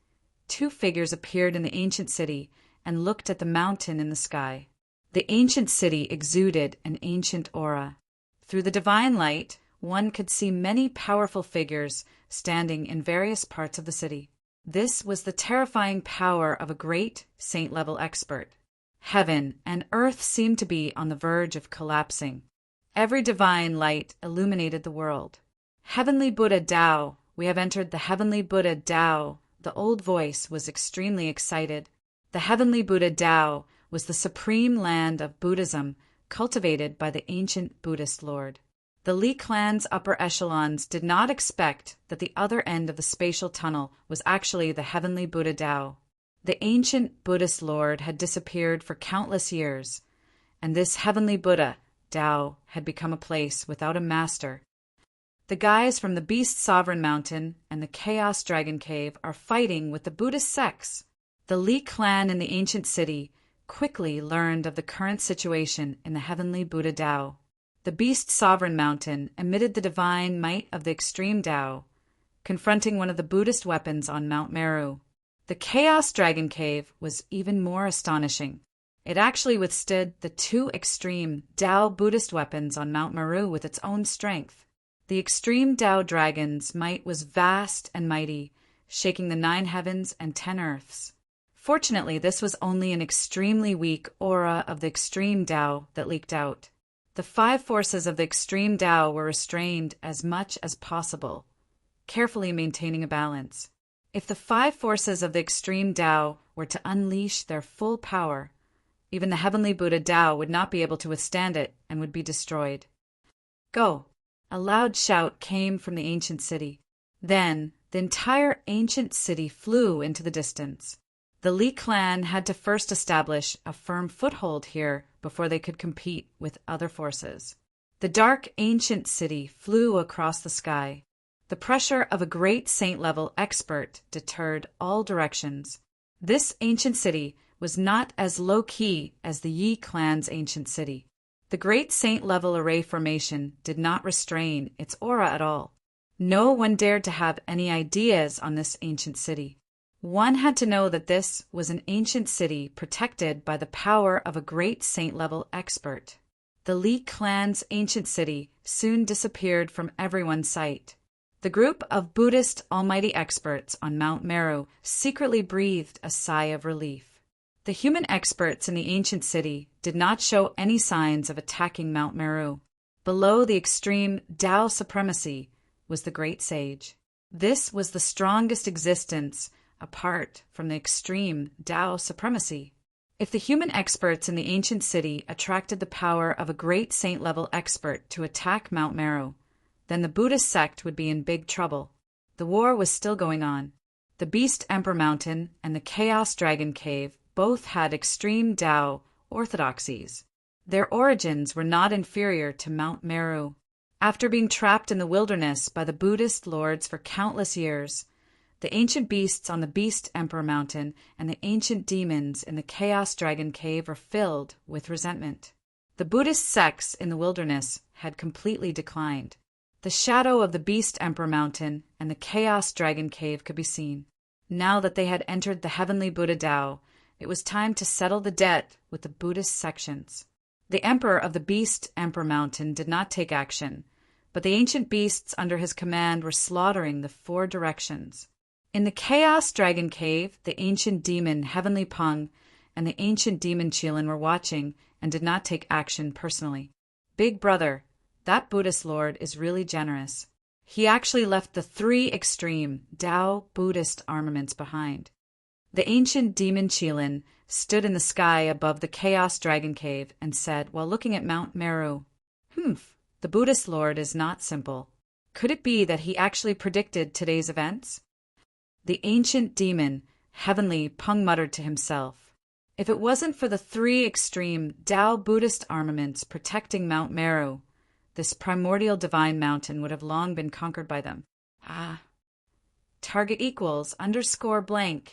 two figures appeared in the ancient city and looked at the mountain in the sky. The ancient city exuded an ancient aura. Through the divine light, one could see many powerful figures standing in various parts of the city. This was the terrifying power of a great saint-level expert. Heaven and earth seemed to be on the verge of collapsing. Every divine light illuminated the world. "Heavenly Buddha Tao, we have entered the Heavenly Buddha Tao." The old voice was extremely excited. The Heavenly Buddha Tao was the supreme land of Buddhism cultivated by the ancient Buddhist Lord. The Li clan's upper echelons did not expect that the other end of the spatial tunnel was actually the Heavenly Buddha Tao. The ancient Buddhist Lord had disappeared for countless years, and this Heavenly Buddha Tao had become a place without a master. The guys from the Beast Sovereign Mountain and the Chaos Dragon Cave are fighting with the Buddhist sects. The Li clan in the ancient city quickly learned of the current situation in the Heavenly Buddha Tao. The Beast Sovereign Mountain emitted the divine might of the extreme Tao, confronting one of the Buddhist weapons on Mount Meru. The Chaos Dragon Cave was even more astonishing. It actually withstood the two extreme Tao Buddhist weapons on Mount Meru with its own strength. The extreme Tao dragon's might was vast and mighty, shaking the 9 heavens and 10 earths. Fortunately, this was only an extremely weak aura of the extreme Tao that leaked out. The 5 forces of the extreme Tao were restrained as much as possible, carefully maintaining a balance. If the 5 forces of the extreme Tao were to unleash their full power, even the Heavenly Buddha Tao would not be able to withstand it and would be destroyed. "Go!" A loud shout came from the ancient city. Then the entire ancient city flew into the distance. The Li clan had to first establish a firm foothold here before they could compete with other forces. The dark ancient city flew across the sky. The pressure of a great saint-level expert deterred all directions. This ancient city was not as low-key as the Yi clan's ancient city. The great saint-level array formation did not restrain its aura at all. No one dared to have any ideas on this ancient city. One had to know that this was an ancient city protected by the power of a great saint-level expert. The Li clan's ancient city soon disappeared from everyone's sight. The group of Buddhist almighty experts on Mount Meru secretly breathed a sigh of relief. The human experts in the ancient city did not show any signs of attacking Mount Meru. Below the extreme Tao supremacy was the great sage. This was the strongest existence apart from the extreme Tao supremacy. If the human experts in the ancient city attracted the power of a great saint-level expert to attack Mount Meru, then the Buddhist sect would be in big trouble. The war was still going on. The Beast Emperor Mountain and the Chaos Dragon Cave both had extreme Tao orthodoxies. Their origins were not inferior to Mount Meru. After being trapped in the wilderness by the Buddhist lords for countless years, the ancient beasts on the Beast Emperor Mountain and the ancient demons in the Chaos Dragon Cave were filled with resentment. The Buddhist sects in the wilderness had completely declined. The shadow of the Beast Emperor Mountain and the Chaos Dragon Cave could be seen. Now that they had entered the Heavenly Buddha Tao, it was time to settle the debt with the Buddhist sections. The Emperor of the Beast Emperor Mountain did not take action, but the ancient beasts under his command were slaughtering the 4 directions. In the Chaos Dragon Cave, the ancient demon Heavenly Pung and the ancient demon Qilin were watching and did not take action personally. "Big brother, that Buddhist lord is really generous. He actually left the 3 extreme Tao Buddhist armaments behind. The ancient demon Qilin stood in the sky above the Chaos Dragon Cave and said, while looking at Mount Meru, the Buddhist Lord is not simple. Could it be that he actually predicted today's events? The ancient demon, heavenly, Peng muttered to himself. If it wasn't for the three extreme Tao Buddhist armaments protecting Mount Meru, this primordial divine mountain would have long been conquered by them. Target equals __blank